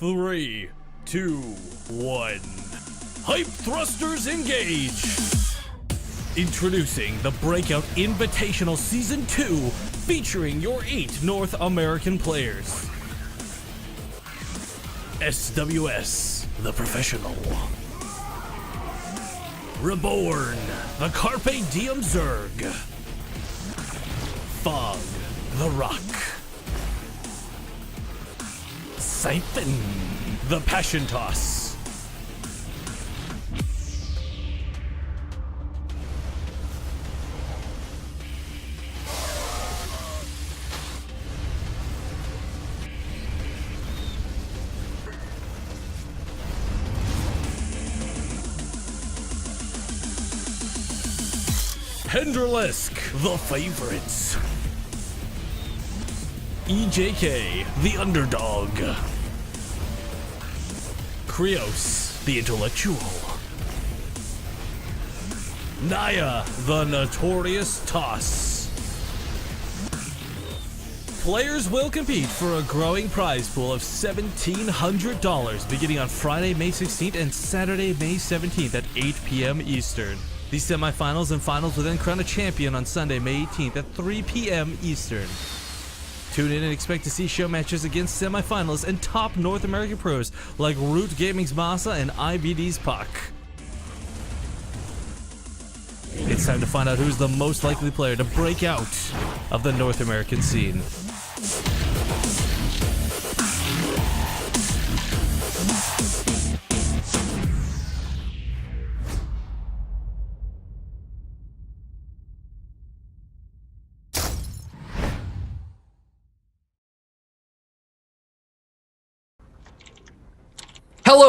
3, 2, 1. Hype thrusters engage! Introducing the Breakout Invitational Season 2, featuring your 8 North American players. SWS, the Professional. Reborn, the Carpe Diem Zerg. Fog, the Rock. Siphon, the Passion Toss. Penderlisk, the Favorites. EJK, the Underdog. Krios, the Intellectual. Naya, the Notorious Toss. Players will compete for a growing prize pool of $1,700 beginning on Friday, May 16th and Saturday, May 17th at 8 p.m. Eastern. The semifinals and finals will then crown a champion on Sunday, May 18th at 3 p.m. Eastern. Tune in and expect to see show matches against semifinalists and top North American pros like Root Gaming's Masa and IBD's Puck. It's time to find out who's the most likely player to break out of the North American scene.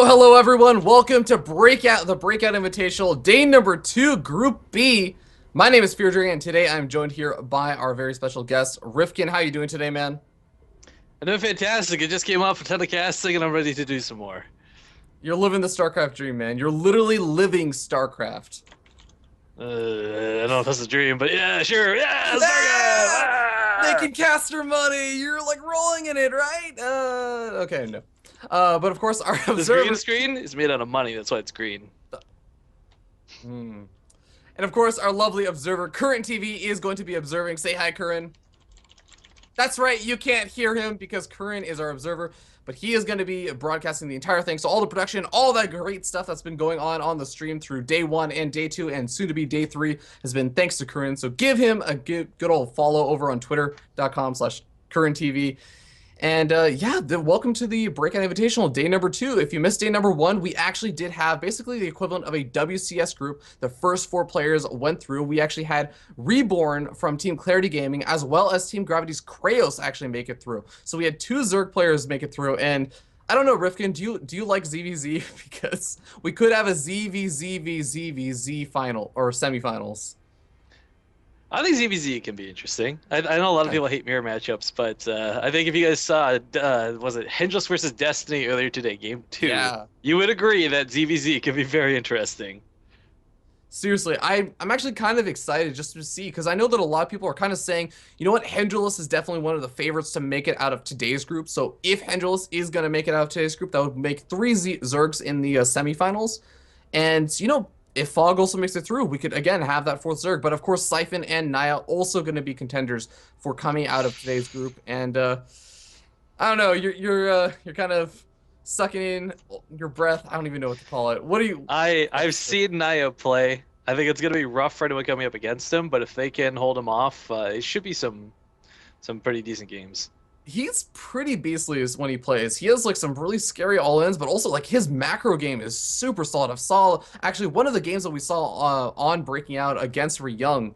Hello everyone. Welcome to the Breakout Invitational, day number 2, Group B. My name is Feardring, and today I'm joined here by our very special guest, Rifkin. How you doing today, man? I'm doing fantastic. I just came off a ton of casting, and I'm ready to do some more. You're living the StarCraft dream, man. You're literally living StarCraft. I don't know if that's a dream, but yeah, sure. Yeah, StarCraft! Ah! Making caster money. You're like rolling in it, right? Okay, no. But of course, our this green screen is made out of money. That's why it's green. And of course, our lovely observer, Current TV, is going to be observing. Say hi, Curran. That's right, you can't hear him because Curran is our observer, but he is going to be broadcasting the entire thing. So all the production, all that great stuff that's been going on the stream through day 1 and day 2 and soon to be day 3 has been thanks to Curran. So give him a good old follow over on twitter.com/CurranTV. And yeah, welcome to the Breakout Invitational, day number 2. If you missed day number 1, we actually did have basically the equivalent of a WCS group. The first 4 players went through. We actually had Reborn from Team Clarity Gaming, as well as Team Gravity's Krios actually make it through. So we had 2 Zerg players make it through. And I don't know, Rifkin, do you like ZVZ? Because we could have a ZVZVZVZ final or semifinals. I think ZVZ can be interesting. I know a lot of people hate mirror matchups, but I think if you guys saw, was it Hendrix versus Destiny earlier today, game 2, yeah, you would agree that ZVZ can be very interesting. Seriously, I'm actually kind of excited just to see, because I know that a lot of people are kind of saying, you know what, Hendrix is definitely one of the favorites to make it out of today's group. So if Hendrix is going to make it out of today's group, that would make 3 Zergs in the semifinals. And, you know, if Fog also makes it through, we could, again, have that 4th Zerg. But, of course, Siphon and Naya also going to be contenders for coming out of today's group. And, I don't know, you're kind of sucking in your breath. I don't even know what to call it. What do you... I've seen Naya play. I think it's going to be rough for anyone coming up against him. But if they can hold him off, it should be some pretty decent games. He's pretty beastly when he plays. He has like some really scary all-ins, but also like his macro game is super solid. I saw actually one of the games that we saw on Breaking Out against Young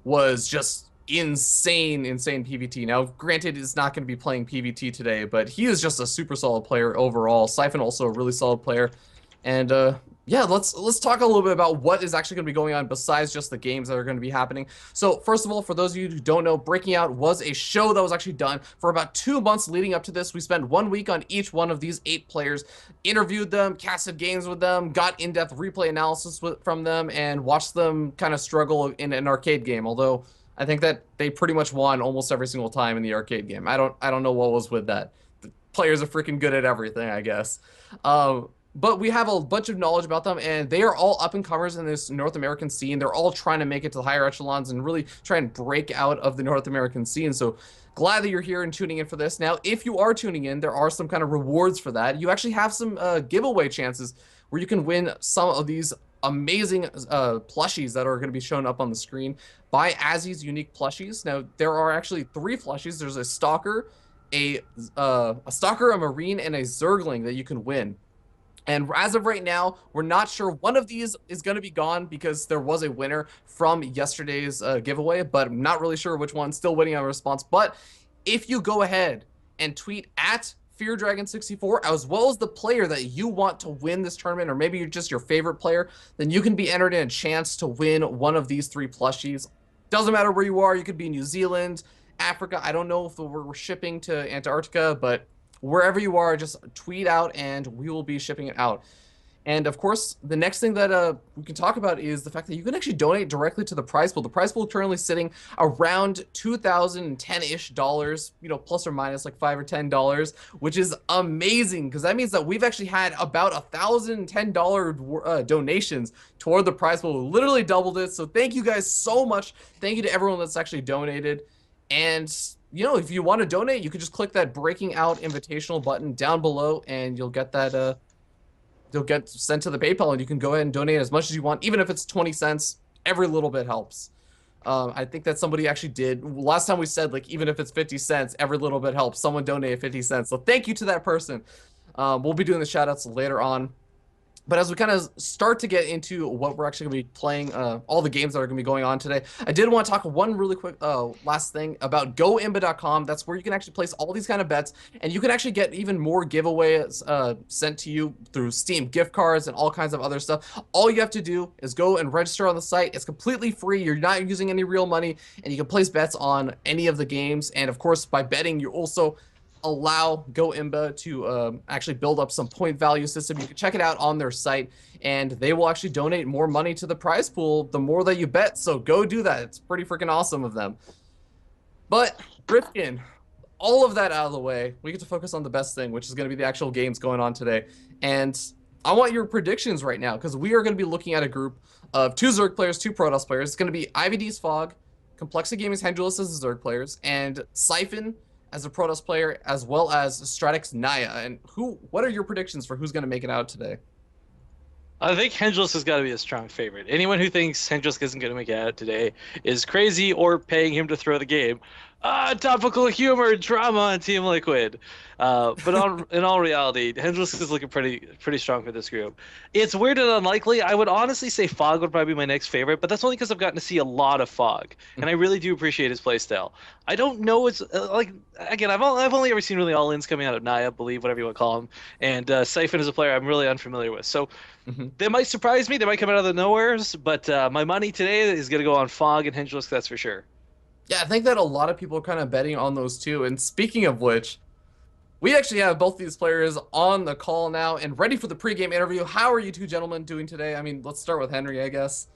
was just insane PvT. Now, granted, he's not going to be playing PvT today, but he is just a super solid player overall. Siphon also a really solid player, and yeah, let's talk a little bit about what is actually going to be going on besides just the games that are going to be happening. So first of all, for those of you who don't know, Breaking Out was a show that was actually done for about 2 months leading up to this. We spent 1 week on each one of these 8 players, interviewed them, casted games with them, got in-depth replay analysis from them, and watched them kind of struggle in an arcade game. Although I think that they pretty much won almost every single time in the arcade game. I don't know what was with that. players are freaking good at everything, I guess. But we have a bunch of knowledge about them, and they are all up and comers in this North American scene. They're all trying to make it to the higher echelons and really try and break out of the North American scene. So glad that you're here and tuning in for this. Now, if you are tuning in, there are some kind of rewards for that. You actually have some giveaway chances where you can win some of these amazing plushies that are going to be shown up on the screen by Azzy's unique plushies. Now, there are actually 3 plushies. There's a Stalker, a Stalker, a Marine, and a Zergling that you can win. And as of right now, we're not sure one of these is going to be gone because there was a winner from yesterday's giveaway, but I'm not really sure which one. Still waiting on a response. But if you go ahead and tweet at FearDragon64 as well as the player that you want to win this tournament, or maybe you're just your favorite player, then you can be entered in a chance to win one of these 3 plushies. Doesn't matter where you are. You could be in New Zealand, Africa. I don't know if we're shipping to Antarctica, but wherever you are, just tweet out and we will be shipping it out. And of course, the next thing that we can talk about is the fact that you can actually donate directly to the prize pool. The prize pool is currently sitting around $2,010-ish, plus or minus like $5 or $10, which is amazing because that means that we've actually had about $1,010 donations toward the prize pool. We literally doubled it. So thank you guys so much. Thank you to everyone that's actually donated. And if you want to donate, you can just click that Breaking Out Invitational button down below, and you'll get that. You'll get sent to the PayPal, and you can go ahead and donate as much as you want, even if it's 20 cents. Every little bit helps. I think that somebody actually did. Last time we said, like, even if it's 50 cents, every little bit helps. Someone donated 50 cents. So thank you to that person. We'll be doing the shout outs later on. But as we kind of start to get into what we're actually going to be playing, all the games that are going to be going on today, I did want to talk one really quick last thing about goimba.com. That's where you can actually place all these kind of bets, and you can actually get even more giveaways sent to you through Steam gift cards and all kinds of other stuff. All you have to do is go and register on the site. It's completely free. You're not using any real money, and you can place bets on any of the games. And of course, by betting, you also allow GoImba to actually build up some point value system. You can check it out on their site, and they will actually donate more money to the prize pool the more that you bet. So go do that. It's pretty freaking awesome of them. But Rifkin, all of that out of the way, we get to focus on the best thing, which is going to be the actual games going on today. And I want your predictions right now, because we are going to be looking at a group of 2 Zerg players, 2 Protoss players. It's going to be IVD's Fog, Complexity Gaming's Hendulus as the Zerg players, and Siphon as a Protoss player, as well as Stratix Naya. And what are your predictions for who's going to make it out today? I think Hendulus has got to be a strong favorite. Anyone who thinks Hendulus isn't going to make it out today is crazy or paying him to throw the game. Topical humor, drama on Team Liquid. But in all reality, Hendulus is looking pretty strong for this group. It's weird and unlikely. I would honestly say Fog would probably be my next favorite, but that's only because I've gotten to see a lot of Fog, and I really do appreciate his playstyle. I don't know. It's again, I've only ever seen really all-ins coming out of Naya, Believe, whatever you want to call him, and Siphon is a player I'm really unfamiliar with. So they might surprise me. They might come out of the nowheres, but my money today is going to go on Fog and Hendulus, that's for sure. Yeah, I think that a lot of people are kind of betting on those two. And speaking of which, we actually have both these players on the call now and ready for the pregame interview. How are you 2 gentlemen doing today? I mean, let's start with Henry, I guess.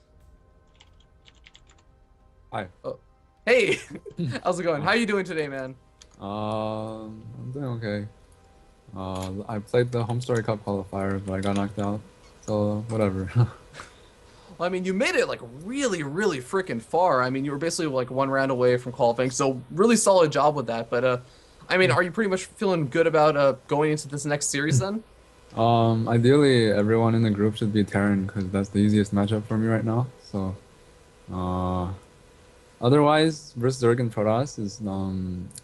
Hi. Oh. Hey, how's it going? How are you doing today, man? I'm doing okay. I played the Home Story Cup qualifier, but I got knocked out. So whatever. Well, I mean, you made it like really, really freaking far. I mean, you were basically like 1 round away from qualifying, so really solid job with that. But I mean, are you pretty much feeling good about going into this next series then? Ideally, everyone in the group should be Terran because that's the easiest matchup for me right now. So, otherwise, versus Zerg and Protoss is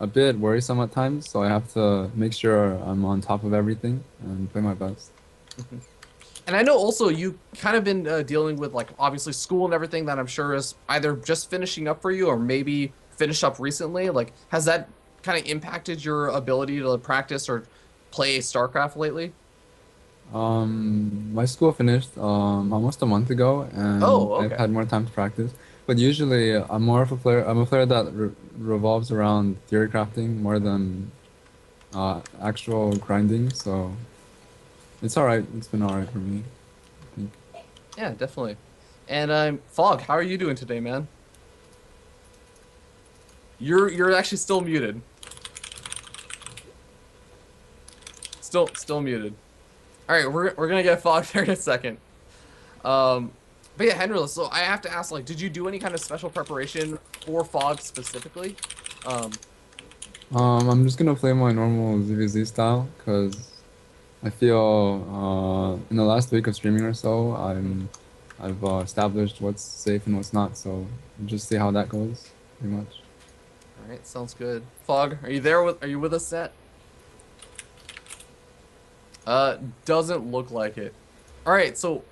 a bit worrisome at times. So I have to make sure I'm on top of everything and play my best. And I know also you kind of been dealing with like obviously school and everything that I'm sure is either just finishing up for you or maybe finished up recently. Like, has that kind of impacted your ability to practice or play StarCraft lately? My school finished almost a month ago, and okay. I've had more time to practice. But usually, I'm more of a player. I'm a player that revolves around theory crafting more than actual grinding. So. It's alright. It's been alright for me, I think. Yeah, definitely. And Fog, how are you doing today, man? You're actually still muted. Still muted. All right, we're gonna get Fog there in a second. But yeah, Henry, so I have to ask, like, did you do any kind of special preparation for Fog specifically? I'm just gonna play my normal ZVZ style because I feel in the last week of streaming or so, I've established what's safe and what's not. So just see how that goes, pretty much. All right, sounds good. Fog, are you there? Are you with us, Set? Doesn't look like it. All right, so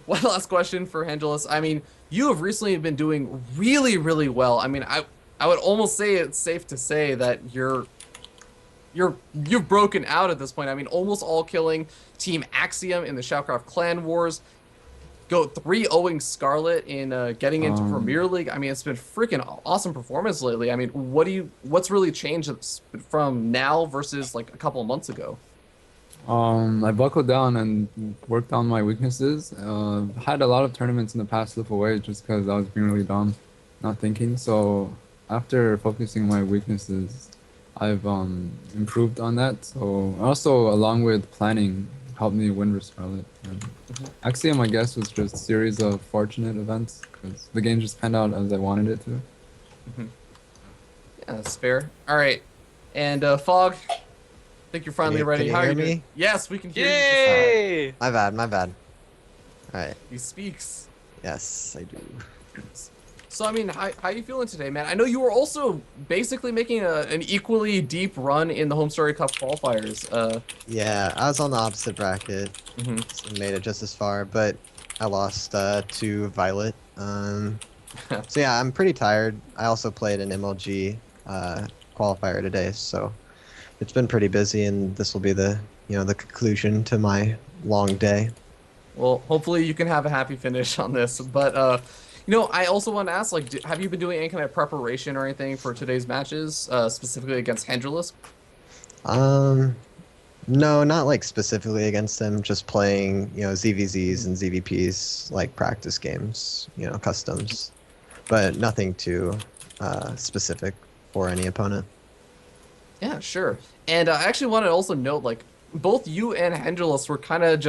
one last question for Hengelus. I mean, you have recently been doing really, really well. I mean, I would almost say it's safe to say that you've broken out at this point. I mean, almost all killing Team Axiom in the Shoutcraft Clan Wars. Go 3-0ing Scarlet in getting into Premier League. I mean, it's been freaking awesome performance lately. I mean, what's really changed from now versus like a couple of months ago? I buckled down and worked on my weaknesses. Had a lot of tournaments in the past slip away just because I was being really dumb, not thinking. So after focusing on my weaknesses, I've improved on that. So also, along with planning, helped me win with Scarlet. Axiom, I guess, was just a series of fortunate events because the game just panned out as I wanted it to. Yeah, that's fair. All right, and Fog, I think you're finally ready. Can you hear me? Yes, we can hear you. Yay! My bad. All right. He speaks. Yes, I do. So I mean, how you feeling today, man? I know you were also basically making an equally deep run in the Home Story Cup qualifiers. Yeah, I was on the opposite bracket. Mhm. So made it just as far, but I lost to Violet. So yeah, I'm pretty tired. I also played an MLG qualifier today, so it's been pretty busy, and this will be the the conclusion to my long day. Well, hopefully you can have a happy finish on this. But I also want to ask, like, have you been doing any kind of preparation or anything for today's matches, specifically against Hendrilisk? No, not like specifically against them. Just playing, ZVZs and ZVPs, like practice games, customs, but nothing too specific for any opponent. Yeah, sure. And I actually want to also note, like, both you and Hendrilisk were kind of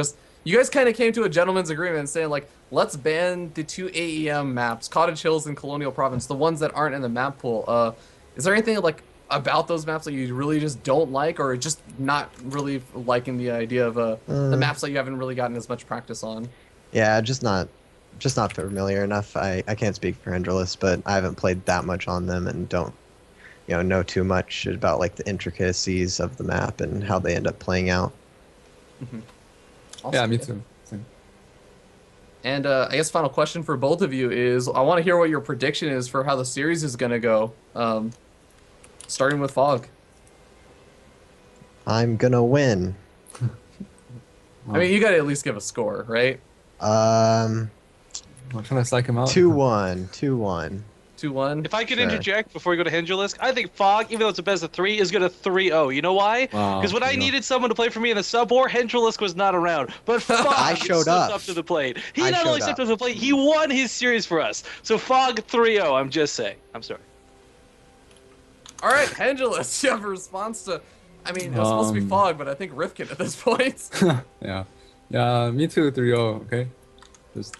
you guys kind of came to a gentleman's agreement saying, like, let's ban the 2 AEM maps, Cottage Hills and Colonial Province, the ones that aren't in the map pool. Is there anything, like, about those maps that you really just don't like, or just not really liking the idea of the maps that you haven't really gotten as much practice on? Yeah, just not familiar enough. I can't speak for Hendrilisk, but I haven't played that much on them and don't know too much about like the intricacies of the map and how they end up playing out. Mm-hmm. Awesome. Yeah, me too. Same. And I guess final question for both of you is, I want to hear what your prediction is for how the series is going to go. Starting with Fog. I'm gonna win. I mean, you got to at least give a score, right? I'm trying to psych him out. 2-1. 2-1. 2-1. If I could interject before we go to Hendrilisk, I think Fog, even though it's a best of 3, is going to 3-0. You know why? Because when I needed someone to play for me in the sub war, Hendrilisk was not around. But Fog I showed stepped up. up to the plate. He not only stepped up to the plate, he won his series for us. So Fog 3-0, I'm just saying. I'm sorry. All right, Hendrilisk, you have a response to... I mean, it was supposed to be Fog, but I think Rifkin at this point. Yeah, me too, 3-0, okay? Just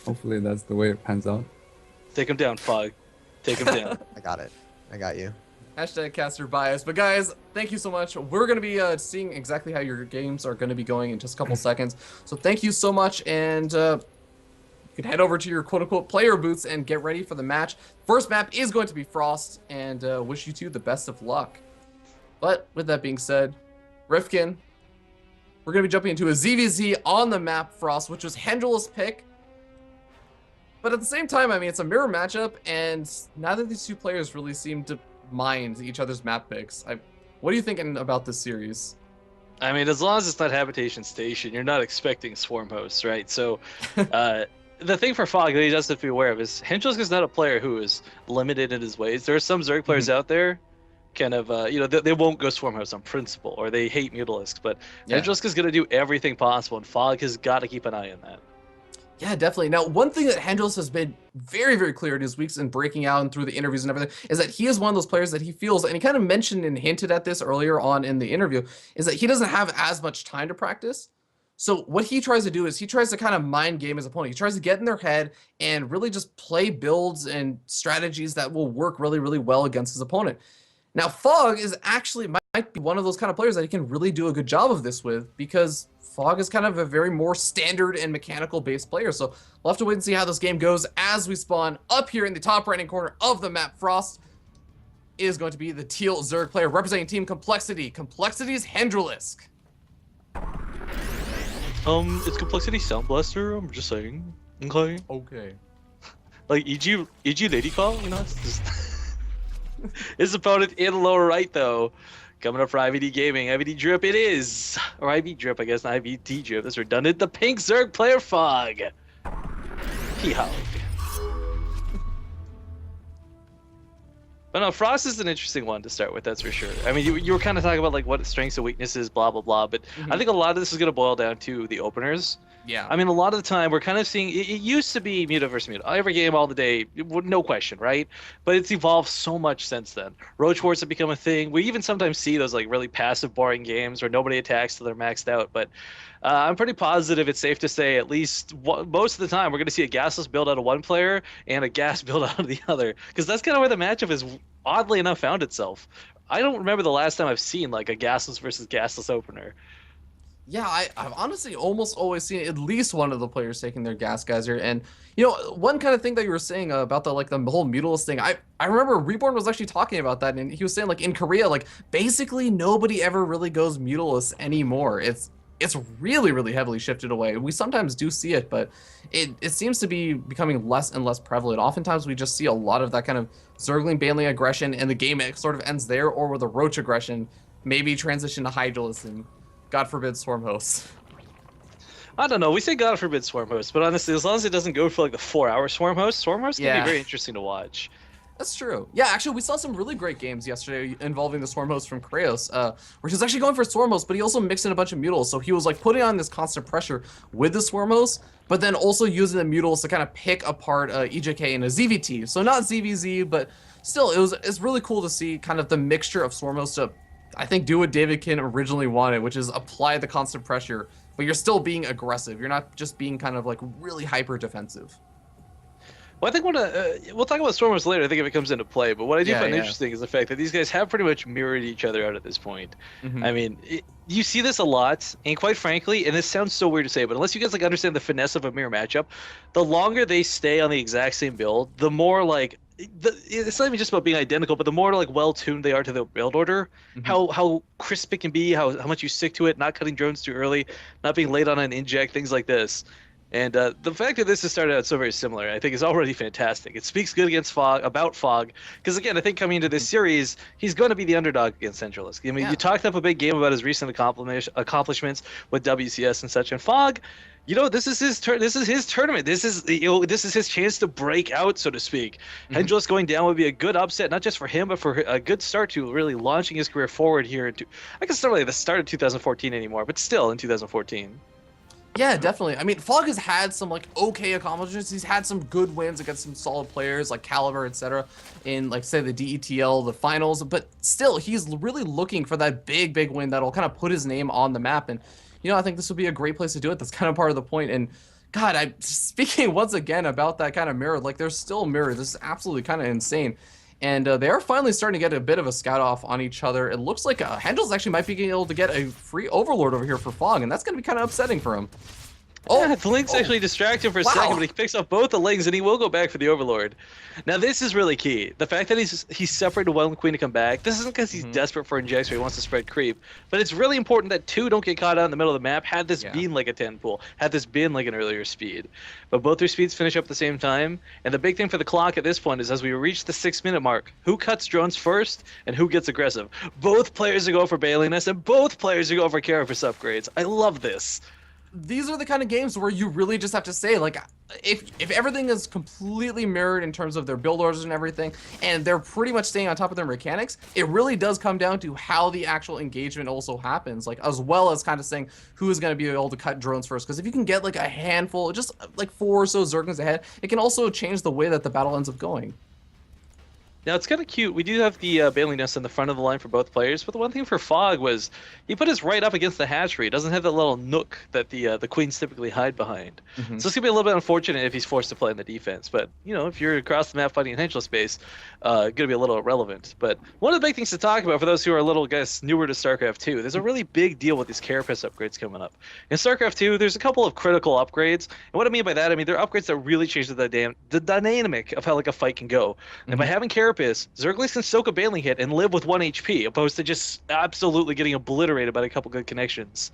hopefully that's the way it pans out. Take him down, Fog. Take him down. I got it. I got you. Hashtag caster bias. But guys, thank you so much. We're going to be seeing exactly how your games are going to be going in just a couple seconds. So thank you so much, and you can head over to your quote-unquote player booths and get ready for the match. First map is going to be Frost, and wish you two the best of luck. But with that being said, Rifkin, we're going to be jumping into a ZVZ on the map Frost, which was Hendrilisk's pick. But at the same time, I mean, it's a mirror matchup, and neither of these two players really seem to mind each other's map picks. What are you thinking about this series? I mean, as long as it's not Habitation Station, you're not expecting swarm hosts, right? So, the thing for Fog that he does have to be aware of is Hendrilisk is not a player who is limited in his ways. There are some Zerg players out there, kind of, they won't go swarm hosts on principle, or they hate Mutalisk, but Hendrilisk is going to do everything possible, and Fog has got to keep an eye on that. Yeah, definitely. Now, one thing that Hendricks has been very, very clear in his weeks in breaking out and through the interviews and everything is that he is one of those players that he feels, and he kind of mentioned and hinted at this earlier on in the interview, is that he doesn't have as much time to practice. So what he tries to do is he tries to kind of mind game his opponent. He tries to get in their head and really just play builds and strategies that will work really, really well against his opponent. Now, Fog is actually might be one of those kind of players that he can really do a good job of this with, because Fog is kind of a very more standard and mechanical based player. So we'll have to wait and see how this game goes as we spawn up here in the top right hand corner of the map. Frost is going to be the Teal Zerg player representing Team Complexity. Complexity's Hendrilisk. It's Complexity Sound Blaster. I'm just saying. Okay. Okay. Like EG Lady Call, you know, it's just his opponent in the lower right though. Coming up for IVD Gaming, IVD Drip it is. Or IV Drip, I guess, not IVD Drip. That's redundant. The Pink Zerg player Fog. P-Hog. But no, Frost is an interesting one to start with, that's for sure. I mean, you were kind of talking about like what strengths and weaknesses, blah, blah, blah. But I think a lot of this is going to boil down to the openers. Yeah. I mean, a lot of the time we're kind of seeing it used to be Muta versus Muta. Every game, all the day, no question, right? But it's evolved so much since then. Roach Wars have become a thing. We even sometimes see those like really passive, boring games where nobody attacks till they're maxed out. But I'm pretty positive it's safe to say at least most of the time we're going to see a gasless build out of one player and a gas build out of the other, because that's kind of where the matchup has oddly enough found itself. I don't remember the last time I've seen like a gasless versus gasless opener. Yeah, I've honestly almost always seen at least one of the players taking their gas geyser. And you know, one kind of thing that you were saying about the whole Mutalist thing, I remember Reborn was actually talking about that, and he was saying like in Korea, like basically nobody ever really goes Mutalist anymore. It's really, really heavily shifted away. We sometimes do see it, but it seems to be becoming less and less prevalent. Oftentimes we just see a lot of that kind of Zergling Baneling aggression, and the game sort of ends there, or with a Roach aggression, maybe transition to Hydralisk and God forbid Swarm Host. I don't know. We say God forbid Swarm Host, but honestly, as long as it doesn't go for like the 4-hour Swarm Host can be very interesting to watch. That's true. Yeah, actually, we saw some really great games yesterday involving the Swarm Host from Kraos, where he was actually going for Swarm Host, but he also mixed in a bunch of Mutals. So he was like putting on this constant pressure with the Swarm Host, but then also using the Mutals to kind of pick apart EJK and a ZVT. So not ZVZ, but still, it's really cool to see kind of the mixture of Swarm Host to, I think, do what David Kin originally wanted, which is apply the constant pressure, but you're still being aggressive. You're not just being kind of like really hyper defensive. Well, I think we'll talk about Stormers later. I think if it comes into play. But what I do find interesting is the fact that these guys have pretty much mirrored each other out at this point. I mean, you see this a lot, and quite frankly, and this sounds so weird to say, but unless you guys like understand the finesse of a mirror matchup, the longer they stay on the exact same build, the more like it's not even just about being identical, but the more like well-tuned they are to the build order, how crisp it can be, how much you stick to it, not cutting drones too early, not being late on an inject, things like this. And the fact that this has started out so very similar, I think, is already fantastic. It speaks good against Fog, because again, I think coming into this series, he's going to be the underdog against Centralist. I mean, you talked up a big game about his recent accomplishments with WCS and such, and Fog, you know, this is his this is his tournament. This is his chance to break out, so to speak. Hendrilisk going down would be a good upset, not just for him, but for a good start to really launching his career forward here into, I guess not really the start of 2014 anymore, but still in 2014. Yeah, definitely. I mean, Fog has had some like okay accomplishments. He's had some good wins against some solid players like Caliber, etc. in like say the DETL, the finals, but still he's really looking for that big win that'll kind of put his name on the map. And you know, I think this would be a great place to do it. That's kind of part of the point. And God, I'm speaking once again about that kind of mirror. Like there's still a mirror. This is absolutely kind of insane. And they are finally starting to get a bit of a scout off on each other. It looks like Hendrils actually might be able to get a free Overlord over here for Fog, and that's going to be kind of upsetting for him. Yeah, the Link's actually distract him for a second, but he picks up both the Lings, and he will go back for the Overlord. Now, this is really key. The fact that he's separated Wild Queen to come back, this isn't because he's desperate for injects or he wants to spread creep, but it's really important that two don't get caught out in the middle of the map, had this been like a 10 pool, had this been like an earlier speed. But both their speeds finish up at the same time, and the big thing for the clock at this point is as we reach the 6-minute mark, who cuts drones first and who gets aggressive? Both players are going for bailiness, and both players are going for Carapace upgrades. I love this. These are the kind of games where you really just have to say, like, if everything is completely mirrored in terms of their build orders and everything, and they're pretty much staying on top of their mechanics, it really does come down to how the actual engagement also happens, like as well as kind of saying who is going to be able to cut drones first. Because if you can get like a handful, just like 4 or so Zerglings ahead, it can also change the way that the battle ends up going. Now, it's kind of cute. We do have the Bailey Nest in the front of the line for both players, but the one thing for Fog was he put his right up against the hatchery. It doesn't have that little nook that the queens typically hide behind. So it's going to be a little bit unfortunate if he's forced to play in the defense. But, you know, if you're across the map fighting in Henschel space, going to be a little irrelevant. But one of the big things to talk about for those who are a little, guys, newer to StarCraft 2, there's a really big deal with these carapace upgrades coming up. In StarCraft 2, there's a couple of critical upgrades. And what I mean by that, I mean, they're upgrades that really change the dynamic of how like a fight can go. And by having carapace, Zerglings can soak a Baneling hit and live with 1 HP, opposed to just absolutely getting obliterated by a couple good connections.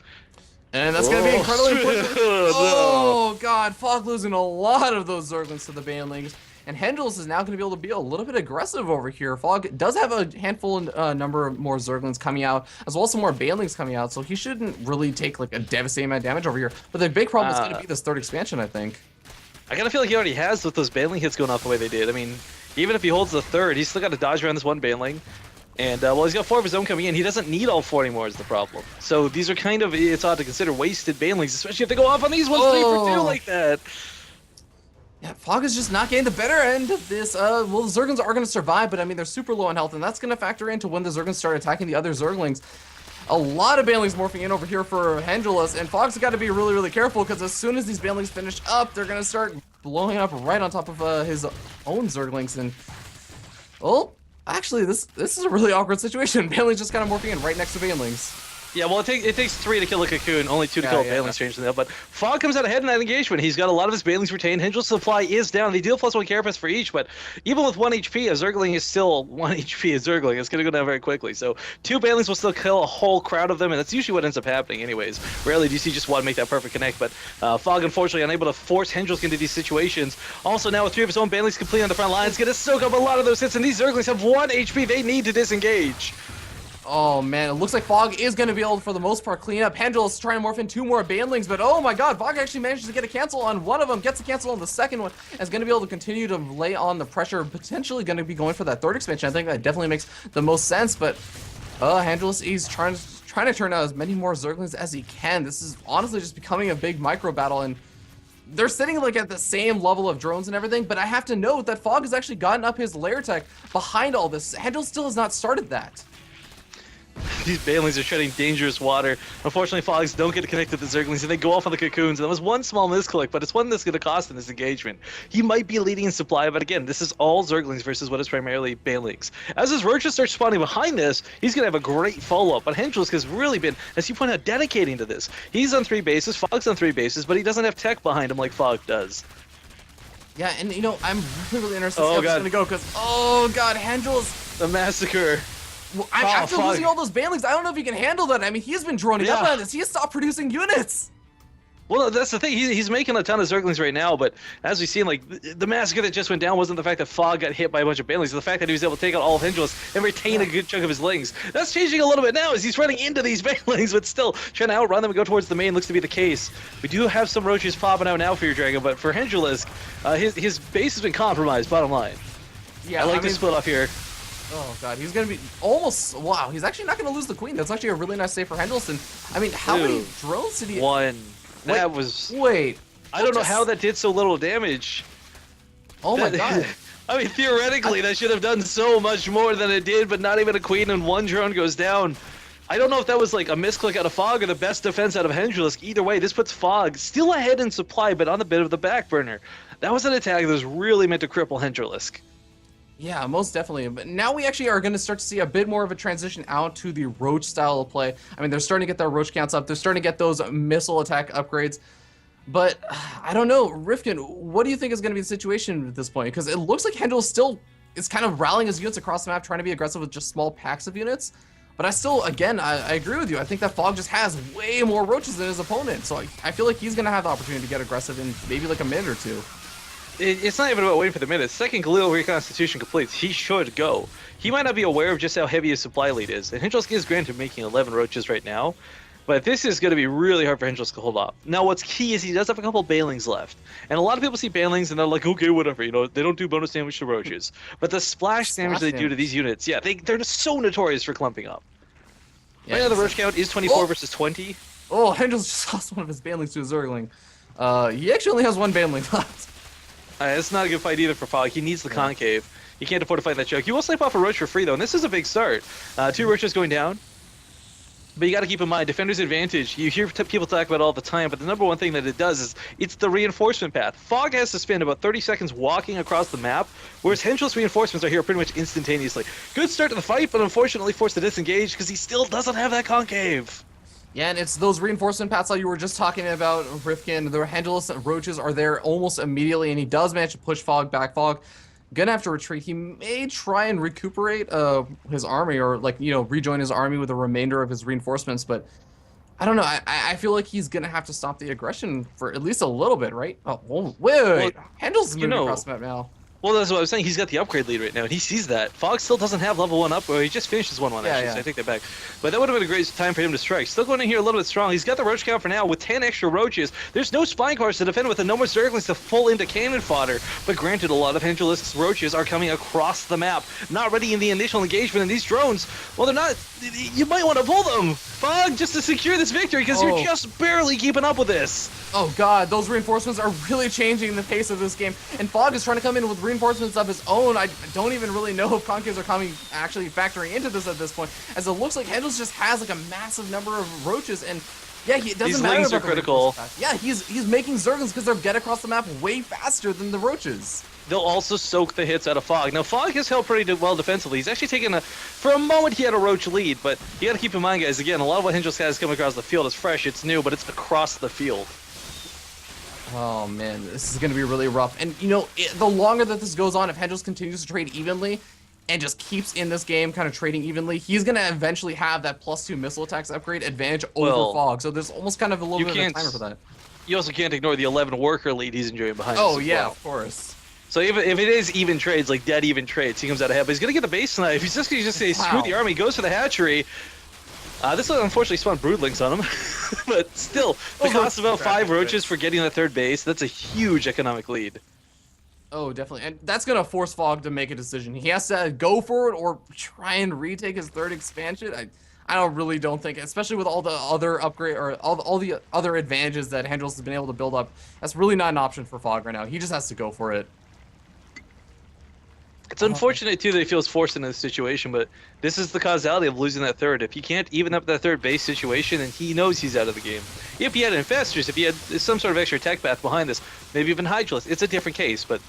And that's going to be incredibly important. Oh, God. Fog losing a lot of those Zerglings to the Banelings. And Hendrils is now going to be able to be a little bit aggressive over here. Fog does have a handful number of more Zerglings coming out, as well as some more Banelings coming out, so he shouldn't really take like a devastating amount of damage over here. But the big problem is going to be this 3rd expansion, I think. I kind of feel like he already has with those Baneling hits going off the way they did. I mean, even if he holds the 3rd, he's still got to dodge around this one Baneling. And, well, he's got 4 of his own coming in. He doesn't need all 4 anymore is the problem. So these are kind of, it's odd to consider wasted Banelings, especially if they go off on these ones 3 for 2 like that. Yeah, Fog is just not getting the better end of this. Well, the Zerglings are going to survive, but I mean, they're super low on health, and that's going to factor into when the Zerglings start attacking the other Zerglings. A lot of Banelings morphing in over here for Hendrils, and Fog's got to be really, really careful, because as soon as these Banelings finish up, they're going to start blowing up right on top of his own Zerglings, and... Oh, actually, this is a really awkward situation. Banelings just kind of morphing in right next to Banelings. Yeah, well, it takes 3 to kill a Cocoon, only 2 to kill a Baneling, strangely enough. But Fog comes out ahead in that engagement. He's got a lot of his Banelings retained. Hendrils' supply is down. They deal +1 carapace for each, but even with 1 HP, a Zergling is still 1 HP. A Zergling. It's going to go down very quickly. So 2 Banelings will still kill a whole crowd of them, and that's usually what ends up happening anyways. Rarely do you see just 1 make that perfect connect, but Fog, unfortunately, unable to force Hendrils into these situations. Also, now with 3 of his own Banelings complete on the front lines, going to soak up a lot of those hits, and these Zerglings have 1 HP. They need to disengage. Oh man, it looks like Fog is going to be able to, for the most part, clean up. Hendril is trying to morph in 2 more Banelings, but oh my god, Fog actually manages to get a cancel on one of them, gets a cancel on the second one, and is going to be able to continue to lay on the pressure, potentially going to be going for that 3rd expansion. I think that definitely makes the most sense, but Hendril, he's trying to turn out as many more Zerglings as he can. This is honestly just becoming a big micro battle, and they're sitting like at the same level of drones and everything, but I have to note that Fog has actually gotten up his lair tech behind all this. Hendril still has not started that. These Banelings are treading dangerous water. Unfortunately, Fogs don't get connected to the Zerglings, and they go off on the Cocoons. And that was 1 small misclick, but it's one that's going to cost in this engagement. He might be leading in supply, but again, this is all Zerglings versus what is primarily Banelings. As his Roaches start spawning behind this, he's going to have a great follow-up. But Hendrils has really been, as you point out, dedicating to this. He's on 3 bases, Fog's on 3 bases, but he doesn't have tech behind him like Fog does. Yeah, and you know, I'm really interested to see how this is going to go, because, oh god, Hendrils... The massacre. Well, after losing all those Banelings, I don't know if he can handle that. I mean, he has been droning up on this. He has stopped producing units. Well, that's the thing. He's making a ton of Zerglings right now, but as we've seen, like, the massacre that just went down wasn't the fact that Fog got hit by a bunch of Banelings. It's the fact that he was able to take out all of Hendrils and retain a good chunk of his Lings. That's changing a little bit now as he's running into these Banelings, but still trying to outrun them and go towards the main looks to be the case. We do have some Roaches popping out now for your Dragon, but for Hendrilisk, his base has been compromised, bottom line. Yeah, I like to split off here. Oh god, he's gonna be almost, wow, he's actually not gonna lose the queen. That's actually a really nice save for Hendelson. I mean, how many drones did he... 1. That was... Wait. I don't know how that did so little damage. Oh my god. I mean, theoretically, that should have done so much more than it did, but not even a queen and 1 drone goes down. I don't know if that was like a misclick out of Fog or the best defense out of Hendrilisk. Either way, this puts Fog still ahead in supply, but on a bit of the back burner. That was an attack that was really meant to cripple Hendrilisk. Yeah, most definitely. But now we actually are going to start to see a bit more of a transition out to the Roach style of play. I mean, they're starting to get their Roach counts up. They're starting to get those missile attack upgrades. But I don't know, Rifkin, what do you think is going to be the situation at this point? Because it looks like Hendel still is kind of rallying his units across the map, trying to be aggressive with just small packs of units. But I still, again, I agree with you. I think that Fog just has way more Roaches than his opponent. So I feel like he's going to have the opportunity to get aggressive in maybe like a minute or 2. It's not even about waiting for the minute. Second Galil Reconstitution completes, he should go. He might not be aware of just how heavy his supply lead is. And Hendrilisk is granted making 11 Roaches right now. But this is going to be really hard for Hengelus to hold off. Now, what's key is he does have a couple Banelings left. And a lot of people see Banelings and they're like, okay, whatever, you know, they don't do bonus damage to Roaches. But the splash damage they do to these units, yeah, they're just so notorious for clumping up. Yeah, right now, the Roach count is 24 versus 20. Oh, Hengelus just lost one of his Banelings to a Zergling. He actually only has one Baneling left. It's not a good fight either for Fog. He needs the concave. He can't afford to fight that choke. He will snipe off a Roach for free, though, and this is a big start. 2 Roaches going down. But you got to keep in mind, Defender's Advantage, you hear people talk about it all the time, but the number one thing that it does is it's the reinforcement path. Fog has to spend about 30 seconds walking across the map, whereas Hengelus reinforcements are here pretty much instantaneously. Good start to the fight, but unfortunately forced to disengage because he still doesn't have that concave. Yeah, and it's those reinforcement paths that you were just talking about, Rifkin. The Hengelus Roaches are there almost immediately, and he does manage to push Fog back. Fog gonna have to retreat. He may try and recuperate his army, or like, you know, rejoin his army with the remainder of his reinforcements, but I don't know. I feel like he's gonna have to stop the aggression for at least a little bit, right? Oh, wait. Hengelus is moving across the map now. Well, that's what I was saying. He's got the upgrade lead right now, and he sees that. Fog still doesn't have level 1 up, or he just finished his 1-1, actually, so I take that back. But that would have been a great time for him to strike. Still going in here a little bit strong. He's got the Roach count for now with 10 extra Roaches. There's no Spine Cars to defend with, and no more Zerglings to full into cannon fodder. But granted, a lot of Hengelus Roaches are coming across the map, not ready in the initial engagement, and these drones, well, they're not... You might want to pull them, Fog, just to secure this victory, because you're just barely keeping up with this. Oh god, those reinforcements are really changing the pace of this game, and Fog is trying to come in with reinforcements of his own. I don't even really know if concaves are actually factoring into this at this point, as it looks like Hengelus just has like a massive number of Roaches, and yeah, it doesn't matter about about the critical. Yeah, he's making Zerglings because they'll get across the map way faster than the Roaches. They'll also soak the hits out of Fog. Now, Fog has held pretty well defensively. He's actually taken for a moment he had a Roach lead, but you gotta keep in mind, guys, again, a lot of what Hengelus has coming across the field is fresh, it's new, but it's across the field. Oh man, this is going to be really rough. And you know, the longer that this goes on, if Hengelus continues to trade evenly and just keeps in this game kind of trading evenly, he's going to eventually have that +2 missile attacks upgrade advantage over Fog. So there's almost kind of a little bit of a timer for that. You also can't ignore the 11 worker lead he's enjoying behind Oh yeah, of course. So even if it is even trades, like dead even trades, he comes out ahead. But he's going to get the base snipe. He's just going to say, screw the army, goes for the hatchery. This will unfortunately spawn broodlings on him, but still, the cost of about 5 Roaches for getting that third base, that's a huge economic lead. Oh, definitely. And that's going to force Fog to make a decision. He has to go for it or try and retake his third expansion. I really don't think, especially with all the other upgrade or all the other advantages that Hengelus has been able to build up, that's really not an option for Fog right now. He just has to go for it. It's unfortunate, too, that he feels forced into this situation, but this is the causality of losing that third. If he can't even up that third base situation, then he knows he's out of the game. If he had Infestors, if he had some sort of extra tech path behind this, maybe even Hydralisk, it's a different case, but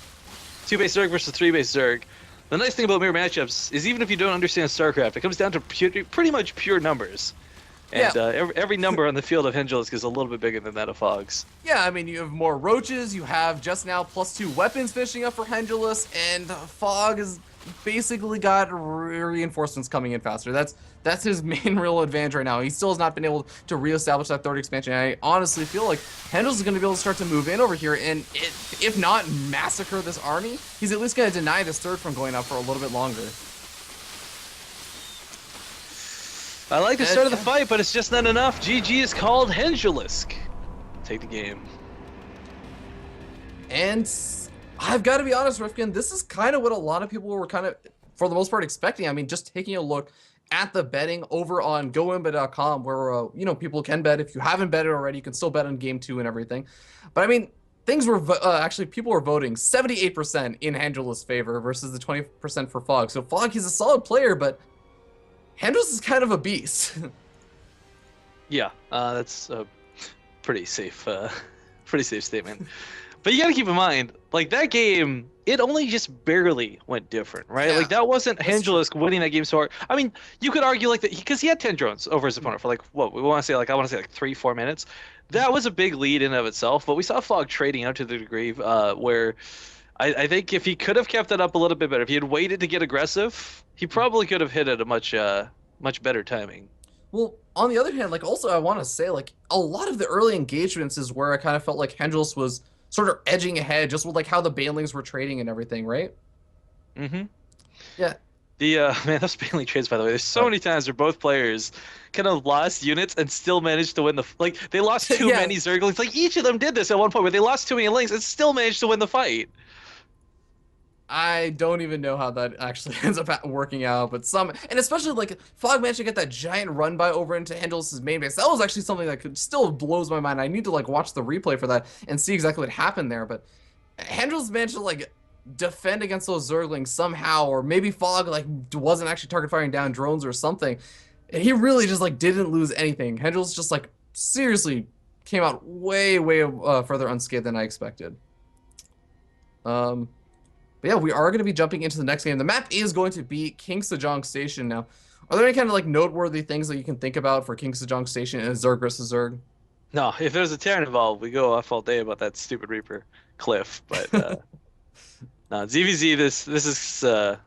2-base Zerg versus 3-base Zerg. The nice thing about mirror matchups is even if you don't understand StarCraft, it comes down to pretty much pure numbers. And every number on the field of Hengelus is a little bit bigger than that of Fog's. Yeah, I mean, you have more Roaches, you have just now +2 weapons finishing up for Hengelus, and Fog has basically got reinforcements coming in faster. That's his main real advantage right now. He still has not been able to reestablish that third expansion. And I honestly feel like Hengelus is going to be able to start to move in over here, and if not massacre this army, he's at least going to deny this third from going up for a little bit longer. I like the start of the fight, but it's just not enough. GG is called. Hengelus take the game. And I've got to be honest, Rifkin, this is kind of what a lot of people were kind of, for the most part, expecting. I mean, just taking a look at the betting over on goimba.com, where you know, people can bet. If you haven't betted already, you can still bet on game 2 and everything. But I mean, things were actually, people were voting 78% in Hengelus' favor versus the 20% for Fog. So Fog, he's a solid player, but Hengelus is kind of a beast. Yeah, that's a pretty safe statement. But you gotta keep in mind, like, that game, it only just barely went different, right? Yeah, like, that wasn't Hengelus winning that game so hard. I mean, you could argue, like, that because he had 10 drones over his opponent for, like, what, I want to say, like, 3-4 minutes. That was a big lead in and of itself, but we saw Fog trading out to the degree where I think if he could have kept that up a little bit better, if he had waited to get aggressive, he probably could have hit at a much better timing. Well, on the other hand, like, also I want to say, like, a lot of the early engagements is where I kind of felt like Hengelus was sort of edging ahead, just with like how the Banelings were trading and everything, right? Mm-hmm. Yeah. The man, those Bailey trades, by the way. There's so many times where both players kind of lost units and still managed to win the like. They lost too Yeah. many Zerglings. Like each of them did this at one point, where they lost too many links and still managed to win the fight. I don't even know how that actually ends up working out, but and especially like Fog managed to get that giant run by over into Hendrils' main base. That was actually something that could still blows my mind. I need to like watch the replay for that and see exactly what happened there. But Hendrils managed to like defend against those Zerglings somehow, or maybe Fog like wasn't actually target firing down drones or something. And he really just like didn't lose anything. Hendrils just like seriously came out way further unscathed than I expected. But yeah, we are going to be jumping into the next game. The map is going to be King Sejong Station now. Are there any kind of like noteworthy things that you can think about for King Sejong Station and Zerg versus Zerg? No, if there's a Terran involved, we go off all day about that stupid Reaper cliff. But no, ZVZ. This is I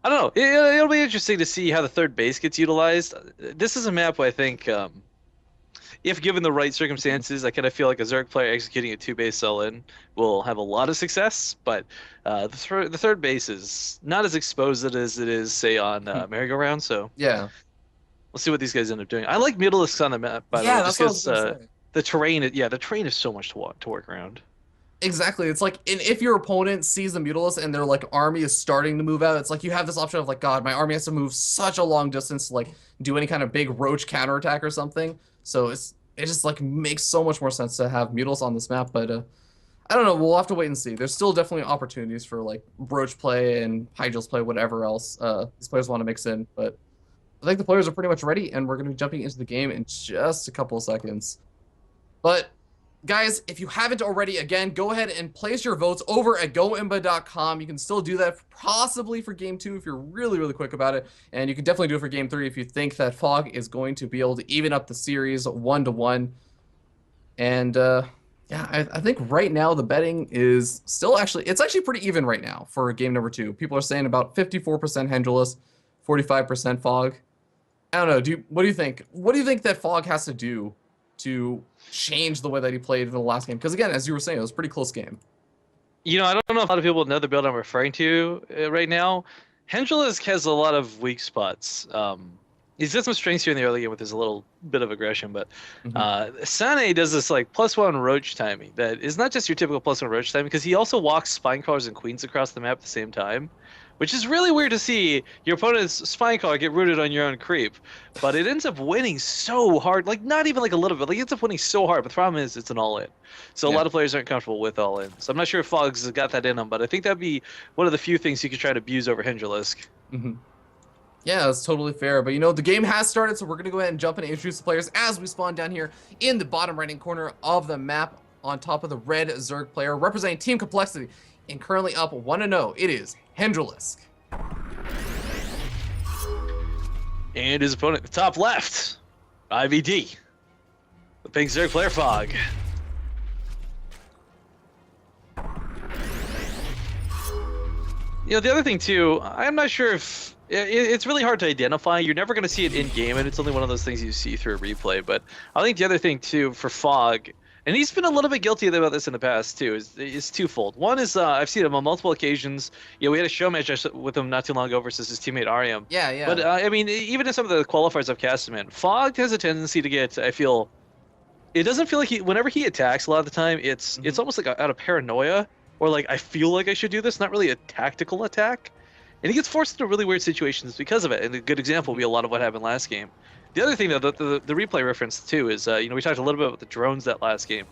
don't know. It'll be interesting to see how the third base gets utilized. This is a map where I think, if given the right circumstances, I kind of feel like a Zerg player executing a two-base sell-in will have a lot of success. But the third base is not as exposed as it is, say, on Merry-Go-Round. So Yeah. we'll see what these guys end up doing. I like Mutalisks on the map, by the way, that's just what I was because gonna say. the terrain. Yeah, the terrain is so much to work around. Exactly. It's like, and if your opponent sees the Mutalisk and their like army is starting to move out, it's like you have this option of like, God, my army has to move such a long distance to like do any kind of big roach counterattack or something. So it just like makes so much more sense to have Mutalisk on this map. But I don't know. We'll have to wait and see. There's still definitely opportunities for like roach play and Hydrals play, whatever else these players want to mix in. But I think the players are pretty much ready, and we're going to be jumping into the game in just a couple of seconds. But guys, if you haven't already, again, go ahead and place your votes over at goimba.com. You can still do that possibly for Game 2 if you're really quick about it. And you can definitely do it for Game 3 if you think that Fog is going to be able to even up the series 1-1. And yeah, I think right now the betting is still it's actually pretty even right now for game number 2. People are saying about 54% Hendrils, 45% Fog. I don't know. What do you think? What do you think that Fog has to do to change the way that he played in the last game? Because again, as you were saying, it was a pretty close game. You know, I don't know if a lot of people know the build I'm referring to right now. Hendrilisk has a lot of weak spots. He's got some strengths here in the early game with his a little bit of aggression, but Sane does this like +1 roach timing that is not just your typical +1 roach timing, because he also walks Spinecrawlers and Queens across the map at the same time, which is really weird to see your opponent's Spinecrawler get rooted on your own creep. But it ends up winning so hard, like not even like a little bit, like it ends up winning so hard, but the problem is it's an all-in. So a lot of players aren't comfortable with all-in. So I'm not sure if Fogs has got that in him, but I think that'd be one of the few things you could try to abuse over Hendrilisk. Yeah, that's totally fair. But you know, the game has started, so we're going to go ahead and jump in and introduce the players as we spawn down here in the bottom right-hand corner of the map on top of the red Zerg player representing Team Complexity. And currently up 1-0, it is Hendrilisk. And his opponent, the top left, IVD, the pink Zerg player Fog. You know, the other thing too, I'm not sure if it's really hard to identify. You're never going to see it in game, and it's only one of those things you see through a replay. But I think the other thing too for Fog, and he's been a little bit guilty about this in the past too, is twofold. One is I've seen him on multiple occasions. You know, we had a show match with him not too long ago versus his teammate Ariam. Yeah. But I mean, even in some of the qualifiers I've cast him in, Fog has a tendency to get, I feel, it doesn't feel like whenever he attacks a lot of the time, it's almost like out of paranoia, or like I feel like I should do this, not really a tactical attack. And he gets forced into really weird situations because of it. And a good example would be a lot of what happened last game. The other thing, though, the replay reference too is, you know, we talked a little bit about the drones that last game.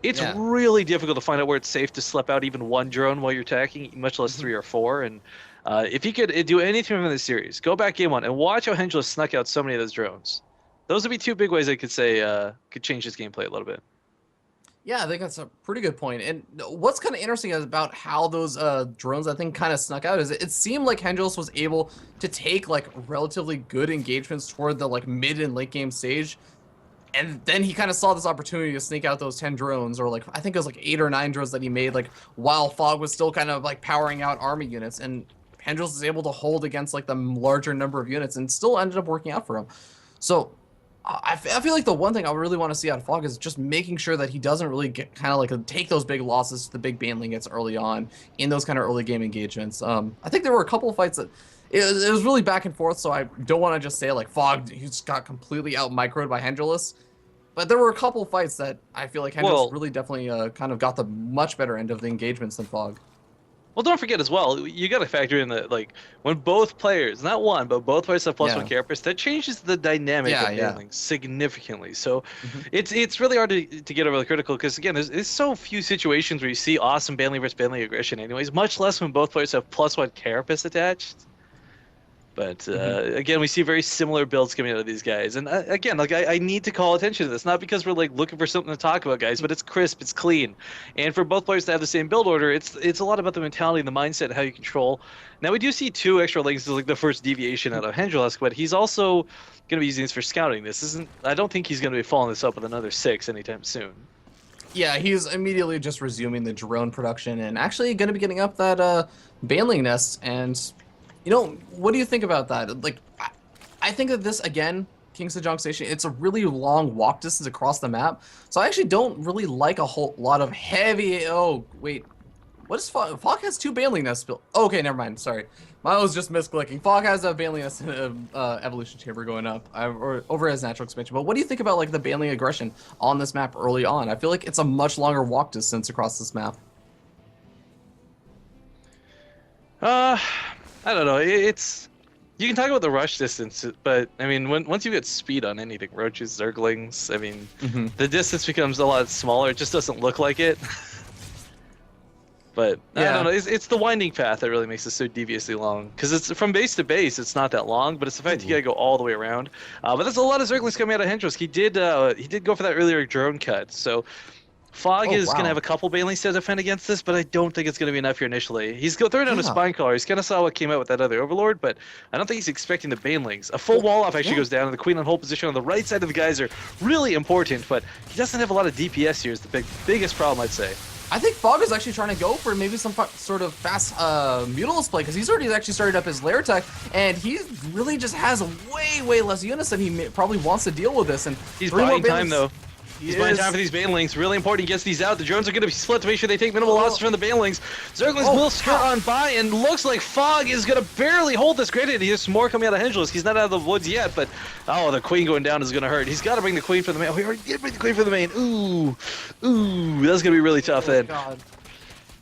It's really difficult to find out where it's safe to slip out even one drone while you're attacking, much less 3 or 4. And if you could do anything from this series, go back game 1 and watch how Hendrilisk snuck out so many of those drones. Those would be 2 big ways I could say could change his gameplay a little bit. Yeah, I think that's a pretty good point. And what's kind of interesting about how those drones, I think, kind of snuck out is it seemed like Hendrils was able to take like relatively good engagements toward the like mid and late game stage. And then he kind of saw this opportunity to sneak out those 10 drones, or like, I think it was like 8 or 9 drones that he made, like while Fog was still kind of like powering out army units. And Hendrils was able to hold against like the larger number of units and still ended up working out for him. So I feel like the one thing I really want to see out of Fog is just making sure that he doesn't really get kind of like take those big losses to the big ban gets early on in those kind of early game engagements. I think there were a couple of fights that it was really back and forth, so I don't want to just say like Fog he just got completely out microed by Hendrillus. But there were a couple of fights that I feel like Hendrillus really definitely kind of got the much better end of the engagements than Fog. Well, don't forget as well, you got to factor in that, like, when both players, not one, but both players have +1 carapace, that changes the dynamic of battling significantly. So it's really hard to get overly critical because, again, there's so few situations where you see awesome battling versus battling aggression anyways, much less when both players have +1 carapace attached. But again, we see very similar builds coming out of these guys. And again, like I need to call attention to this, not because we're like looking for something to talk about, guys, but it's crisp, it's clean. And for both players to have the same build order, it's a lot about the mentality and the mindset, how you control. Now we do see 2 extra links as like the first deviation out of Hendrillus, but he's also going to be using this for scouting. I don't think he's going to be following this up with another 6 anytime soon. Yeah, he's immediately just resuming the drone production and actually going to be getting up that Baneling nest. And you know, what do you think about that? Like, I think that this, again, King Sejong Station, it's a really long walk distance across the map. So I actually don't really like a whole lot of heavy... Oh, wait. What is Fog? Fog has 2 Baneling nests built. Okay, never mind. Sorry. Mine was just misclicking. Fog has a Baneling nest evolution chamber going up or over his natural expansion. But what do you think about, like, the Baneling aggression on this map early on? I feel like it's a much longer walk distance across this map. I don't know. You can talk about the rush distance, but I mean, once you get speed on anything, roaches, zerglings, I mean, the distance becomes a lot smaller. It just doesn't look like it. But I don't know. It's the winding path that really makes it so deviously long. Because it's from base to base, it's not that long, but it's the fact you gotta go all the way around. But there's a lot of zerglings coming out of Hendrillus. He did go for that earlier drone cut, so. Fog is going to have a couple Banelings to defend against this, but I don't think it's going to be enough here initially. He's throwing down a Spine Collar. He's kind of saw what came out with that other Overlord, but I don't think he's expecting the Banelings. A full wall off actually goes down, and the Queen on hold position on the right side of the geyser. Really important, but he doesn't have a lot of DPS here is the biggest problem, I'd say. I think Fog is actually trying to go for maybe some sort of fast Mutalisk play, because he's already actually started up his lair tech, and he really just has way less units than he probably wants to deal with this. And he's buying time, though. He's buying time for these Banelings. Really important he gets these out. The drones are going to be split to make sure they take minimal losses from the Banelings. Zerglings will skirt on by, and looks like Fog is going to barely hold this. Granted, there's more coming out of Hendrillus. He's not out of the woods yet, but the Queen going down is going to hurt. He's got to bring the Queen for the main. Oh, he already did bring the Queen for the main. Ooh, that's going to be really tough then. God.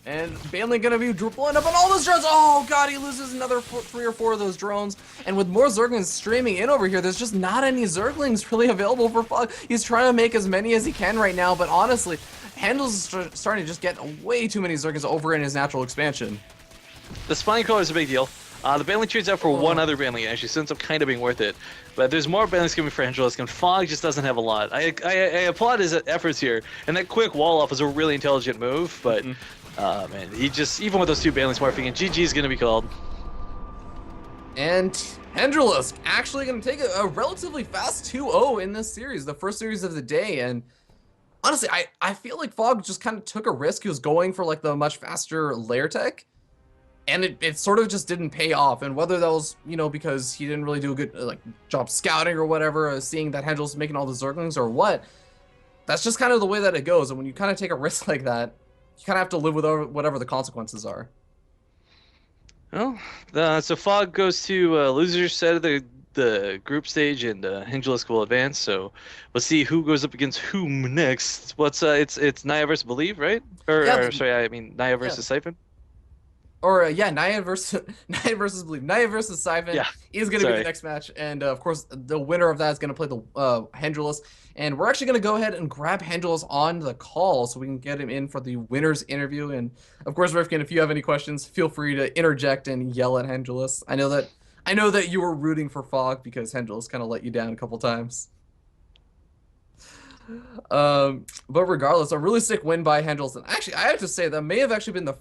And Baneling gonna be blowing up on all those drones. Oh god, he loses another 3 or 4 of those drones. And with more Zerglings streaming in over here, there's just not any Zerglings really available for Fog. He's trying to make as many as he can right now, but honestly, Handel's starting to just get way too many Zerglings over in his natural expansion. The Spine Collar is a big deal. The Baneling trades out for one other Baneling, actually, so ends up kind of being worth it. But there's more Banelings coming for Hendrillus, and Fog just doesn't have a lot. I applaud his efforts here, and that quick wall off was a really intelligent move, but man, he just, even with those 2 Banelings morphing in, GG is going to be called. And Hendrillus actually going to take a relatively fast 2-0 in this series, the first series of the day. And honestly, I feel like Fog just kind of took a risk. He was going for like the much faster lair tech, and it sort of just didn't pay off. And whether that was, you know, because he didn't really do a good job scouting or whatever, seeing that Hendrillus was making all the Zerglings or what, that's just kind of the way that it goes. And when you kind of take a risk like that, you kind of have to live with whatever the consequences are. Well, so Fog goes to loser's side of the group stage, and Hendrillus will advance. So let's see who goes up against whom next. It's Naya versus Believe, right? Naya versus Siphon. Or Naya versus Believe. Naya versus Siphon is going to be the next match, and of course the winner of that is going to play the Hendrillus. And we're actually going to go ahead and grab Hendrillus on the call so we can get him in for the winner's interview. And of course, Rifkin, if you have any questions, feel free to interject and yell at Hendrillus. I know that you were rooting for Fog because Hendrillus kind of let you down a couple times. But regardless, a really sick win by Hendrillus. And actually, I have to say that may have actually been the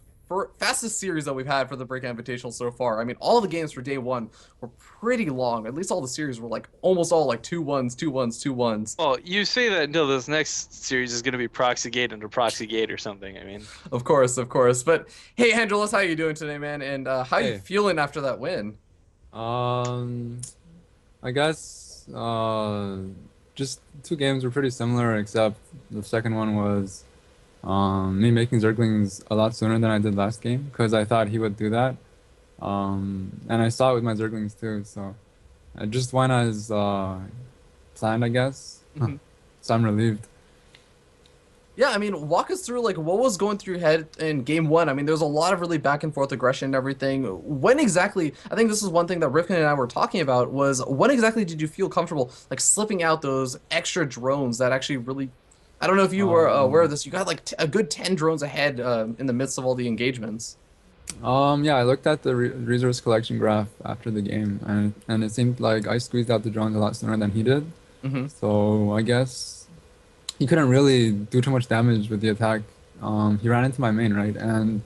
fastest series that we've had for the Breakout Invitational so far. I mean, all the games for day 1 were pretty long. At least all the series were like almost all like 2-1s, 2-1s, 2-1s. Oh, you say that until this next series is going to be Proxy Gate under Proxy Gate or something. I mean, of course. But hey, Hendrillus, how you doing today, man? And how you feeling after that win? I guess just two games were pretty similar, except the second one was me making Zerglings a lot sooner than I did last game because I thought he would do that. And I saw it with my Zerglings too, so it just went as planned, I guess. Mhm. So I'm relieved. Yeah, I mean, walk us through like what was going through your head in game one. I mean, there's a lot of really back and forth aggression and everything. When exactly, I think this is one thing that Rifkin and I were talking about was when exactly did you feel comfortable like slipping out those extra drones that actually really, I don't know if you were aware of this, you got like a good 10 drones ahead in the midst of all the engagements. Yeah, I looked at the resource collection graph after the game, and it seemed like I squeezed out the drones a lot sooner than he did. Mm-hmm. So I guess he couldn't really do too much damage with the attack. He ran into my main, right, and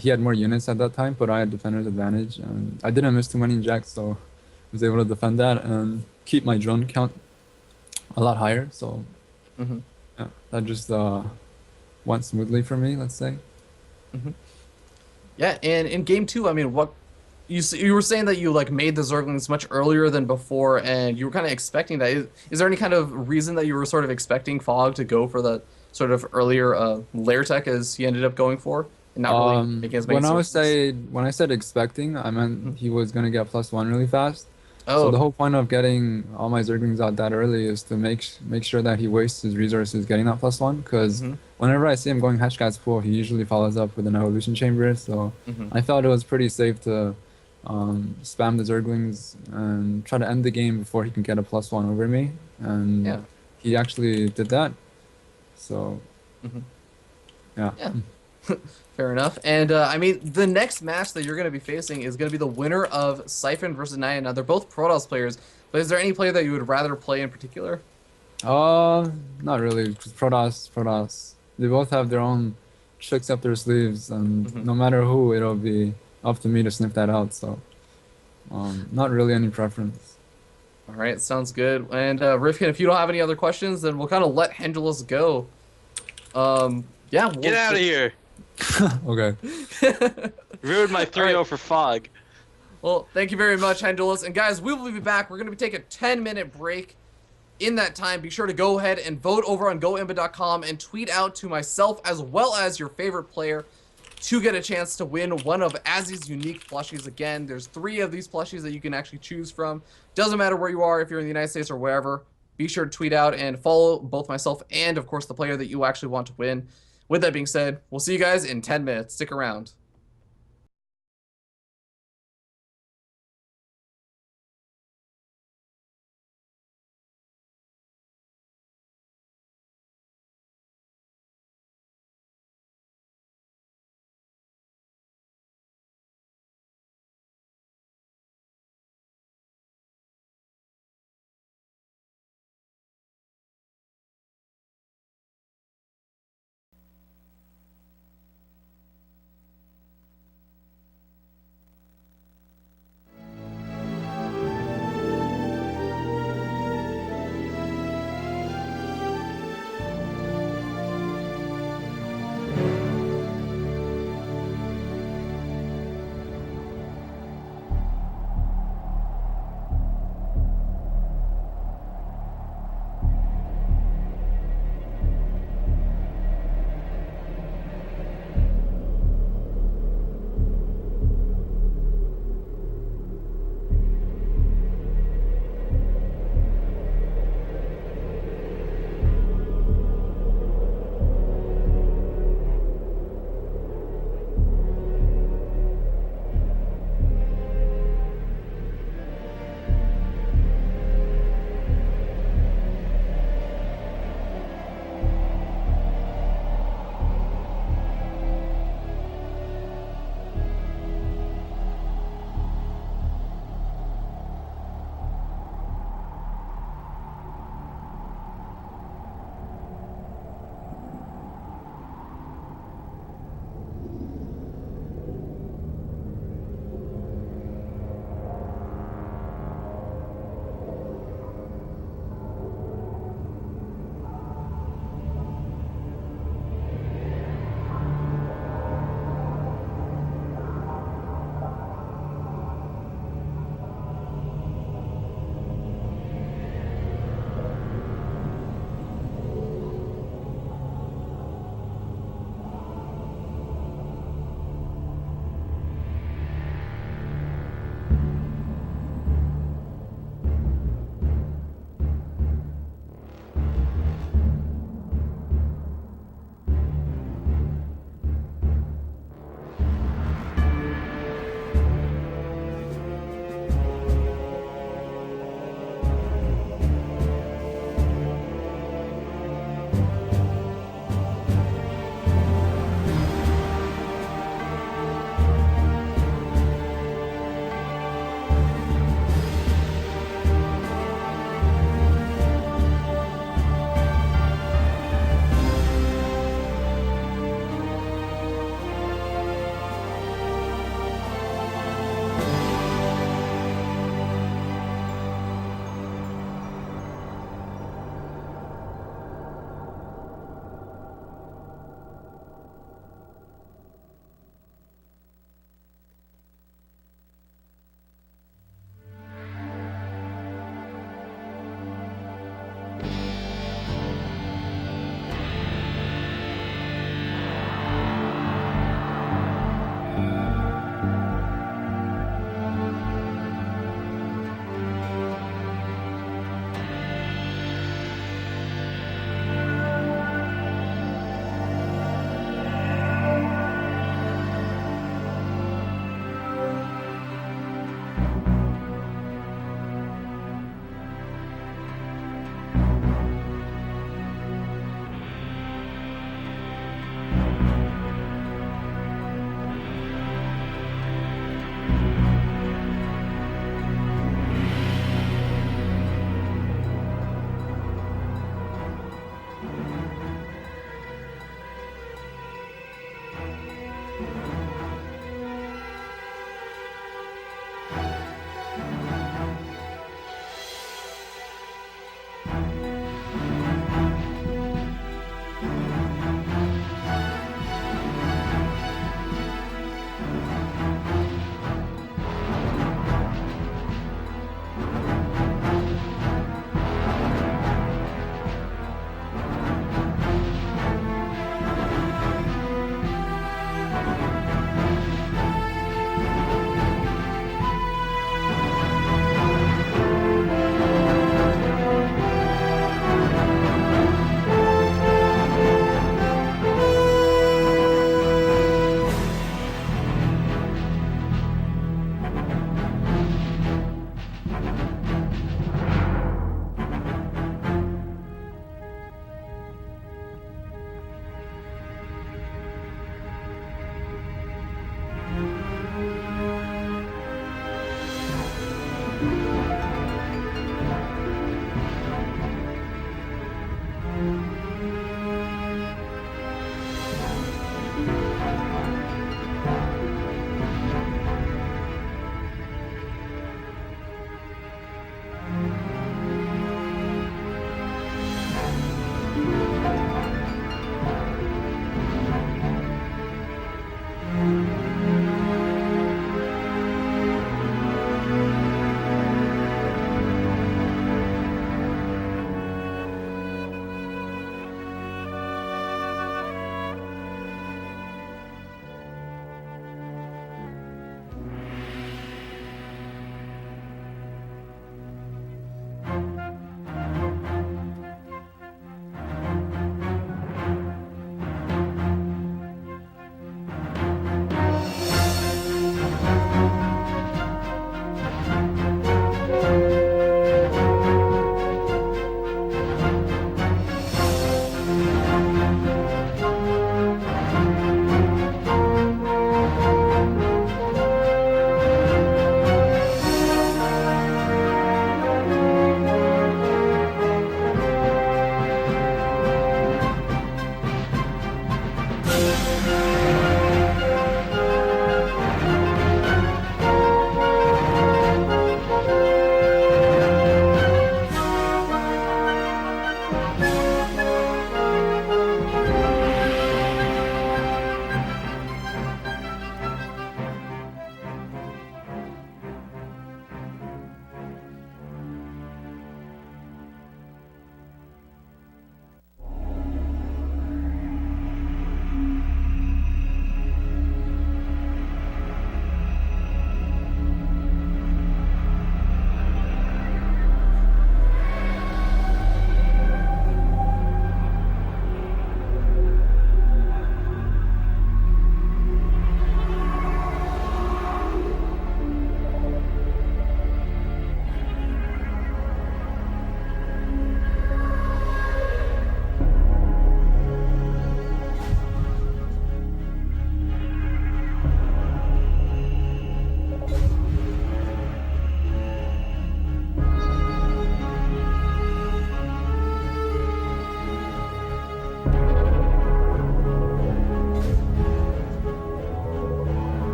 he had more units at that time, but I had defender's advantage, and I didn't miss too many injects, so I was able to defend that and keep my drone count a lot higher. So Mm-hmm. yeah, that just went smoothly for me, let's say. Mm-hmm. Yeah, and in game two, I mean, what you were saying that you like made the Zerglings much earlier than before, and you were kind of expecting that. Is there any kind of reason that you were sort of expecting Fog to go for the sort of earlier lair tech as he ended up going for, and not really making as many Zerglings? When I said expecting, I meant Mhm. he was gonna get +1 really fast. Oh, So the okay. whole point of getting all my Zerglings out that early is to make sure that he wastes his resources getting that +1. Because Mm-hmm. whenever I see him going Hashcat's pool, he usually follows up with an evolution chamber. So Mm-hmm. I felt it was pretty safe to spam the Zerglings and try to end the game before he can get a +1 over me. And Yeah. he actually did that. So Mm-hmm. yeah. Yeah. Fair enough. And I mean, the next match that you're going to be facing is going to be the winner of Siphon versus Naya. Now, they're both Protoss players, but is there any player that you would rather play in particular? Not really. 'Cause Protoss. They both have their own tricks up their sleeves, and Mm-hmm. no matter who, it'll be up to me to sniff that out. So, not really any preference. All right, sounds good. And Rifkin, if you don't have any other questions, then we'll kind of let Hendulus go. Yeah, Get out of here. Okay. Ruined my All right. 3-0 for Fog. Well, thank you very much, Hendulus. And guys, we will be back. We're going to be taking a 10-minute break. In that time, be sure to go ahead and vote over on goimba.com and tweet out to myself as well as your favorite player to get a chance to win one of Azzy's unique plushies. Again, there's 3 of these plushies that you can actually choose from. Doesn't matter where you are, if you're in the United States or wherever. Be sure to tweet out and follow both myself and, of course, the player that you actually want to win. With that being said, we'll see you guys in 10 minutes. Stick around.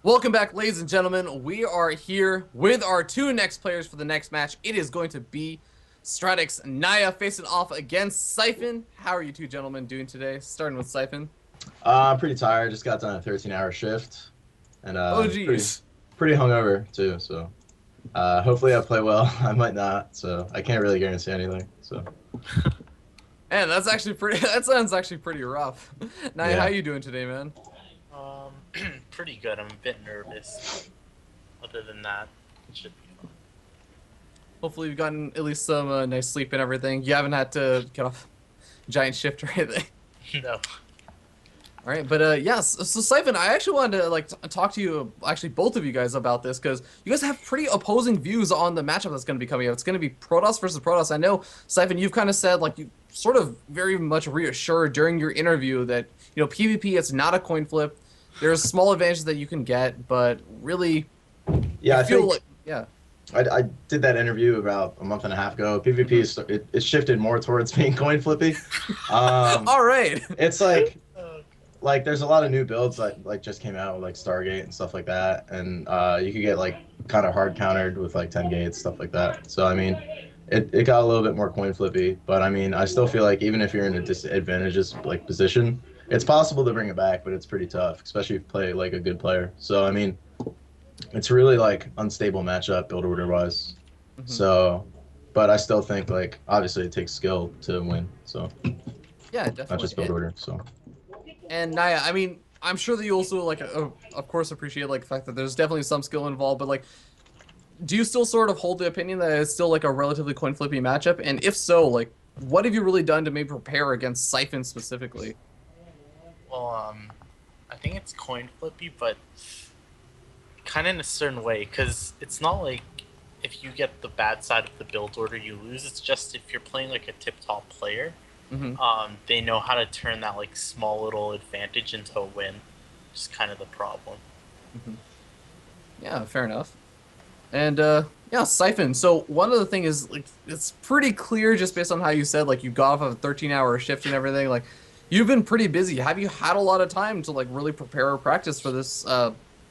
Welcome back, ladies and gentlemen. We are here with our two next players for the next match. It is going to be Stratix Naya facing off against Siphon. How are you two gentlemen doing today? Starting with Siphon. I'm pretty tired. Just got done a 13-hour shift, and Oh geez. pretty hungover too. So hopefully I play well. I might not, so I can't really guarantee anything. So. Man, that's actually pretty. That sounds actually pretty rough. Naya, Yeah. how you doing today, man? Pretty good. I'm a bit nervous. Other than that, it should be fun. Hopefully you've gotten at least some nice sleep and everything. You haven't had to get off giant shift or anything. No. All right, but yes, so Siphon, I actually wanted to like talk to you, actually both of you guys, about this because you guys have pretty opposing views on the matchup that's going to be coming up. It's going to be Protoss versus Protoss. I know, Siphon, you've kind of said like you sort of very much reassured during your interview that PvP it's not a coin flip. There's small advantages that you can get, but really, Yeah, I feel think like I did that interview about a month and a half ago. PvP is it shifted more towards being coin flippy. All right. It's like there's a lot of new builds that like just came out with like Stargate and stuff like that, and you could get like kind of hard countered with like 10 gates, stuff like that. So I mean, it got a little bit more coin flippy, but I mean I still feel like even if you're in a disadvantageous like position, it's possible to bring it back, but it's pretty tough, especially if you play like a good player. So I mean, it's really like unstable matchup build order wise. Mhm. So, but I still think like obviously it takes skill to win. So Yeah, definitely. not just build order. So. And Naya, I mean, I'm sure that you also like, of course, appreciate like the fact that there's definitely some skill involved. But like, do you still sort of hold the opinion that it's still like a relatively coin flippy matchup? And if so, like, what have you really done to maybe prepare against Siphon specifically? Well, I think it's coin flippy, but kind of in a certain way, because it's not like if you get the bad side of the build order, you lose. It's just if you're playing like a tip-top player, they know how to turn that like small little advantage into a win. Just kind of the problem. Yeah, fair enough. And yeah, Siphon. So one of the things is like it's pretty clear just based on how you said like you got off of a 13-hour shift and everything. Like you've been pretty busy. Have you had a lot of time to like really prepare or practice for this?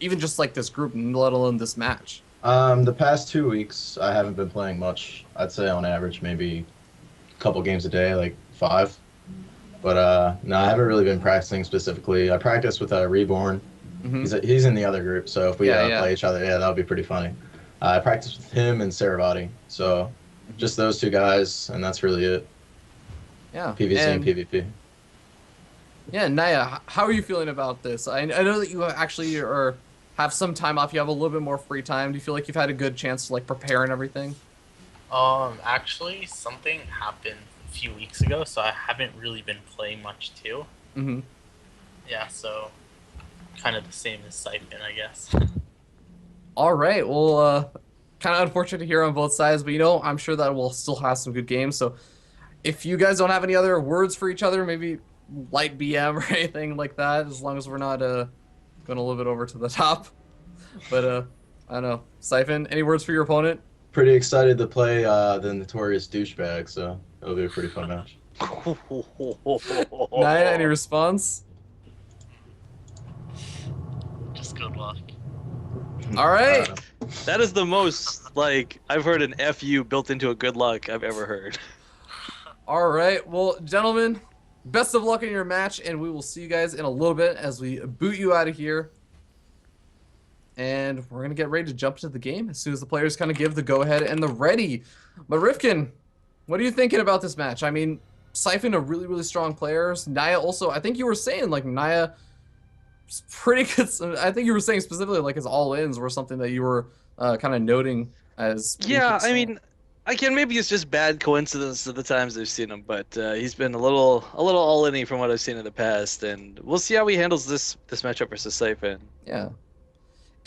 Even just like this group, let alone this match. The past 2 weeks, I haven't been playing much. I'd say on average, maybe a couple games a day, like 5. But no, I haven't really been practicing specifically. I practice with Reborn. He's in the other group, so if we play each other, yeah, that would be pretty funny. I practice with him and Saravati, so just those two guys, and that's really it. Yeah. PvC and PvP. Yeah, Naya, how are you feeling about this? I know that you actually have some time off. You have a little bit more free time. Do you feel like you've had a good chance to like prepare and everything? Actually, something happened a few weeks ago, so I haven't really been playing much too. Yeah, so kind of the same as Siphon, I guess. All right. Well, kind of unfortunate to hear on both sides, but I'm sure that we'll still have some good games. So if you guys don't have any other words for each other, maybe light BM or anything like that, as long as we're not going a little bit over to the top. But I don't know. Siphon, any words for your opponent? Pretty excited to play the notorious douchebag, so it'll be a pretty fun match. Naya, any response? Just good luck. All right. That is the most, like, I've heard an FU built into a good luck I've ever heard. All right. Well, gentlemen, best of luck in your match, and we will see you guys in a little bit as we boot you out of here. And we're going to get ready to jump into the game as soon as the players kind of give the go-ahead and the ready. But Rifkin, what are you thinking about this match? I mean, Siphon are really, really strong players. Naya also, I think you were saying, like, Naya is pretty good. I think you were saying specifically, like, his all-ins were something that you were kind of noting as... Yeah, I mean, maybe it's just bad coincidence of the times I've seen him, but he's been a little all-in-y from what I've seen in the past, and we'll see how he handles this matchup versus Siphon. Yeah.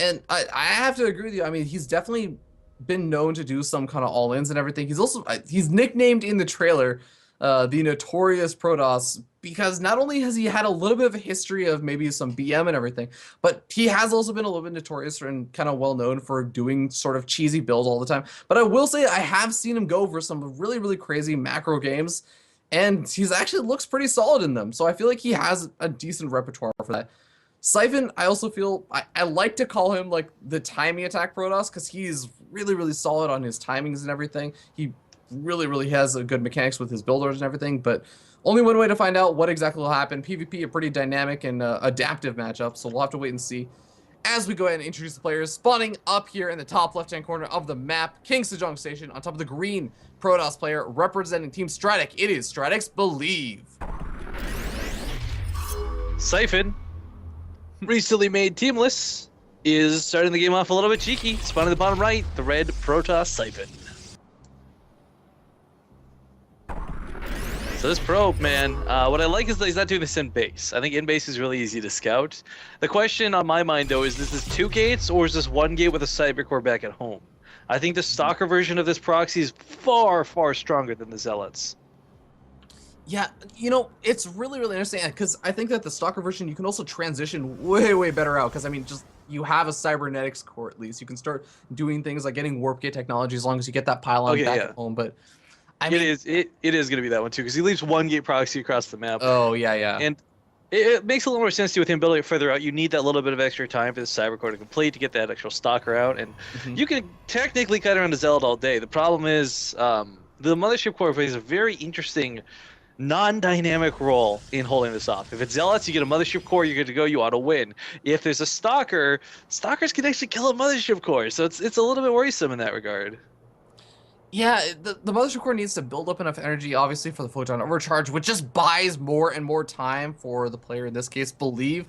And I have to agree with you. I mean, he's definitely been known to do some kind of all-ins and everything. He's nicknamed in the trailer the Notorious Protoss because not only has he had a little bit of a history of maybe some BM and everything, but he has also been a little bit notorious and kind of well known for doing sort of cheesy builds all the time. But I will say I have seen him go over some really, really crazy macro games, and he's actually looks pretty solid in them. So I feel like he has a decent repertoire for that. Siphon, I also feel I like to call him like the timing attack Protoss because he's really, really solid on his timings and everything. He really, really has a good mechanics with his builders and everything, but only one way to find out what exactly will happen. PvP, a pretty dynamic and adaptive matchup, so we'll have to wait and see. As we go ahead and introduce the players, spawning up here in the top left-hand corner of the map, King Sejong Station on top of the green Protoss player representing Team Stratic. It is Stratic's Believe. Siphon, recently made teamless, is starting the game off a little bit cheeky. Spawning the bottom right, the red Protoss Siphon. So this probe, man, what I like is that he's not doing this in base. I think in base is really easy to scout. The question on my mind, though, is this 2 gates or is this 1 gate with a cyber core back at home? I think the Stalker version of this proxy is far, far stronger than the Zealots. Yeah, you know, it's really, really interesting because I think that the Stalker version, you can also transition way, way better out because, I mean, just you have a cybernetics core at least. You can start doing things like getting warp gate technology as long as you get that pylon back at home. But I mean, it is going to be that one too because he leaves 1 gate proxy across the map. Oh, yeah, yeah. And it makes a little more sense to with him building it further out. You need that little bit of extra time for the cyber core to complete to get that actual Stalker out. And you can technically cut around a Zealot all day. The problem is the Mothership Core plays a very interesting non-dynamic role in holding this off. If it's Zealots, you get a Mothership Core, you're good to go, you ought to win. If there's a Stalker, Stalkers can actually kill a Mothership Core, so it's a little bit worrisome in that regard. Yeah, the Mothership Core needs to build up enough energy, obviously, for the Photon Overcharge, which just buys more and more time for the player, in this case, Believe,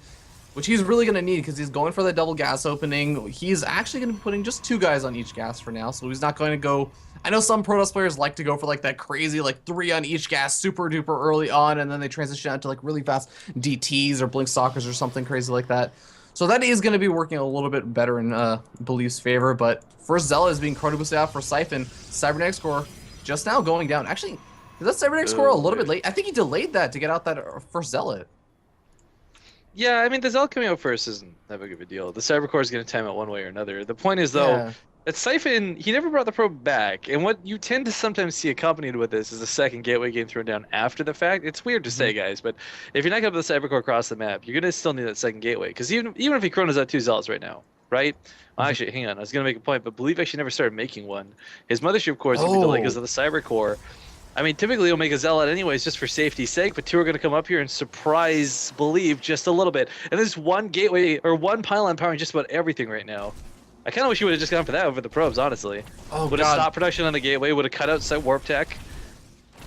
which he's really going to need because he's going for the double gas opening. He's actually going to be putting just 2 guys on each gas for now, so he's not going to go... I know some Protoss players like to go for like that crazy like 3 on each gas super duper early on, and then they transition out to like really fast DTs or Blink Stalkers or something crazy like that. So that is going to be working a little bit better in Believe's favor, but first Zella is being chrono boosted out for Siphon. Cybernetics core just now going down. Actually, is that Cybernetics core a little bit late? I think he delayed that to get out that first Zealot. Yeah, I mean, the Zealot coming out first isn't that big of a deal. The Cyber Core is going to time it one way or another. The point is, though, that Siphon, he never brought the probe back, and what you tend to sometimes see accompanied with this is a second gateway game thrown down after the fact. It's weird to say, guys, but if you're not going to put the Cyber Core across the map, you're going to still need that second gateway, because even if he chronos out 2 Zealots right now, right? Well, actually, hang on, I was going to make a point, but Believe actually never started making one. His Mothership Core is going to be delayed because of the Cyber Core. I mean, typically he'll make a Zealot anyways, just for safety's sake, but 2 are going to come up here and surprise Believe just a little bit. And there's 1 gateway, or 1 pylon powering just about everything right now. I kind of wish you would have just gone for that over the probes, honestly. Would have stopped production on the gateway, would have cut out set warp tech.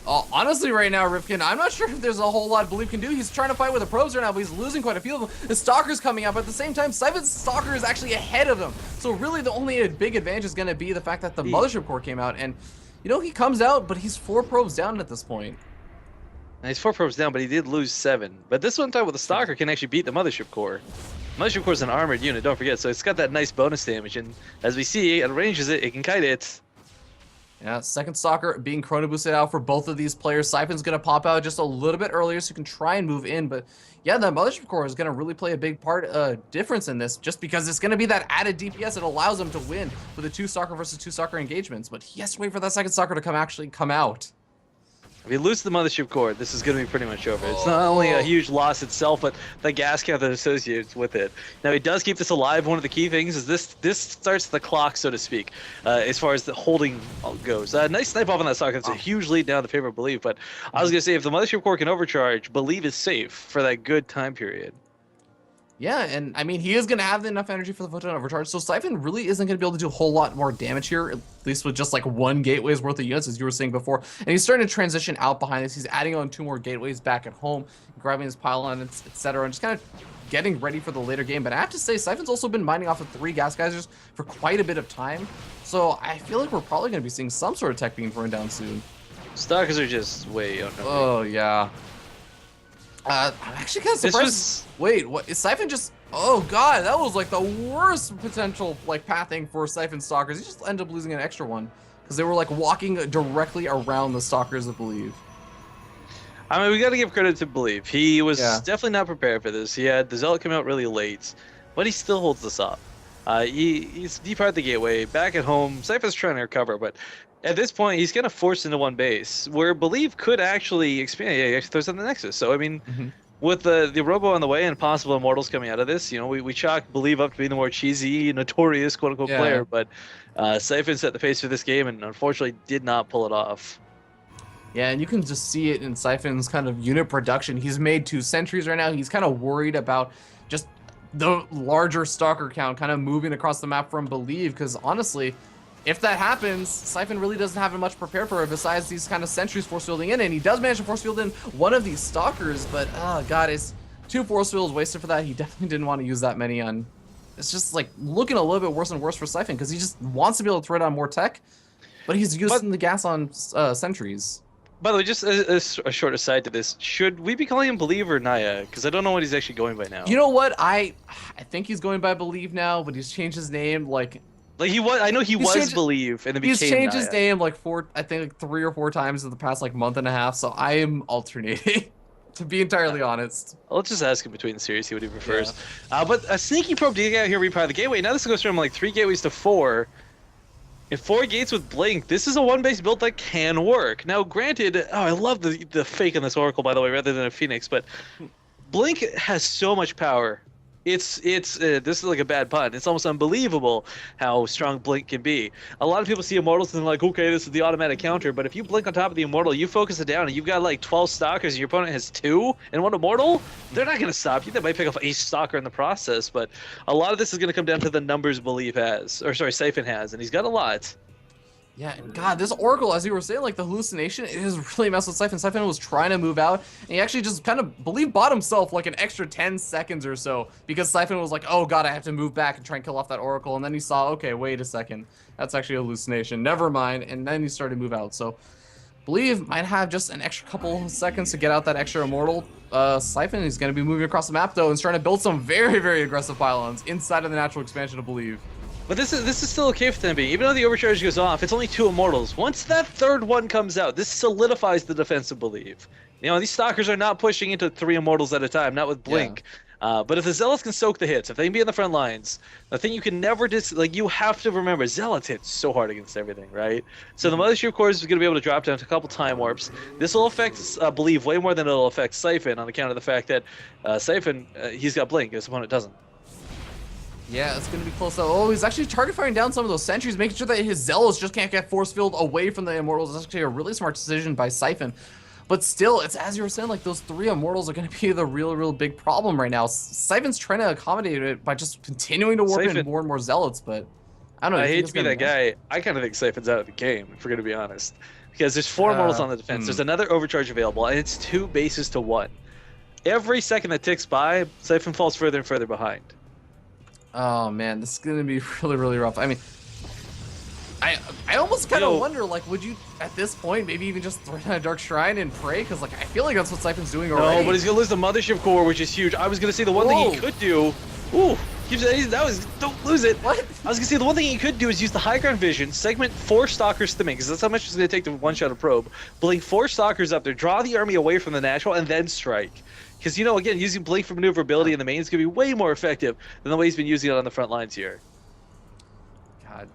Honestly, right now, Rifkin, I'm not sure if there's a whole lot Believe can do. He's trying to fight with the probes right now, but he's losing quite a few of them. The Stalker's coming up, but at the same time, Siphon's Stalker is actually ahead of him. So really, the only big advantage is going to be the fact that the Mothership Core came out, and you know, he comes out, but he's 4 probes down at this point. Now, he's 4 probes down, but he did lose 7. But this one time with the Stalker can actually beat the Mothership Core. Mothership Core is an armored unit, don't forget, so it's got that nice bonus damage, and as we see, it ranges it, it can kite it. Yeah, second Stalker being chrono boosted out for both of these players. Siphon's going to pop out just a little bit earlier so you can try and move in, but yeah, the Mothership Core is going to really play a big difference in this, just because it's going to be that added DPS that allows him to win with the 2 Stalker versus 2 Stalker engagements, but he has to wait for that second Stalker to actually come out. If he loses the Mothership Core, this is going to be pretty much over. It's not only a huge loss itself, but the gas count that associates with it. Now, he does keep this alive. One of the key things is this starts the clock, so to speak, as far as the holding goes. Nice snipe off on that Stalker. It's a huge lead down in the favor of Believe, but I was going to say, if the Mothership Core can overcharge, Believe is safe for that good time period. Yeah, and I mean, he is going to have enough energy for the Photon Overcharge, so Siphon really isn't going to be able to do a whole lot more damage here, at least with just like 1 gateway's worth of units, as you were saying before. And he's starting to transition out behind this. He's adding on 2 more gateways back at home, grabbing his pylon, etc., and just kind of getting ready for the later game. But I have to say, Siphon's also been mining off of 3 gas geysers for quite a bit of time, so I feel like we're probably going to be seeing some sort of tech being thrown down soon. Stalkers are just way outnumbered. Oh, yeah. I'm actually kind of surprised. Wait, what? Is Siphon just... Oh god, that was like the worst potential like pathing for Siphon Stalkers. He just ended up losing an extra one because they were like walking directly around the Stalkers, I believe. I mean, we got to give credit to Believe. He was definitely not prepared for this. He had the Zealot come out really late, but he still holds this up. He's deep part of the gateway, back at home. Siphon's trying to recover, but at this point, he's kind of forced into 1 base, where Believe could actually expand. Yeah, he actually throws on the Nexus. So, I mean, with the Robo on the way and possible immortals coming out of this, you know, we chalk Believe up to being the more cheesy, notorious quote-unquote player, but Siphon set the pace for this game and unfortunately did not pull it off. Yeah, and you can just see it in Siphon's kind of unit production. He's made 2 sentries right now. He's kind of worried about just the larger stalker count kind of moving across the map from Believe, because honestly, if that happens, Siphon really doesn't have much prepared for it besides these kind of sentries force fielding in, and he does manage to force field in one of these stalkers, but oh god, it's 2 force fields wasted for that. He definitely didn't want to use that many on. It's just like looking a little bit worse and worse for Siphon because he just wants to be able to throw it on more tech, but he's using the gas on sentries. By the way, just a short aside to this, should we be calling him Believe or Naya? Because I don't know what he's actually going by now. You know what? I think he's going by Believe now, but he's changed his name like he was. I know he was Believe, and then became He's changed Naya. his name like 3 or 4 times in the past like month and a half. So I am alternating, to be entirely honest. Let's just ask him between the series, see what he prefers. Yeah. But a sneaky probe to get out here, reply the gateway. Now this goes from like 3 gateways to 4. And 4 gates with Blink, this is a 1-base build that can work. Now, granted, I love the fake on this Oracle, by the way, rather than a Phoenix, but Blink has so much power. This is like a bad pun. It's almost unbelievable how strong Blink can be. A lot of people see Immortals and they're like, okay, this is the automatic counter, but if you Blink on top of the Immortal, you focus it down, and you've got like 12 Stalkers, and your opponent has 2 and 1 Immortal, they're not going to stop you. They might pick up a Stalker in the process, but a lot of this is going to come down to the numbers Siphon has, and he's got a lot. Yeah, and God, this Oracle, as you were saying, like the hallucination, it has really messed with Siphon. Siphon was trying to move out, and he actually just kind of bought himself like an extra 10 seconds or so because Siphon was like, oh god, I have to move back and try and kill off that Oracle, and then he saw, okay, wait a second, that's actually a hallucination, never mind, and then he started to move out. So Believe might have just an extra couple seconds to get out that extra Immortal. Siphon is going to be moving across the map though and trying to build some very, very aggressive pylons inside of the natural expansion of Believe. But this is still okay for them being, even though the overcharge goes off, it's only 2 Immortals. Once that 3rd one comes out, this solidifies the defensive Believe. You know, these Stalkers are not pushing into 3 Immortals at a time, not with Blink. Yeah. But if the Zealots can soak the hits, if they can be in the front lines, the thing you can never you have to remember, Zealots hit so hard against everything, right? So the Mothership Core is going to be able to drop down to a couple time warps. This will affect Believe way more than it'll affect Siphon on account of the fact that Siphon, he's got Blink, his opponent doesn't. Yeah, it's going to be close though. Oh, he's actually target firing down some of those sentries, making sure that his Zealots just can't get force field away from the Immortals. That's actually a really smart decision by Siphon. But still, it's as you were saying, like those 3 Immortals are going to be the real big problem right now. Siphon's trying to accommodate it by just continuing to warp in more and more Zealots, but I don't know. I hate to be that guy. I kind of think Siphon's out of the game, if we're going to be honest. Because there's 4 Immortals on the defense. There's another overcharge available, and it's 2 bases to 1. Every second that ticks by, Siphon falls further and further behind. Oh man, this is gonna be really rough. I mean, I almost kind of wonder, like, would you at this point maybe even just throw down a Dark Shrine and pray? Because like I feel like that's what Siphon's doing already. No, but he's gonna lose the Mothership Core, which is huge. I was gonna say the one thing he could do. Ooh, don't lose it. What? I was gonna say the one thing he could do is use the high ground vision, segment 4 Stalkers to make, because that's how much it's gonna take to one-shot a probe. Blink 4 Stalkers up there, draw the army away from the natural, and then strike. Because, you know, again, using Blink for maneuverability in the main is going to be way more effective than the way he's been using it on the front lines here. God,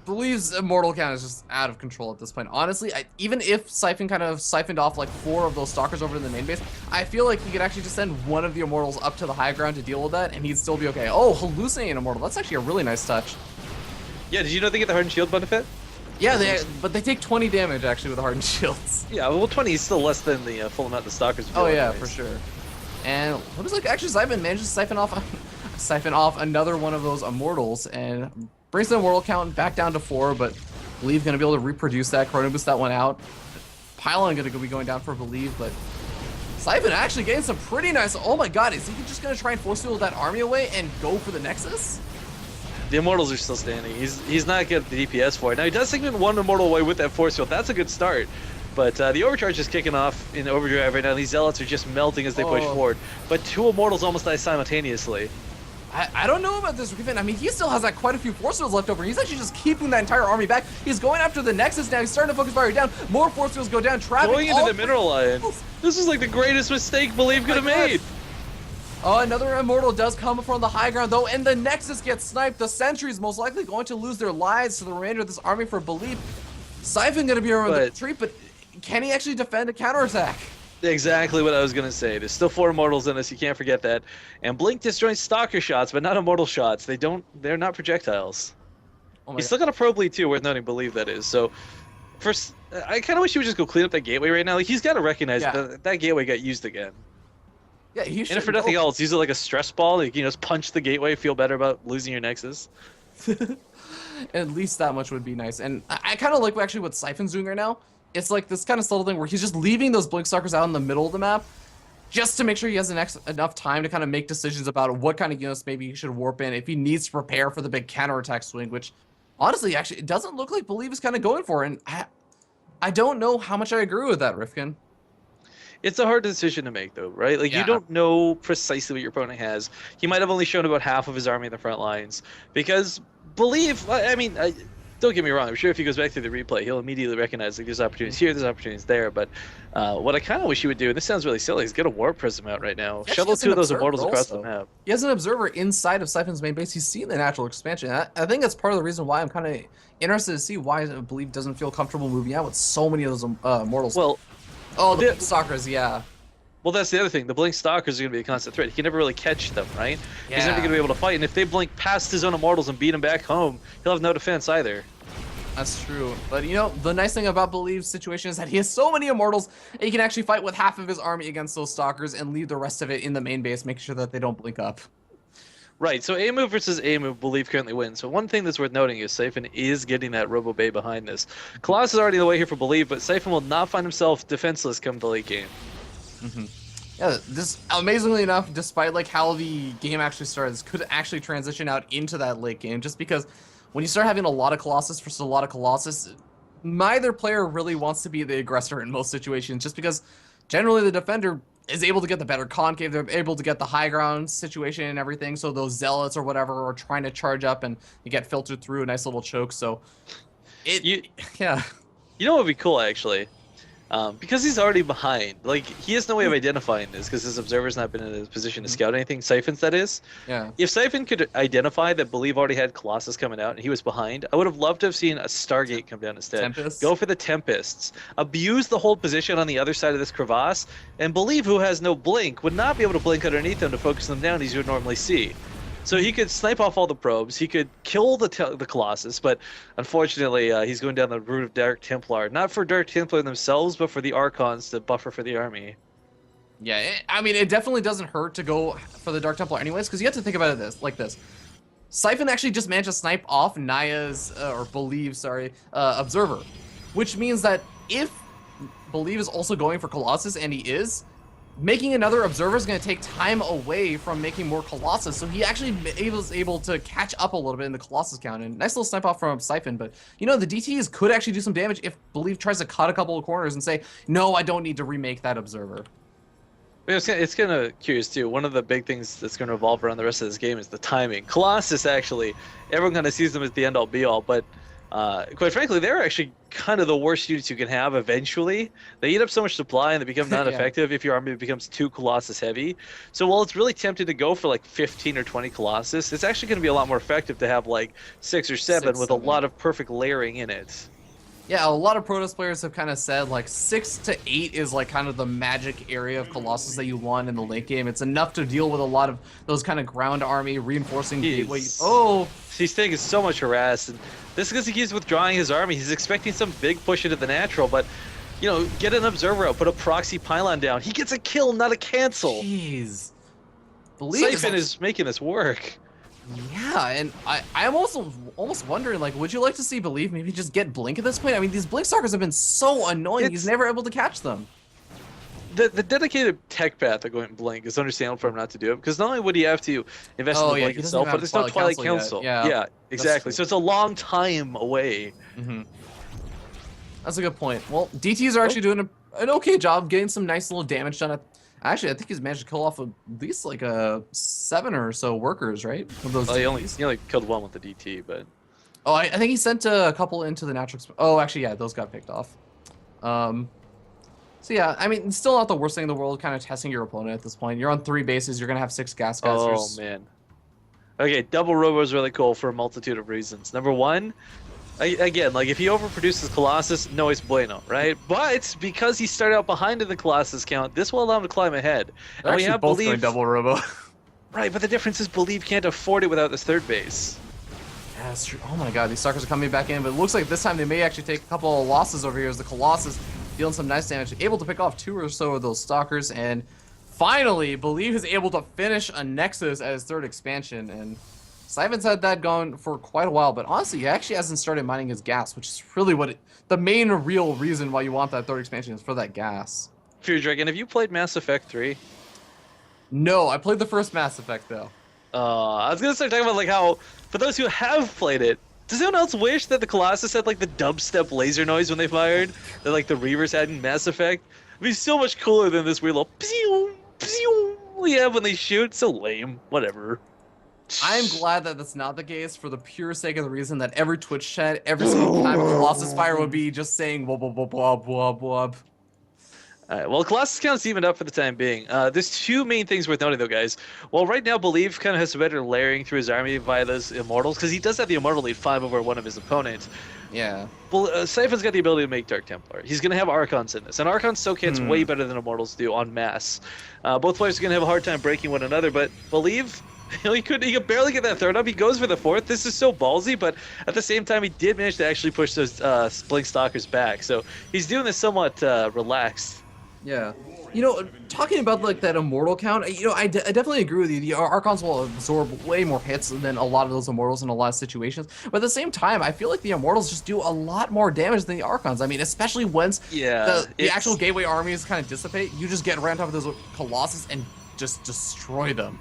Believe's Immortal count is just out of control at this point. Honestly, even if Siphon kind of siphoned off like 4 of those Stalkers over to the main base, I feel like he could actually just send one of the Immortals up to the high ground to deal with that, and he'd still be okay. Oh, hallucinating Immortal. That's actually a really nice touch. Yeah, did you know they get the Hardened Shield benefit? Yeah, but they take 20 damage actually with Hardened Shields. Yeah, well, 20 is still less than the full amount the Stalkers. Oh yeah, for sure. And what is like actually Siphon manages to siphon off another one of those Immortals and brings the Immortal count back down to 4, but Believe gonna be able to reproduce that, Chrono Boost that one out. Pylon gonna be going down for Believe, but Siphon actually getting some pretty nice. Oh my god, is he just gonna try and force field that army away and go for the Nexus? The Immortals are still standing. He's not getting the DPS for it. Now he does segment 1 Immortal away with that force field. That's a good start. But the overcharge is kicking off in overdrive right now. These Zealots are just melting as they push forward. But 2 Immortals almost die simultaneously. I don't know about this Riven. I mean, he still has like quite a few force fields left over. He's actually just keeping that entire army back. He's going after the Nexus now. He's starting to focus fire down. More force fields go down. Traffic going into the Mineral Lion. This is like the greatest mistake Believe could have made. Oh, another Immortal does come from the high ground though, and the Nexus gets sniped. The Sentry's most likely going to lose their lives to the remainder of this army for Believe. Siphon gonna be around the retreat, but can he actually defend a counterattack? Exactly what I was gonna say. There's still 4 immortals in this. You can't forget that. And Blink disjoints stalker shots, but not immortal shots. They're not projectiles. Oh my He's still got a pro bleed too, worth noting. Believe that is. So, first, I kind of wish he would just go clean up that gateway right now. Like he's got to recognize that gateway got used again. Yeah, he should. And if for nothing else, use it like a stress ball. Like, just punch the gateway, feel better about losing your Nexus. At least that much would be nice. And I kind of like actually what Siphon's doing right now. It's like this kind of subtle thing where he's just leaving those blink stalkers out in the middle of the map just to make sure he has enough time to kind of make decisions about what kind of units maybe he should warp in if he needs to prepare for the big counterattack swing, which honestly, actually, it doesn't look like Believe is kind of going for. And I don't know how much I agree with that, Rifkin. It's a hard decision to make, though, right? Like, you don't know precisely what your opponent has. He might have only shown about half of his army in the front lines. Because Believe, I mean, don't get me wrong, I'm sure if he goes back through the replay, he'll immediately recognize, like, there's opportunities here, there's opportunities there. But what I kind of wish he would do, and this sounds really silly, is get a Warp Prism out right now. Shuttle 2 of those immortals across the map. He has an observer inside of Siphon's main base. He's seen the natural expansion. I think that's part of the reason why I'm kind of interested to see why Believe doesn't feel comfortable moving out with so many of those mortals. Well, the stalkers, yeah. Well, that's the other thing. The Blink Stalkers are going to be a constant threat. He can never really catch them, right? Yeah. He's never going to be able to fight. And if they blink past his own immortals and beat him back home, he'll have no defense either. That's true. But, the nice thing about Believe's situation is that he has so many immortals, and he can actually fight with half of his army against those stalkers and leave the rest of it in the main base, making sure that they don't blink up. Right, so A move versus A move, Believe currently wins. So one thing that's worth noting is Siphon is getting that Robo Bay behind this. Colossus is already the way here for Believe, but Siphon will not find himself defenseless come the late game. Yeah, this, amazingly enough, despite like how the game actually started, this could actually transition out into that late game, just because when you start having a lot of Colossus versus a lot of Colossus, neither player really wants to be the aggressor in most situations, just because generally the defender is able to get the better concave, they're able to get the high ground situation and everything, so those zealots or whatever are trying to charge up and you get filtered through a nice little choke, so yeah. You know what would be cool, actually? Because he's already behind, like, he has no way of identifying this because his observer's not been in a position to scout anything. Siphon's, that is. Yeah. If Siphon could identify that Believe already had Colossus coming out and he was behind, I would have loved to have seen a Stargate come down instead. Tempests? Go for the Tempests. Abuse the hold position on the other side of this crevasse, and Believe, who has no blink, would not be able to blink underneath them to focus them down as you would normally see. So he could snipe off all the probes, he could kill the Colossus, but unfortunately he's going down the route of Dark Templar. Not for Dark Templar themselves, but for the Archons to buffer for the army. Yeah, I mean, it definitely doesn't hurt to go for the Dark Templar anyways, because you have to think about it like this. Siphon actually just managed to snipe off Naya's, Observer, which means that if Believe is also going for Colossus, and he is, making another Observer is going to take time away from making more Colossus, so he actually was able to catch up a little bit in the Colossus count. And nice little snipe off from Siphon, but the DTs could actually do some damage if Believe tries to cut a couple of corners and say, no, I don't need to remake that Observer. It's kind of curious too. One of the big things that's going to revolve around the rest of this game is the timing. Colossus, actually, everyone kind of sees them as the end-all be-all, but quite frankly, they're actually kind of the worst units you can have eventually. They eat up so much supply and they become non-effective if your army becomes too Colossus heavy. So while it's really tempting to go for like 15 or 20 Colossus, it's actually going to be a lot more effective to have like 6 or 7 with a lot of perfect layering in it. Yeah, a lot of Protoss players have kind of said like 6 to 8 is like kind of the magic area of Colossus that you want in the late game. It's enough to deal with a lot of those kind of ground army reinforcing gateway. Oh, he's taking so much harass, and this is because he keeps withdrawing his army. He's expecting some big push into the natural, but get an observer out, put a proxy pylon down. He gets a kill, not a cancel. Jeez, Siphon is making this work. Yeah, and I'm also almost wondering, like, would you like to see Believe maybe just get Blink at this point? I mean, these Blink Stalkers have been so annoying, he's never able to catch them. The dedicated tech path of going Blink is understandable for him not to do it, because not only would he have to invest in the Blink itself, but there's no Twilight Council. Yeah, exactly. So it's a long time away. That's a good point. Well, DTs are actually doing an okay job getting some nice little damage done. Actually, I think he's managed to kill off at least like 7 or so workers, right? Well, he only killed 1 with the DT, but... Oh, I think he sent a couple into the natural... Oh, actually, yeah, those got picked off. So yeah, I mean, it's still not the worst thing in the world, kind of testing your opponent at this point. You're on 3 bases, you're going to have 6 gas geysers. Oh, man. Okay, double robo is really cool for a multitude of reasons. Number 1, Again, like if he overproduces Colossus, no es bueno, right? But because he started out behind in the Colossus count, this will allow him to climb ahead. They're And we actually have both Believe, going double robo. right? But the difference is Believe can't afford it without this third base. Yeah, that's true. Oh my god, these suckers are coming back in, but it looks like this time they may actually take a couple of losses over here as the Colossus dealing some nice damage, able to pick off 2 or so of those stalkers, and finally, Believe is able to finish a Nexus at his 3rd expansion, and Siphon's had that going for quite a while, but honestly, he actually hasn't started mining his gas, which is really the main real reason why you want that 3rd expansion is for that gas. Fear Dragon, have you played Mass Effect 3? No, I played the first Mass Effect, though. I was gonna start talking about like how, for those who have played it, does anyone else wish that the Colossus had like the dubstep laser noise when they fired, that like the Reavers had in Mass Effect? It'd be so much cooler than this weird little pew, pew we have when they shoot. So lame. Whatever. I'm glad that that's not the case for the pure sake of the reason that every Twitch chat, every single time a Colossus fire would be just saying wub wub wub wub wub wub. Alright, well, Colossus count's evened up for the time being. There's 2 main things worth noting, though, guys. Well, right now, Believe kind of has better layering through his army via those Immortals, because he does have the Immortal lead 5 over one of his opponents. Yeah. Well, Siphon's got the ability to make Dark Templar. He's going to have Archons in this, and Archons soak hits way better than Immortals do en masse. Both players are going to have a hard time breaking one another, but Believe, he could barely get that 3rd up. He goes for the 4th. This is so ballsy, but at the same time, he did manage to actually push those Blink Stalkers back. So he's doing this somewhat relaxed. Yeah. You know, talking about like that Immortal count, you know, I definitely agree with you. The Archons will absorb way more hits than a lot of those Immortals in a lot of situations. But at the same time, I feel like the Immortals just do a lot more damage than the Archons. I mean, especially once the actual Gateway armies kind of dissipate, you just get right on top of those Colossus and just destroy them.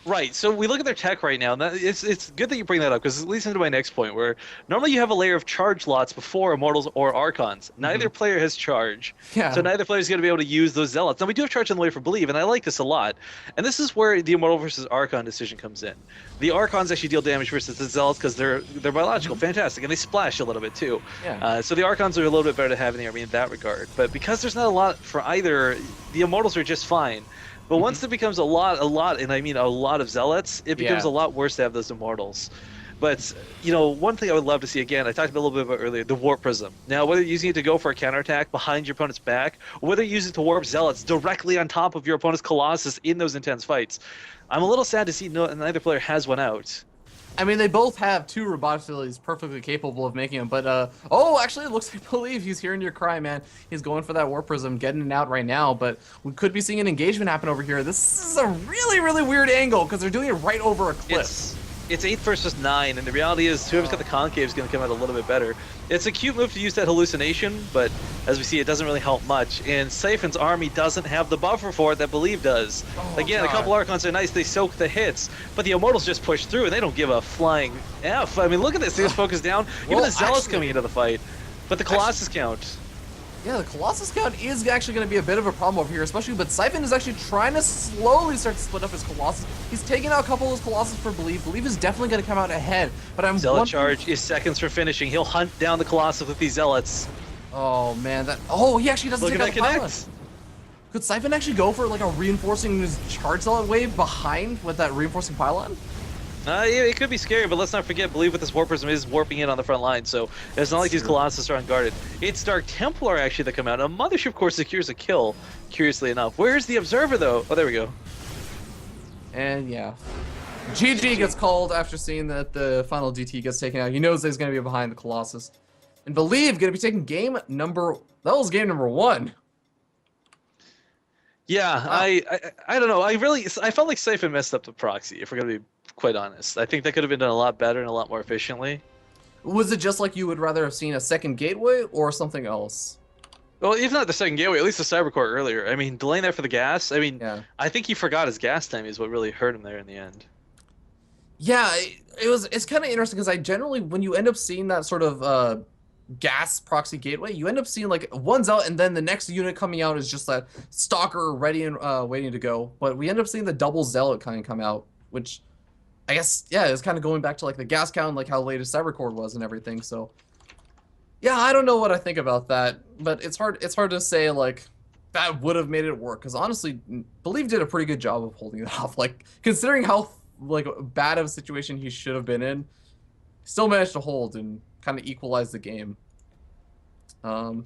Right, so we look at their tech right now, and it's good that you bring that up, because it leads into my next point, where normally you have a layer of charge lots before Immortals or Archons. Neither player has charge, so neither player is going to be able to use those Zealots. Now, we do have charge on the way for Believe, and I like this a lot. And this is where the Immortal versus Archon decision comes in. The Archons actually deal damage versus the Zealots because they're biological, fantastic, and they splash a little bit too. Yeah. So the Archons are a little bit better to have in the army in that regard. But because there's not a lot for either, the Immortals are just fine. But once there becomes a lot, and I mean a lot of Zealots, it becomes a lot worse to have those Immortals. But, you know, one thing I would love to see, again, I talked a little bit about earlier, the Warp Prism. Now, whether you're using it to go for a counterattack behind your opponent's back, or whether you use it to warp Zealots directly on top of your opponent's Colossus in those intense fights, I'm a little sad to see neither player has one out. I mean, they both have 2 robotic abilities perfectly capable of making them, but, oh, actually, it looks like Believe he's hearing your cry, man. He's going for that Warp Prism, getting it out right now, but we could be seeing an engagement happen over here. This is a really, really weird angle, because they're doing it right over a cliff. It's 8 versus 9, and the reality is whoever's got the concave is going to come out a little bit better. It's a cute move to use that hallucination, but as we see, it doesn't really help much. And Siphon's army doesn't have the buffer for it that Believe does. Again, a couple Archons are nice, they soak the hits, but the Immortals just push through, and they don't give a flying F. I mean, look at this, they just focus down. Even the Zealots coming into the fight, but the Colossus count. Yeah, the Colossus count is actually going to be a bit of a problem over here, especially, but Siphon is actually trying to slowly start to split up his Colossus. He's taking out a couple of his Colossus for Believe. Believe is definitely going to come out ahead, but I'm Zealot charge is seconds for finishing. He'll hunt down the Colossus with these Zealots. Oh, man, he actually doesn't take out the pylon. Could Siphon actually go for, like, a reinforcing his charge Zealot wave behind with that reinforcing pylon? Yeah, it could be scary, but let's not forget, Believe with this Warp Prism is warping in on the front line, so it's not like these Colossus are unguarded. It's Dark Templar actually that come out. A Mothership Core secures a kill, curiously enough. Where's the Observer, though? Oh, there we go. And yeah. GG gets called after seeing that the final DT gets taken out. He knows that he's going to be behind the Colossus. And Believe going to be taking game number... That was game number 1. Yeah, I don't know. I felt like Siphon messed up the proxy, if we're going to be quite honest. I think that could have been done a lot better and a lot more efficiently. Was it just like you would rather have seen a second gateway or something else? Well, if not the second gateway, at least the Cybercore earlier. I mean, delaying that for the gas, I mean, I think he forgot his gas time is what really hurt him there in the end. Yeah, it's kind of interesting because I generally, when you end up seeing that sort of gas proxy gateway, you end up seeing like one's out and then the next unit coming out is just that stalker ready and waiting to go. But we end up seeing the double zealot kind of come out, which I guess, yeah, it's kind of going back to like the gas count, like how latest Cybercore was and everything. So yeah, I don't know what I think about that, but it's hard to say like that would have made it work, because honestly, Believe did a pretty good job of holding it off. Like, considering how like bad of a situation he should have been in, still managed to hold, and kind of equalize the game. But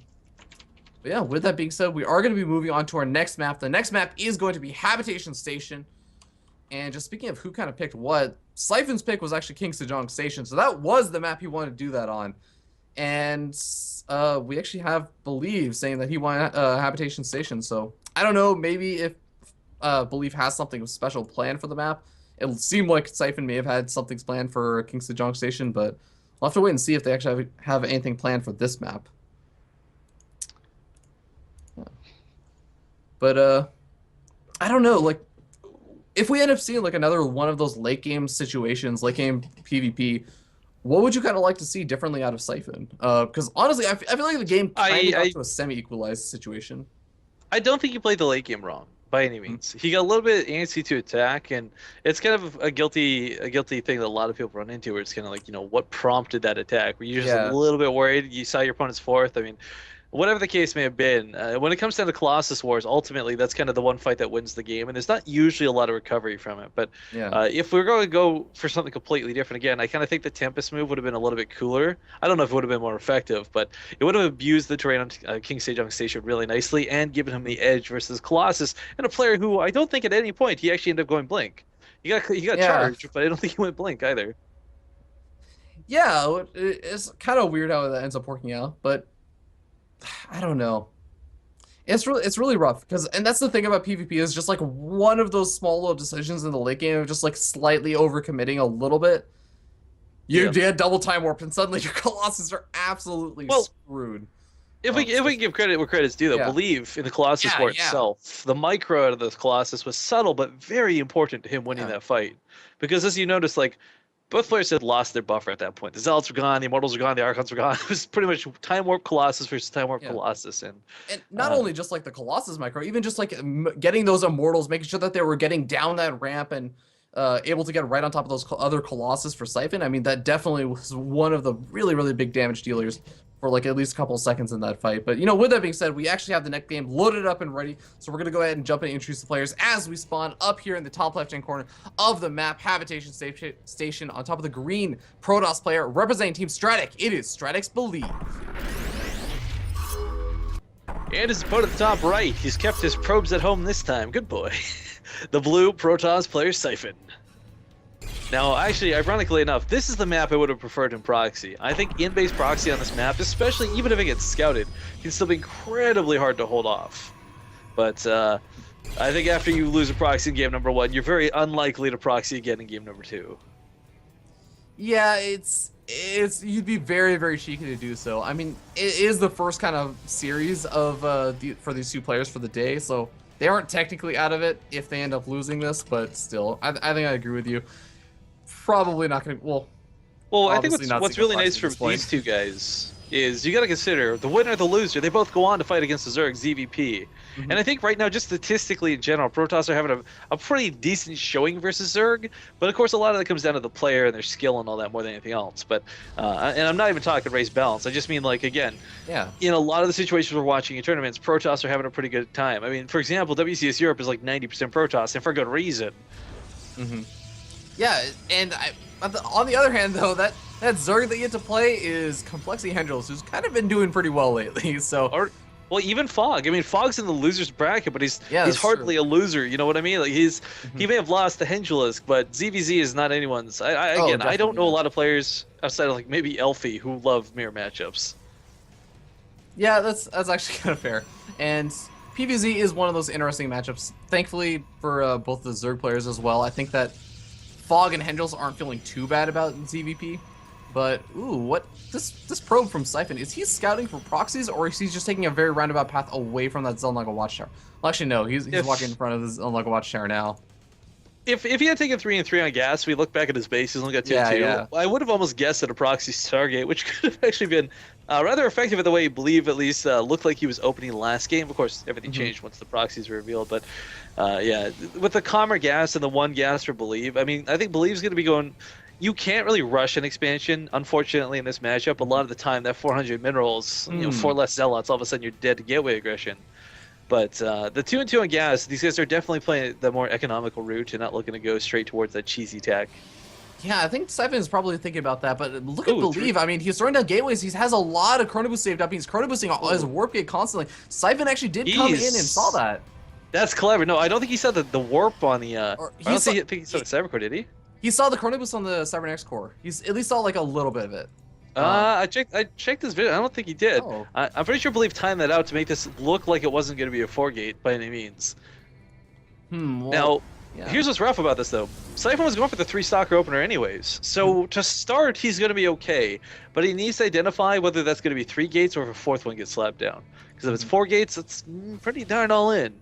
yeah, with that being said, we are going to be moving on to our next map. The next map is going to be Habitation Station. And just speaking of who kind of picked what, Siphon's pick was actually King Sejong Station. So that was the map he wanted to do that on. And we actually have Believe saying that he wanted Habitation Station. So I don't know, maybe if Believe has something special planned for the map. It seemed like Siphon may have had something planned for King Sejong Station, but we'll have to wait and see if they actually have anything planned for this map. Yeah. But I don't know, like, if we end up seeing like another one of those late game situations, late game PvP, what would you kind of like to see differently out of Siphon? Because honestly, I feel like the game kind of got to a semi-equalized situation. I don't think he played the late game wrong by any means. He got a little bit antsy to attack, and it's kind of a guilty thing that a lot of people run into, where it's kind of like, you know, what prompted that attack? Were you just a little bit worried? You saw your opponent's fourth. I mean, whatever the case may have been, when it comes down to Colossus Wars, ultimately that's kind of the one fight that wins the game, and there's not usually a lot of recovery from it. But if we're going to go for something completely different, again, I kind of think the Tempest move would have been a little bit cooler. I don't know if it would have been more effective, but it would have abused the terrain on King Sejong Station really nicely and given him the edge versus Colossus, and a player who I don't think at any point he actually ended up going Blink. He got charged, but I don't think he went Blink either. Yeah, it's kind of weird how that ends up working out, but I don't know. It's really rough because, and that's the thing about PvP, is just like one of those small little decisions in the late game of just like slightly overcommitting a little bit. You get double time warp and suddenly your Colossus are absolutely screwed. If we can give credit where credit's due, though, Believe in the Colossus War itself. The micro out of the Colossus was subtle but very important to him winning that fight, because as you notice, like, both players had lost their buffer at that point. The Zealots were gone, the Immortals were gone, the Archons were gone. It was pretty much Time Warp Colossus versus Time Warp Colossus. And not only just like the Colossus micro, even just like getting those Immortals, making sure that they were getting down that ramp and able to get right on top of those other Colossus for Siphon. I mean, that definitely was one of the really, really big damage dealers for like at least a couple of seconds in that fight. But, you know, with that being said, we actually have the next game loaded up and ready. So we're going to go ahead and jump in and introduce the players as we spawn up here in the top left-hand corner of the map, Habitation Station, on top of the green Protoss player representing Team Stratic. It is Stratic's Believe. And his opponent at the top right. He's kept his probes at home this time. Good boy. The blue Protoss player Siphon. Now, actually, ironically enough, this is the map I would have preferred in Proxy. I think in-base Proxy on this map, especially even if it gets scouted, can still be incredibly hard to hold off. But I think after you lose a Proxy in game number 1, you're very unlikely to Proxy again in game number 2. Yeah, it's you'd be very, very cheeky to do so. I mean, it is the first kind of series of for these two players for the day, so they aren't technically out of it if they end up losing this, but still, I think I agree with you. Probably not going to, well, I think what's really nice for these two guys is you got to consider the winner or the loser. They both go on to fight against the Zerg ZVP. And I think right now, just statistically in general, Protoss are having a pretty decent showing versus Zerg. But of course, a lot of that comes down to the player and their skill and all that more than anything else. But and I'm not even talking race balance. I just mean, like, again, in a lot of the situations we're watching in tournaments, Protoss are having a pretty good time. I mean, for example, WCS Europe is like 90% Protoss, and for good reason. Yeah, and on the other hand, though, that Zerg that you get to play is Complexity Hendrils, who's kind of been doing pretty well lately. So, well, even Fog. I mean, Fog's in the losers bracket, but he's hardly a loser. You know what I mean? Like he may have lost to Hendrilisk, but ZVZ is not anyone's. I don't know a lot of players outside of like maybe Elfie who love mirror matchups. Yeah, that's actually kind of fair. And PvZ is one of those interesting matchups. Thankfully for both the Zerg players as well. I think that Fog and Hendrils aren't feeling too bad about ZVP, but what this probe from Siphon, is he scouting for proxies, or is he just taking a very roundabout path away from that Zelnaga Watchtower? Well, actually no, he's walking in front of the Zelnaga Watchtower now. If he had taken 3 and 3 on gas, we look back at his base, he's only got 2 and 2. I would have almost guessed at a proxy Stargate, which could have actually been rather effective at the way you Believe at least looked like he was opening last game. Of course, everything changed once the proxies were revealed, but yeah, with the calmer gas and the 1 gas for Believe, I mean, I think Believe's going to be going. You can't really rush an expansion, unfortunately, in this matchup. A lot of the time, that 400 minerals, 4 less zealots, all of a sudden you're dead to gateway aggression. But the 2 and 2 on gas, these guys are definitely playing the more economical route and not looking to go straight towards that cheesy tech. Yeah, I think Siphon is probably thinking about that, but look at Ooh, Believe. I mean, he's throwing down gateways. He has a lot of chrono boost saved up. He's chrono boosting all his warp gate constantly. Siphon actually did come in and saw that. That's clever. No, I don't think he saw the warp on the. I don't think he saw the Cybercore, did he? He saw the chrono boost on the Cybernex core. He's at least saw like a little bit of it. I checked this video. I don't think he did. Oh. I'm pretty sure Believe timed that out to make this look like it wasn't going to be a 4-gate by any means. Well, Now, here's what's rough about this though. Siphon was going for the 3-stalker opener anyways, so to start he's going to be okay, but he needs to identify whether that's going to be 3 gates or if a 4th one gets slapped down. Because if it's 4 gates, it's pretty darn all in.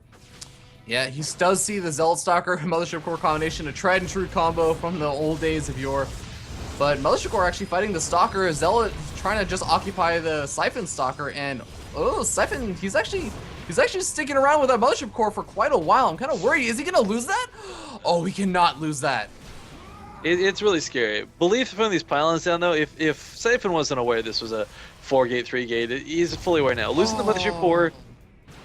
Yeah, he does see the Zealot Stalker Mothership Core combination, a tried and true combo from the old days of yore. But Mothership Core actually fighting the Stalker, Zealot trying to just occupy the Siphon Stalker, and Siphon, he's actually sticking around with that Mothership Core for quite a while. I'm kind of worried. Is he gonna lose that? Oh, he cannot lose that. It's really scary. Believe from these pylons down though, if Siphon wasn't aware this was a 4-gate, 3-gate, he's fully aware now. Losing the Mothership Core,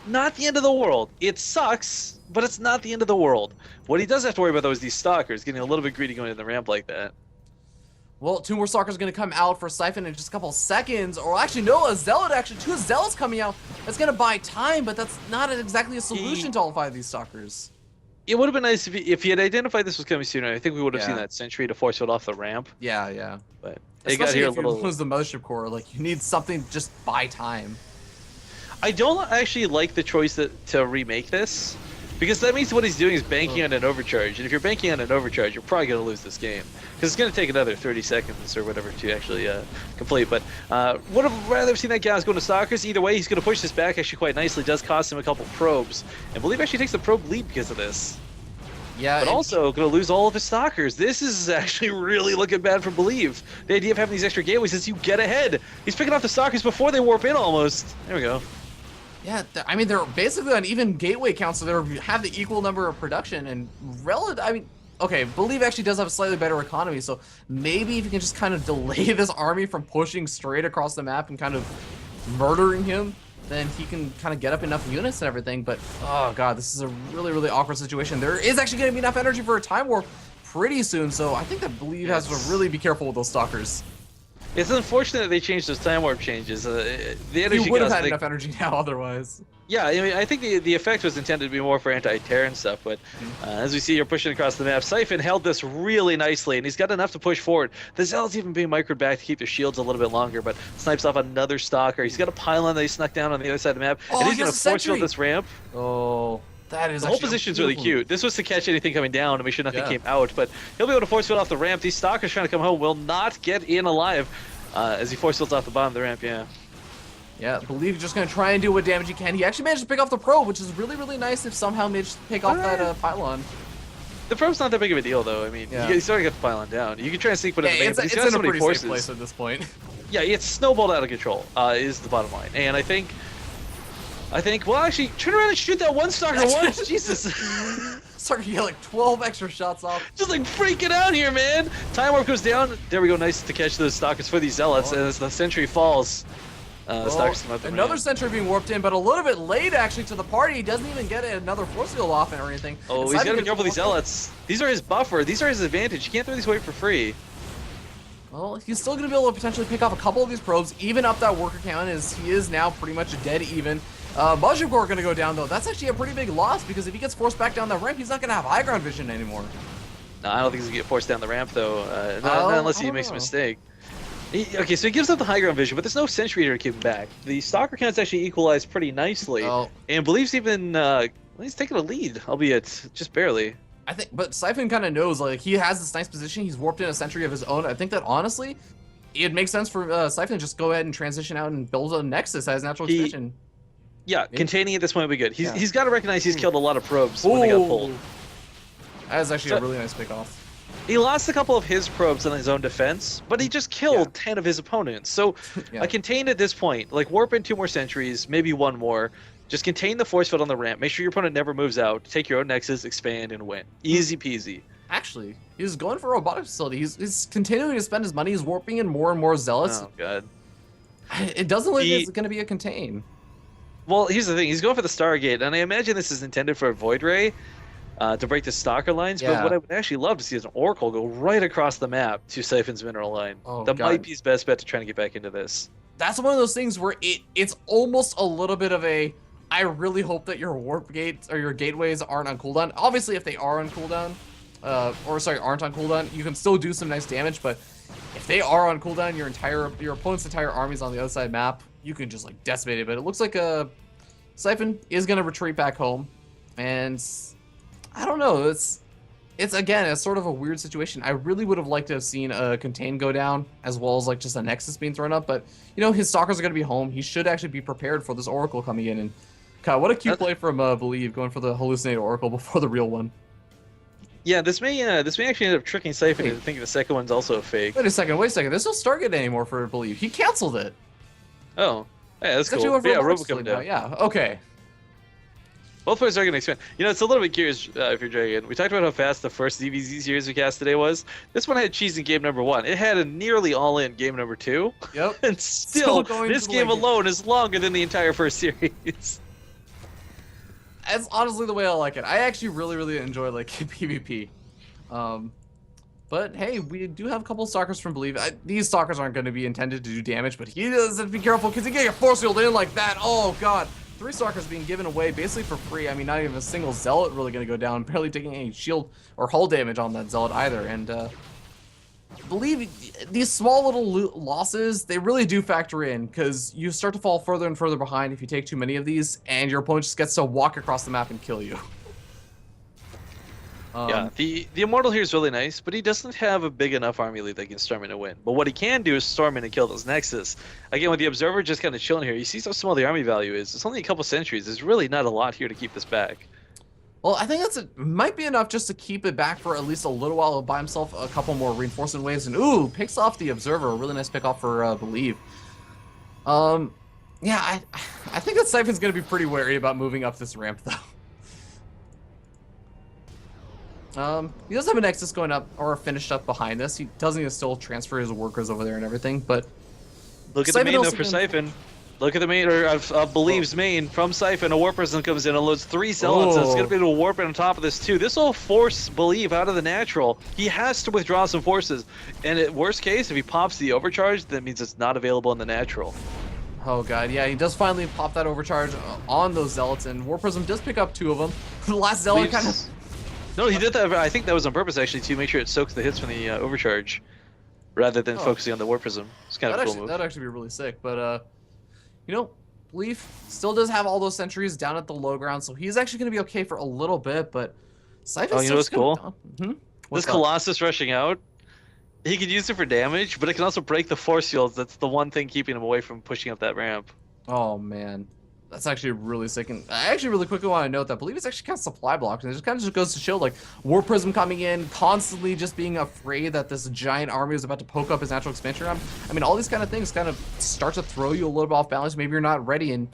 not the end of the world. It sucks, but it's not the end of the world. What he does have to worry about though is these Stalkers getting a little bit greedy going in the ramp like that. Well, 2 more Stalkers going to come out for Siphon in just a couple seconds. Or actually, no, a Zealot, 2 Zealots coming out. That's going to buy time, but that's not exactly a solution to all 5 of these Stalkers. It would have been nice if he had identified this was coming sooner. I think we would have seen that sentry to force it off the ramp. Yeah. But especially it got here if a little. you lose the Mothership Core, like, you need something just buy time. I don't actually like the choice to remake this, because that means what he's doing is banking on an overcharge, and if you're banking on an overcharge, you're probably going to lose this game, because it's going to take another 30 seconds or whatever to actually complete. But would have rather seen that Gauss going to Stalkers. Either way, he's going to push this back actually quite nicely. Does cost him a couple probes, and Believe actually takes the probe lead because of this. Yeah, but also going to lose all of his Stalkers. This is actually really looking bad for Believe. The idea of having these extra gateways is you get ahead. He's picking off the Stalkers before they warp in almost. There we go. Yeah, I mean, they're basically on even gateway count, so they have the equal number of production and relative. I mean, okay, Believe actually does have a slightly better economy, so maybe if you can just kind of delay this army from pushing straight across the map and kind of murdering him, then he can kind of get up enough units and everything. But oh god, this is a really, really awkward situation. There is actually going to be enough energy for a time warp pretty soon, so I think that Believe has to really be careful with those Stalkers. It's unfortunate that they changed those time warp changes. The energy you would have had enough energy now otherwise. Yeah, I mean, I think the effect was intended to be more for anti-tear and stuff, but as we see here pushing across the map, Siphon held this really nicely, and he's got enough to push forward. The Zealot's even being microed back to keep their shields a little bit longer, but snipes off another Stalker. He's got a pylon that he snuck down on the other side of the map, and he's going to force field this ramp. Oh, that is the whole position's really cute. This was to catch anything coming down and make sure nothing came out, but he'll be able to force field off the ramp. These Stalkers trying to come home will not get in alive. As he force fields off the bottom of the ramp, Yeah, Believe just gonna try and do what damage he can. He actually managed to pick off the probe, which is really, really nice if somehow managed to pick off that pylon. The probe's not that big of a deal, though. I mean, you sort of get the pylon down. You can try and sneak one in the main, but he's got so many forces. Safe place at this point. Yeah, it's snowballed out of control, is the bottom line. And I think, well, actually, turn around and shoot that one Stalker once. Jesus. Stalker, you get like 12 extra shots off. Just like freaking out here, man. Time warp goes down. There we go. Nice to catch those Stalkers for these Zealots. And as the sentry falls, another sentry being warped in, but a little bit late actually to the party. He doesn't even get another force field off or anything. Oh, he's got to be careful with these Zealots. These are his buffer. These are his advantage. You can't throw these away for free. Well, he's still going to be able to potentially pick off a couple of these probes, even up that worker count, as he is now pretty much dead even. Mothership Core going to go down, though. That's actually a pretty big loss, because if he gets forced back down the ramp, he's not going to have high ground vision anymore. No, I don't think he's going to get forced down the ramp, though. Not unless he makes a mistake. Okay, so he gives up the high ground vision, but there's no sentry to keep him back. The Stalker counts actually equalized pretty nicely, and Believe's even he's taking a lead, albeit just barely. I think, but Siphon kind of knows, like, he has this nice position. He's warped in a sentry of his own. I think that honestly, it makes sense for Siphon to just go ahead and transition out and build a Nexus as natural expansion. Yeah, containing at this point would be good. He's got to recognize he's killed a lot of probes when they got pulled. That is actually a really nice pick off. He lost a couple of his probes in his own defense, but he just killed 10 of his opponents. So a contain at this point, like warp in 2 more sentries, maybe 1 more. Just contain the force field on the ramp. Make sure your opponent never moves out. Take your own Nexus, expand, and win. Easy peasy. Actually, he's going for a robotic facility. He's continuing to spend his money. He's warping in more and more Zealots. Oh, God. It doesn't look like it's going to be a contain. Well, here's the thing. He's going for the Stargate, and I imagine this is intended for a Void Ray. to break the Stalker lines. But Yeah. what I would actually love to see is an Oracle go right across the map to Siphon's mineral line. Oh, That God. might be his best bet to try and get back into this. That's one of those things where it's almost a little bit of a, I really hope that your warp gates or your gateways aren't on cooldown. Obviously, if they are on cooldown, aren't on cooldown, you can still do some nice damage. But if they are on cooldown, your opponent's entire army's on the other side map, you can just like decimate it. But it looks like Siphon is gonna retreat back home, and I don't know. It's again, it's sort of a weird situation. I really would have liked to have seen a contain go down as well as like just a Nexus being thrown up, but you know, his Stalkers are going to be home. He should actually be prepared for this Oracle coming in. And God, what a cute play from Believe, going for the hallucinated Oracle before the real one. Yeah, this may actually end up tricking Siphon into thinking the second one's also a fake. Wait a second. There's no Stargate anymore for Believe. He canceled it. Oh, yeah, that's It's actually cool. went for Yeah, a Robo Mark coming now. down. Yeah, okay. Both players are going to expand. You know, it's a little bit curious if you're Dragon. We talked about how fast the first DBZ series we cast today was. This one had cheese in game number 1. It had a nearly all-in game number 2. Yep. And still going this to the game late game. alone is longer than the entire first series. That's honestly the way I like it. I actually really enjoy like PvP. But hey, we do have a couple of Stalkers from Believe. These Stalkers aren't going to be intended to do damage, but he does have to be careful because he can get force field in like that. Oh God. 3 Stalkers being given away basically for free. I mean, not even a single Zealot really going to go down, barely taking any shield or hull damage on that Zealot either. And Believe these small little losses, they really do factor in because you start to fall further and further behind if you take too many of these, and your opponent just gets to walk across the map and kill you. Yeah, the Immortal here is really nice, but he doesn't have a big enough army lead that can storm in and win. But what he can do is storm in and kill those Nexus. Again, with the Observer just kind of chilling here, you see how small the army value is. It's only a couple centuries. There's really not a lot here to keep this back. Well, I think might be enough just to keep it back for at least a little while by himself, a couple more reinforcement waves, and ooh, picks off the Observer, a really nice pick off for Believe. Yeah, I think that Siphon's gonna be pretty wary about moving up this ramp though. He does have a Nexus going up or finished up behind this. He doesn't even still transfer his workers over there and everything, but look at Siphon the main though also for can- Siphon. Look at the main of Believe's main from Siphon. A Warp Prism comes in and loads 3 Zealots. So it's going to be able to warp in on top of this too. This will force Believe out of the natural. He has to withdraw some forces. And at worst case, if he pops the overcharge, that means it's not available in the natural. oh God, yeah, he does finally pop that overcharge on those Zealots, and War Prism does pick up 2 of them. The last Zealot kind of... No, he did that. I think that was on purpose actually to make sure it soaks the hits from the overcharge, rather than focusing on the Warp Prism. It's kind of a cool move. That'd actually be really sick, but you know, Leaf still does have all those sentries down at the low ground, so he's actually going to be okay for a little bit, but Siphon's you know what's cool? Hmm? This Colossus rushing out, he could use it for damage, but it can also break the force fields. That's the one thing keeping him away from pushing up that ramp. Oh man, that's actually really sick. And I actually really quickly want to note that Believe it's actually kind of supply blocked, and it just kind of just goes to show like War Prism coming in, constantly just being afraid that this giant army is about to poke up his natural expansion ramp. I mean, all these kind of things kind of start to throw you a little bit off balance. Maybe you're not ready, and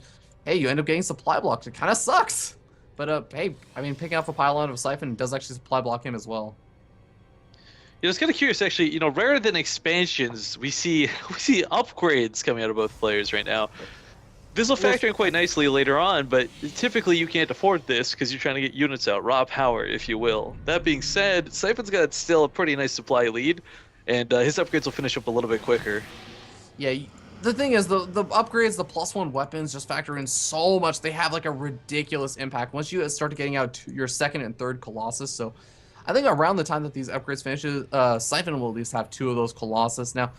hey, you end up getting supply blocked. It kind of sucks. But hey, I mean, picking off a pylon of Siphon does actually supply block him as well. You know, it's kind of curious actually. You know, rather than expansions, we see upgrades coming out of both players right now. This will factor in quite nicely later on, but typically you can't afford this because you're trying to get units out, raw power, if you will. That being said, Siphon's got still a pretty nice supply lead, and his upgrades will finish up a little bit quicker. Yeah, the thing is, the upgrades, the +1 weapons just factor in so much. They have like a ridiculous impact once you start getting out to your 2nd and 3rd Colossus. So I think around the time that these upgrades finishes, Siphon will at least have 2 of those Colossus. Now,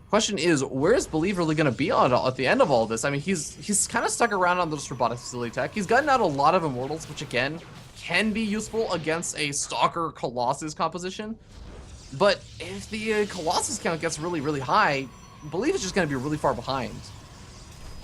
question is, where is Believe really going to be on at the end of all this? I mean, he's kind of stuck around on this robotic facility tech. He's gotten out a lot of Immortals, which again can be useful against a Stalker Colossus composition. But if the Colossus count gets really high, Believe is just going to be really far behind.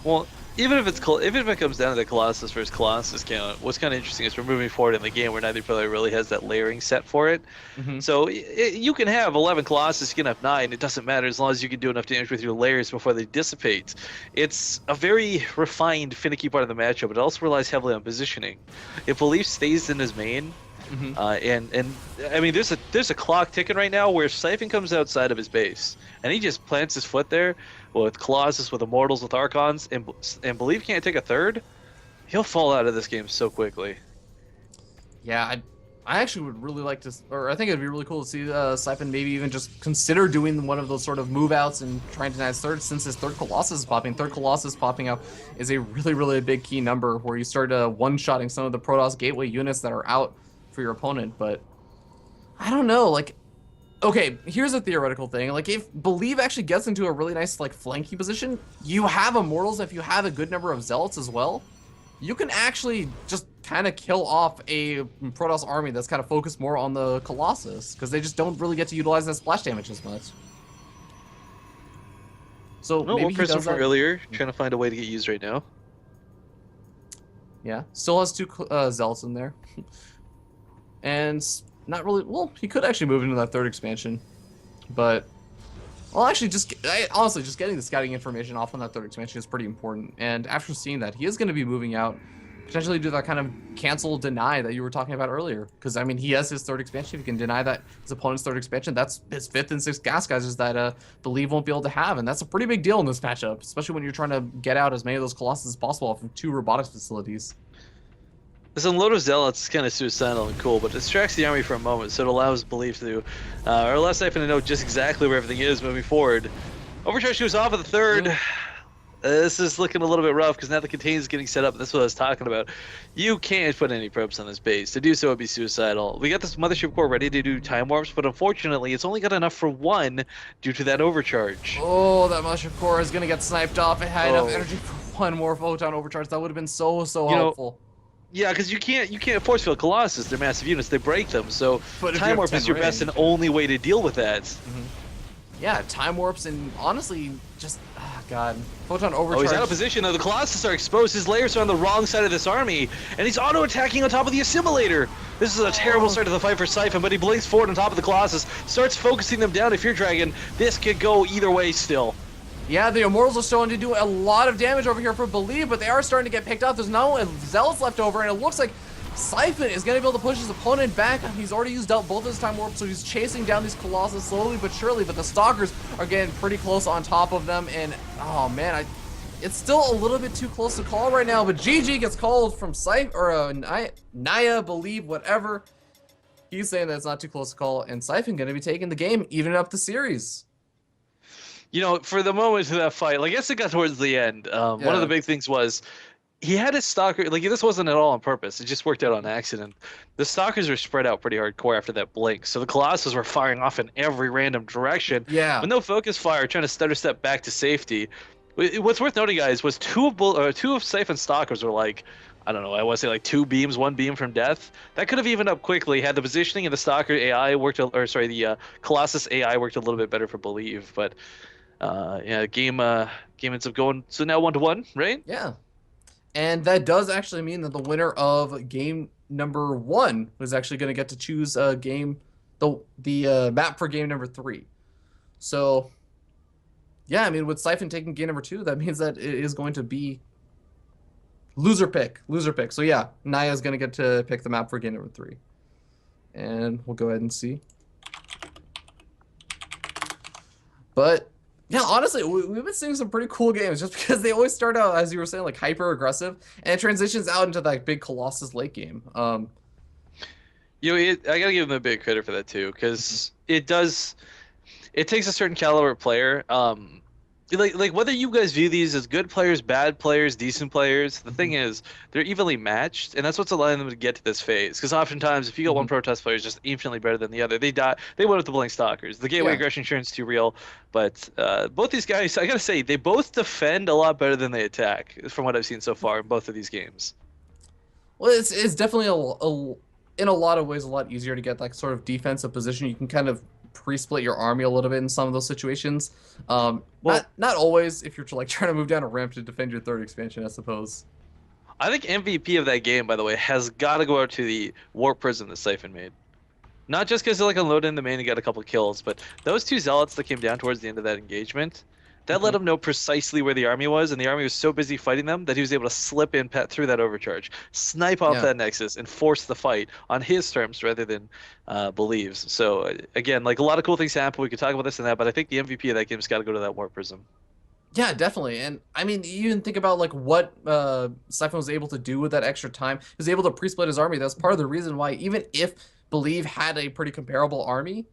Well, even if it comes down to the Colossus versus Colossus count, what's kind of interesting is we're moving forward in the game where neither player really has that layering set for it. Mm-hmm. So you can have 11 Colossus, you can have 9. It doesn't matter as long as you can do enough damage with your layers before they dissipate. It's a very refined, finicky part of the matchup. It also relies heavily on positioning. If Belief stays in his main, Mm-hmm. and I mean, there's a clock ticking right now where Siphon comes outside of his base and he just plants his foot there with Colossus, with Immortals, with Archons, and Believe can't take a 3rd. He'll fall out of this game so quickly. Yeah, I actually would really like to, or I think it'd be really cool to see Siphon maybe even just consider doing one of those sort of move outs and trying to deny his third, since his third Colossus is popping. Third Colossus popping up is a really, really big key number where you start one-shotting some of the Protoss gateway units that are out for your opponent. But I don't know, like, okay, here's a theoretical thing. Like, if Believe actually gets into a really nice, like, flanking position, you have Immortals. If you have a good number of Zealots as well, you can actually just kind of kill off a Protoss army that's kind of focused more on the Colossus, because they just don't really get to utilize that splash damage as much. So No, maybe one he person does from that. earlier trying to find a way to get used right now. Yeah, still has 2 Zealots in there. And not really, well, he could actually move into that third expansion, but well, actually, honestly, just getting the scouting information off on that third expansion is pretty important. And after seeing that, he is going to be moving out, potentially do that kind of cancel deny that you were talking about earlier. Because I mean, he has his third expansion. If he can deny that his opponent's third expansion, that's his 5th and 6th gas guys that Believe won't be able to have, and that's a pretty big deal in this matchup, especially when you're trying to get out as many of those Colossus as possible from 2 robotics facilities. This unload of Zealots is kind of suicidal and cool, but distracts the army for a moment, so it allows Belief to, or allows Siphon to know just exactly where everything is moving forward. Overcharge goes off at the third. This is looking a little bit rough because now the container is getting set up. That's what I was talking about. You can't put any probes on this base. To do so would be suicidal. We got this mothership core ready to do time warps, but unfortunately, it's only got enough for 1 due to that overcharge. Oh, that mothership core is going to get sniped off. It had enough energy for 1 more photon overcharge. That would have been so helpful. Yeah, because you can't force field Colossus. They're massive units. They break them. So time warp is your best and only way to deal with that. Yeah, time warps and honestly, just God, photon overcharge. Oh, he's out of position. Though the Colossus are exposed. His layers are on the wrong side of this army, and he's auto attacking on top of the assimilator. This is a terrible start to the fight for Siphon, but he blinks forward on top of the Colossus, starts focusing them down to Fear Dragon. This could go either way still. Yeah, the Immortals are starting to do a lot of damage over here for Believe, but they are starting to get picked up. There's no Zealots left over, and it looks like Siphon is going to be able to push his opponent back. He's already used up both of his time warps, so he's chasing down these Colossus slowly but surely, but the Stalkers are getting pretty close on top of them, and oh man, it's still a little bit too close to call right now, but GG gets called from Naya, Believe, whatever. He's saying that it's not too close to call, and Siphon going to be taking the game, evening up the series. You know, for the moment of that fight, like, I guess it got towards the end. One of the big things was he had his Stalker, like, this wasn't at all on purpose. It just worked out on accident. The Stalkers were spread out pretty hardcore after that blink, so the Colossus were firing off in every random direction. Yeah. With no focus fire, trying to stutter step back to safety. What's worth noting, guys, was two of Siphon's Stalkers were like, I don't know, I want to say like 2 beams, 1 beam from death. That could have evened up quickly had the positioning and the Stalker AI worked, the Colossus AI worked a little bit better for Believe, but yeah, game ends up going so now 1-1, right? Yeah, and that does actually mean that the winner of game number 1 was actually going to get to choose the map for game number 3. So yeah, I mean, with Siphon taking game number 2, that means that it is going to be loser pick. So yeah, Naya's going to get to pick the map for game number 3, and we'll go ahead and see. But yeah, honestly, we've been seeing some pretty cool games just because they always start out, as you were saying, like hyper aggressive, and it transitions out into that big Colossus late game. You know, I gotta give them a big credit for that too, because it takes a certain caliber player. Like whether you guys view these as good players, bad players, decent players, the thing is they're evenly matched, and that's what's allowing them to get to this phase. Because oftentimes, if you got one Protest player is just infinitely better than the other, they die. They went with the Blink Stalkers. The gateway aggression insurance is too real, but both these guys, I gotta say, they both defend a lot better than they attack, from what I've seen so far in both of these games. Well, it's definitely in a lot of ways a lot easier to get that sort of defensive position. You can kind of pre-split your army a little bit in some of those situations. Not always if you're like trying to move down a ramp to defend your third expansion, I suppose. I think MVP of that game, by the way, has got to go out to the Warp Prism that Siphon made. Not just because they like unloaded in the main and got a couple kills, but those 2 Zealots that came down towards the end of that engagement, that let him know precisely where the army was, and the army was so busy fighting them that he was able to slip in through that overcharge, snipe off that Nexus, and force the fight on his terms rather than Believe's. So, again, like, a lot of cool things happen. We could talk about this and that, but I think the MVP of that game's got to go to that Warp Prism. Yeah, definitely. And I mean, you even think about like what Siphon was able to do with that extra time. He was able to pre-split his army. That's part of the reason why, even if Believe had a pretty comparable army,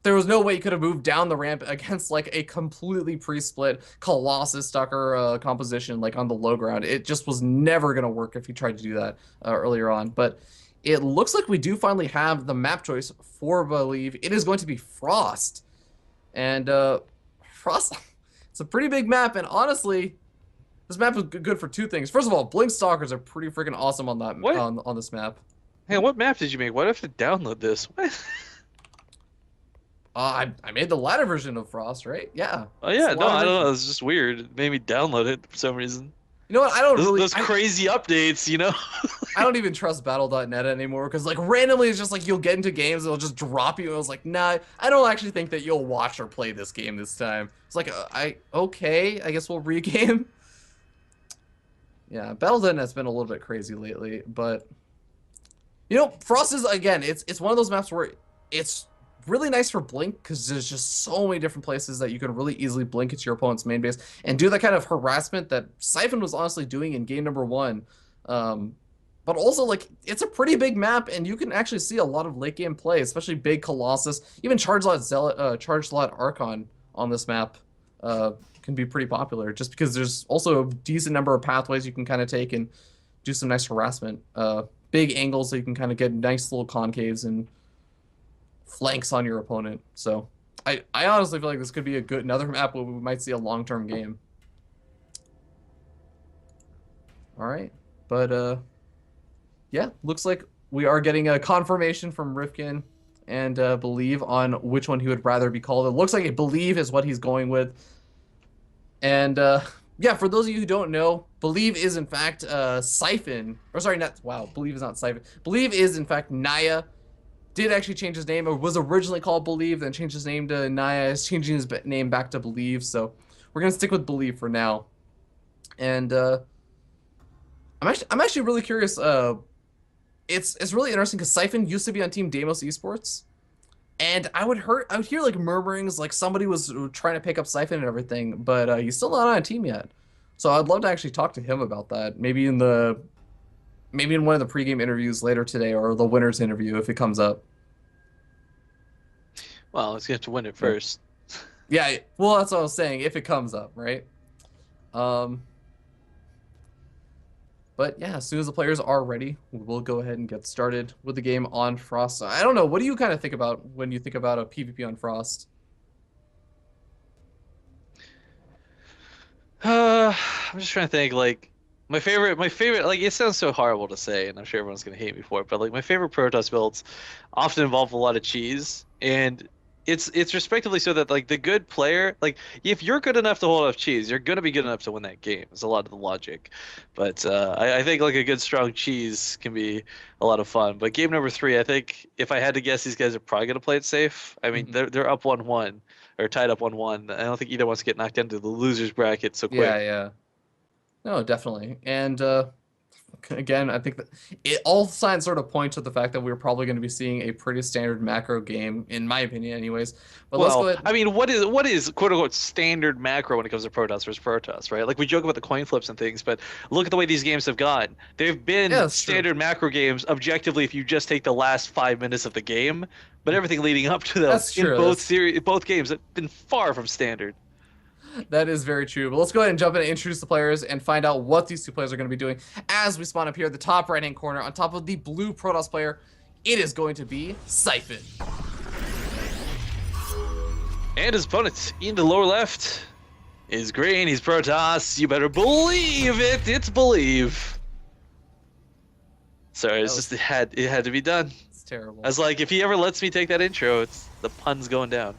there was no way you could have moved down the ramp against like a completely pre-split Colossus Tucker composition like on the low ground. It just was never going to work if you tried to do that earlier on. But it looks like we do finally have the map choice for Believe. It is going to be Frost. And Frost, it's a pretty big map. And honestly, this map is good for two things. First of all, Blink Stalkers are pretty freaking awesome on that on this map. Hey, what map did you make? Why do I have to download this? What? I made the ladder version of Frost, right? Yeah. Oh yeah, no, I don't know. It's just weird. It made me download it for some reason. You know what? I don't those crazy updates, you know. I don't even trust Battle.net anymore because like randomly it's just like you'll get into games, it'll just drop you. And I was like, nah, I don't actually think that you'll watch or play this game this time. It's like okay, I guess we'll regame. Yeah, Battle.net's been a little bit crazy lately, but you know, Frost is again, it's one of those maps where it's really nice for blink because there's just so many different places that you can really easily blink into your opponent's main base and do that kind of harassment that Siphon was honestly doing in game number 1. But also, like, it's a pretty big map, and you can actually see a lot of late game play, especially big Colossus, even Charge Lot Archon on this map can be pretty popular, just because there's also a decent number of pathways you can kind of take and do some nice harassment. Big angles so you can kind of get nice little concaves and flanks on your opponent. So I honestly feel like this could be another map where we might see a long-term game. All right, but yeah, looks like we are getting a confirmation from Rifkin and Believe on which one he would rather be called. It looks like a Believe is what he's going with. And yeah, for those of you who don't know, Believe is in fact Siphon. Or sorry, Believe is not Siphon. Believe is in fact Naya. Did actually change his name, or was originally called Believe, then changed his name to Naya, is changing his name back to Believe, so we're gonna stick with Believe for now. And I'm actually really curious. It's really interesting because Siphon used to be on Team Deimos Esports, and I would hear like murmurings like somebody was trying to pick up Siphon and everything, but he's still not on a team yet. So I'd love to actually talk to him about that. Maybe in one of the pregame interviews later today, or the winners interview if it comes up. Well, he's gonna have to win it first. Yeah, well, that's what I was saying. If it comes up, right? But yeah, as soon as the players are ready, we'll go ahead and get started with the game on Frost. I don't know. What do you kind of think about when you think about a PvP on Frost? I'm just trying to think. Like my favorite. Like it sounds so horrible to say, and I'm sure everyone's gonna hate me for it. But like my favorite Protoss builds often involve a lot of cheese, and it's respectively so that like the good player, like if you're good enough to hold off cheese, you're gonna be good enough to win that game. It's a lot of the logic, but I think like a good strong cheese can be a lot of fun. But game number 3, I think if I had to guess, these guys are probably gonna play it safe. I mean, they're up 1-1 or tied up 1-1. I don't think either wants to get knocked into the losers bracket so quick. Yeah. No, definitely. And again, I think that all signs sort of point to the fact that we're probably going to be seeing a pretty standard macro game, in my opinion, anyways. But let's go ahead. I mean, what is quote unquote standard macro when it comes to Protoss versus Protoss, right? Like we joke about the coin flips and things, but look at the way these games have gone. They've been standard macro games objectively if you just take the last 5 minutes of the game, but everything leading up to them both games have been far from standard. That is very true. But let's go ahead and jump in and introduce the players and find out what these two players are going to be doing as we spawn up here at the top right-hand corner on top of the blue Protoss player. It is going to be Siphon. And his opponent in the lower left is green. He's Protoss. You better believe it. It's Believe. Sorry, it had to be done. It's terrible. I was like, if he ever lets me take that intro, it's the pun's going down.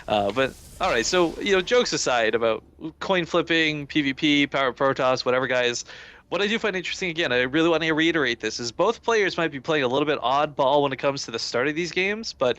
But all right, so jokes aside about coin flipping, PvP, Power Protoss, whatever, guys. What I do find interesting, again, I really want to reiterate this, is both players might be playing a little bit oddball when it comes to the start of these games, but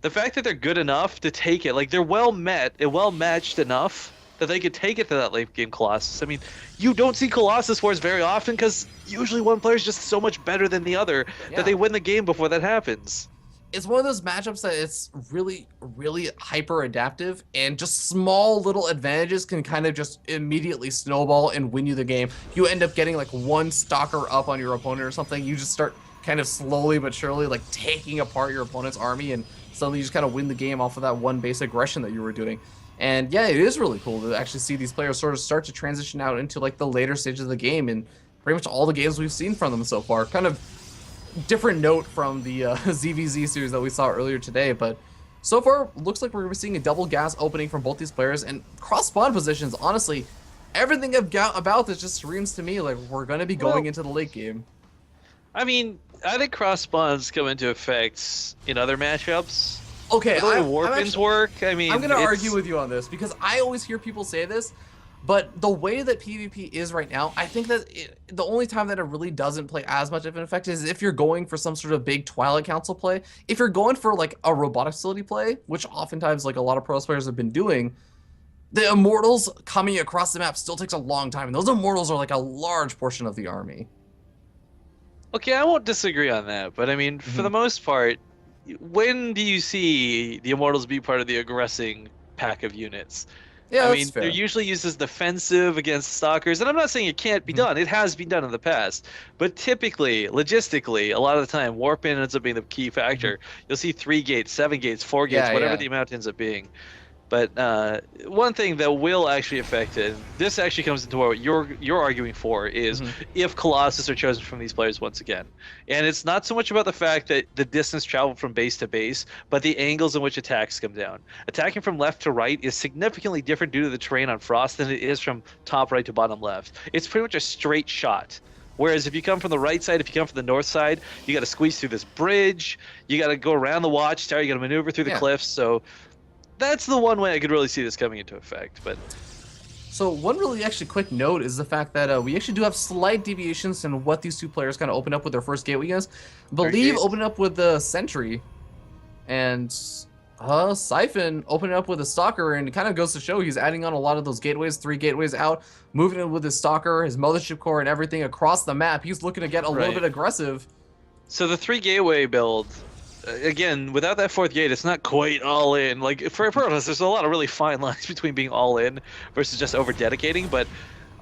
the fact that they're good enough to take it, like they're well matched enough that they could take it to that late game Colossus. I mean, you don't see Colossus Wars very often because usually one player is just so much better than the other that they win the game before that happens. It's one of those matchups that it's really, really hyper adaptive, and just small little advantages can kind of just immediately snowball and win you the game. You end up getting like one stalker up on your opponent or something. You just start kind of slowly but surely like taking apart your opponent's army, and suddenly you just kind of win the game off of that one base aggression that you were doing. And yeah, it is really cool to actually see these players sort of start to transition out into like the later stages of the game, and pretty much all the games we've seen from them so far. Kind of different note from the ZVZ series that we saw earlier today, but so far looks like we're seeing a double gas opening from both these players, and cross spawn positions. Honestly, everything about this just screams to me like we're going to be going into the late game. I mean, I think cross spawns come into effect in other matchups. Okay, the way warpins work. I mean, I'm going to argue with you on this because I always hear people say this, but the way that PvP is right now, I think that the only time that it really doesn't play as much of an effect is if you're going for some sort of big Twilight Council play. If you're going for like a robotic facility play, which oftentimes like a lot of pro players have been doing, the Immortals coming across the map still takes a long time, and those Immortals are like a large portion of the army. Okay, I won't disagree on that, but I mean, for the most part, when do you see the Immortals be part of the aggressing pack of units? Yeah, I mean, they're usually used as defensive against stalkers, and I'm not saying it can't be done. It has been done in the past, but typically, logistically, a lot of the time, warp-in ends up being the key factor. You'll see 3 gates, 7 gates, 4 gates, whatever the amount ends up being. But one thing that will actually affect it, this actually comes into what you're arguing for, is if Colossus are chosen from these players once again. And it's not so much about the fact that the distance traveled from base to base, but the angles in which attacks come down. Attacking from left to right is significantly different due to the terrain on Frost than it is from top right to bottom left. It's pretty much a straight shot. Whereas if you come from the right side, if you come from the north side, you got to squeeze through this bridge, you got to go around the watchtower, you got to maneuver through the cliffs, so that's the one way I could really see this coming into effect. But so one really actually quick note is the fact that we actually do have slight deviations in what these two players kind of opened up with their first gateway games. Believe opened up with the Sentry, and Siphon opened up with a Stalker, and it kind of goes to show he's adding on a lot of those gateways, 3 gateways out, moving in with his Stalker, his Mothership Core, and everything across the map. He's looking to get a little bit aggressive. So the 3 gateway build, again, without that 4th gate, it's not quite all in. Like, for Protoss, there's a lot of really fine lines between being all in versus just over dedicating. But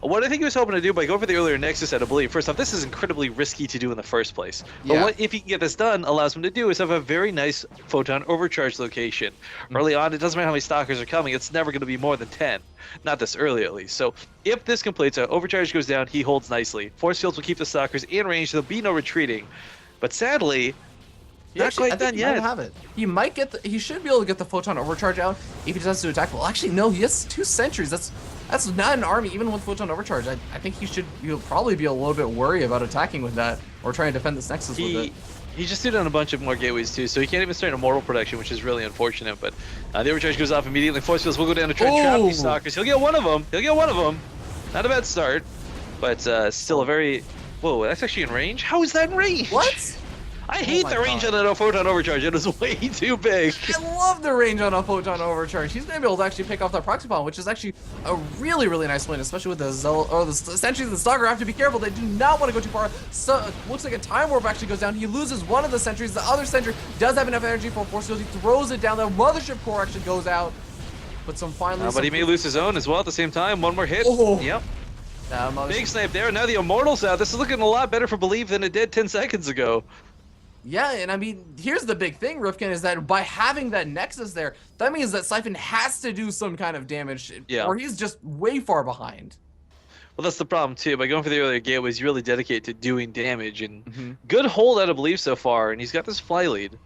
what I think he was hoping to do by going for the earlier Nexus, I believe, first off, this is incredibly risky to do in the first place. But what, if he can get this done, allows him to do is have a very nice photon overcharge location. Early on, it doesn't matter how many stalkers are coming, it's never going to be more than 10. Not this early, at least. So if this completes, overcharge goes down, he holds nicely. Force fields will keep the stalkers in range, there'll be no retreating. But sadly, not quite done yet. Have it. He might get he should be able to get the photon overcharge out if he decides to attack. Well, actually, no. He has 2 sentries. That's not an army, even with photon overcharge. I think he'll probably be a little bit worried about attacking with that or trying to defend this Nexus with it. He just did on a bunch of more gateways too, so he can't even start immortal production, which is really unfortunate. But the overcharge goes off immediately. Force fields will go down to try and trap these stalkers. He'll get one of them. Not a bad start, but still a very. Whoa, that's actually in range. How is that in range? What? I hate the range on a photon overcharge. It is way too big. I love the range on a photon overcharge. He's gonna be able to actually pick off that proxy bomb, which is actually a really, really nice win, especially with the the sentries and the Stalker. Have to be careful. They do not want to go too far. So looks like a time warp actually goes down. He loses one of the sentries. The other sentry does have enough energy for force field. He throws it down. The Mothership Core actually goes out. But but he may lose his own as well at the same time. One more hit. Yep. Big snipe there. Now the Immortal's out. This is looking a lot better for Believe than it did 10 seconds ago. Yeah, and I mean, here's the big thing, Rifkin, is that by having that Nexus there, that means that Siphon has to do some kind of damage, or he's just way far behind. Well, that's the problem, too. By going for the earlier gateways, he's really dedicated to doing damage, and good hold out of Believe so far, and he's got this fly lead.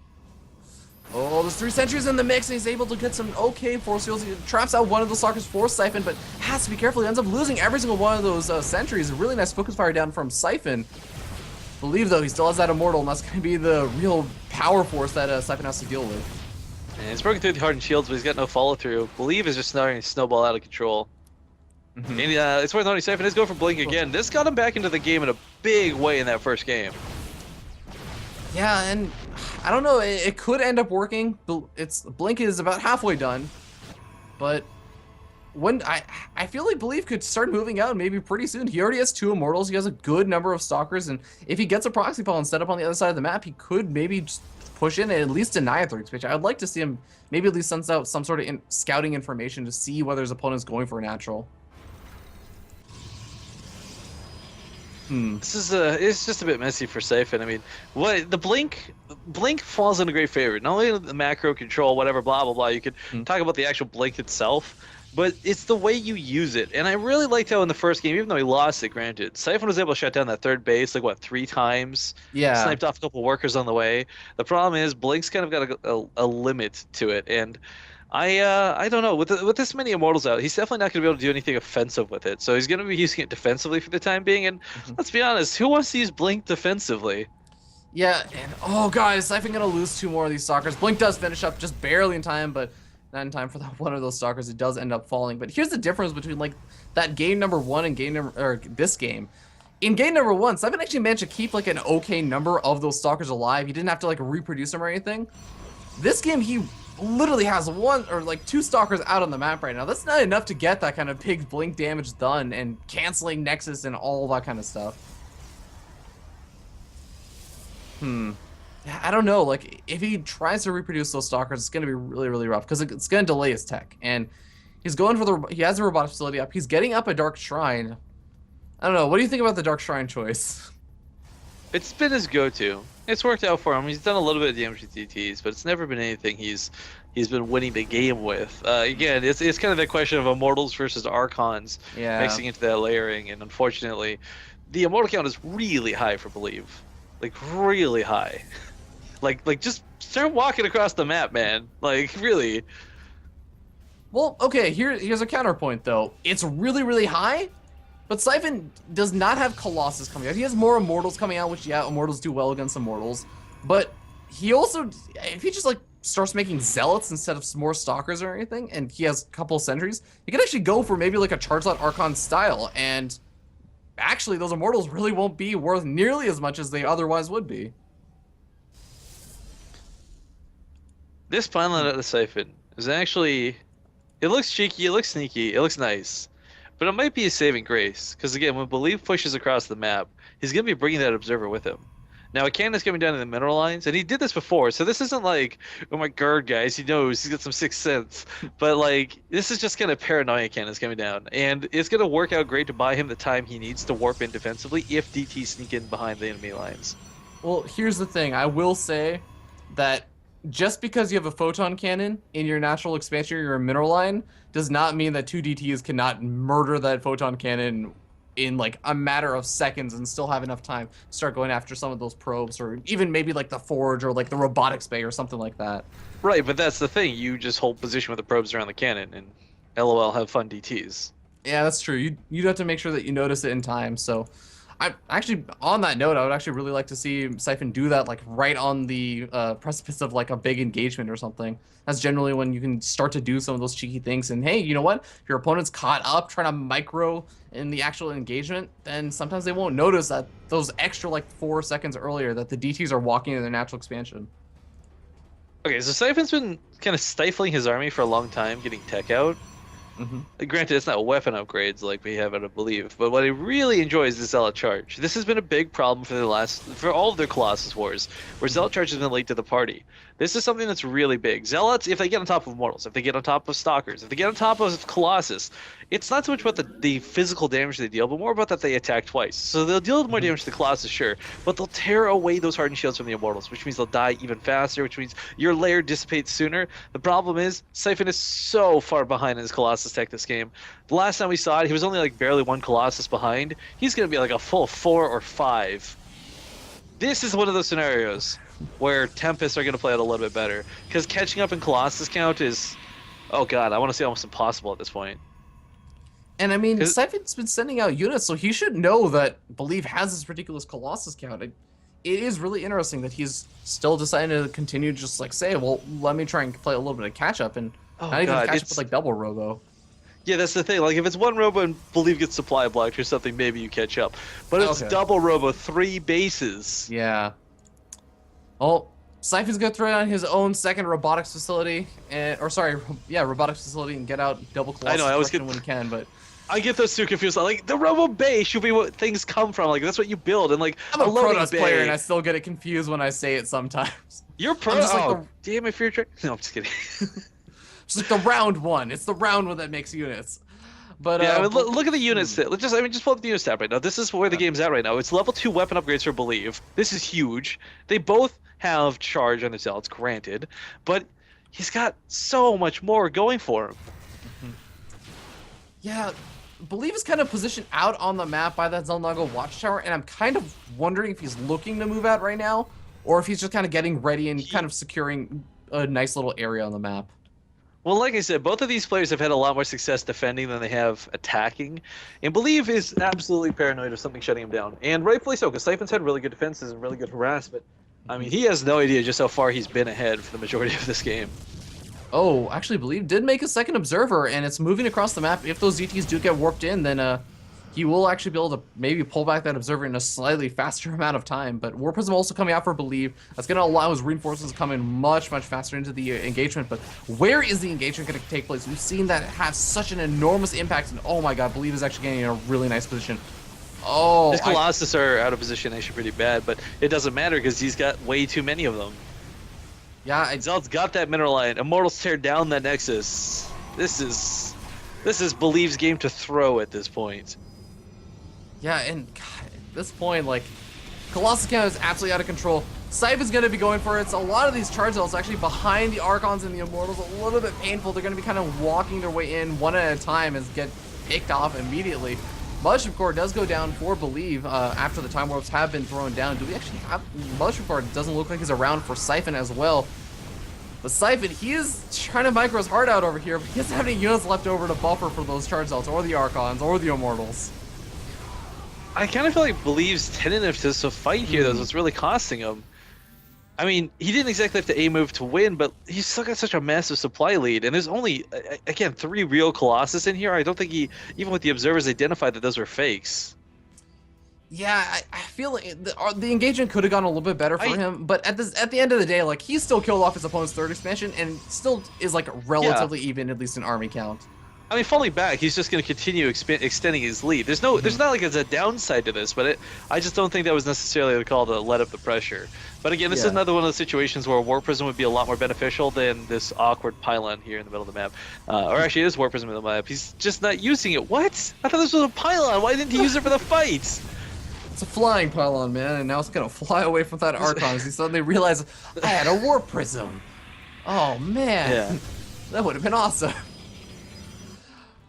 Oh, there's 3 sentries in the mix, and he's able to get some okay force fields. He traps out one of the Stalkers for Siphon, but has to be careful. He ends up losing every single one of those sentries. A really nice focus fire down from Siphon. Believe, though, he still has that Immortal, and that's going to be the real power force that Siphon has to deal with. And he's broken through the hardened shields, but he's got no follow-through. Believe is just starting to snowball out of control. And it's worth noting, Siphon is going for Blink again. This got him back into the game in a big way in that first game. Yeah, and I don't know, it could end up working. Blink is about halfway done, but when I feel like Believe could start moving out maybe pretty soon. He already has 2 Immortals. He has a good number of Stalkers, and if he gets a Proxy Ball and set up on the other side of the map, he could maybe just push in and at least deny a 3rd pitch. I would like to see him maybe at least send out some sort of scouting information to see whether his opponent's going for a natural. This is it's just a bit messy for Siphon. I mean, what the blink falls into great favor. Not only the macro control, whatever, blah blah blah. You could talk about the actual blink itself, but it's the way you use it. And I really liked how in the first game, even though he lost it, granted, Siphon was able to shut down that third base like what 3 times. Yeah. Sniped off a couple workers on the way. The problem is blink's kind of got a limit to it, and I don't know. With this many immortals out, he's definitely not going to be able to do anything offensive with it. So he's going to be using it defensively for the time being. And let's be honest, who wants to use Blink defensively? Yeah, and oh guys, Siphon gonna lose 2 more of these stalkers. Blink does finish up just barely in time, but not in time for one of those stalkers. It does end up falling. But here's the difference between like that game number 1 and this game. In game number 1, Siphon actually managed to keep like an okay number of those stalkers alive. He didn't have to like reproduce them or anything. This game, he literally has 1 or like 2 stalkers out on the map right now. That's not enough to get that kind of big blink damage done and canceling Nexus and all that kind of stuff. I don't know, like if he tries to reproduce those stalkers, it's gonna be really, really rough because it's gonna delay his tech. And he's going for he has the robotic facility up. He's getting up a Dark Shrine. I don't know. What do you think about the Dark Shrine choice? It's been his go-to. It's worked out for him. He's done a little bit of damage with DTs, but it's never been anything he's been winning the game with. Again, it's kind of that question of Immortals versus Archons mixing into that layering, and unfortunately, the Immortal count is really high for Believe. Like, really high. like just start walking across the map, man. Like, really. Well, okay, here's a counterpoint, though. It's really, really high, but Siphon does not have Colossus coming out. He has more Immortals coming out, which, yeah, Immortals do well against Immortals. But he also, if he just, like, starts making Zealots instead of more Stalkers or anything, and he has a couple Sentries, he can actually go for maybe, like, a Charge-Lot Archon style, and actually, those Immortals really won't be worth nearly as much as they otherwise would be. This Pineland at the Siphon is actually... It looks cheeky, it looks sneaky, it looks nice. But it might be a saving grace, because again, when Believe pushes across the map, he's going to be bringing that Observer with him. Now, Akanda's coming down to the mineral lines, and he did this before, so this isn't like, oh my god, guys, he knows, he's got some sixth sense. But, like, this is just kind of paranoia Akanda's coming down, and it's going to work out great to buy him the time he needs to warp in defensively if DT sneak in behind the enemy lines. Well, here's the thing. I will say that just because you have a photon cannon in your natural expansion or your mineral line does not mean that 2 DTs cannot murder that photon cannon in like a matter of seconds and still have enough time to start going after some of those probes, or even maybe like the forge or like the robotics bay or something like that. Right, but that's the thing. You just hold position with the probes around the cannon and LOL have fun DTs. Yeah, that's true. You'd have to make sure that you notice it in time. So I actually, on that note, I would actually really like to see Siphon do that like right on the precipice of like a big engagement or something. That's generally when you can start to do some of those cheeky things. And hey, you know what? If your opponent's caught up trying to micro in the actual engagement, then sometimes they won't notice that those extra like 4 seconds earlier that the DTs are walking in their natural expansion. Okay, so Siphon's been kind of stifling his army for a long time, getting tech out. Granted, it's not weapon upgrades like we have at a Believe, but what I really enjoy is the Zealot Charge. This has been a big problem for all of their Colossus Wars, where Zealot Charge has been late to the party. This is something that's really big. Zealots, if they get on top of Immortals, if they get on top of Stalkers, if they get on top of Colossus, it's not so much about the physical damage they deal, but more about that they attack twice. So they'll deal more damage to the Colossus, sure, but they'll tear away those hardened shields from the Immortals, which means they'll die even faster, which means your lair dissipates sooner. The problem is, Siphon is so far behind in his Colossus tech this game. The last time we saw it, he was only like barely 1 Colossus behind. He's going to be like a full 4 or 5. This is one of those scenarios where Tempests are going to play out a little bit better, because catching up in Colossus count is, oh god, I want to say almost impossible at this point. And I mean, Siphon's been sending out units, so he should know that Believe has this ridiculous Colossus count. It is really interesting that he's still deciding to continue to just like say, well, let me try and play a little bit of catch up, and not even catch up with like double robo. Yeah, that's the thing. Like, if it's 1 robo and Believe gets supply blocked or something, maybe you catch up. But it's double robo, 3 bases. Yeah. Well, Siphon's gonna throw down his own second robotics facility, robotics facility, and get out double Colossus when he can. But I get those two confused. Like, the robo bay should be what things come from. Like, that's what you build. And like, I'm a Protoss player, and I still get it confused when I say it sometimes. You're pro. Damn, if you're no, I'm just kidding. It's like the round one. It's the round one that makes units. But Yeah, I mean, look at the units. Just pull up the unit stat right now. This is where the game's at right now. It's level 2 weapon upgrades for Believe. This is huge. They both have charge on their zelts, granted, but he's got so much more going for him. Yeah, Believe is kind of positioned out on the map by that Zelnago watchtower, and I'm kind of wondering if he's looking to move out right now, or if he's just kind of getting ready and kind of securing a nice little area on the map. Well, like I said, both of these players have had a lot more success defending than they have attacking, and Believe is absolutely paranoid of something shutting him down, and rightfully so, because Siphon's had really good defenses and really good harassment. I mean, he has no idea just how far he's been ahead for the majority of this game. Oh, actually, Believe did make a second observer, and it's moving across the map. If those ZTs do get warped in, then he will actually be able to maybe pull back that observer in a slightly faster amount of time. But War Prism also coming out for Believe. That's going to allow his reinforcements to come in much, much faster into the engagement. But where is the engagement going to take place? We've seen that have such an enormous impact, and oh my god, Believe is actually getting in a really nice position. Oh, His Colossus are out of position actually pretty bad, but it doesn't matter because he's got way too many of them. yeah, Zelt's got that mineral line. Immortals tear down that Nexus. This is Believe's game to throw at this point. yeah, and god, at this point, like, Colossus count is absolutely out of control. Scythe is going to be going for it. So a lot of these charge zelts actually behind the Archons and the Immortals, a little bit painful. They're going to be kind of walking their way in one at a time and get picked off immediately. Mothership Core does go down for Believe after the Time Warps have been thrown down. Do we actually have... Mothership Core doesn't look like he's around for Siphon as well. But Siphon, he is trying to micro his heart out over here, but he doesn't have any units left over to buffer for those charge zelts or the Archons or the Immortals. I kind of feel like Believe's tentativeness to fight here, that's what's really costing him. I mean, he didn't exactly have to A-move to win, but he's still got such a massive supply lead, and there's only, again, 3 real Colossus in here. I don't think he, even with the observers, identified that those were fakes. Yeah, I feel like the engagement could have gone a little bit better for him, but at the end of the day, like, he still killed off his opponent's 3rd expansion and still is like relatively even, at least in army count. I mean, falling back, he's just going to continue extending his lead. There's not like it's a downside to this, but I just don't think that was necessarily the call to let up the pressure. But again, this is another one of those situations where War Prism would be a lot more beneficial than this awkward pylon here in the middle of the map. Or actually, it is War Prism in the map. He's just not using it. What? I thought this was a pylon. Why didn't he use it for the fight? It's a flying pylon, man, and now it's gonna fly away from that Archon as he suddenly realizes, I had a War Prism. Oh, man. Yeah. That would have been awesome.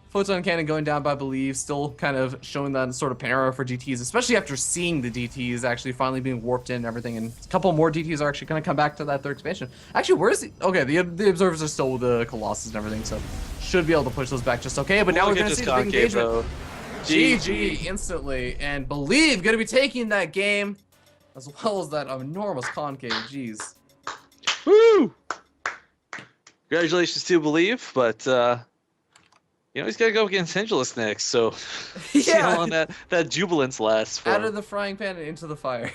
Photon Cannon going down by Believe, still kind of showing that sort of panorama for DTs, especially after seeing the DTs actually finally being warped in and everything, and a couple more DTs are actually going to come back to that 3rd expansion. Actually, where's the... Okay, the Observers are still with the Colossus and everything, so should be able to push those back just okay, but now we're going to see the big engagement. GG instantly, and Believe going to be taking that game, as well as that enormous concave, jeez. Woo! Congratulations to Believe, but... you know, he's got to go against Angelus next, so see how long that jubilance lasts for Out him. of the frying pan and into the fire.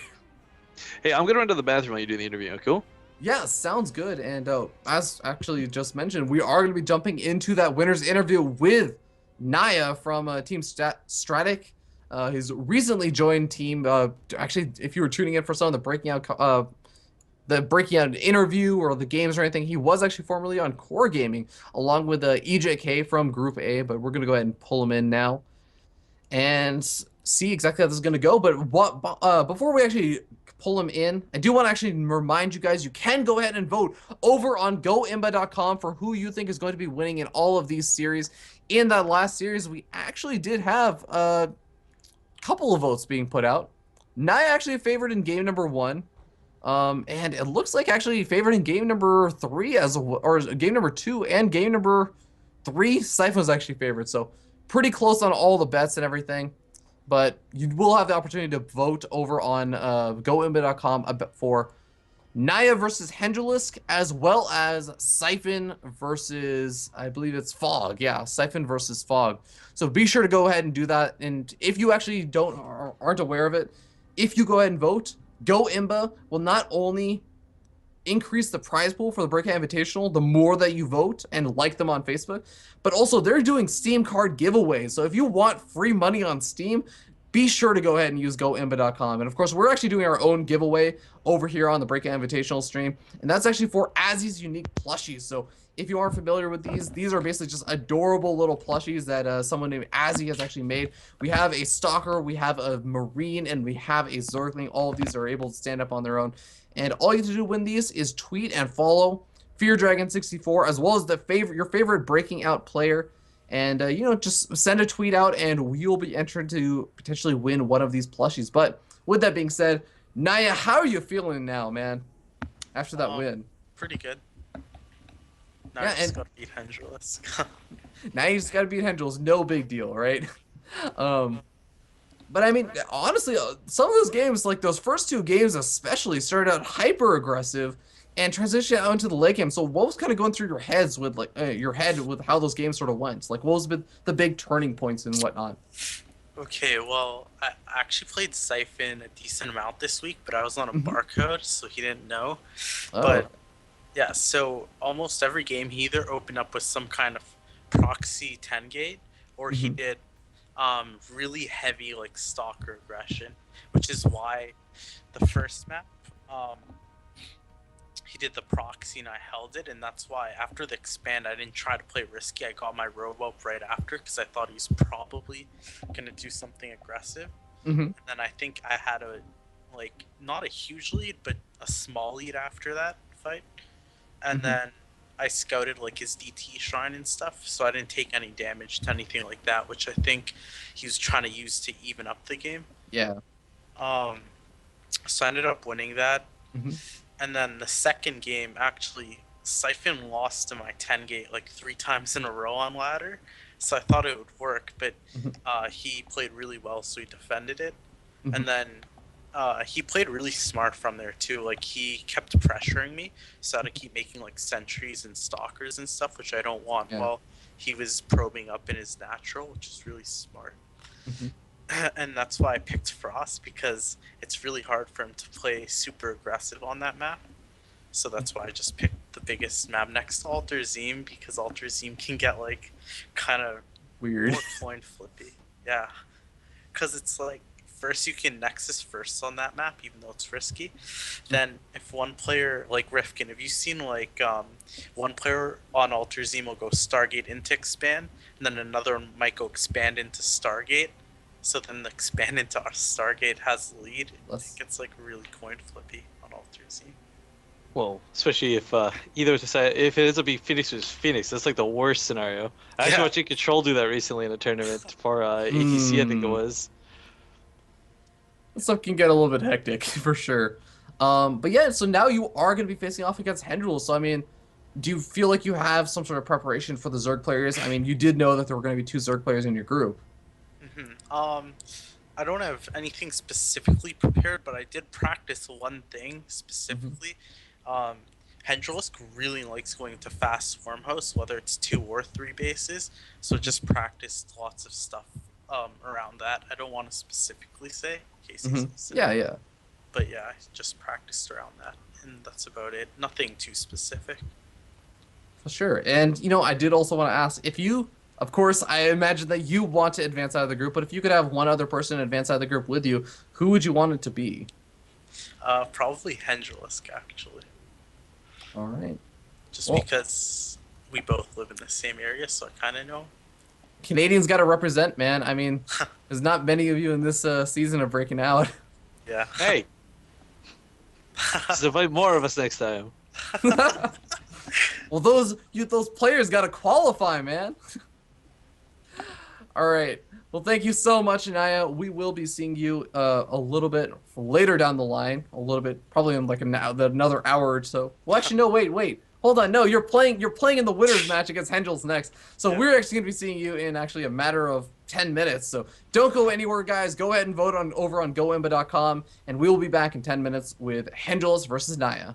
Hey, I'm going to run to the bathroom while you do the interview, cool? Yeah, sounds good. And as actually just mentioned, we are going to be jumping into that winner's interview with Naya from Team Stratic. His recently joined team. Actually, if you were tuning in for some of the Breaking Out interview or the games or anything, he was actually formerly on Core Gaming along with EJK from Group A, but we're going to go ahead and pull him in now and see exactly how this is going to go. But before we actually pull him in, I do want to actually remind you guys, you can go ahead and vote over on goimba.com for who you think is going to be winning in all of these series. In that last series, we actually did have a couple of votes being put out. Naya actually favored in game number 1. And it looks like actually favored in game number 3 or game number 2 and game number 3. Siphon was actually favored, so pretty close on all the bets and everything. But you will have the opportunity to vote over on goimba.com for Naya versus Hendrilisk, as well as Siphon versus, I believe it's Fog. Yeah, Siphon versus Fog. So be sure to go ahead and do that. And if you actually aren't aware of it, if you go ahead and vote, GoImba will not only increase the prize pool for the Breakout Invitational the more that you vote and like them on Facebook, but also they're doing Steam card giveaways. So if you want free money on Steam, be sure to go ahead and use goimba.com. And of course, we're actually doing our own giveaway over here on the Breakout Invitational stream, and that's actually for Azzy's unique plushies. So if you aren't familiar with these are basically just adorable little plushies that someone named Azzy has actually made. We have a Stalker, we have a Marine, and we have a Zergling. All of these are able to stand up on their own. And all you have to do to win these is tweet and follow FearDragon64, as well as your favorite Breaking Out player. And, just send a tweet out and you'll be entered to potentially win one of these plushies. But with that being said, Naya, how are you feeling now, man, after that win? Pretty good. Now Yeah, I just and gotta beat Hendrillus. now you just got to beat Hendrils. No big deal, right? But I mean, honestly, some of those games, like those first 2 games especially, started out hyper aggressive and transitioned out into the late game. So what was kind of going through your heads with your head with how those games sort of went? Like what was the big turning points and whatnot? Okay, well, I actually played Siphon a decent amount this week, but I was on a barcode, so he didn't know. Oh. But yeah, so almost every game he either opened up with some kind of proxy 10 gate, or he did really heavy like stalker aggression, which is why the first map he did the proxy and I held it, and that's why after the expand I didn't try to play risky. I got my robo right after because I thought he was probably gonna do something aggressive. And then I think I had not a huge lead but a small lead after that fight, and then I scouted like his DT shrine and stuff, so I didn't take any damage to anything like that, which I think he was trying to use to even up the game. Yeah. So I ended up winning that. And then the second game, actually, Siphon lost to my 10 gate like 3 times in a row on ladder, so I thought it would work, but he played really well, so he defended it. And then he played really smart from there too. Like he kept pressuring me, so I had to keep making like sentries and stalkers and stuff, which I don't want. While he was probing up in his natural, which is really smart. And that's why I picked Frost, because it's really hard for him to play super aggressive on that map. So that's why I just picked the biggest map next to Alter Zim, because Alter Zim can get like kind of Weird. more coin flippy. Yeah, because it's like first you can Nexus first on that map, even though it's risky. Then if one player like Rifkin, have you seen like one player on Alter Zim will go Stargate into expand, and then another one might go expand into Stargate. So then the expand into our Stargate has the lead. It gets like really coin flippy on Alter Z. Well, especially if either decide if it ends up being Phoenix versus Phoenix, that's like the worst scenario. I actually watched Control do that recently in a tournament for ATC, I think it was. Stuff can get a little bit hectic for sure. But yeah, so now you are going to be facing off against Hendril. So I mean, do you feel like you have some sort of preparation for the Zerg players? I mean, you did know that there were going to be 2 Zerg players in your group. I don't have anything specifically prepared, but I did practice one thing specifically. Hendrilisk really likes going to fast swarm hosts, whether it's 2 or 3 bases. So just practiced lots of stuff around that. I don't want to specifically say, in case he's listening. Yeah. But yeah, I just practiced around that, and that's about it. Nothing too specific. For sure. And, I did also want to ask, if you, of course, I imagine that you want to advance out of the group, but if you could have one other person advance out of the group with you, who would you want it to be? Probably Hendrilisk, actually. All right. Just because we both live in the same area, so I kind of know. Canadians got to represent, man. I mean, there's not many of you in this season of Breaking Out. Yeah. Hey. Let's invite more of us next time. Well, those players got to qualify, man. All right. Well, thank you so much, Anaya. We will be seeing you a little bit later down the line. A little bit, probably in like another hour or so. Well, actually, no. Wait. Hold on. No, you're playing in the winners match against Hendrils next. So we're actually going to be seeing you in actually a matter of 10 minutes. So don't go anywhere, guys. Go ahead and vote over on goimba.com, and we will be back in 10 minutes with Hendrils versus Naya.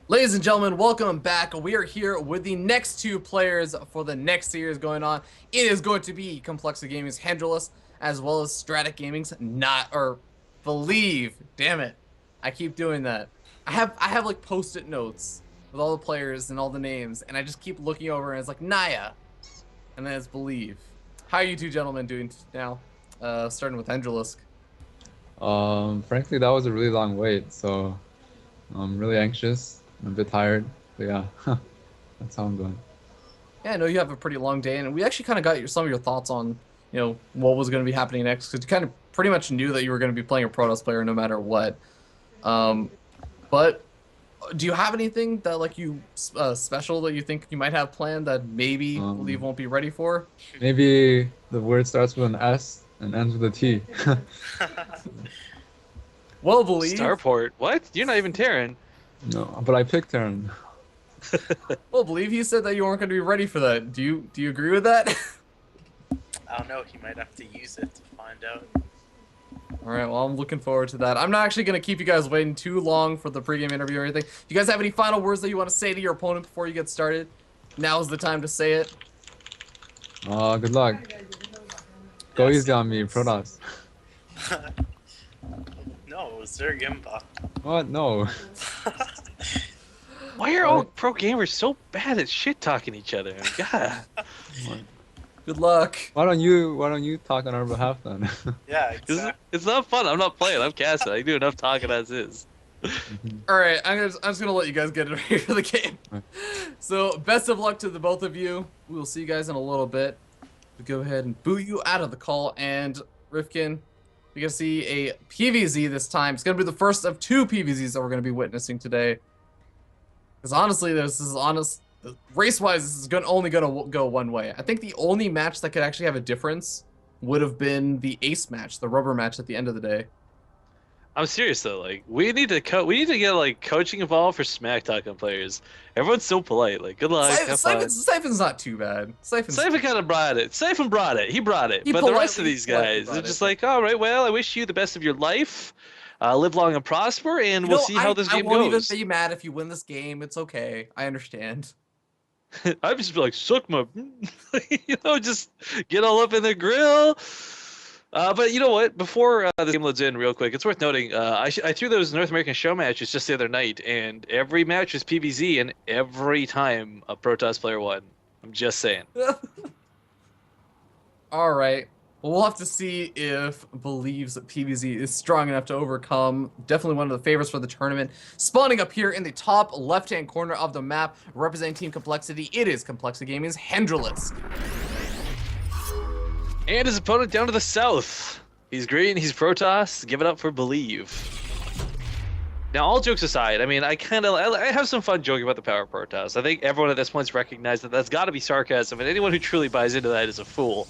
Ladies and gentlemen, welcome back. We are here with the next two players for the next series going on. It is going to be Complexa Gaming's Hendreless, as well as Stratic Gaming's Believe. Damn it. I keep doing that. I have like post-it notes with all the players and all the names, and I just keep looking over and it's like Naya. And then it's Believe. How are you two gentlemen doing now? Starting with Hendreless. Frankly, that was a really long wait, so I'm really anxious. I'm a bit tired, but yeah, that's how I'm doing. Yeah, I know you have a pretty long day, and we actually kind of got some of your thoughts on, you know, what was going to be happening next, because you kind of pretty much knew that you were going to be playing a Protoss player no matter what. But do you have anything that like you special that you think you might have planned that maybe Believe won't be ready for? Maybe the word starts with an S and ends with a T. Well, Believe. Starport. What? You're not even Terran. No, but I picked Terran. Well, Believe he said that you weren't going to be ready for that. Do you agree with that? I don't know. He might have to use it to find out. All right, well, I'm looking forward to that. I'm not actually going to keep you guys waiting too long for the pregame interview or anything. You guys have any final words that you want to say to your opponent before you get started? Now's the time to say it. Good luck. Go easy on me, Protoss. No, it was their Imba. What? No. Why are all pro gamers so bad at shit talking each other? God. Good luck. Why don't you talk on our behalf then? Yeah, exactly. It's not fun. I'm not playing. I'm casting. I do enough talking as is. All right, I'm just gonna let you guys get ready for the game. So best of luck to the both of you. We will see you guys in a little bit. We go ahead and boot you out of the call, and Rifkin, you're gonna see a PVZ this time. It's gonna be the first of two PVZs that we're gonna be witnessing today. Because honestly, race-wise, this is only gonna go one way. I think the only match that could actually have a difference would have been the ace match, the rubber match at the end of the day. I'm serious though. Like we need to get like coaching involved for smack talking players. Everyone's so polite. Like good luck. Siphon's not too bad. Siphon kind of brought it. Siphon brought it. He brought it. But the rest of these guys, they're just like, all right, well, I wish you the best of your life. Live long and prosper, and we'll see how this game goes. I won't even be mad if you win this game. It's okay. I understand. I'd just be like, suck my, just get all up in the grill. But you know what? Before this game loads in real quick, it's worth noting, I threw those North American show matches just the other night, and every match was PVZ, and every time a Protoss player won. I'm just saying. All right. Well, we'll have to see if Believes that PVZ is strong enough to overcome. Definitely one of the favorites for the tournament. Spawning up here in the top left-hand corner of the map, representing Team Complexity, it is Complexa Gaming's Hendreless. And his opponent down to the south. He's green, he's Protoss. Give it up for Believe. Now, all jokes aside, I mean, I have some fun joking about the power of Protoss. I think everyone at this point's recognized that that's got to be sarcasm, and anyone who truly buys into that is a fool.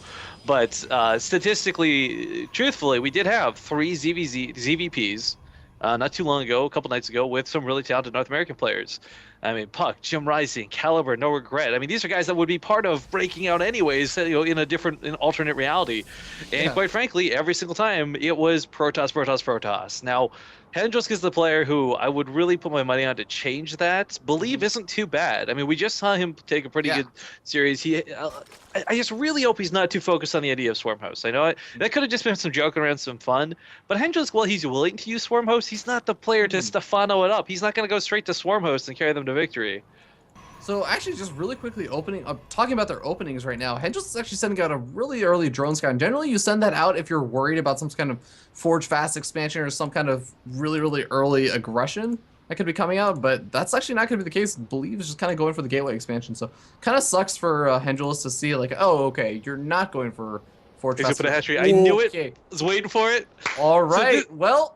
But statistically, truthfully, we did have 3 ZVPs not too long ago, a couple nights ago, with some really talented North American players. I mean, Puck, Jim Rising, Caliber, No Regret. I mean, these are guys that would be part of Breaking Out anyways, in an alternate reality. And quite frankly, every single time it was Protoss. Now, Hendreless is the player who I would really put my money on to change that. Believe isn't too bad. I mean, we just saw him take a pretty good series. I just really hope he's not too focused on the idea of Swarmhost. I know that could have just been some joking around, some fun. But Hendreless, while he's willing to use Swarmhost, he's not the player to Stefano it up. He's not going to go straight to Swarmhost and carry them to victory. So actually, just really quickly talking about their openings right now, Hendreless is actually sending out a really early drone scout. Generally, you send that out if you're worried about some kind of Forge Fast expansion or some kind of really, really early aggression that could be coming out, but that's actually not going to be the case. Believe is just kind of going for the Gateway expansion, so kind of sucks for Hendreless to see, like, oh, okay, you're not going for Forge Fast. He's gonna put a hatchery. I knew it. I was waiting for it. All right, well.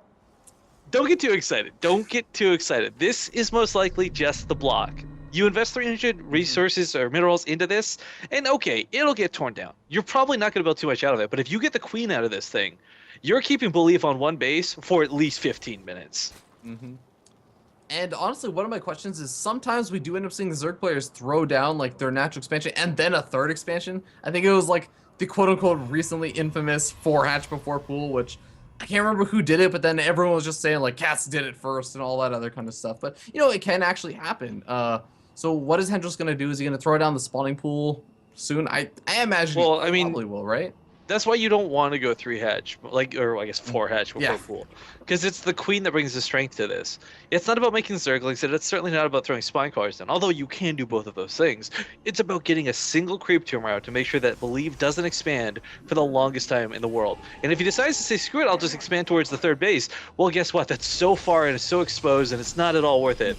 Don't get too excited. Don't get too excited. This is most likely just the block. You invest 300 resources or minerals into this, and okay, it'll get torn down. You're probably not going to build too much out of it, but if you get the queen out of this thing, you're keeping Belief on one base for at least 15 minutes. And honestly, one of my questions is sometimes we do end up seeing the Zerg players throw down like their natural expansion and then a third expansion. I think it was like the quote-unquote recently infamous 4 hatch before pool, which I can't remember who did it, but then everyone was just saying like Cats did it first and all that other kind of stuff. But you know, it can actually happen. So what is Hendrix gonna do? Is he gonna throw down the spawning pool soon? I imagine Well, he I mean, probably will, right? that's why you don't want to go 3 hatch, like, or I guess 4 hatch before Yeah. pool, because it's the queen that brings the strength to this. It's not about making zerglings, and it's certainly not about throwing spine cars down. Although you can do both of those things, it's about getting a single creep tumor out to make sure that Believe doesn't expand for the longest time in the world. And if he decides to say screw it, I'll just expand towards the 3rd base. Well, guess what? That's so far and it's so exposed, and it's not at all worth it.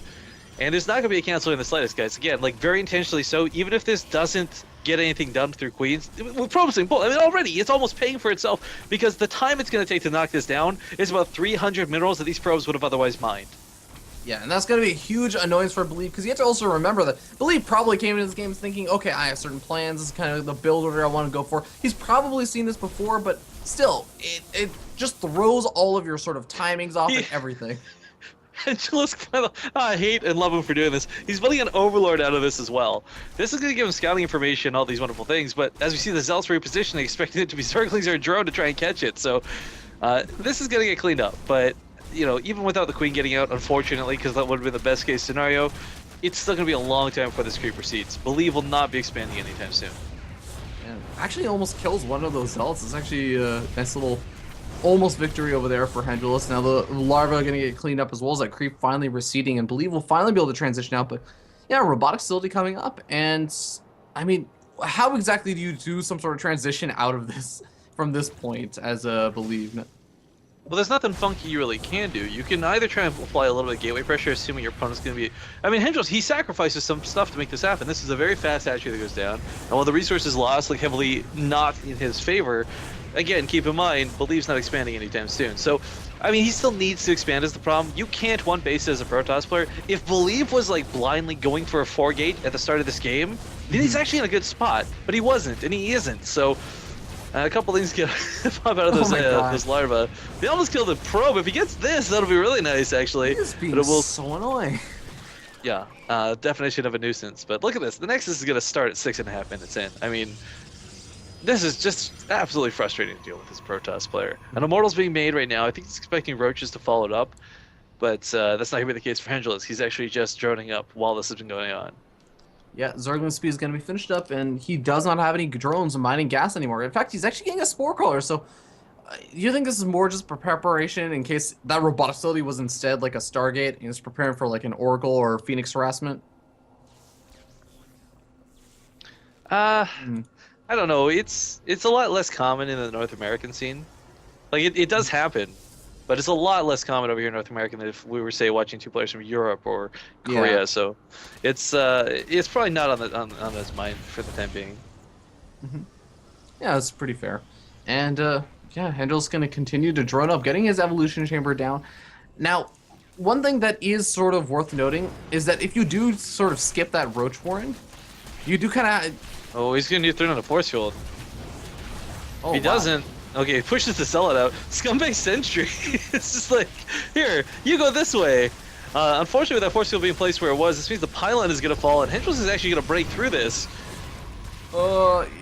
And there's not going to be a cancel in the slightest, guys. Again, like very intentionally so. Even if this doesn't get anything done through Queens, we're promising bull. I mean, already it's almost paying for itself because the time it's going to take to knock this down is about 300 minerals that these probes would have otherwise mined. Yeah, and that's going to be a huge annoyance for Believe because you have to also remember that Believe probably came into this game thinking, okay, I have certain plans. This is kind of the build order I want to go for. He's probably seen this before, but still, it just throws all of your sort of timings off and everything. Angelus kind of, I hate and love him for doing this. He's building an overlord out of this as well. This is going to give him scouting information, all these wonderful things, but as we see the Zealots repositioning, expecting it to be Zerglings or a drone to try and catch it. So this is going to get cleaned up. But, you know, even without the Queen getting out, unfortunately, because that would have been the best case scenario, it's still going to be a long time before this creep proceeds. Believe will not be expanding anytime soon. Yeah, actually almost kills one of those Zealots. It's actually a nice little almost victory over there for Hendulus. Now the larvae are going to get cleaned up as well as that creep finally receding, and Believe will finally be able to transition out. But yeah, robotic facility coming up, and I mean, how exactly do you do some sort of transition out of this from this point as a Believe? Well, there's nothing funky you really can do. You can either try and apply a little bit of gateway pressure, assuming your opponent's going to be... I mean, Hendrix, he sacrifices some stuff to make this happen. This is a very fast hatchery that goes down, and while the resources lost, like, heavily not in his favor, again, keep in mind, Believe's not expanding anytime soon. So, I mean, he still needs to expand is the problem. You can't one base as a Protoss player. If Believe was, like, blindly going for a 4-gate at the start of this game, then he's actually in a good spot, but he wasn't, and he isn't, so... a couple things get pop out of those larvae. They almost killed the probe. If he gets this, that'll be really nice, actually. He's being but it will... so annoying. Yeah, definition of a nuisance. But look at this. The Nexus is going to start at 6.5 minutes in. I mean, this is just absolutely frustrating to deal with this Protoss player. An Immortal's being made right now. I think he's expecting Roaches to follow it up, but that's not going to be the case for Angelus. He's actually just droning up while this has been going on. Yeah, Zergling's speed is going to be finished up, and he does not have any drones mining gas anymore. In fact, he's actually getting a Spore Caller, so you think this is more just preparation in case that robotic facility was instead like a Stargate, and he's preparing for like an Oracle or Phoenix harassment? I don't know. It's a lot less common in the North American scene. Like, it does happen, but it's a lot less common over here in North America than if we were, say, watching 2 players from Europe or Korea. Yeah. So it's probably not on his mind for the time being. Yeah, that's pretty fair. And yeah, Handel's going to continue to drone up, getting his evolution chamber down. Now, one thing that is sort of worth noting is that if you do sort of skip that Roach Warren, you do kind of... Oh, he's going to throw in a force field. Oh, if he doesn't... Okay, he pushes the Zealot out. Scumbag Sentry. It's just like, here, you go this way. Unfortunately, with that force field being placed where it was, this means the pylon is going to fall, and Hendrix is actually going to break through this.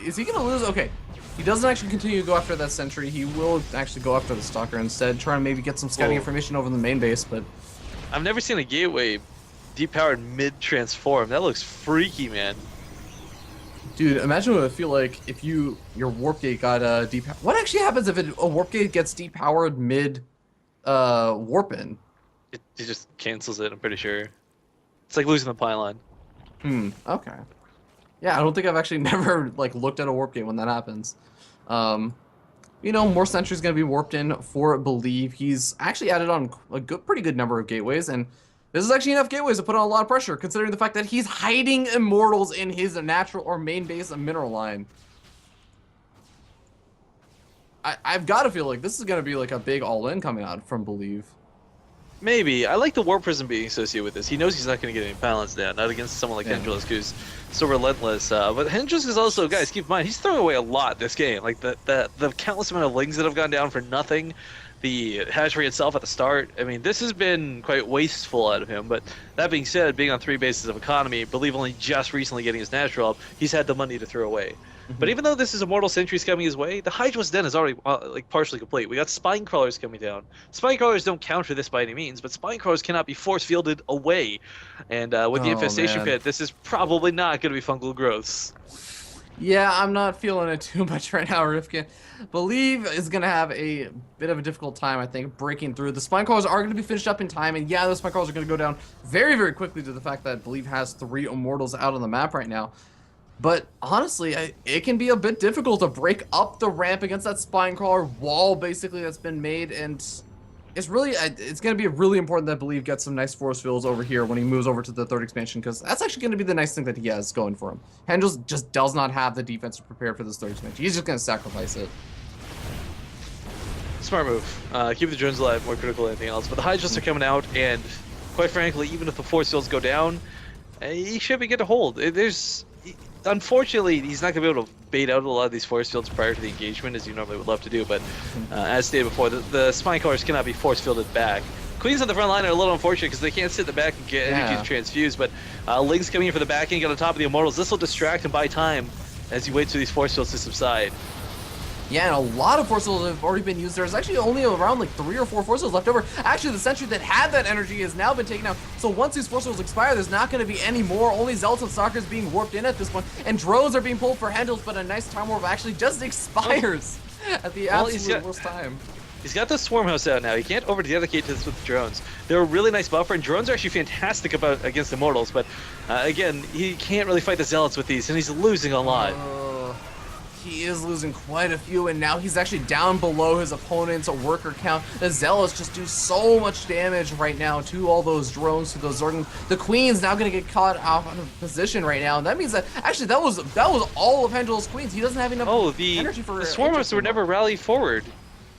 Is he going to lose? Okay. He doesn't actually continue to go after that Sentry. He will actually go after the Stalker instead, try and maybe get some scouting information over the main base, but... I've never seen a gateway depowered mid-transform. That looks freaky, man. Dude, imagine what it would feel like if your warp gate got depowered. What actually happens if a warp gate gets depowered mid warp in? It just cancels it, I'm pretty sure. It's like losing the pylon. Okay. Yeah, I don't think I've actually never like looked at a warp gate when that happens. You know, more sentries gonna be warped in for Believe. He's actually added on a pretty good number of gateways, and this is actually enough gateways to put on a lot of pressure, considering the fact that he's hiding Immortals in his natural or main base mineral line. I've got to feel like this is going to be like a big all-in coming out from Believe. Maybe. I like the Warp Prism being associated with this. He knows he's not going to get any balance down, not against someone like Hendrix, who's so relentless. But Hendrix is also, guys, keep in mind, he's throwing away a lot this game. Like, the countless amount of lings that have gone down for nothing. The hatchery itself at the start. I mean, this has been quite wasteful out of him, but that being said, being on 3 bases of economy, Believe only just recently getting his natural up, he's had the money to throw away. But even though this is Immortal Sentries coming his way, the Hydra's Den is already like partially complete. We got Spine Crawlers coming down. Spine Crawlers don't counter this by any means, but Spine Crawlers cannot be force fielded away. And with the Infestation Pit, this is probably not going to be fungal growths. Yeah, I'm not feeling it too much right now, Rifkin. Believe is going to have a bit of a difficult time, I think, breaking through. The Spine Crawlers are going to be finished up in time, and yeah, those Spine Crawlers are going to go down very, very quickly due to the fact that Believe has 3 Immortals out on the map right now. But honestly, it can be a bit difficult to break up the ramp against that Spine Crawler wall, basically, that's been made, and it's really, it's going to be really important that Believe gets some nice force fields over here when he moves over to the 3rd expansion, because that's actually going to be the nice thing that he has going for him. Hendrils just does not have the defense to prepare for this 3rd expansion. He's just going to sacrifice it. Smart move. Keep the drones alive, more critical than anything else. But the Hydras are coming out, and quite frankly, even if the force fields go down, he should be good to hold. Unfortunately, he's not going to be able to bait out a lot of these force fields prior to the engagement, as you normally would love to do, but as stated before, the Spine Crawlers cannot be force fielded back. Queens on the front line are a little unfortunate because they can't sit in the back and get energy to transfuse, but Ling's coming in for the back end, get on top of the Immortals. This will distract and buy time as he waits for these force fields to subside. Yeah, and a lot of force fields have already been used. There's actually only around like 3 or 4 force fields left over. Actually, the sentry that had that energy has now been taken out. So once these force fields expire, there's not going to be any more. Only Zealots and Stalkers being warped in at this point. And drones are being pulled for handles, but a nice time warp actually just expires at the absolute worst time. He's got the Swarm House out now. He can't over-dedicate to this with the drones. They're a really nice buffer, and drones are actually fantastic against Immortals, but again, he can't really fight the Zealots with these, and he's losing a lot. He is losing quite a few, and now he's actually down below his opponent's worker count. The Zealots just do so much damage right now to all those drones, to those Zerglings. The Queen's now going to get caught out of position right now, and that means that actually that was all of Hendrils' Queens. He doesn't have enough energy for the Swarm House would never rally forward.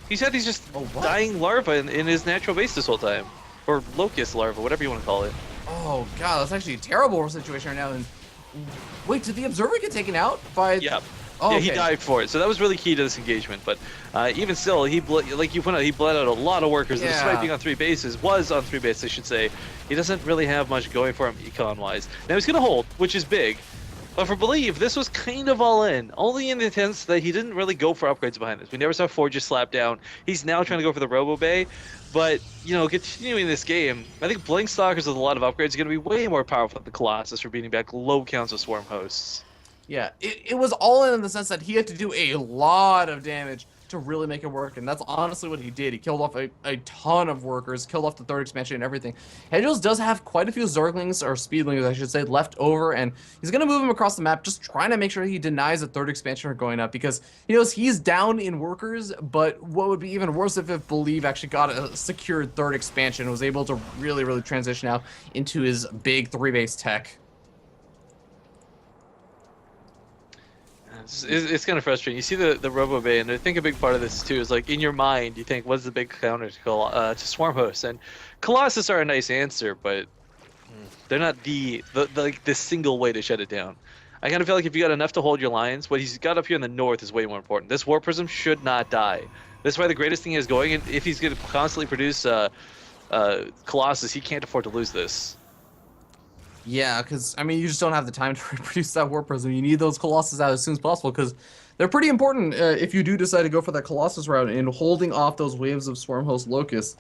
He's had these just dying larvae in his natural base this whole time. Or locust larvae, whatever you want to call it. Oh god, that's actually a terrible situation right now. And wait, did the Observer get taken out by... Yeah. Oh, yeah, okay. he died for it, so that was really key to this engagement. But even still, like you pointed out, he bled out a lot of workers. Yeah. Despite being on 3 bases, was on 3 bases, I should say. He doesn't really have much going for him econ-wise. Now he's going to hold, which is big. But for Believe, this was kind of all in. Only in the sense that he didn't really go for upgrades behind this. We never saw Forges slap down. He's now trying to go for the Robo Bay. But, you know, continuing this game, I think Blink Stalkers with a lot of upgrades are going to be way more powerful than the Colossus for beating back low counts of Swarm Hosts. Yeah, it was all in the sense that he had to do a lot of damage to really make it work, and that's honestly what he did. He killed off a ton of workers, killed off the 3rd expansion and everything. Hendrils does have quite a few Zerglings, or Speedlings I should say, left over, and he's going to move him across the map, just trying to make sure he denies the 3rd expansion from going up, because he knows he's down in workers, but what would be even worse if Believe actually got a secured 3rd expansion and was able to really, really transition out into his big 3-base tech. It's kind of frustrating. You see the Robo Bay, and I think a big part of this too is like in your mind, you think, what's the big counter to Swarm Hosts? And Colossus are a nice answer, but they're not the single way to shut it down. I kind of feel like if you got enough to hold your lines, what he's got up here in the north is way more important. This War Prism should not die. That's why the greatest thing is going, and if he's going to constantly produce Colossus, he can't afford to lose this. Yeah, because, I mean, you just don't have the time to reproduce that War Prism. You need those Colossus out as soon as possible, because they're pretty important if you do decide to go for that Colossus route and holding off those waves of Swarm Host Locusts.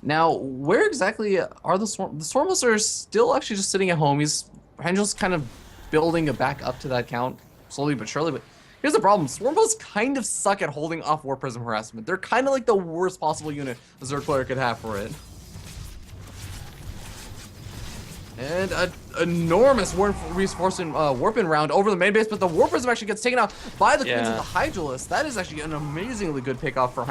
Now, where exactly are the Swarm Hosts are still actually just sitting at home. Hendrils kind of building it back up to that count, slowly but surely, but here's the problem. Swarm Hosts kind of suck at holding off War Prism harassment. They're kind of like the worst possible unit a Zerg player could have for it. And an enormous reinforcement warping round over the main base, but the War Prism actually gets taken out by the Queens of the Hydralisk. That is actually an amazingly good pickoff for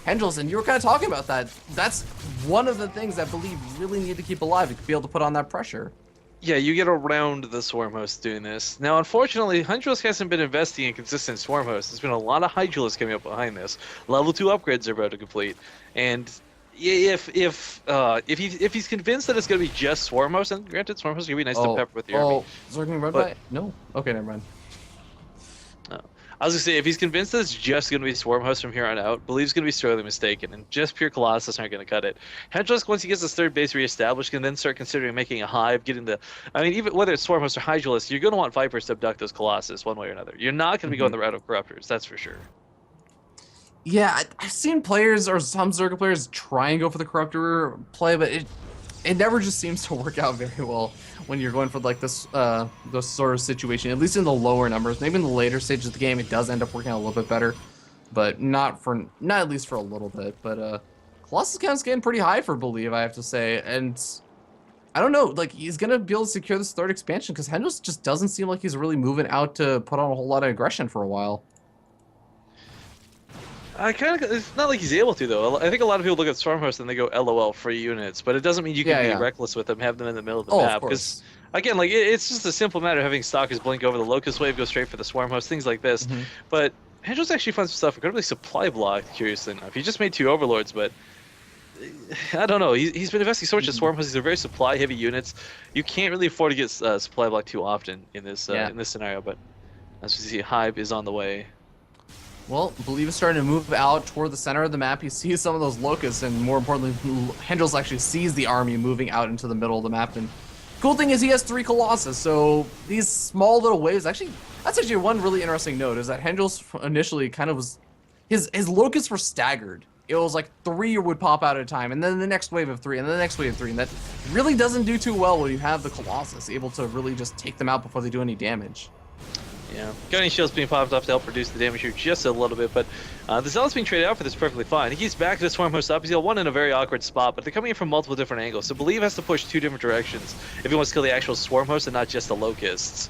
Hendrils, and you were kind of talking about that. That's one of the things that Believe really need to keep alive to be able to put on that pressure. Yeah, you get around the Swarm Host doing this. Now, unfortunately, Hydralisk hasn't been investing in consistent Swarm Hosts. There's been a lot of Hydralisk coming up behind this. Level 2 upgrades are about to complete, and if he's convinced that it's going to be just Swarm Host, and granted, Swarm Host is going to be nice to pepper with your army. Zergling red by? No? Okay, never mind. I was gonna say, if he's convinced that it's just gonna be Swarm Host from here on out, Believe's gonna be sorely mistaken, and just pure Colossus aren't gonna cut it. Hedgehog, once he gets his third base reestablished, can then start considering making a hive, getting the. I mean, even whether it's Swarm Host or Hydralisk, you're gonna want Vipers to abduct those Colossus one way or another. You're not gonna be going the route of Corruptors, that's for sure. Yeah, I've seen players or some Zerga players try and go for the Corruptor play, but it never just seems to work out very well when you're going for like this sort of situation. At least in the lower numbers, maybe in the later stages of the game, it does end up working out a little bit better, but not at least for a little bit. But Colossus count's getting pretty high for Believe, I have to say, and I don't know, like he's gonna be able to secure this third expansion because Hendrix just doesn't seem like he's really moving out to put on a whole lot of aggression for a while. It's not like he's able to, though. I think a lot of people look at Stormhost and they go, LOL, free units, but it doesn't mean you can be reckless with them, have them in the middle of the map. Because, again, like, it's just a simple matter of having Stalkers blink over the Locust Wave, go straight for the Swarmhost, things like this. But Hendrix actually finds some stuff incredibly supply blocked, curiously enough. He just made 2 Overlords, but I don't know. He's been investing so much in Swarmhosts. These are very supply-heavy units. You can't really afford to get supply blocked too often in this scenario, but as we see, Hive is on the way. Well, Believe is starting to move out toward the center of the map. He sees some of those locusts, and more importantly, Hendrix actually sees the army moving out into the middle of the map. And cool thing is he has 3 Colossus, so these small little waves, that's actually one really interesting note, is that Hendrix initially kind of was, his locusts were staggered. It was like 3 would pop out at a time, and then the next wave of 3, and then the next wave of 3, and that really doesn't do too well when you have the Colossus able to really just take them out before they do any damage. Yeah, Gunny Shield's being popped off to help reduce the damage here just a little bit, but the Zealot's being traded out for this perfectly fine. He keeps back to the Swarmhost up. He's got one in a very awkward spot, but they're coming in from multiple different angles, so Believe has to push 2 different directions if he wants to kill the actual Swarmhost and not just the Locusts.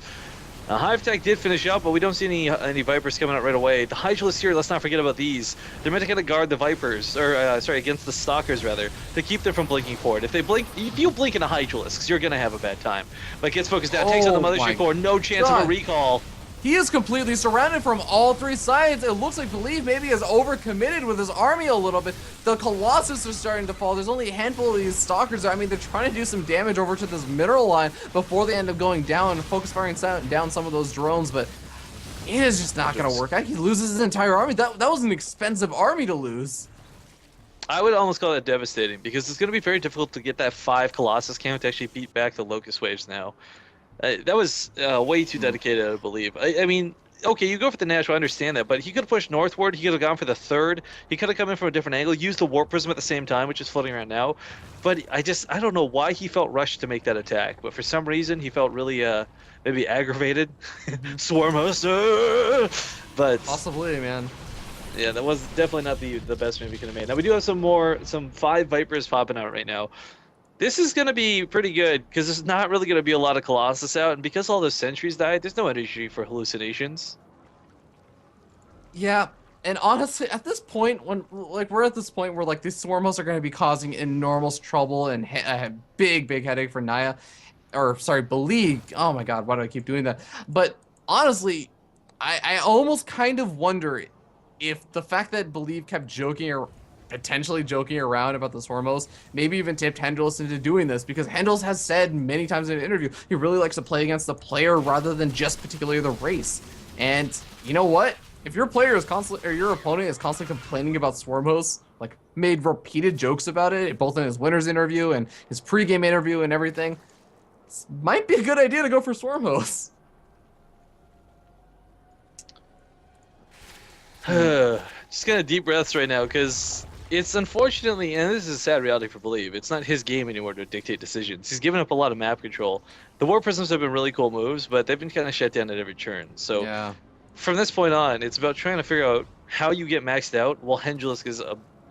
Hive Tech did finish up, but we don't see any Vipers coming out right away. The Hydralisk here, let's not forget about these. They're meant to kind of guard the Vipers, or against the Stalkers rather, to keep them from blinking forward. If you blink in a Hydralisk, you're gonna have a bad time. But gets focused down, takes on the Mothership Core, no chance of a recall. He is completely surrounded from all 3 sides. It looks like Believe maybe is overcommitted with his army a little bit. The Colossus are starting to fall. There's only a handful of these Stalkers. I mean, they're trying to do some damage over to this middle line before they end up going down and focus firing down some of those drones, but it is just not going to work out. He loses his entire army. That was an expensive army to lose. I would almost call that devastating, because it's going to be very difficult to get that 5 Colossus count to actually beat back the Locust Waves now. That was way too dedicated, I believe. I mean, okay, you go for the natural, I understand that, but he could have pushed northward, he could have gone for the 3rd, he could have come in from a different angle, used the Warp Prism at the same time, which is floating around now, but I don't know why he felt rushed to make that attack, but for some reason he felt really, maybe aggravated. Swarmhost, but... Possibly, man. Yeah, that was definitely not the best move he could have made. Now, we do have some 5 Vipers popping out right now. This is going to be pretty good, because there's not really going to be a lot of Colossus out, and because all those sentries died, there's no energy for hallucinations. Yeah, and honestly, at this point, we're at this point where, like, these Swarmhosts are going to be causing enormous trouble and a big headache for Naya. Or, sorry, Believe. Oh my god, why do I keep doing that? But, honestly, I almost kind of wonder if the fact that Believe kept potentially joking around about the Swarmhost, maybe even tipped Hendrix into doing this, because Hendrix has said many times in an interview he really likes to play against the player rather than just particularly the race. And you know what? If your player is constantly, or your opponent is constantly complaining about Swarmhosts, like made repeated jokes about it, both in his winner's interview and his pregame interview and everything, this might be a good idea to go for Swarmhosts. Just kind of deep breaths right now, because it's unfortunately, and this is a sad reality for Believe, it's not his game anymore to dictate decisions. He's given up a lot of map control. The War Prisms have been really cool moves, but they've been kind of shut down at every turn. So from this point on, it's about trying to figure out how you get maxed out while Hendrix is,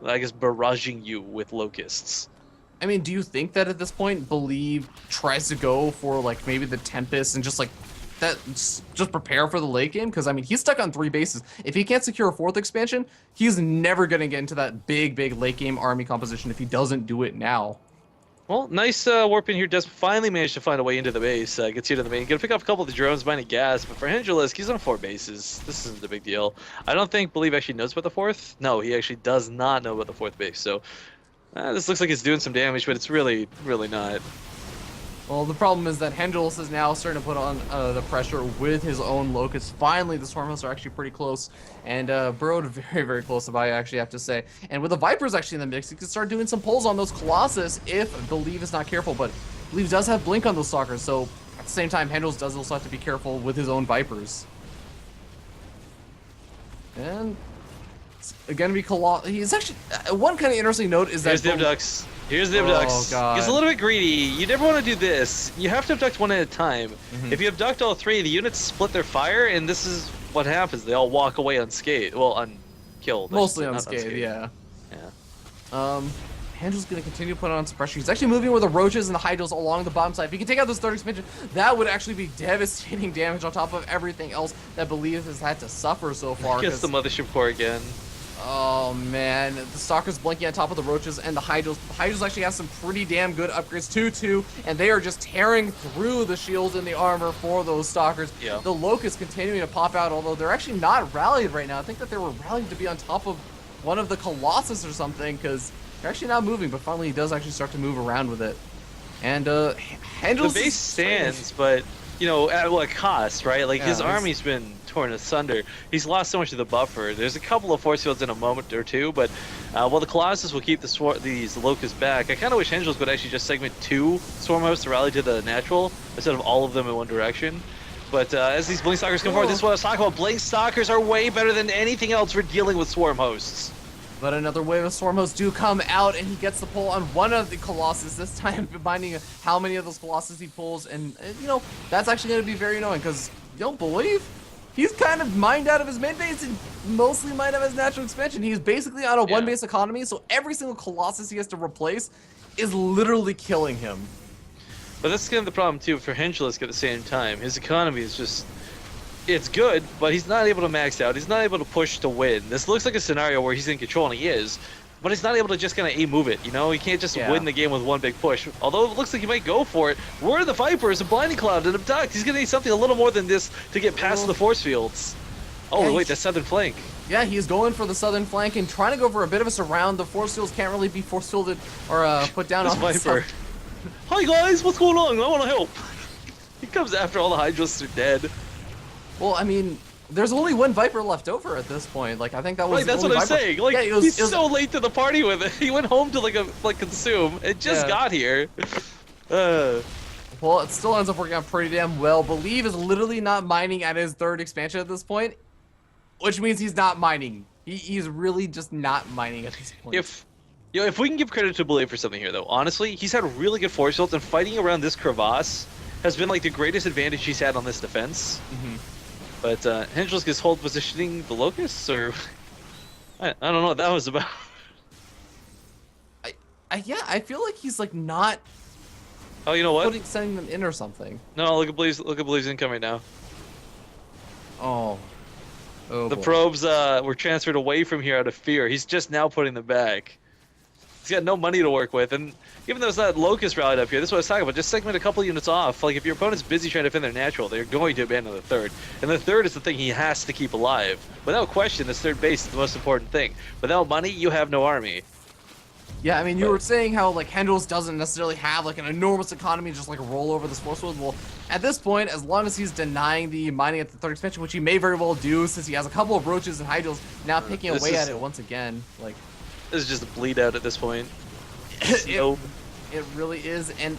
I guess, barraging you with Locusts. I mean, do you think that at this point, Believe tries to go for, like, maybe the Tempest and just, like, just prepare for the late game? Because, I mean, he's stuck on 3 bases. If he can't secure a 4th expansion, he's never going to get into that big late game army composition if he doesn't do it now. Well, nice warp in here. Does finally manage to find a way into the base. Gets here to the main. Gonna pick up a couple of the drones, mining gas. But for Hendrix, he's on 4 bases. This isn't a big deal. I don't think Believe actually knows about the 4th. No, he actually does not know about the 4th base. So this looks like it's doing some damage, but it's really not. Well, the problem is that Hendrils is now starting to put on the pressure with his own Locust. Finally, the Stormhosts are actually pretty close, and burrowed very, very close, if I actually have to say. And with the Vipers actually in the mix, he can start doing some pulls on those Colossus if Believe is not careful. But Believe does have Blink on those Stalkers, so at the same time, Hendrils does also have to be careful with his own Vipers. And it's gonna be Colossus. He's actually one kind of interesting note is that Here's the abducts. Here's the abducts. God. He's a little bit greedy. You never want to do this. You have to abduct one at a time. If you abduct all three, the units split their fire, and this is what happens. They all walk away unscathed. Well, unkilled. Mostly not unscathed, yeah. Yeah. Handel's gonna continue to put on some pressure. He's actually moving with the Roaches and the Hydros along the bottom side. If he can take out this third expansion, that would actually be devastating damage on top of everything else that Believe has had to suffer so far. Gets the Mothership Core again. Oh man, the Stalker's blinking on top of the Roaches and the Hydros. The Hydros actually have some pretty damn good upgrades too, and they are just tearing through the shields and the armor for those Stalkers. Yeah. The Locusts continuing to pop out, although they're actually not rallied right now. I think that they were rallied to be on top of one of the Colossus or something, because they're actually not moving, but finally he does actually start to move around with it. And Hendrils The base stands, but you know, at what cost, right? Like his army's been torn asunder. He's lost so much of the buffer. There's a couple of force fields in a moment or two, but while the Colossus will keep these Locusts back, I kind of wish Hendrils would actually just segment 2 Swarm Hosts to rally to the natural instead of all of them in one direction. But as these Blink Stalkers come forward, this is what I was talking about. Blink Stalkers are way better than anything else for dealing with Swarm Hosts. But another wave of Swarm Hosts do come out, and he gets the pull on one of the Colossus, this time reminding how many of those Colossus he pulls, and you know, that's actually going to be very annoying, because you don't believe he's kind of mined out of his main base and mostly mined out of his natural expansion. He's basically on a one-base economy, so every single Colossus he has to replace is literally killing him. But that's kind of the problem, too, for Henchlisk at the same time. His economy is just... It's good, but he's not able to max out. He's not able to push to win. This looks like a scenario where he's in control, and he is, but he's not able to just kind of A-move it, you know? He can't just win the game with one big push. Although it looks like he might go for it. Where are the Vipers and Blinding Cloud and Abduct? He's going to need something a little more than this to get past the force fields. Oh, wait, the southern flank. Yeah, he's going for the southern flank and trying to go for a bit of a surround. The force fields can't really be force fielded or put down this on Viper. Hi, guys, what's going on? I want to help. He comes after all the Hydros are dead. Well, I mean, there's only one Viper left over at this point. Like, I think that was right. That's what I'm saying. Like, yeah, he's so late to the party with it. He went home to like consume. It just got here. Well, it still ends up working out pretty damn well. Believe is literally not mining at his third expansion at this point, which means he's not mining. He's really just not mining at this point. If we can give credit to Believe for something here, though, honestly, he's had really good force fields, and fighting around this crevasse has been like the greatest advantage he's had on this defense. But Henchlisk is hold positioning the Locusts, or I don't know what that was about. Yeah, I feel like he's like not. Oh, you know what? Sending them in or something. No, look at Believe's income right now. Oh. Oh. The probes were transferred away from here out of fear. He's just now putting them back. He's got no money to work with, and even though it's not Locust rallied up here, this is what I was talking about. Just segment a couple units off. Like, if your opponent's busy trying to defend their natural, they're going to abandon the third. And the third is the thing he has to keep alive. Without question, this third base is the most important thing. Without money, you have no army. Yeah, I mean, you were saying how, like, Hendrils doesn't necessarily have, like, an enormous economy just, like, roll over this force field. Well, at this point, as long as he's denying the mining at the third expansion, which he may very well do, since he has a couple of Roaches and Hydros now picking away at it once again, like... This is just a bleed out at this point. It really is, and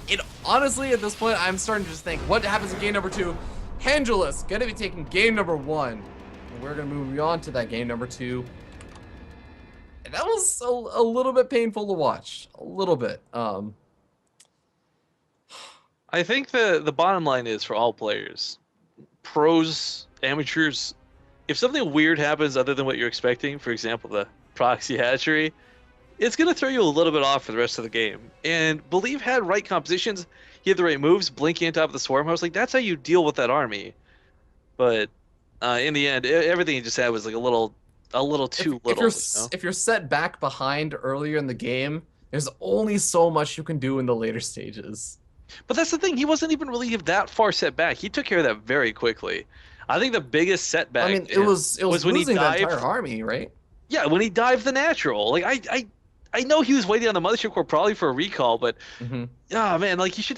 it honestly, at this point, I'm starting to just think, what happens in game number 2? Hendrils gonna be taking game number 1, and we're gonna move on to that game number 2. And that was a little bit painful to watch, a little bit. I think the bottom line is for all players, pros, amateurs, if something weird happens other than what you're expecting, for example, the proxy hatchery, it's going to throw you a little bit off for the rest of the game. And Believe had right compositions. He had the right moves, blinking on top of the Swarm House. Like, that's how you deal with that army. But in the end, everything he just had was like a little too little. If you're set back behind earlier in the game, there's only so much you can do in the later stages. But that's the thing. He wasn't even really that far set back. He took care of that very quickly. I think the biggest setback. I mean, it was when he losing the dived entire army, right? Yeah, when he dived the natural. Like, I know he was waiting on the mothership core probably for a recall, but Mm-hmm. yeah, man, like he should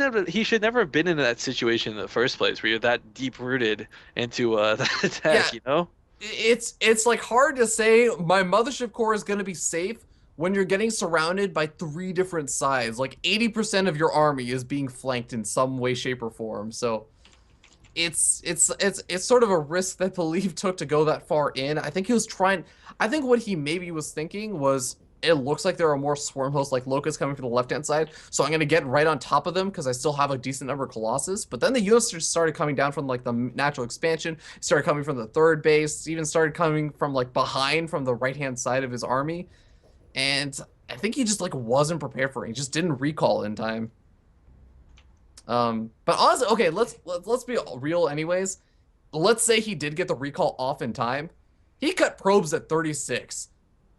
never have been in that situation in the first place where you're that deep rooted into that Yeah, attack, you know? it's like hard to say my mothership core is going to be safe when you're getting surrounded by 3 different sides. Like 80% of your army is being flanked in some way, shape, or form. So it's sort of a risk that Believe took to go that far in. I think he was trying. I think what he maybe was thinking was, it looks like there are more swarm hosts like locusts coming from the left hand side, so I'm gonna get right on top of them because I still have a decent number of colossus. But then the units just started coming down from like the natural expansion, started coming from the third base, even started coming from like behind from the right hand side of his army, and I think he just like wasn't prepared for it. He just didn't recall in time. But honestly, okay, let's be real anyways. Let's say he did get the recall off in time. He cut probes at 36.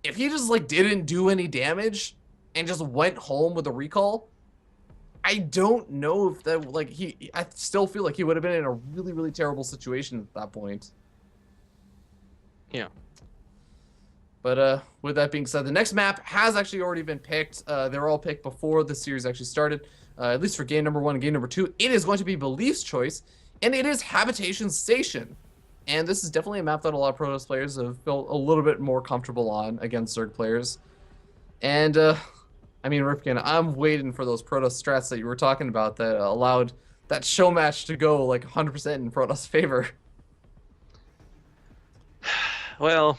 If he just like didn't do any damage and just went home with a recall, I don't know if that like I still feel like he would have been in a really, really terrible situation at that point. Yeah. But with that being said, the next map has actually already been picked. They were all picked before the series actually started. At least for game number 1 and game number 2, it is going to be Belief's choice, and it is Habitation Station. And this is definitely a map that a lot of Protoss players have felt a little bit more comfortable on against Zerg players. And I mean, Ripken, I'm waiting for those Protoss strats that you were talking about that allowed that show match to go like 100% in Protoss favor. Well,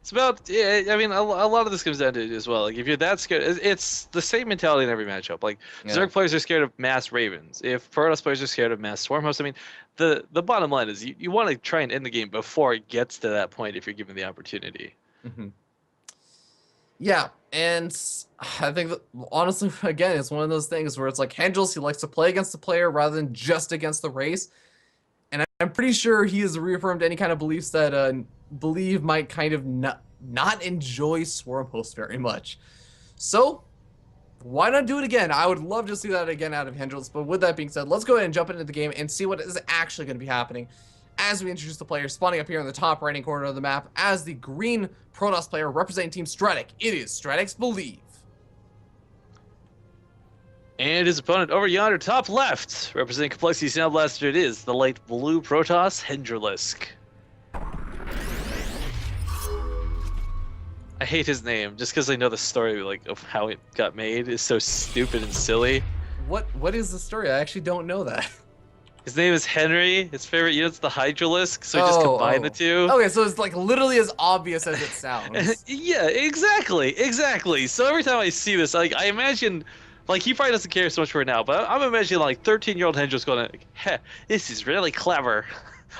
it's about, yeah, I mean, a lot of this comes down to it as well. Like, if you're that scared, it's the same mentality in every matchup. Like, Yeah. Zerg players are scared of mass Ravens. If Protoss players are scared of mass Swarm hosts, I mean, the bottom line is you want to try and end the game before it gets to that point if you're given the opportunity. Mm-hmm. Yeah, and I think that, honestly, again, it's one of those things where it's like Hendrils, he likes to play against the player rather than just against the race. And I'm pretty sure he has reaffirmed any kind of beliefs that Believe might kind of not enjoy Swarm Host very much. So, why not do it again? I would love to see that again out of Hendrils. But with that being said, let's go ahead and jump into the game and see what is actually going to be happening as we introduce the players spawning up here in the top right-hand corner of the map as the green Protoss player representing Team Stratic. It is Stratic's Believe. And his opponent over yonder, top left, representing Complexity Sound Blaster, it is the light blue Protoss, Hendralisk. I hate his name, just because I know the story like of how it got made is so stupid and silly. What is the story? I actually don't know that. His name is Henry. His favorite unit's the Hydralisk, so he just combined the two. Okay, so it's like literally as obvious as it sounds. Yeah, exactly. So every time I see this, like, I imagine, like, he probably doesn't care so much for it now, but I'm imagining like 13-year-old Henry just going like, heh, this is really clever.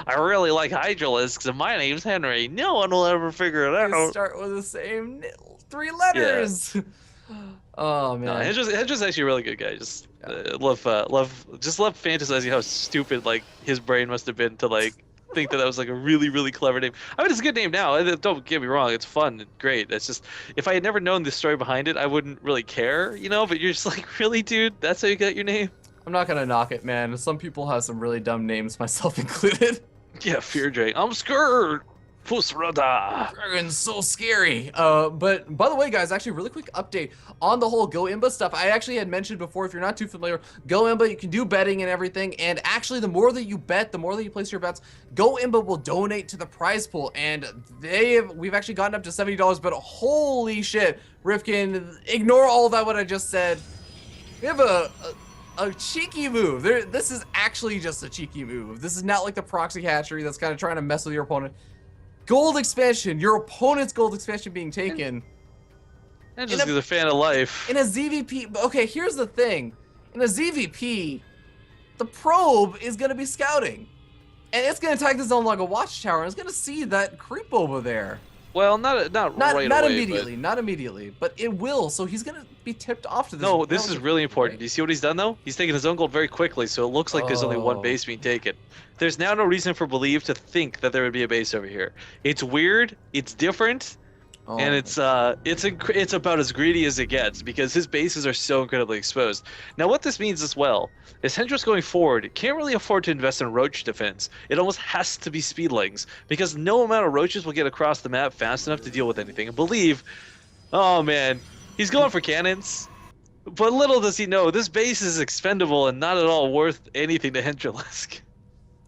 I really like Hydralisks, and my name's Henry. No one will ever figure it They out. start with the same 3 letters. Yeah. Oh man. No, Henry's actually a really good guy. Just love fantasizing how stupid like his brain must have been to like think that was like a really, really clever name. I mean, it's a good name now. Don't get me wrong, it's fun and great. It's just, if I had never known the story behind it, I wouldn't really care, you know. But you're just like, really, dude? That's how you got your name? I'm not gonna knock it, man. Some people have some really dumb names, myself included. Yeah, Fear Drake. I'm scared. Pusrada. Dragon's so scary. But by the way, guys, actually, really quick update on the whole Go Imba stuff. I actually had mentioned before, if you're not too familiar, Go Imba, you can do betting and everything. And actually, the more that you bet, the more that you place your bets, Go Imba will donate to the prize pool. And we've actually gotten up to $70. But holy shit, Rifkin, ignore all that what I just said. We have a cheeky move. This is actually just a cheeky move. This is not like the proxy hatchery that's kind of trying to mess with your opponent. Gold expansion, your opponent's gold expansion being taken. And just a fan of life. In a ZVP, okay, here's the thing. In a ZVP, the probe is going to be scouting. And it's going to attack the zone like a watchtower, and it's going to see that creep over there. Well, not right away, immediately, not immediately, but it will. So he's gonna be tipped off to this. No, this is really important. Do you see what he's done though? He's taken his own gold very quickly, so it looks like there's only one base being taken. There's now no reason for Believe to think that there would be a base over here. It's weird, it's different, and it's about as greedy as it gets because his bases are so incredibly exposed. Now, what this means as well is Hendrix going forward can't really afford to invest in roach defense. It almost has to be speedlings because no amount of roaches will get across the map fast enough to deal with anything. And Believe, oh man, He's going for cannons, but little does he know this base is expendable and not at all worth anything to Hendrilisk.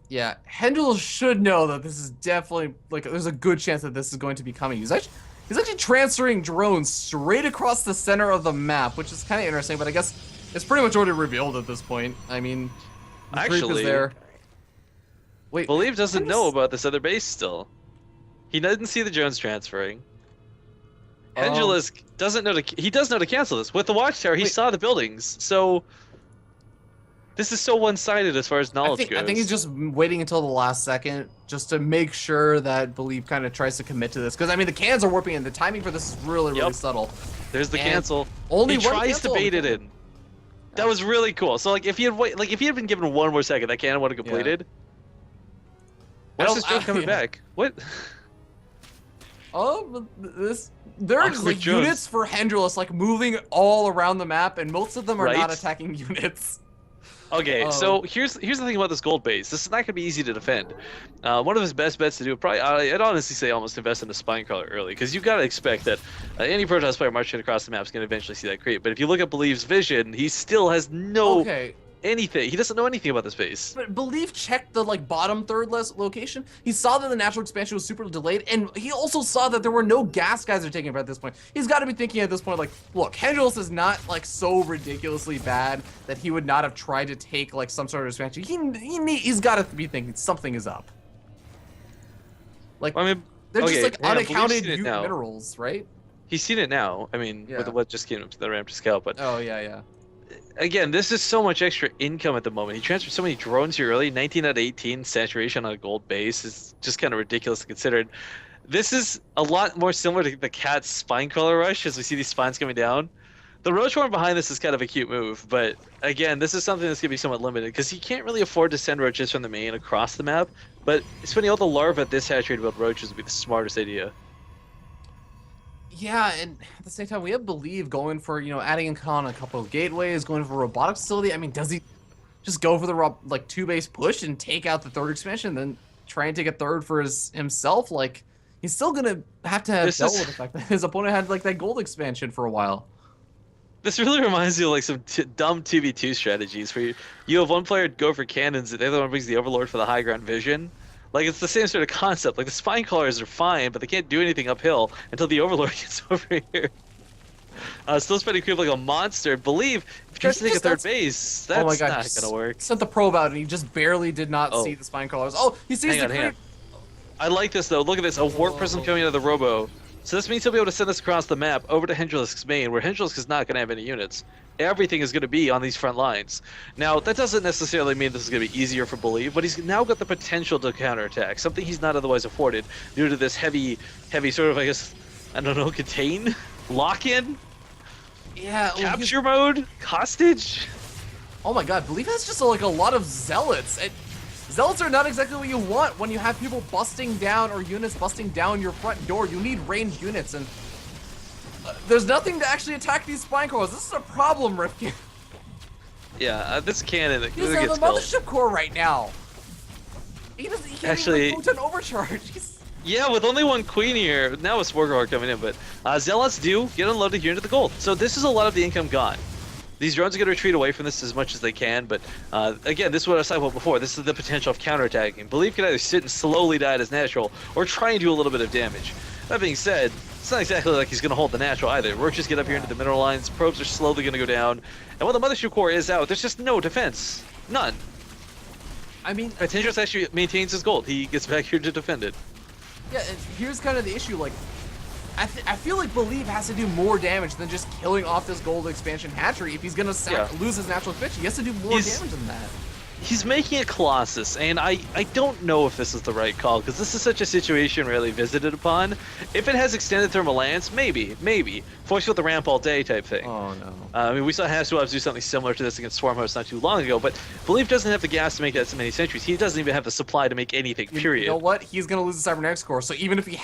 Yeah, Hendril should know that this is definitely like there's a good chance that this is going to be coming. He's actually transferring drones straight across the center of the map, which is kind of interesting. But I guess it's pretty much already revealed at this point. I mean, the creep is Actually, there. Wait, Believe doesn't know about this other base still. He didn't see the drones transferring. Hendrilisk doesn't know he does know to cancel this. With the watchtower, he saw the buildings, so this is so one-sided as far as knowledge goes. I think he's just waiting until the last second just to make sure that Believe kind of tries to commit to this. Because, I mean, the cans are warping in. The timing for this is really subtle. There's the And cancel. only he one tries cancel to bait it in. That was really cool. So, like, if he had been given one more second, that cannon would have completed. What's this drone coming back? What? There are like units for Hendrilisk like moving all around the map, and most of them are not attacking units. Okay, so here's the thing about this gold base. This is not going to be easy to defend. One of his best bets to do, probably, I'd honestly say almost invest in a spine crawler early, because you've got to expect that any Protoss player marching across the map is going to eventually see that creep. But if you look at Believe's vision, he still has no anything. He doesn't know anything about this base. But Believe checked the like bottom third location. He saw that the natural expansion was super delayed, and he also saw that there were no gas geyser taking part at this point. He's got to be thinking at this point like, look, Hendrilisk is not like so ridiculously bad that he would not have tried to take like some sort of expansion. He's got to be thinking something is up. Like, I mean, they're just like unaccounted minerals, right? He's seen it now. I mean, with what just came up to the ramp to scout, but again, this is so much extra income at the moment. He transferred so many drones here early. 19 out of 18 saturation on a gold base is just kind of ridiculous to consider. This is a lot more similar to the Cat's spine crawler rush as we see these spines coming down. The Roachhorn behind this is kind of a cute move, but again, this is something that's going to be somewhat limited because he can't really afford to send roaches from the main across the map, but spending all the larvae at this saturated build roaches would be the smartest idea. Yeah, and at the same time, we have Believe going for, adding on a couple of gateways, going for a robotics facility. I mean, does he just go for the two-base push and take out the third expansion, then try and take a third for himself? Like, he's still gonna have to have dealt with the fact that his opponent had like that gold expansion for a while. This really reminds me of like some dumb 2v2 strategies where you have one player go for cannons, and the other one brings the Overlord for the high ground vision. Like, it's the same sort of concept. Like, the spine crawlers are fine, but they can't do anything uphill until the Overlord gets over here. Still spending creep like a monster. Believe, if he tries to take a third base, that's not gonna work. Sent the probe out, and he just barely did not see the spine crawlers. Oh, he sees the creep. I like this, though. Look at this. A warp prism coming out of the Robo. So this means he'll be able to send this across the map over to Hendrilisk's main, where Hendrilisk is not going to have any units. Everything is going to be on these front lines. Now, that doesn't necessarily mean this is going to be easier for Believe, but he's now got the potential to counterattack, something he's not otherwise afforded due to this heavy sort of, I guess, I don't know, contain? Lock-in? Yeah. Capture mode? Hostage? Oh my god, Believe has just like a lot of zealots. Zealots are not exactly what you want when you have people busting down or units busting down your front door. You need ranged units, and there's nothing to actually attack these spine cores. This is a problem, Rifkin. Yeah, this cannon that He's on the mothership core right now. He can't actually even go to an overcharge. Yeah, with only one queen here, now a Sporker Horde coming in, but Zealots do get unloaded here into the gold. So this is a lot of the income gone. These drones are going to retreat away from this as much as they can, but again, this is what I was talking about before. This is the potential of counterattacking. Believe can either sit and slowly die at his natural, or try and do a little bit of damage. That being said, it's not exactly like he's going to hold the natural either. Roaches get up here into the mineral lines, probes are slowly going to go down, and when the Mothership Core is out, there's just no defense. None. I mean, Tendros actually maintains his gold. He gets back here to defend it. Yeah, here's kind of the issue, like, I feel like Believe has to do more damage than just killing off this gold expansion hatchery. If he's gonna lose his natural pitch, he has to do more damage than that. He's making a Colossus, and I don't know if this is the right call, because this is such a situation rarely visited upon. If it has extended thermal lance, maybe. Force with the ramp all day type thing. Oh, no. I mean, we saw Haswabs do something similar to this against Swarm Host not too long ago, but Believe doesn't have the gas to make that so many sentries. He doesn't even have the supply to make anything, period. You know what? He's going to lose the Cybernetics core, so even if he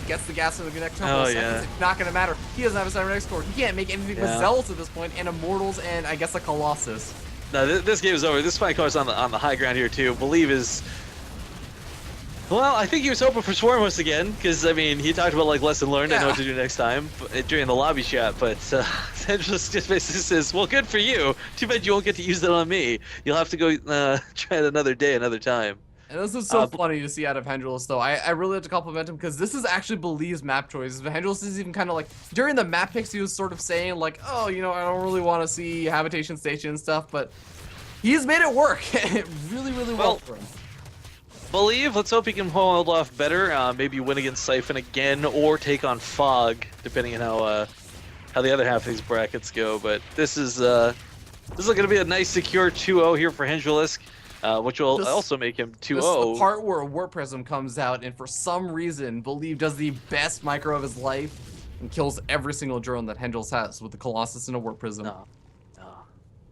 gets the gas in the next couple of seconds, it's not going to matter. He doesn't have a Cybernetics core. He can't make anything but Zealots at this point, and Immortals, and I guess a Colossus. No, this game is over. This fight card's on the high ground here too. Believe is Well, I think he was hoping for Swarmos again, because, I mean, he talked about, like, lesson learned, I know what to do next time during the lobby chat, but Angelus just basically says, well, good for you. Too bad you won't get to use that on me. You'll have to go try it another day, another time. And this is so funny to see out of Hendrils, though. I really have to compliment him, because this is actually Believe's map choices. Hendrils is even kind of like, during the map picks, he was sort of saying, like, oh, you know, I don't really want to see Habitation Station and stuff, but he's made it work really, really well for him. Believe, let's hope he can hold off better, maybe win against Siphon again, or take on Fog, depending on how the other half of these brackets go. But this is going to be a nice secure 2-0 here for Hendrilisk, which will also make him 2-0. This is the part where Warp Prism comes out, and for some reason, Believe does the best micro of his life and kills every single drone that Hendrils has with the Colossus and a Warp Prism. No.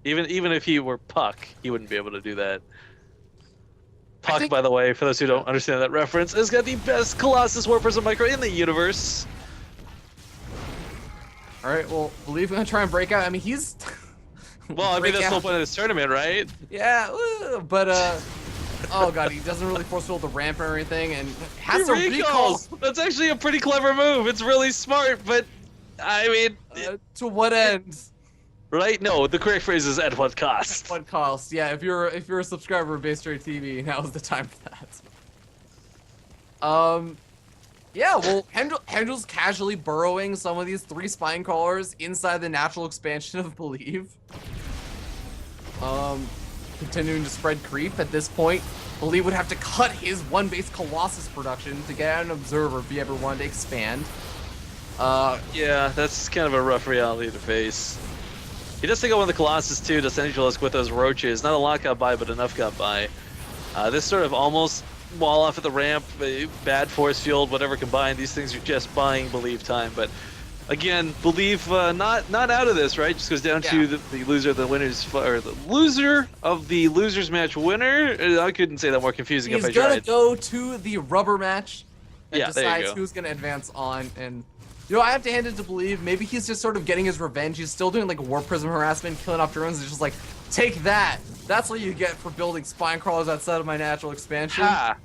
Even if he were Puck, he wouldn't be able to do that. Puck, by the way, for those who don't understand that reference, has got the best Colossus Warp Prism micro in the universe. All right, well, Believe gonna try and break out. I mean, he's. Well, I mean, that's the whole point of this tournament, right? Yeah, but oh god, he doesn't really force field the ramp or anything, and has to recall. That's actually a pretty clever move. It's really smart, but I mean, to what end? Right? No, the correct phrase is at what cost. At what cost? Yeah, if you're a subscriber of Base Straight TV, now's the time for that. Yeah, well, Hendrils casually burrowing some of these 3 spine crawlers inside the natural expansion of Believe. Continuing to spread creep at this point. Believe would have to cut his 1-base Colossus production to get out an observer if he ever wanted to expand. Yeah, that's kind of a rough reality to face. He does take out one of the Colossus too, does Angelisk with those roaches. Not a lot got by, but enough got by. This sort of almost wall off at the ramp, bad force field, whatever combined. These things are just buying Believe time. But again, Believe not out of this, right? Just goes down to the loser of the winners, or the loser of the losers match winner. I couldn't say that more confusing if I tried. He's gonna go to the rubber match and decides who's gonna advance on. And you know, I have to hand it to Believe. Maybe he's just sort of getting his revenge. He's still doing like Warp Prism harassment, killing off drones. It's just like, take that. That's what you get for building spine crawlers outside of my natural expansion. Ha!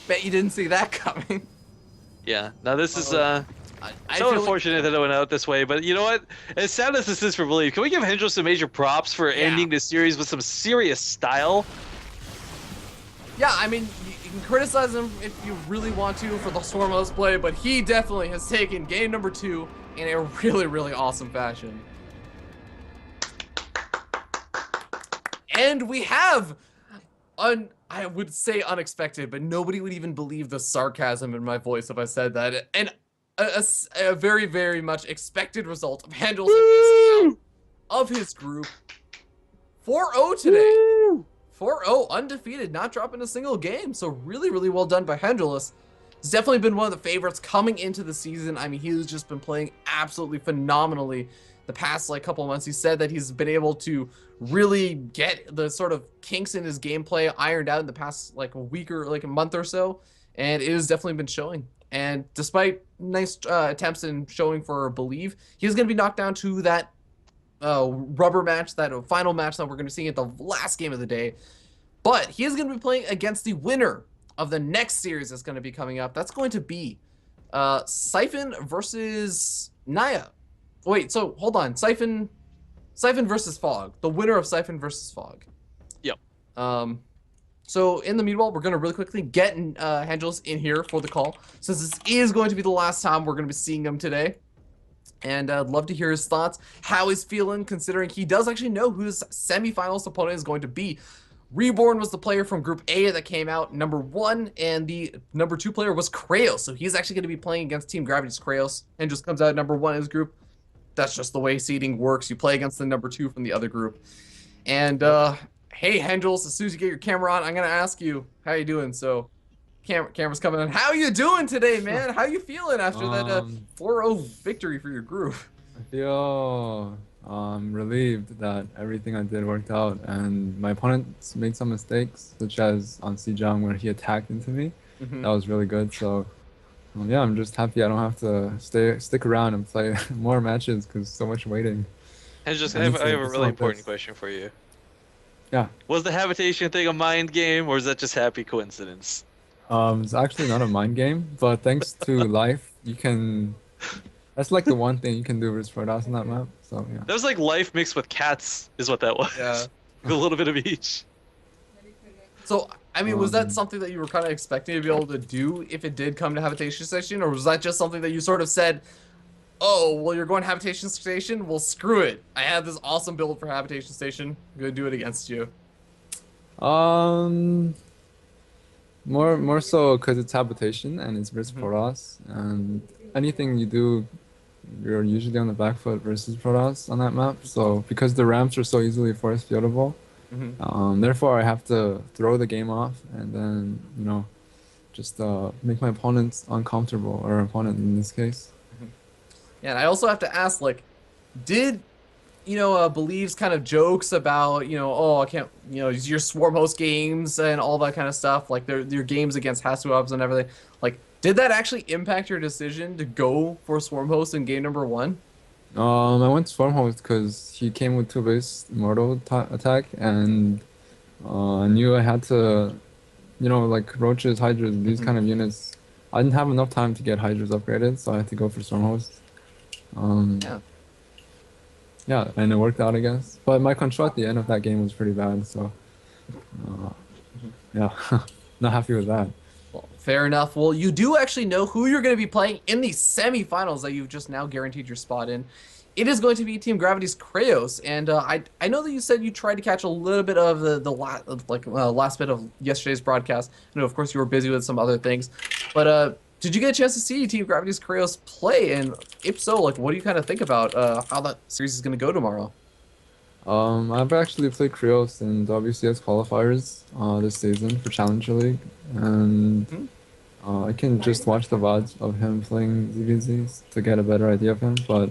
Bet you didn't see that coming. Yeah. Now this is so unfortunate that it went out this way, but you know what? As sad as this is for Believe, can we give Hendril some major props for ending this series with some serious style? Yeah, I mean, you can criticize him if you really want to for the Swarmos play, but he definitely has taken game number 2 in a really, really awesome fashion. And we have, I would say unexpected, but nobody would even believe the sarcasm in my voice if I said that. And a very, very much expected result of Handel's of his group. 4-0 today. 4-0, undefeated, not dropping a single game. So really, really well done by Hendrilisk. He's definitely been one of the favorites coming into the season. I mean, he's just been playing absolutely phenomenally the past couple of months. He said that he's been able to really get the sort of kinks in his gameplay ironed out in the past a week or a month or so, and it has definitely been showing. And despite nice attempts in showing for Believe, he's going to be knocked down to that rubber match, that final match that we're going to see at the last game of the day. But he is going to be playing against the winner of the next series that's going to be coming up. That's going to be Siphon versus Naya. Wait, so hold on. Siphon versus Fog. The winner of Siphon versus Fog. Yep. So in the meanwhile, we're going to really quickly get Hendrils in here for the call, since this is going to be the last time we're going to be seeing him today. And I'd love to hear his thoughts, how he's feeling, considering he does actually know who his semifinals opponent is going to be. Reborn was the player from Group A that came out number 1, and the number 2 player was Kraos. So he's actually going to be playing against Team Gravity's Kraos, and just comes out number 1 in his group. That's just the way seeding works. You play against the number 2 from the other group. And hey, Hendrils, as soon as you get your camera on, I'm going to ask you, how you doing? So camera's coming on. How you doing today, man? How you feeling after that 4-0 victory for your group? I feel relieved that everything I did worked out, and my opponents made some mistakes, such as on Sejong where he attacked into me. That was really good. So yeah, I'm just happy I don't have to stick around and play more matches because so much waiting. I have a really important question for you. Yeah. Was the habitation thing a mind game, or is that just happy coincidence? It's actually not a mind game, but thanks to life, you can. That's like the one thing you can do with Protoss on that map. So yeah. That was like life mixed with cats, is what that was. Yeah. A little bit of each. So, I mean, was that Um, something that you were kind of expecting to be able to do if it did come to Habitation Station, or was that just something that you sort of said, "Oh, well, you're going to Habitation Station? Well, screw it. I have this awesome build for Habitation Station. I'm gonna do it against you." um, more so because it's habitation and it's versus Mhm. Protoss, and anything you do, you're usually on the back foot versus Protoss on that map. So because the ramps are so easily force fieldable, therefore I have to throw the game off and then just make my opponents uncomfortable, or opponent in this case. Yeah, and I also have to ask, like, did Believe's kind of jokes about, oh, I can't, your swarm host games and all that kind of stuff, like your games against Hasuabs and everything, like, did that actually impact your decision to go for swarm host in game number 1? I went Stormhost because he came with 2 base immortal attack, and I knew I had to, like Roaches, Hydras, these kind of units. I didn't have enough time to get Hydras upgraded, so I had to go for Stormhost. Yeah. Yeah, and it worked out, I guess. But my control at the end of that game was pretty bad, so uh, yeah, not happy with that. Well, fair enough. Well, you do actually know who you're going to be playing in the semifinals that you've just now guaranteed your spot in. It is going to be Team Gravity's Kraos, and I know that you said you tried to catch a little bit of the last bit of yesterday's broadcast. I know, of course, you were busy with some other things, but did you get a chance to see Team Gravity's Kraos play? And if so, like, what do you kind of think about how that series is going to go tomorrow? I've actually played Krios in WCS qualifiers this season for Challenger League, and I can just watch the VODs of him playing ZVZs to get a better idea of him. But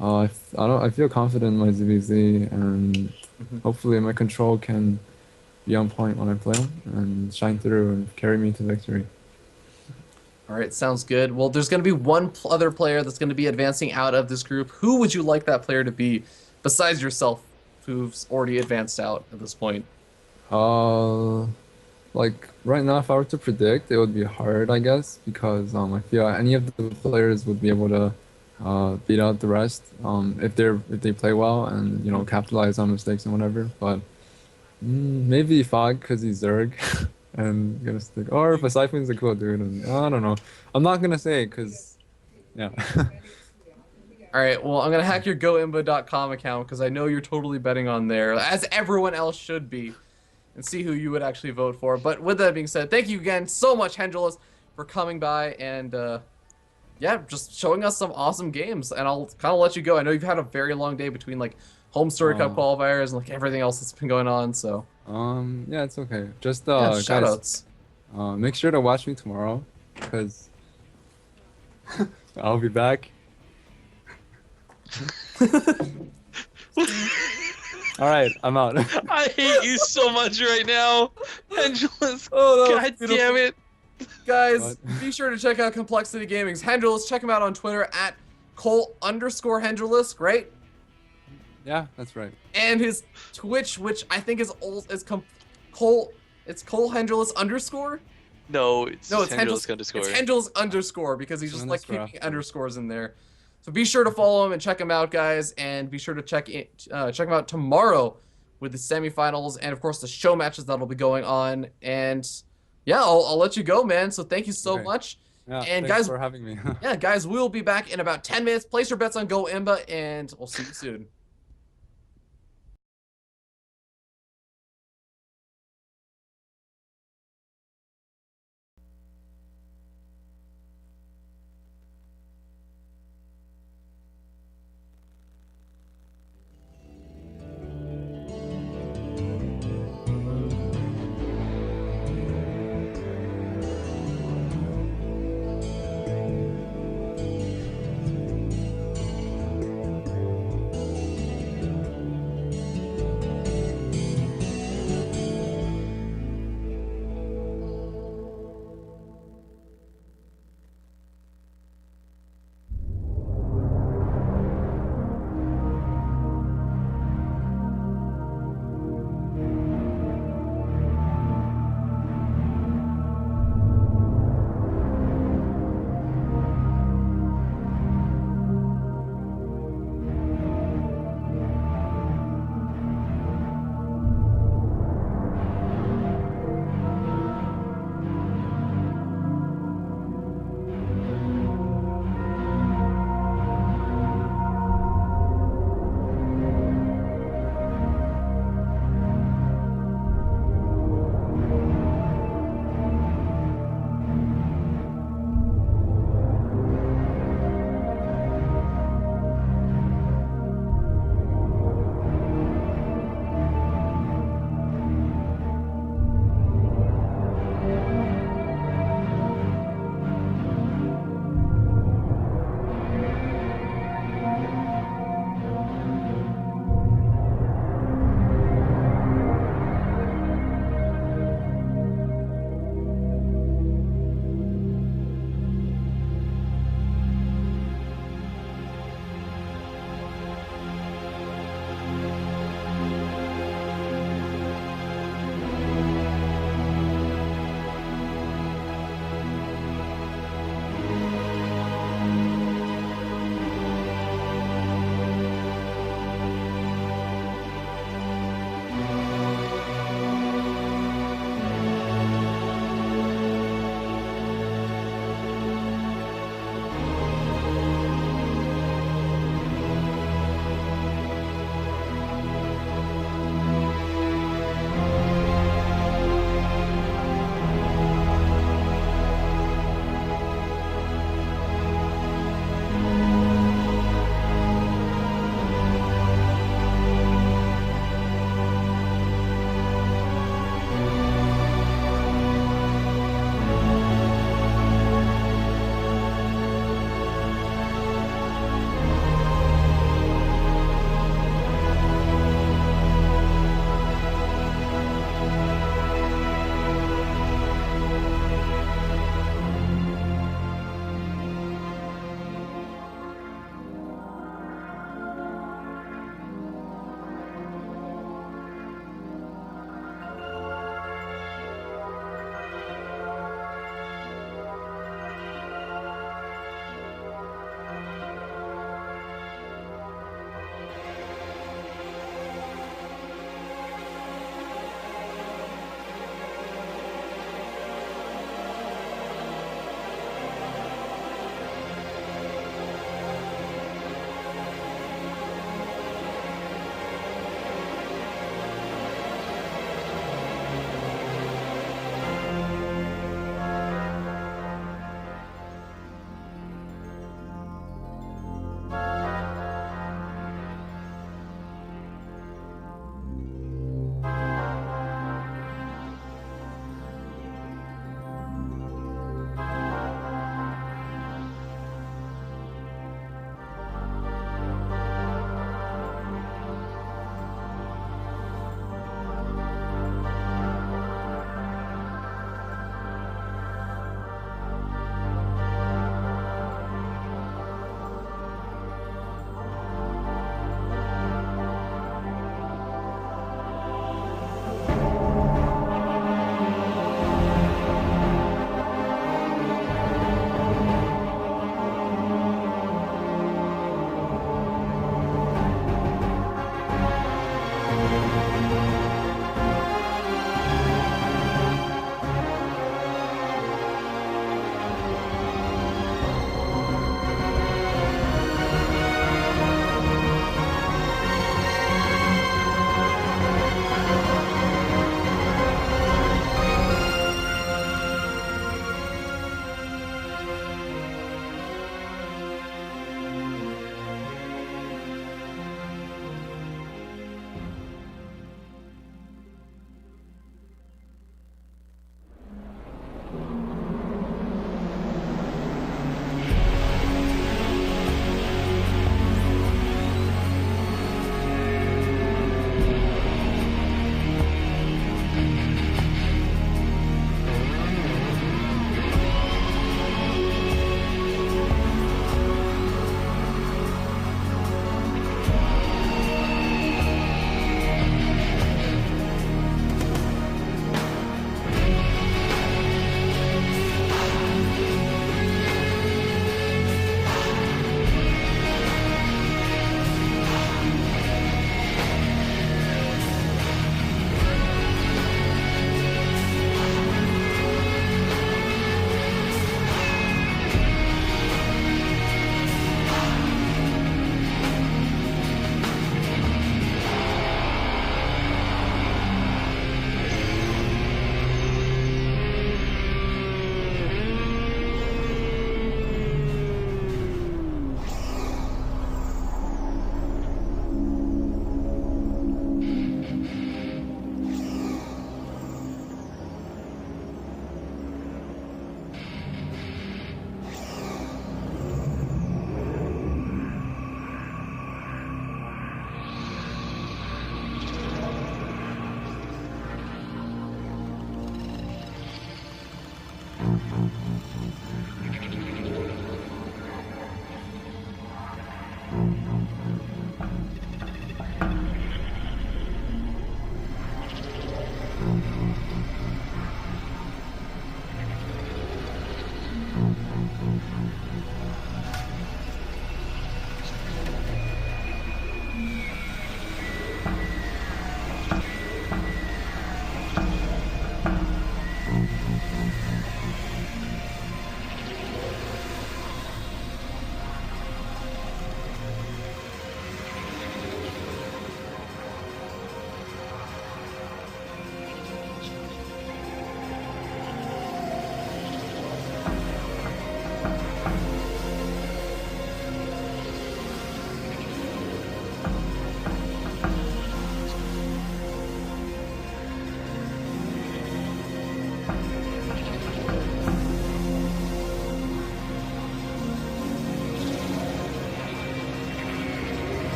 I feel confident in my ZVZ, and hopefully my control can be on point when I play him and shine through and carry me to victory. All right, sounds good. Well, there's going to be one other player that's going to be advancing out of this group. Who would you like that player to be, besides yourself, who's already advanced out at this point? Like right now, if I were to predict, it would be hard, I guess, because I feel any of the players would be able to beat out the rest if they play well and capitalize on mistakes and whatever. But maybe Fog because he's Zerg and gonna stick, or if a Siphon's a cool dude, and I don't know. I'm not gonna say it because yeah. All right, well, I'm going to hack your goimba.com account because I know you're totally betting on there, as everyone else should be, and see who you would actually vote for. But with that being said, thank you again so much, Hendrillus, for coming by and, yeah, just showing us some awesome games. And I'll kind of let you go. I know you've had a very long day between, like, Home Story Cup qualifiers and, like, everything else that's been going on, so. Yeah, it's okay. Just, Yeah, guys, shoutouts. make sure to watch me tomorrow, because I'll be back. All right, I'm out. I hate you so much right now, Angelus. Oh, God damn it. Guys, be sure to check out Complexity Gaming's Hendrillus. Check him out on Twitter at Cole_Hendrillus, right? Yeah, that's right. And his Twitch, which I think is old, is Cole. It's Cole Hendrillus _. No, it's Hendrillus underscore. It's Hendrillus _ because he's just like Underscore keeping after. underscores in there. So be sure to follow him and check him out, guys, and be sure to check him out tomorrow with the semifinals and of course the show matches that'll be going on. And yeah, I'll let you go, man. So thank you so much. Yeah, and thanks guys, for having me. yeah, guys, we'll be back in about 10 minutes. Place your bets on Go Imba, and we'll see you soon.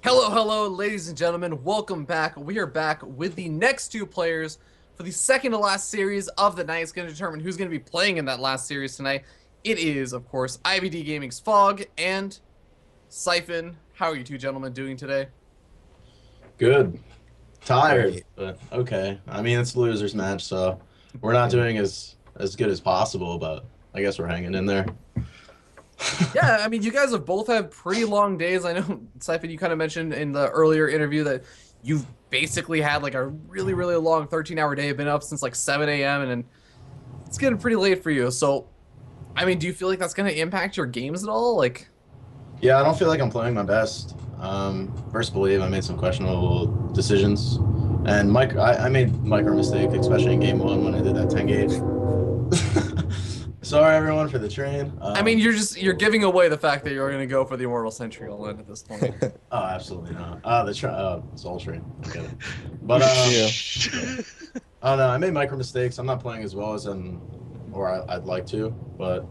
Hello, hello, ladies and gentlemen. Welcome back. We are back with the next two players for the second to last series of the night. It's going to determine who's going to be playing in that last series tonight. It is, of course, IBD Gaming's Fog and Siphon. How are you two gentlemen doing today? Good. Tired, but okay. I mean, it's a loser's match, so we're not doing as good as possible, but I guess we're hanging in there. Yeah, I mean, you guys have both had pretty long days. I know, Siphon, you kind of mentioned in the earlier interview that you've basically had like a really, really long 13-hour day. You've been up since like 7 a.m. and it's getting pretty late for you. So, I mean, do you feel like that's going to impact your games at all? Like, Yeah, I don't feel like I'm playing my best. First believe I made some questionable decisions, and I made micro mistake, especially in game one when I did that 10 gauge. Sorry everyone for the train. I mean, you're giving away the fact that you're going to go for the Immortal Century all in at this point. Oh, absolutely not. Soul Train. I get it. But I don't know. I made micro mistakes. I'm not playing as well as I'd like to, but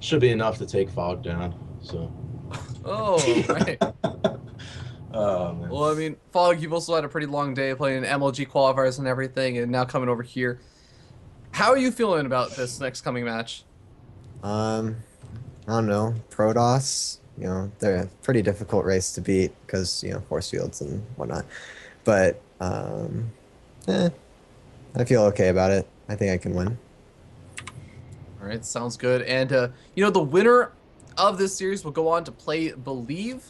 should be enough to take Fog down. So. Oh, right. Oh man. Well, I mean, Fog, you've also had a pretty long day playing MLG qualifiers and everything, and now coming over here. How are you feeling about this next coming match? I don't know. Protoss, they're a pretty difficult race to beat because, force fields and whatnot. But, I feel okay about it. I think I can win. All right, sounds good. And, the winner of this series will go on to play Believe.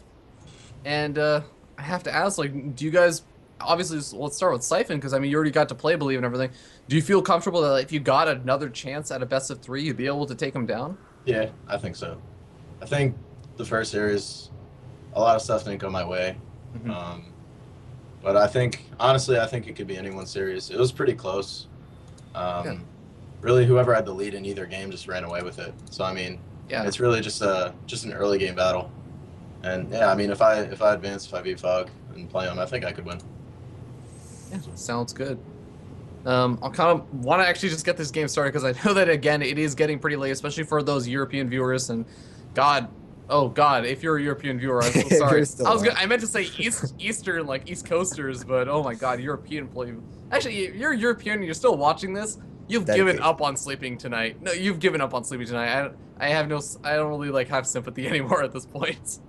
And I have to ask, like, do you guys, obviously, let's start with Siphon, because, I mean, you already got to play Believe and everything. Do you feel comfortable that like, if you got another chance at a best of 3, you'd be able to take him down? Yeah, I think so. I think the first series, a lot of stuff didn't go my way. Mm-hmm. But honestly, I think it could be anyone's series. It was pretty close. Really, whoever had the lead in either game just ran away with it. So, I mean, it's really just an early game battle. And yeah, I mean, if I advance, if I beat Fog and play him, I think I could win. Yeah, sounds good. I'll kind of want to actually just get this game started because I know that again it is getting pretty late, especially for those European viewers. And oh God, if you're a European viewer, I'm so sorry. I meant to say Eastern, like East Coasters, but oh my God, European play. Actually, if you're European and you're still watching this, you've given up on sleeping tonight. No, you've given up on sleeping tonight. I don't really have sympathy anymore at this point.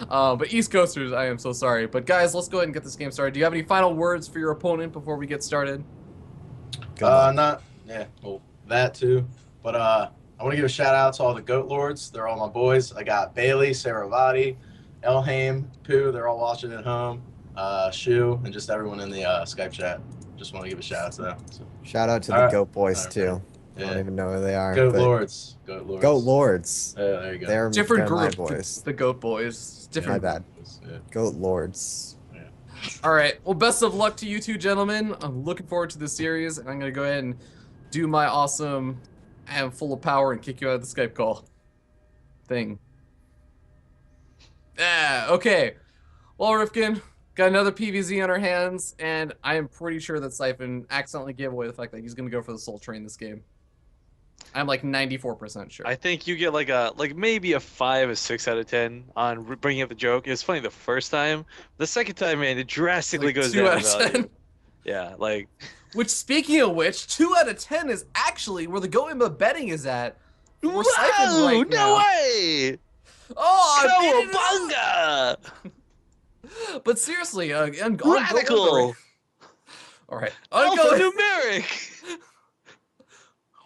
But East Coasters, I am so sorry. But guys, let's go ahead and get this game started. Do you have any final words for your opponent before we get started? That too. But I want to give a shout out to all the Goat Lords. They're all my boys. I got Bailey, Saravati, Elhaim, Pooh. They're all watching at home. Shu, and just everyone in the Skype chat. Just want to give a shout out to them. So. Shout out to the Goat Boys too. I don't even know who they are. Goat Lords. Goat Lords. Yeah, there you go. They're different group. My boys. The Goat Boys. Different. My bad. Yeah. Goat Lords. Yeah. All right. Well, best of luck to you two gentlemen. I'm looking forward to this series, and I'm gonna go ahead and do my awesome, I am full of power and kick you out of the Skype call thing. Okay. Well, Rifkin, got another PVZ on our hands, and I am pretty sure that Siphon accidentally gave away the fact that he's gonna go for the Soul Train this game. I'm like 94% sure. I think you get like maybe a 5 or 6 out of 10 on bringing up the joke. It was funny the first time. The second time, man, it drastically goes 2 down out in of value. 10. Yeah, like. Which, speaking of which, 2 out of 10 is actually where the Goemba betting is at. For Siphon right now. No way! Oh, Cowabunga! But seriously, Radical! Alright. Alphanumeric!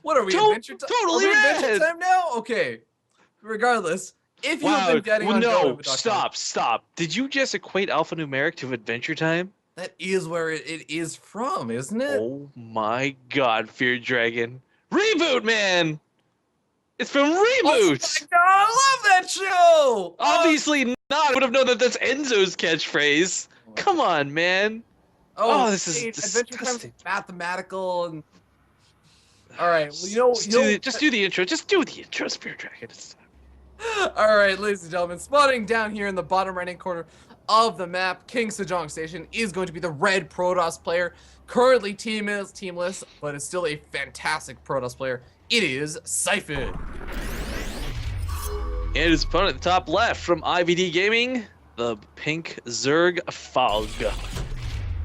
What are we, Adventure Time? Totally Adventure Time now? Okay. Regardless, if you have been getting on Goemba.com, stop. Did you just equate alphanumeric to Adventure Time? that is where it is from, isn't it? Oh my God, Fear Dragon. Reboot, man! It's from Reboot! Oh my God, I love that show! Obviously not. I would have known that that's Enzo's catchphrase. Come on, man. Oh, this is Adventure Time disgusting. mathematical and... Alright, well, Just do the intro. Just do the intro, Spirit Dragon. Alright, ladies and gentlemen, spawning down here in the bottom right-hand corner of the map, King Sejong Station is going to be the red Protoss player. Currently teamless, but is still a fantastic Protoss player. It is Siphon. And his opponent at the top left from IVD Gaming, the pink Zerg Fog.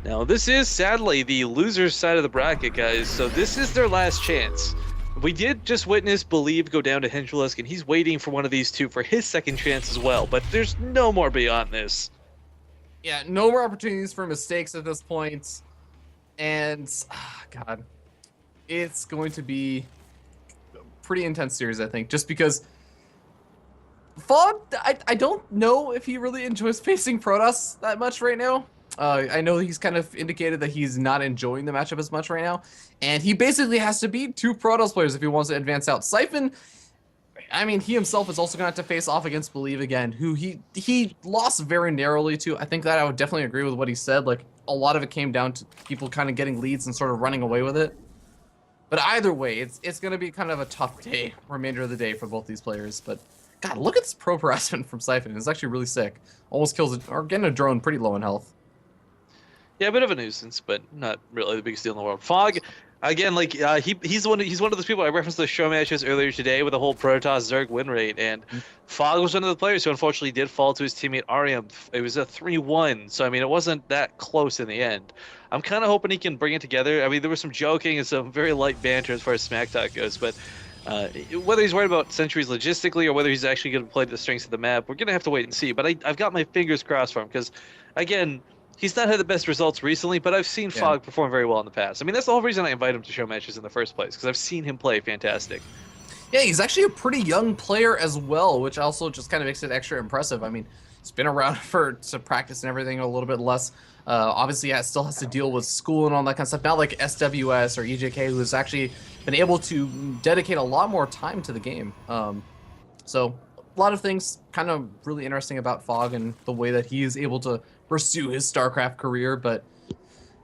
Now, this is sadly the loser's side of the bracket, guys, so this is their last chance. We did just witness Believe go down to Hinchelisk, and he's waiting for one of these two for his second chance as well, but there's no more beyond this. Yeah, no more opportunities for mistakes at this point. And, God, it's going to be a pretty intense series, I think, just because Fog, I don't know if he really enjoys facing Protoss that much right now. I know he's kind of indicated that he's not enjoying the matchup as much right now, and he basically has to beat 2 Protoss players if he wants to advance out. Siphon, I mean, he himself is also going to have to face off against Believe again, who he lost very narrowly to. I think that I would definitely agree with what he said. Like, a lot of it came down to people kind of getting leads and sort of running away with it. But either way, it's going to be kind of a tough day, remainder of the day for both these players. But God, look at this pro harassment from Siphon. It's actually really sick. Almost kills it, or getting a drone pretty low in health. Yeah, a bit of a nuisance, but not really the biggest deal in the world. Fog, again, like he's one of those people I referenced the show matches earlier today with the whole Protoss Zerg win rate, and Fog was one of the players who unfortunately did fall to his teammate Ariam. It was a 3-1, so I mean it wasn't that close in the end. I'm kind of hoping he can bring it together. I mean there was some joking and some very light banter as far as smack talk goes, but whether he's worried about Sentries logistically or whether he's actually going to play to the strengths of the map, we're going to have to wait and see. But I've got my fingers crossed for him because, again, he's not had the best results recently, but I've seen Fog perform very well in the past. I mean, that's the whole reason I invite him to show matches in the first place, because I've seen him play fantastic. Yeah, he's actually a pretty young player as well, which also just kind of makes it extra impressive. I mean, he's been around to practice and everything a little bit less. Obviously, still has to deal with school and all that kind of stuff. Not like SWS or EJK, who's actually been able to dedicate a lot more time to the game. So a lot of things kind of really interesting about Fog and the way that he is able to pursue his StarCraft career. But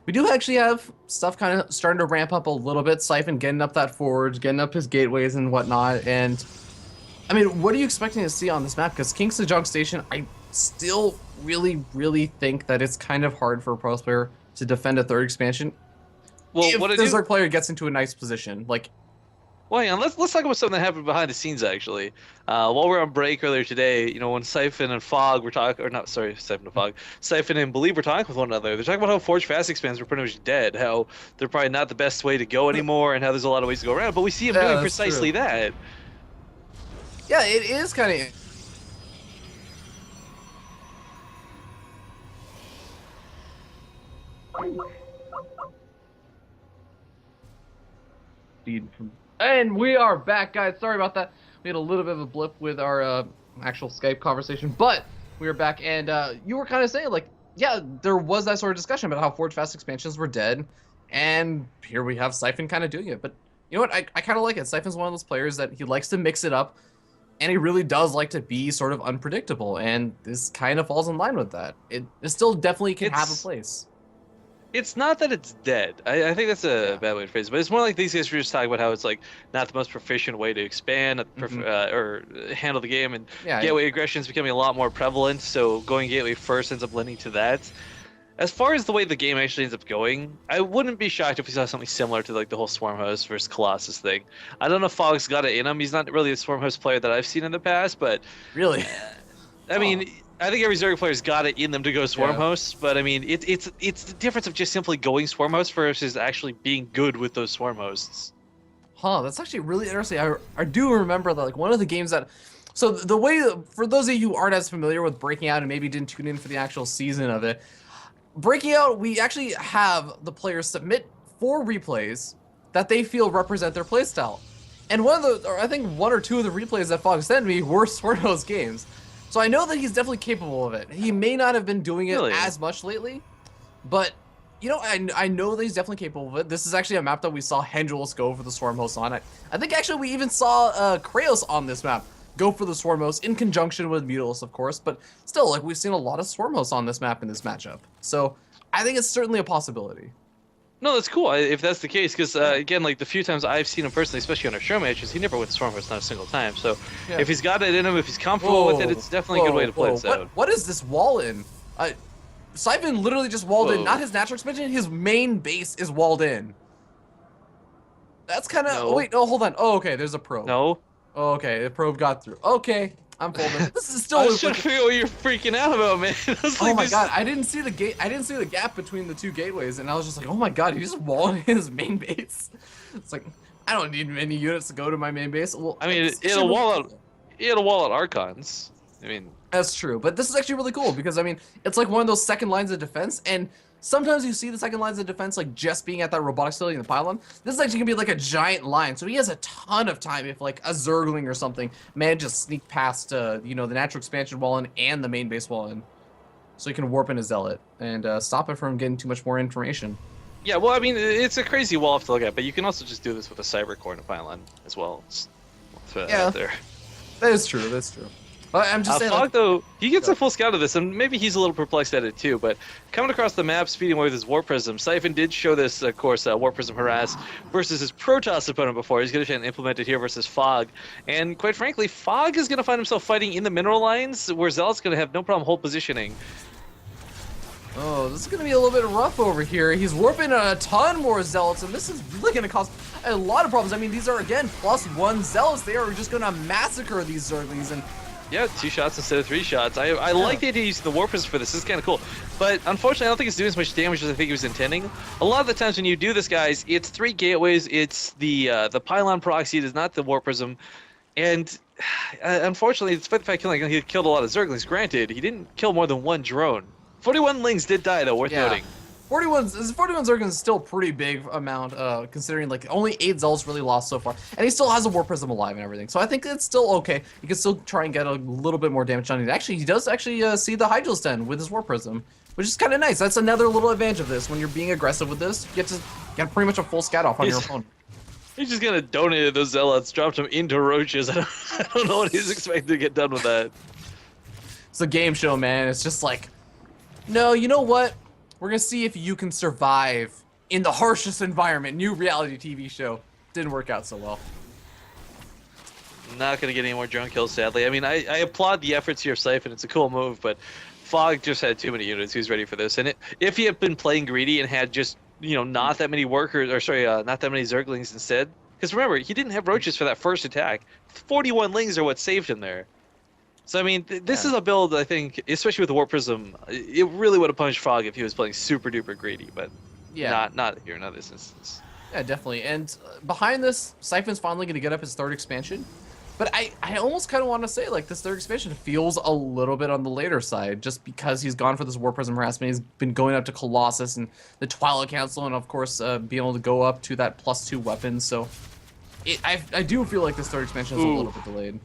we do actually have stuff kind of starting to ramp up a little bit. Siphon getting up that forge, getting up his gateways and whatnot. And I mean, what are you expecting to see on this map? Because King's Sejong Station, I still really think that it's kind of hard for a pro player to defend a third expansion. Well, if the Zerg player gets into a nice position, like. Well, hang on. Let's talk about something that happened behind the scenes actually. While we were on break earlier today, you know, when Siphon and Fog were talking, or not, sorry, Siphon and Fog, Siphon and Believe were talking with one another. They're talking about how Forge Fast expands were pretty much dead, how they're probably not the best way to go anymore, and how there's a lot of ways to go around. But we see him doing precisely that. Yeah, it is kind of. And we are back, guys. Sorry about that. We had a little bit of a blip with our actual Skype conversation, but we are back. And you were kind of saying, like, yeah, there was that sort of discussion about how Forge Fast expansions were dead, and here we have Siphon kind of doing it. But you know what? I kind of like it. Siphon's one of those players that he likes to mix it up, and he really does like to be sort of unpredictable, and this kind of falls in line with that. It still definitely can have a place. It's not that it's dead. I think that's a bad way to phrase it, but it's more like these guys were just talking about how it's like not the most proficient way to expand or handle the game, and gateway aggression is becoming a lot more prevalent, so going gateway first ends up lending to that. As far as the way the game actually ends up going, I wouldn't be shocked if we saw something similar to like the whole Swarm Host versus Colossus thing. I don't know if Fog's got it in him. He's not really a Swarm Host player that I've seen in the past, but really, I mean, I think every Zerg player's got it in them to go Swarm Hosts, but I mean, it's the difference of just simply going Swarm Host versus actually being good with those Swarm Hosts. Huh, that's actually really interesting. I do remember that, like, one of the games that. So the way, for those of you who aren't as familiar with Breaking Out and maybe didn't tune in for the actual season of it, Breaking Out, we actually have the players submit 4 replays that they feel represent their playstyle. And one of the, or I think 1 or 2 of the replays that Fog sent me were Swarm Host games. So I know that he's definitely capable of it. He may not have been doing it as much lately, but you know, I know that he's definitely capable of it. This is actually a map that we saw Hengelos go for the Swarm Host on. I think actually we even saw Kraos on this map go for the Swarm Host in conjunction with Mutalis, of course, but still, like, we've seen a lot of Swarm Hosts on this map in this matchup. So I think it's certainly a possibility. No, that's cool if that's the case, because again, like the few times I've seen him personally, especially on our show matches, he never went Swarm Host, not a single time. So if he's got it in him, if he's comfortable with it, it's definitely a good way to play this out. What is this wall in? Siphon literally just walled in, not his natural expansion, his main base is walled in. That's kind of, oh, wait, no, hold on. Oh, okay, there's a probe. No. Oh, okay, the probe got through. Okay, I'm folding. This is still. I was trying to figure out what you're freaking out about, man. Oh my god, I didn't see the gate. I didn't see the gap between the 2 gateways, and I was just like, oh my god, he just walled in his main base. It's like, I don't need many units to go to my main base. Well, I mean, it'll wall out Archons. I mean, that's true, but this is actually really cool because I mean, it's like one of those second lines of defense, and sometimes you see the second lines of defense like just being at that robotic facility in the pylon. This is actually gonna be like a giant line, so he has a ton of time if like a Zergling or something manages to sneak past, you know, the natural expansion wall in and the main base wall in, so he can warp in a zealot and stop it from getting too much more information. Yeah, well, I mean, it's a crazy wall to look at, but you can also just do this with a cyber core and a pylon as well. Out there. That is true. That's true. But I'm just saying, Fog, like, though, he gets a full scout of this, and maybe he's a little perplexed at it too, but coming across the map, speeding away with his Warp Prism, Siphon did show this, of course, Warp Prism Harass versus his Protoss opponent before. He's going to try and implement it here versus Fog. And quite frankly, Fog is going to find himself fighting in the mineral lines, where Zealot's going to have no problem hold positioning. oh, this is going to be a little bit rough over here. He's warping a ton more Zealots, and this is really going to cause a lot of problems. I mean, these are, again, +1 Zealots. They are just going to massacre these Zerglings, and Yeah, 2 shots instead of 3 shots. I like the idea of using the Warp Prism for this. This is kind of cool. But unfortunately, I don't think it's doing as much damage as I think he was intending. A lot of the times when you do this, guys, it's 3 gateways. It's the Pylon proxy. It is not the Warp Prism. And unfortunately, despite the fact he killed a lot of Zerglings, granted, he didn't kill more than 1 drone. 41 Lings did die, though, worth noting. 41 Zerglings is still a pretty big amount, considering like only 8 Zealots really lost so far, and he still has a Warp Prism alive and everything. So I think it's still okay. You can still try and get a little bit more damage on it. Actually, he does actually see the Hydra's Den with his Warp Prism, which is kind of nice. That's another little advantage of this. When you're being aggressive with this, you get pretty much a full scat off on your opponent. He's just gonna donate those Zealots, dropped them into roaches. I don't know what he's expecting to get done with that. It's a game show, man. It's just like, no, you know what? We're gonna see if you can survive in the harshest environment. New reality TV show. Didn't work out so well. Not gonna get any more drone kills, sadly. I mean, I applaud the efforts here of Siphon. It's a cool move, but Fog just had too many units. He was ready for this. And if he had been playing greedy and had just, not that many workers, or sorry, not that many Zerglings instead. Because remember, he didn't have roaches for that first attack. 41 Lings are what saved him there. So, I mean, this is a build, I think, especially with the Warp Prism, it really would have punished Fog if he was playing super duper greedy, but not here, not this instance. Yeah, definitely. And behind this, Siphon's finally going to get up his 3rd expansion. But I almost kind of want to say, like, this 3rd expansion feels a little bit on the later side, just because he's gone for this Warp Prism harassment. He's been going up to Colossus and the Twilight Council, and of course, being able to go up to that +2 weapon. So I do feel like this 3rd expansion is a little bit delayed.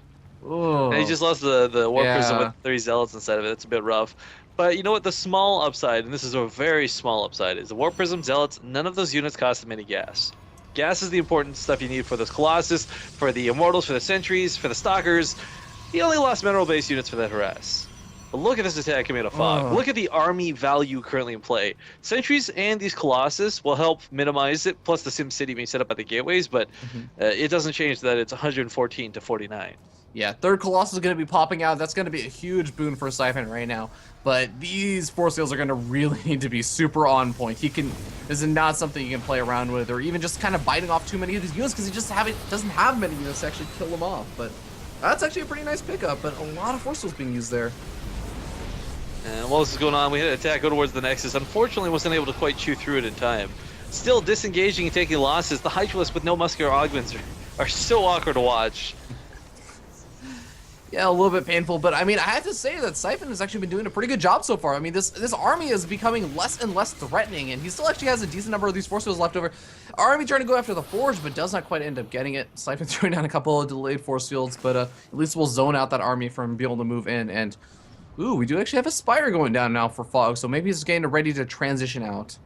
Ooh. And he just lost the Warp Prism with 3 Zealots inside of it. It's a bit rough. But you know what? The small upside, and this is a very small upside, is the Warp Prism, Zealots, none of those units cost him any gas. Gas is the important stuff you need for this Colossus, for the Immortals, for the Sentries, for the Stalkers. He only lost mineral-based units for that harass. But look at this attack coming out of Fog. Look at the army value currently in play. Sentries and these Colossus will help minimize it, plus the Sim City being set up by the gateways, but it doesn't change that it's 114 to 49. Yeah, 3rd Colossus is going to be popping out. That's going to be a huge boon for Siphon right now. But these force fields are going to really need to be super on point. This is not something you can play around with, or even just kind of biting off too many of these units, because he just doesn't have many units to actually kill them off. But that's actually a pretty nice pickup, but a lot of force fields being used there. And while this is going on, we hit an attack, go towards the Nexus. Unfortunately, wasn't able to quite chew through it in time. Still disengaging and taking losses. The Hydralists with no muscular augments are so awkward to watch. Yeah, a little bit painful, but I mean, I have to say that Siphon has actually been doing a pretty good job so far. I mean, this army is becoming less and less threatening, and he still actually has a decent number of these force fields left over. Army trying to go after the Forge, but does not quite end up getting it. Siphon throwing down a couple of delayed force fields, but at least we'll zone out that army from being able to move in. And ooh, we do actually have a Spire going down now for Fog, so maybe he's getting ready to transition out.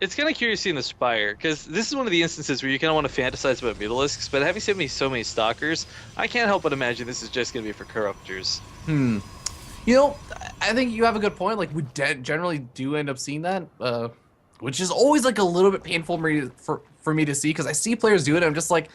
It's kind of curious seeing the Spire, because this is one of the instances where you kind of want to fantasize about Mutalisks, but having seen so many Stalkers, I can't help but imagine this is just going to be for Corruptors. You know, I think you have a good point. Like, we generally do end up seeing that, which is always like a little bit painful for me to see, because I see players do it, and I'm just like,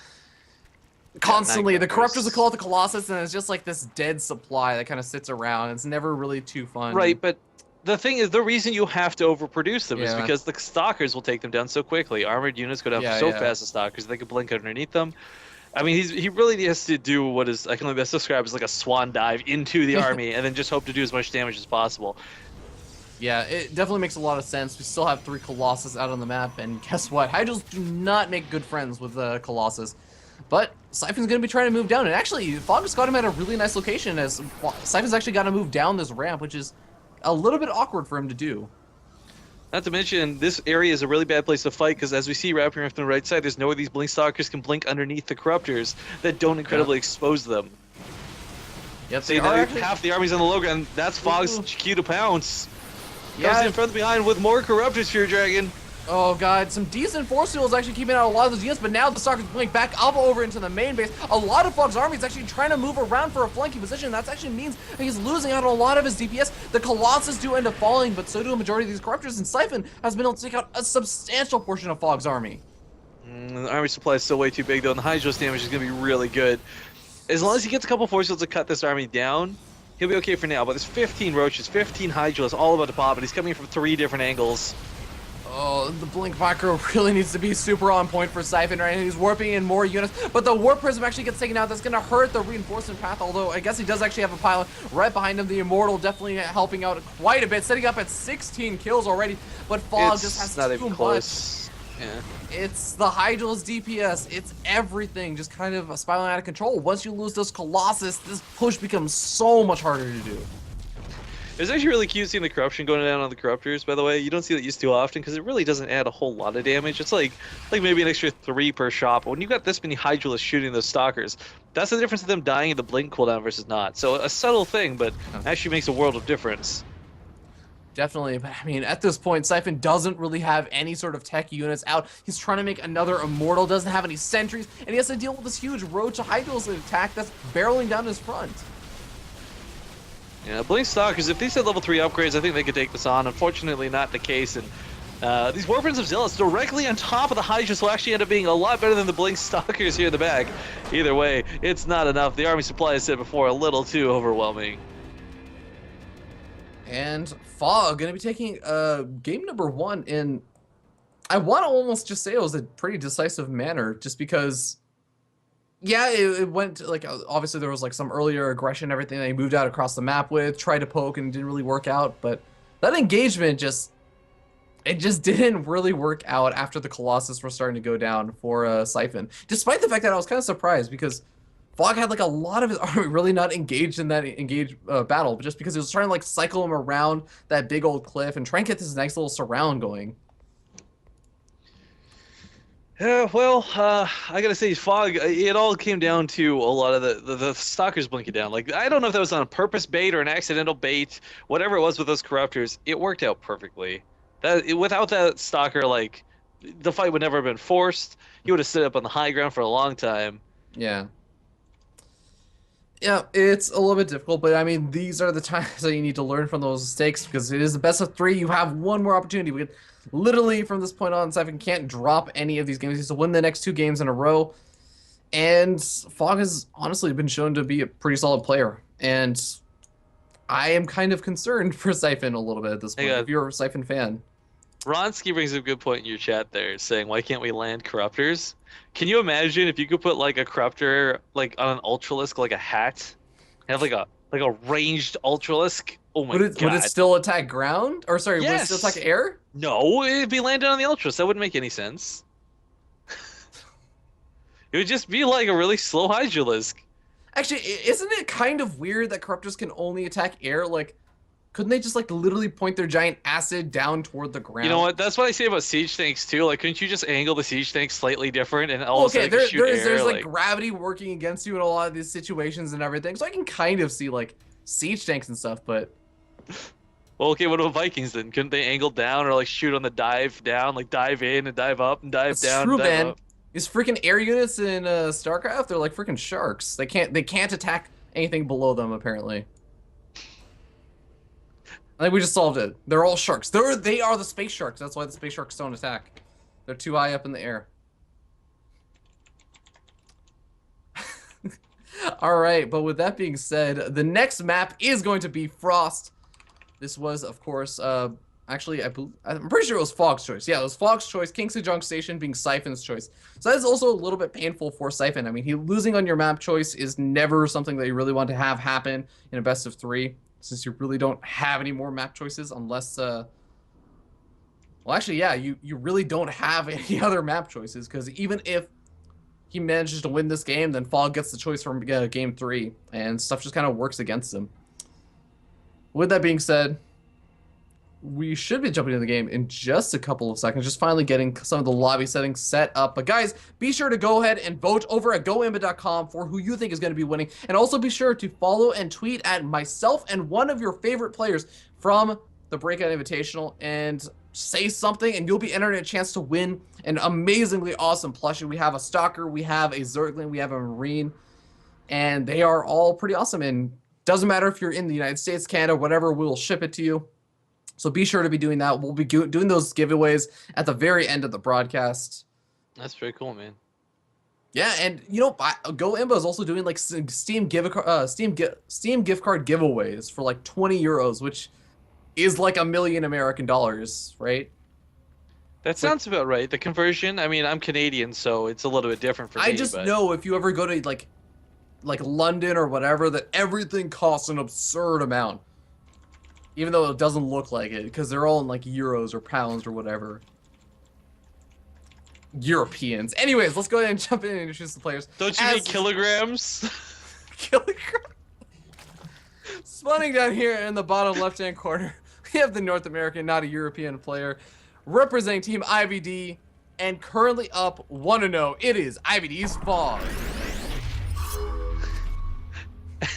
constantly, the Corruptors will call it the Colossus, and it's just like this dead supply that kind of sits around. It's never really too fun. Right, but the thing is, the reason you have to overproduce them is because the Stalkers will take them down so quickly. Armored units go down so fast as Stalkers, they can blink underneath them. I mean, he really has to do what is, I can only best describe as like a swan dive into the army and then just hope to do as much damage as possible. Yeah, it definitely makes a lot of sense. We still have 3 Colossus out on the map, and guess what? Hydras do not make good friends with Colossus. But Siphon's going to be trying to move down, and actually, Fog has got him at a really nice location, as Siphon's actually got to move down this ramp, which is a little bit awkward for him to do. Not to mention, this area is a really bad place to fight, because as we see wrapping around from the right side, there's nowhere these Blink Stalkers can blink underneath the Corruptors that don't incredibly expose them. Yep, See, half the army's on the low ground. That's Fog's cue to pounce. Comes in from behind with more Corruptors, Fear Dragon. Oh god, some decent force fields actually keeping out a lot of those units, but now the Stalker's blink back up over into the main base. A lot of Fog's army is actually trying to move around for a flanking position. That actually means that he's losing out on a lot of his DPS. The Colossus do end up falling, but so do a majority of these Corruptors, and Siphon has been able to take out a substantial portion of Fog's army. The army supply is still way too big though, and the Hydros damage is going to be really good. As long as he gets a couple force fields to cut this army down, he'll be okay for now. But there's 15 Roaches, 15 Hydros, all about to pop, and he's coming from 3 different angles. Oh, the Blink Micro really needs to be super on point for Siphon right now. He's warping in more units, but the Warp Prism actually gets taken out. That's going to hurt the reinforcement path, although I guess he does actually have a pilot right behind him. The Immortal definitely helping out quite a bit, setting up at 16 kills already, but Fog just has not too even much. close. Yeah. It's the Hydra's DPS. It's everything just kind of spiraling out of control. Once you lose those Colossus, this push becomes so much harder to do. It's actually really cute seeing the corruption going down on the corruptors, by the way. You don't see that used too often because it really doesn't add a whole lot of damage. It's like maybe an extra 3 per shot. But when you got this many Hydralists shooting those stalkers, that's the difference of them dying in the blink cooldown versus not. So a subtle thing, but actually makes a world of difference. Definitely, but I mean, at this point, Siphon doesn't really have any sort of tech units out. He's trying to make another Immortal, doesn't have any sentries, and he has to deal with this huge Roach Hydrals attack that's barreling down his front. Yeah, Blink Stalkers, if these had level 3 upgrades, I think they could take this on. Unfortunately, not the case. And these Warpins of Zealots directly on top of the Hydras will actually end up being a lot better than the Blink Stalkers here in the back. Either way, it's not enough. The army supply, as I said before, a little too overwhelming. And Fog going to be taking game number 1 in, I want to almost just say it was a pretty decisive manner, just because, yeah, it went, like, obviously there was, like, some earlier aggression and everything that he moved out across the map with, tried to poke and didn't really work out, but that engagement it just didn't really work out after the Colossus were starting to go down for Siphon, despite the fact that I was kind of surprised, because Fog had like a lot of his army really not engaged in that battle, but just because he was trying to like cycle him around that big old cliff and try and get this nice little surround going. Yeah, well, I gotta say, Fog, it all came down to a lot of the stalkers blinking down. Like, I don't know if that was on a purpose bait or an accidental bait, whatever it was with those corruptors, it worked out perfectly. Without that stalker, like, the fight would never have been forced. He would have stood up on the high ground for a long time. Yeah. Yeah, it's a little bit difficult, but I mean, these are the times that you need to learn from those mistakes, because it is the best of 3. You have one more opportunity. We literally, from this point on, Siphon can't drop any of these games. He has to win the next 2 games in a row. And Fog has honestly been shown to be a pretty solid player. And I am kind of concerned for Siphon a little bit at this point, if you're a Siphon fan. Ronsky brings up a good point in your chat there, saying, why can't we land Corruptors? Can you imagine if you could put like a Corruptor like on an Ultralisk, like a hat? Have like a ranged Ultralisk? Oh my god. Would it still attack ground? Or sorry, yes. would it still attack air? No, it'd be landed on the Ultras. That wouldn't make any sense. It would just be like a really slow Hydralisk. Actually, isn't it kind of weird that Corruptors can only attack air? Like, couldn't they just like literally point their giant acid down toward the ground? You know what? That's what I say about siege tanks too. Like, couldn't you just angle the siege tank slightly different and all of a sudden shoot air? There's like gravity working against you in a lot of these situations and everything. So I can kind of see like siege tanks and stuff, but. Well, okay, what about Vikings then? Couldn't they angle down or like shoot on the dive down, like dive in and dive up and dive down? True, and dive man. up? These freaking air units in StarCraft, they're like freaking sharks. They can't attack anything below them apparently. I think we just solved it. They're all sharks. They are the space sharks. That's why the space sharks don't attack. They're too high up in the air. All right, but with that being said, the next map is going to be Frost. This was, of course, actually, I'm pretty sure it was Fog's choice. Yeah, it was Fog's choice. King Sejong Station being Siphon's choice. So that is also a little bit painful for Siphon. I mean, losing on your map choice is never something that you really want to have happen in a best of 3. Since you really don't have any more map choices unless, well, actually, yeah, you really don't have any other map choices, because even if he manages to win this game, then Fog gets the choice from game 3, and stuff just kind of works against him. With that being said, we should be jumping into the game in just a couple of seconds, just finally getting some of the lobby settings set up. But guys, be sure to go ahead and vote over at goimba.com for who you think is going to be winning. And also be sure to follow and tweet at myself and one of your favorite players from the Breakout Invitational. And say something, and you'll be entered in a chance to win an amazingly awesome plushie. We have a Stalker, we have a Zergling, we have a Marine, and they are all pretty awesome. And doesn't matter if you're in the United States, Canada, whatever, we'll ship it to you. So be sure to be doing that. We'll be doing those giveaways at the very end of the broadcast. That's very cool, man. Yeah, and you know, Go Imba is also doing like Steam gift card giveaways for like 20 euros, which is like $1 million American dollars, right? That sounds about right. The conversion, I mean, I'm Canadian, so it's a little bit different for me. I just know if you ever go to like London or whatever, that everything costs an absurd amount. Even though it doesn't look like it, because they're all in like euros or pounds or whatever. Europeans. Anyways, let's go ahead and jump in and introduce the players. Don't you mean kilograms? Kilogram. Spawning down here in the bottom left-hand corner, we have the North American, not a European player, representing Team IVD, and currently up 1-0. It is IVD's Fog.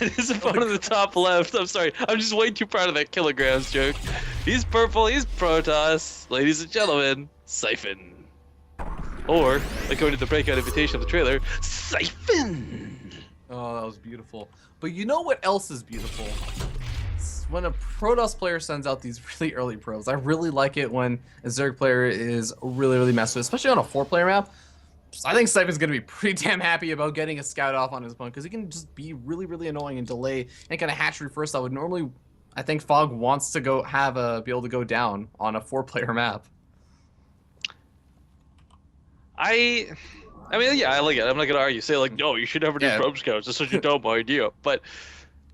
And his opponent in the top left. I'm sorry. I'm just way too proud of that kilograms joke. He's purple. He's Protoss. Ladies and gentlemen, Siphon. Or, according to the Breakout Invitational, the trailer, Siphon. Oh, that was beautiful. But you know what else is beautiful? It's when a Protoss player sends out these really early probes. I really like it when a Zerg player is really messed with, especially on a 4-player map. I think Siphon's going to be pretty damn happy about getting a scout off on his opponent, because he can just be really annoying and delay any kind of hatchery first that would normally, I think Fog wants to go be able to go down on a 4-player map. I mean, yeah, I like it. I'm not gonna argue. Say like, no, you should never do probe scouts. That's such a dumb idea. But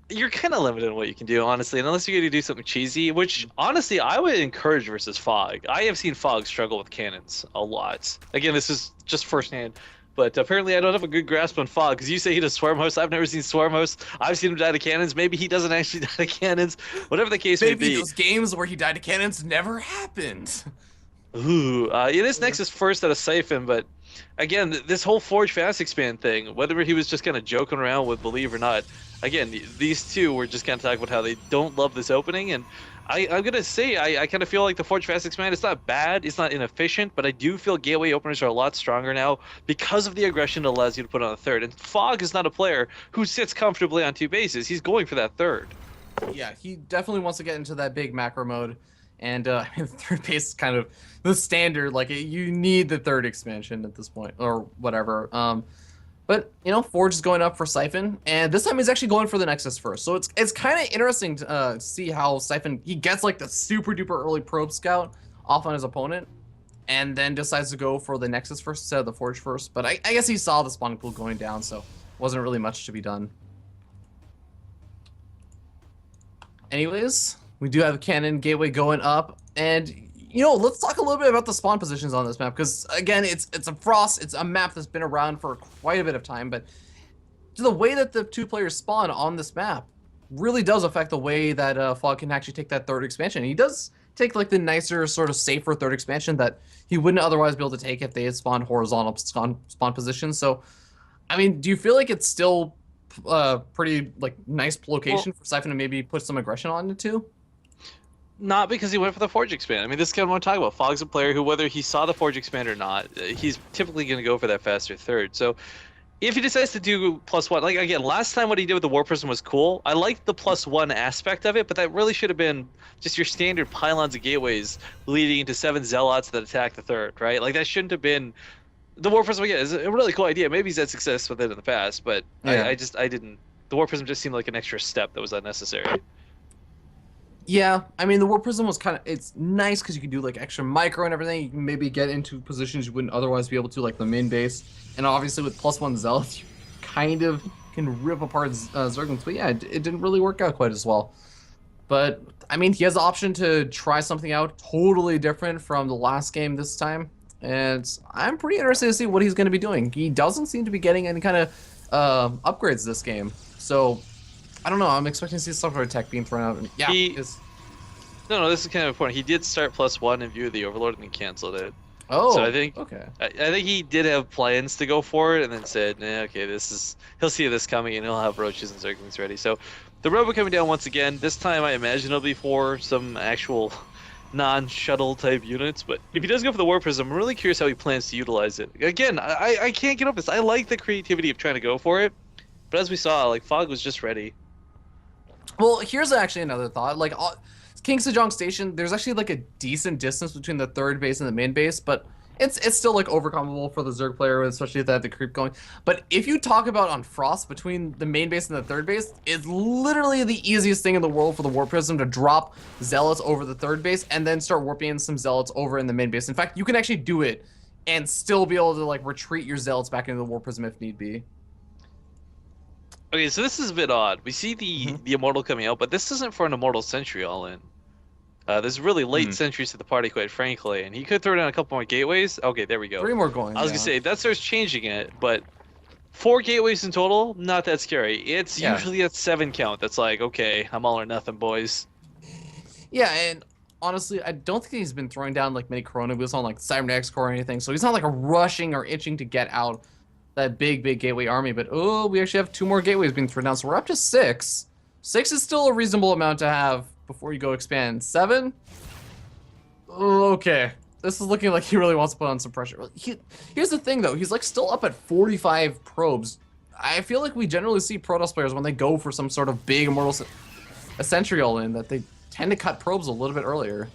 you're kind of limited in what you can do, honestly, and unless you're gonna do something cheesy. Which, honestly, I would encourage versus Fog. I have seen Fog struggle with cannons a lot. Again, this is just firsthand. But apparently, I don't have a good grasp on Fog, because you say he does Swarm Host. I've never seen Swarm Host. I've seen him die to cannons. Maybe he doesn't actually die to cannons. Whatever the case may be. Maybe those games where he died to cannons never happened. Ooh, it is Nexus first out of Siphon, but again, this whole Forge Fast Expand thing, whether he was just kind of joking around with Believe or not, again, these two were just kind of talking about how they don't love this opening, and I'm going to say I kind of feel like the Forge Fast Expand, it's not bad, it's not inefficient, but I do feel gateway openers are a lot stronger now because of the aggression it allows you to put on a third, and Fog is not a player who sits comfortably on 2 bases. He's going for that third. Yeah, he definitely wants to get into that big macro mode. And third base is kind of the standard. Like, you need the third expansion at this point, or whatever. But you know, Forge is going up for Siphon, and this time he's actually going for the Nexus first. So it's kind of interesting to see how Siphon, he gets like the super duper early probe scout off on his opponent, and then decides to go for the Nexus first instead of the Forge first. But I guess he saw the spawning pool going down, so wasn't really much to be done. Anyways, we do have a cannon gateway going up, and you know, let's talk a little bit about the spawn positions on this map, because again, it's a Frost, it's a map that's been around for quite a bit of time, but the way that the 2 players spawn on this map really does affect the way that Fog can actually take that third expansion. He does take like the nicer, sort of safer third expansion that he wouldn't otherwise be able to take if they had spawned horizontal spawn positions. So, I mean, do you feel like it's still pretty like nice location for Siphon to maybe put some aggression on it too? Not because he went for the Forge Expand. I mean, this is kind of what I'm talking about. Fog's a player who, whether he saw the Forge Expand or not, he's typically going to go for that faster third. So if he decides to do +1, like again, last time what he did with the War Prism was cool. I liked the +1 aspect of it, but that really should have been just your standard pylons of gateways leading into 7 Zealots that attack the third, right? Like, that shouldn't have been... The War Prism, again, is a really cool idea. Maybe he's had success with it in the past, but yeah. I didn't... The War Prism just seemed like an extra step that was unnecessary. Yeah, I mean, the War Prism was kind of, it's nice because you can do like extra micro and everything. You can maybe get into positions you wouldn't otherwise be able to, like the main base. And obviously with +1 Zealots, you kind of can rip apart Zerglings. But yeah, it didn't really work out quite as well. But I mean, he has the option to try something out totally different from the last game this time. And I'm pretty interested to see what he's going to be doing. He doesn't seem to be getting any kind of upgrades this game. So I don't know. I'm expecting to see some sort of tech being thrown out. And yeah, No, this is kind of important. He did start +1 in view of the Overlord and then canceled it. Oh, so I think okay. I think he did have plans to go for it, and then said, "Nah, okay, he'll see this coming, and he'll have roaches and zerglings ready." So the robo coming down once again. This time, I imagine it'll be for some actual non-shuttle type units, but if he does go for the War Prism, I'm really curious how he plans to utilize it. Again, I can't get over this. I like the creativity of trying to go for it, but as we saw, like, Fog was just ready. Well, here's actually another thought. Like, King Sejong Station, there's actually like a decent distance between the third base and the main base, but it's still like overcomable for the Zerg player, especially if they have the creep going. But if you talk about on Frost between the main base and the third base, it's literally the easiest thing in the world for the Warp Prism to drop Zealots over the third base and then start warping some Zealots over in the main base. In fact, you can actually do it and still be able to like retreat your Zealots back into the Warp Prism if need be. Okay, so this is a bit odd. We see the Immortal coming out, but this isn't for an Immortal Sentry all-in. There's really late sentries to the party, quite frankly, and he could throw down a couple more gateways. Okay, there we go. 3 more going. I was gonna say, that starts changing it, but 4 gateways in total, not that scary. It's usually a 7 count that's like, okay, I'm all or nothing, boys. Yeah, and honestly, I don't think he's been throwing down like many Corona wheels on like Cybernetic Core or anything, so he's not like rushing or itching to get out that big gateway army. But oh, we actually have 2 more gateways being thrown down, so we're up to 6. 6 is still a reasonable amount to have before you go expand. 7? Oh, okay. This is looking like he really wants to put on some pressure. Here's the thing, though. He's like still up at 45 probes. I feel like we generally see Protoss players when they go for some sort of big Immortal Sentry all-in that they tend to cut probes a little bit earlier.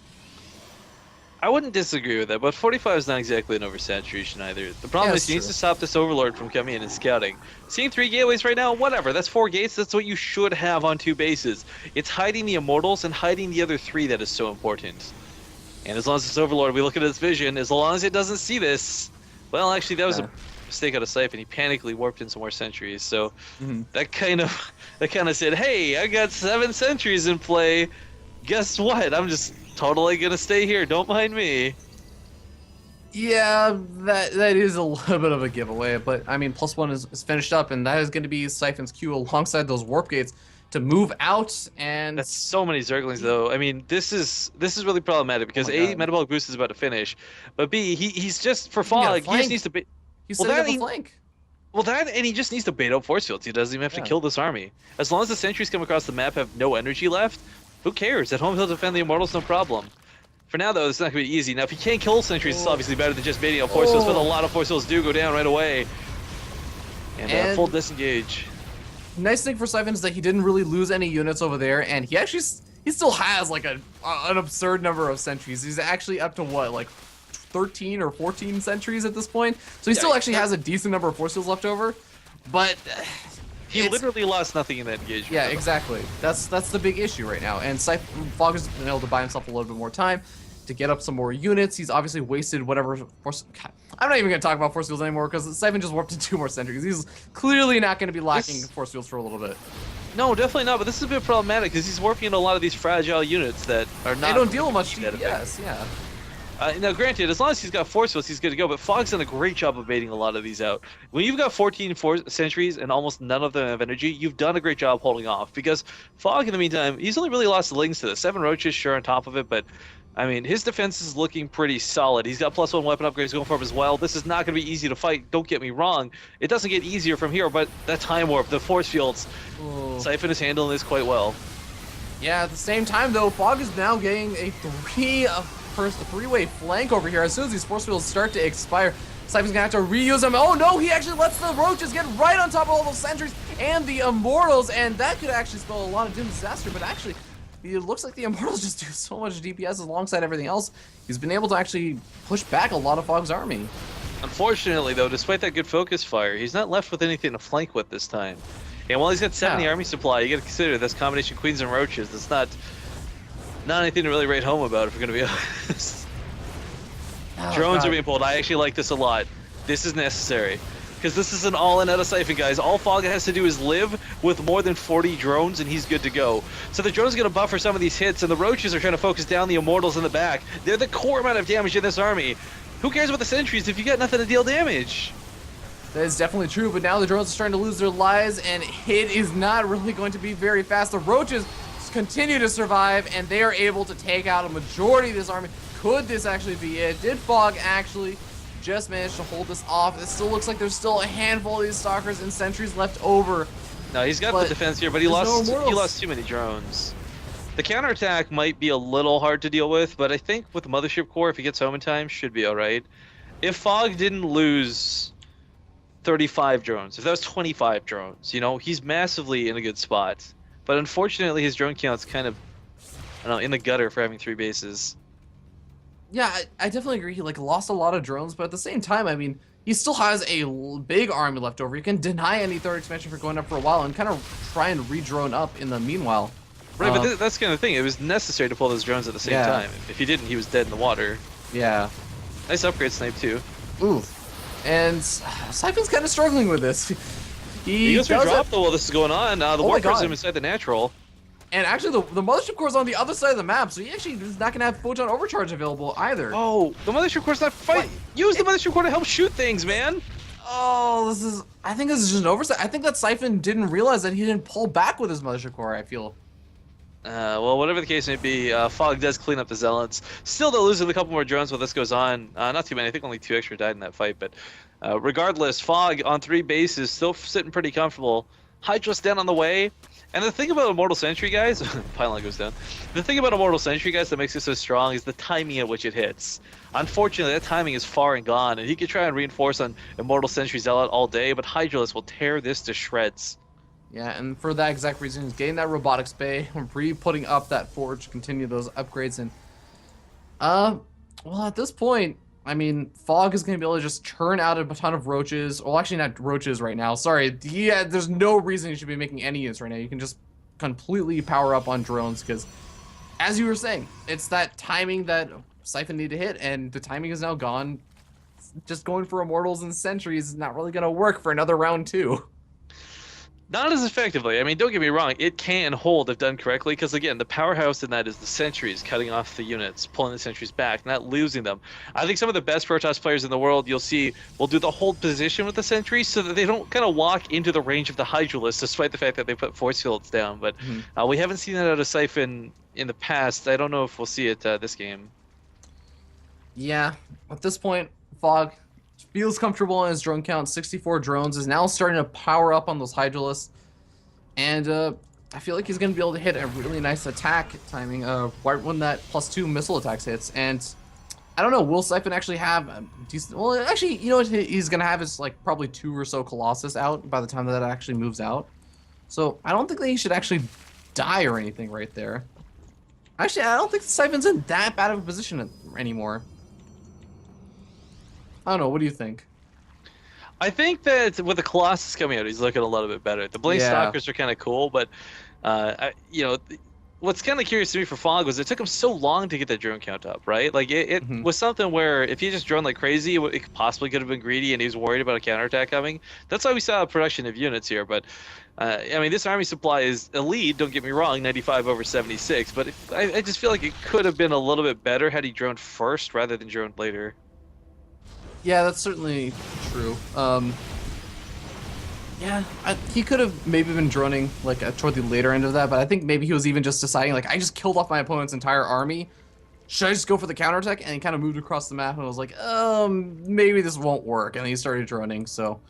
I wouldn't disagree with that, but 45 is not exactly an oversaturation either. The problem is he needs to stop this Overlord from coming in and scouting. Seeing 3 gateways right now, whatever. That's 4 gates. That's what you should have on 2 bases. It's hiding the Immortals and hiding the other 3 that is so important. And as long as this Overlord, we look at its vision, as long as it doesn't see this... Well, actually, that was a mistake out of Siphon. He panically warped in some more sentries, so that kind of said, hey, I got 7 sentries in play. Guess what? I'm just totally gonna stay here. Don't mind me. Yeah, that is a little bit of a giveaway, but I mean, +1 is finished up, and that is going to be Siphon's Q alongside those warp gates to move out. And that's so many Zerglings, though. I mean, this is really problematic because A, Metabolic Boost is about to finish, but B, he's just for Fog. He just needs to be. He's setting up a flank. Well, and he just needs to bait out force fields. He doesn't even have to kill this army. As long as the sentries come across the map have no energy left, who cares? At home, he'll defend the Immortals, no problem. For now, though, it's not going to be easy. Now, if he can't kill sentries, it's obviously better than just baiting out force fields, but a lot of force fields do go down right away. And full disengage. Nice thing for Siphon is that he didn't really lose any units over there, and he still has like an absurd number of sentries. He's actually up to what, like 13 or 14 sentries at this point? So he still actually has a decent number of force fields left over, but... He literally lost nothing in that engagement. Yeah, exactly. That's the big issue right now. And Fog has been able to buy himself a little bit more time to get up some more units. He's obviously wasted whatever force... God, I'm not even going to talk about force fields anymore because Siphon just warped to 2 more sentries. He's clearly not going to be lacking force fields for a little bit. No, definitely not, but this is a bit problematic because he's warping into a lot of these fragile units that are not... They don't deal with much DPS, yeah. Now, granted, as long as he's got force fields, he's good to go, but Fog's done a great job of baiting a lot of these out. When you've got 14 sentries and almost none of them have energy, you've done a great job holding off, because Fog, in the meantime, he's only really lost the Lings to this. 7 Roaches, sure, on top of it, but, I mean, his defense is looking pretty solid. He's got +1 weapon upgrades going for him as well. This is not going to be easy to fight, don't get me wrong. It doesn't get easier from here, but that time warp, the force fields, Siphon is handling this quite well. Yeah, at the same time, though, Fog is now getting a 3-way flank over here. As soon as these force fields start to expire, Siphon's gonna have to reuse them. Oh no, he actually lets the Roaches get right on top of all those sentries and the Immortals, and that could actually spell a lot of doom disaster, but actually, it looks like the Immortals just do so much DPS alongside everything else. He's been able to actually push back a lot of Fog's army. Unfortunately, though, despite that good focus fire, he's not left with anything to flank with this time. And while he's got 70 army supply, you gotta consider this combination Queens and Roaches. That's not anything to really write home about, if we're gonna be honest. Drones are being pulled. I actually like this a lot. This is necessary. Because this is an all-in out of Siphon, guys. All Fog has to do is live with more than 40 drones, and he's good to go. So the drones are going to buffer some of these hits, and the Roaches are trying to focus down the Immortals in the back. They're the core amount of damage in this army. Who cares about the sentries if you got nothing to deal damage? That is definitely true, but now the drones are starting to lose their lives, and it is not really going to be very fast. The Roaches continue to survive, and they are able to take out a majority of this army. Could this actually be it? Did Fog actually just manage to hold this off? It still looks like there's still a handful of these Stalkers and sentries left over. No, he's got the defense here, but he lost too many drones. The counterattack might be a little hard to deal with, but I think with the Mothership Core, if he gets home in time, should be alright. If Fog didn't lose 35 drones, if that was 25 drones, you know, he's massively in a good spot. But unfortunately, his drone count's kind of, I don't know, in the gutter for having 3 bases. Yeah, I definitely agree. He like lost a lot of drones, but at the same time, I mean, he still has a big army left over. He can deny any third expansion for going up for a while and kind of try and re-drone up in the meanwhile. Right, but that's kind of the thing. It was necessary to pull those drones at the same time. If he didn't, he was dead in the water. Yeah. Nice upgrade snipe, too. Ooh. And Siphon's kind of struggling with this. He goes for drop, though, while this is going on. The War Cruiser inside the natural. And actually, the Mothership Core's on the other side of the map, so he actually is not going to have Photon Overcharge available either. Oh, the Mothership Core's not fighting. Use the Mothership Core to help shoot things, man. Oh, I think this is just an oversight. I think that Siphon didn't realize that he didn't pull back with his Mothership Core, I feel. Well, whatever the case may be, Fog does clean up the Zealots. Still, they'll lose a couple more drones while this goes on. Not too many. I think only 2 extra died in that fight. But regardless, Fog on 3 bases, still sitting pretty comfortable. Hydra's down on the way. And the thing about Immortal Sentry, guys, pylon goes down. The thing about Immortal Sentry, guys, that makes it so strong is the timing at which it hits. Unfortunately, that timing is far and gone, and he could try and reinforce on Immortal Sentry Zealot all day, but Hydralisk will tear this to shreds. Yeah, and for that exact reason, he's getting that robotics bay, re-putting up that forge to continue those upgrades, and well, at this point, I mean, Fog is going to be able to just churn out a ton of roaches. Well, actually not roaches right now. Sorry. Yeah, there's no reason you should be making any units right now. You can just completely power up on drones because, as you were saying, it's that timing that Siphon need to hit, and the timing is now gone. Just going for Immortals and Sentries is not really going to work for another round 2. Not as effectively. I mean, don't get me wrong, it can hold if done correctly, because again, the powerhouse in that is the sentries, cutting off the units, pulling the sentries back, not losing them. I think some of the best Protoss players in the world, you'll see, will do the hold position with the sentries so that they don't kind of walk into the range of the Hydralisk, despite the fact that they put force fields down. But we haven't seen that out of Siphon in the past. I don't know if we'll see it this game. Yeah, at this point, Fog feels comfortable in his drone count. 64 drones is now starting to power up on those Hydralisks. And I feel like he's going to be able to hit a really nice attack timing right when that +2 missile attacks hits. And I don't know, will Siphon actually have a decent... Well, actually, you know what he's going to have is like probably 2 or so Colossus out by the time that actually moves out. So I don't think that he should actually die or anything right there. Actually, I don't think Siphon's in that bad of a position anymore. I don't know. What do you think? I think that with the Colossus coming out, he's looking a little bit better. The Blaze Stalkers are kind of cool, but you know, what's kind of curious to me for Fog was it took him so long to get that drone count up, right? Like it was something where if he just droned like crazy, it possibly could have been greedy, and he was worried about a counterattack coming. That's why we saw a production of units here. But I mean, this army supply is elite. Don't get me wrong, 95 over 76. But I just feel like it could have been a little bit better had he droned first rather than droned later. Yeah, that's certainly true. Yeah, he could have maybe been droning like toward the later end of that, but I think maybe he was even just deciding like, I just killed off my opponent's entire army. Should I just go for the counterattack? And he kind of moved across the map and was like, maybe this won't work. And he started droning. So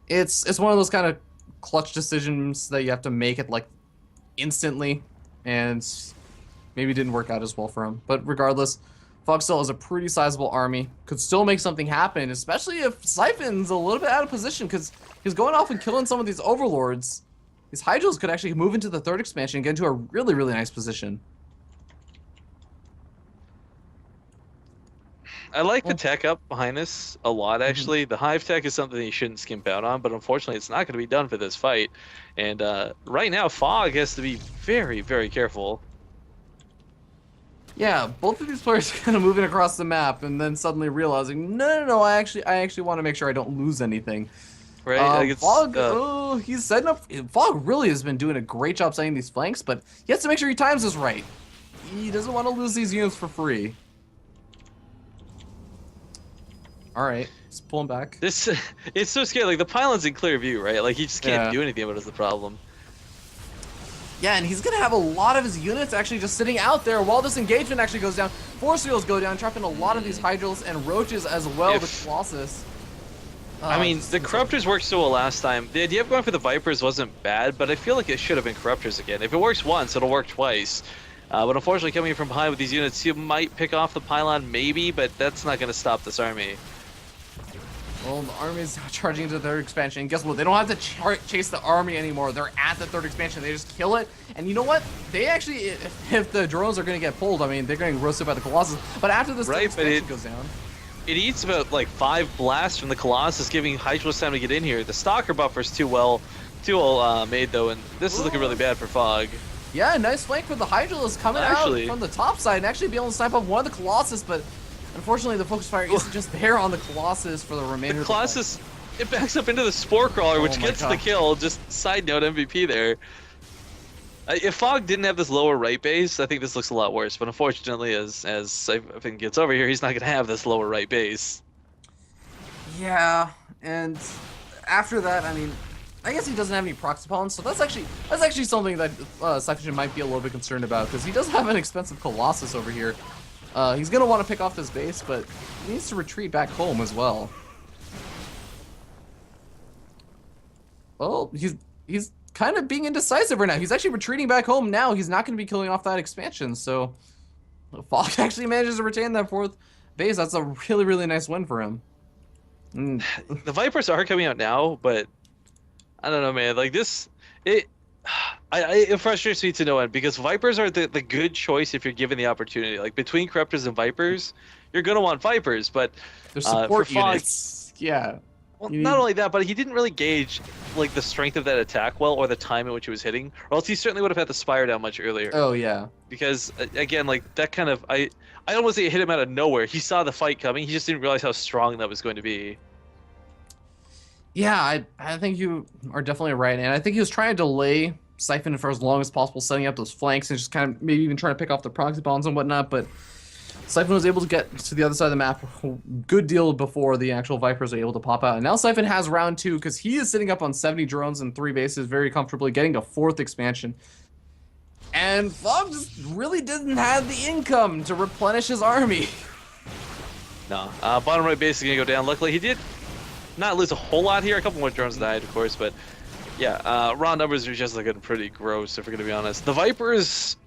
it's one of those kind of clutch decisions that you have to make it like instantly, and maybe it didn't work out as well for him. But regardless, Fog still has a pretty sizable army. Could still make something happen, especially if Siphon's a little bit out of position, because he's going off and killing some of these overlords. These Hydras could actually move into the 3rd expansion and get into a really, really nice position. I like the tech up behind this a lot, actually. The Hive tech is something that you shouldn't skimp out on, but unfortunately it's not going to be done for this fight. And right now, Fog has to be very, very careful. Yeah, both of these players are kind of moving across the map and then suddenly realizing, no, I actually want to make sure I don't lose anything. Right. Like Fog, he's setting up. Fog really has been doing a great job setting these flanks, but he has to make sure he times this right. He doesn't want to lose these units for free. All right, just pull him back. It's so scary. Like the pylon's in clear view, right? Like he just can't do anything about it is the problem. Yeah, and he's gonna have a lot of his units actually just sitting out there while this engagement actually goes down. Force fields go down, trapping a lot of these Hydrals and Roaches as well, the Colossus. I mean, the Corruptors worked so well last time. The idea of going for the Vipers wasn't bad, but I feel like it should have been Corruptors again. If it works once, it'll work twice. But unfortunately, coming from behind with these units, you might pick off the pylon, maybe, but that's not going to stop this army. Well, the army's charging into the third expansion. And guess what? They don't have to chase the army anymore. They're at the third expansion. They just kill it. And you know what? They actually, if the drones are going to get pulled, I mean, they're going to roasted by the Colossus. But after this third expansion goes down... It eats about like 5 blasts from the Colossus, giving Hydralisk time to get in here. The Stalker buffer's too well made though, and this is looking really bad for Fog. Yeah, nice flank for the Hydralisk coming out from the top side and actually be able to snipe up one of the Colossus, but unfortunately the focus fire isn't just there on the Colossus for the remainder of the Colossus, it backs up into the Spore Crawler, which gets the kill. Just side note MVP there. If Fog didn't have this lower right base, I think this looks a lot worse. But unfortunately, as Siphon gets over here, he's not going to have this lower right base. Yeah, and after that, I mean, I guess he doesn't have any proxy pawns, so that's actually something that Siphon might be a little bit concerned about, because he does have an expensive Colossus over here. He's going to want to pick off this base, but he needs to retreat back home as well. Well, he's kind of being indecisive right now. He's actually retreating back home now. He's not going to be killing off that expansion, so Fog actually manages to retain that 4th base. That's a really, really nice win for him. The Vipers are coming out now, but I don't know, man. Like this, it frustrates me to no end, because Vipers are the good choice if you're given the opportunity. Like between Corruptors and Vipers, you're going to want Vipers, but they're support for Fog, units. Yeah. Well, not only that, but he didn't really gauge like the strength of that attack well, or the time at which he was hitting, or else he certainly would have had the Spire down much earlier. Oh yeah. Because again, like that kind of I don't want to say it hit him out of nowhere. He saw the fight coming. He just didn't realize how strong that was going to be. Yeah, I think you are definitely right, and I think he was trying to delay Siphon for as long as possible, setting up those flanks and just kind of maybe even trying to pick off the proxy bombs and whatnot, but Siphon was able to get to the other side of the map a good deal before the actual Vipers are able to pop out. And now Siphon has round 2 because he is sitting up on 70 drones and 3 bases very comfortably, getting a 4th expansion. And Fog just really didn't have the income to replenish his army. No, bottom right base is going to go down. Luckily, he did not lose a whole lot here. A couple more drones died, of course, but yeah, raw numbers are just looking pretty gross, if we're going to be honest. The Vipers...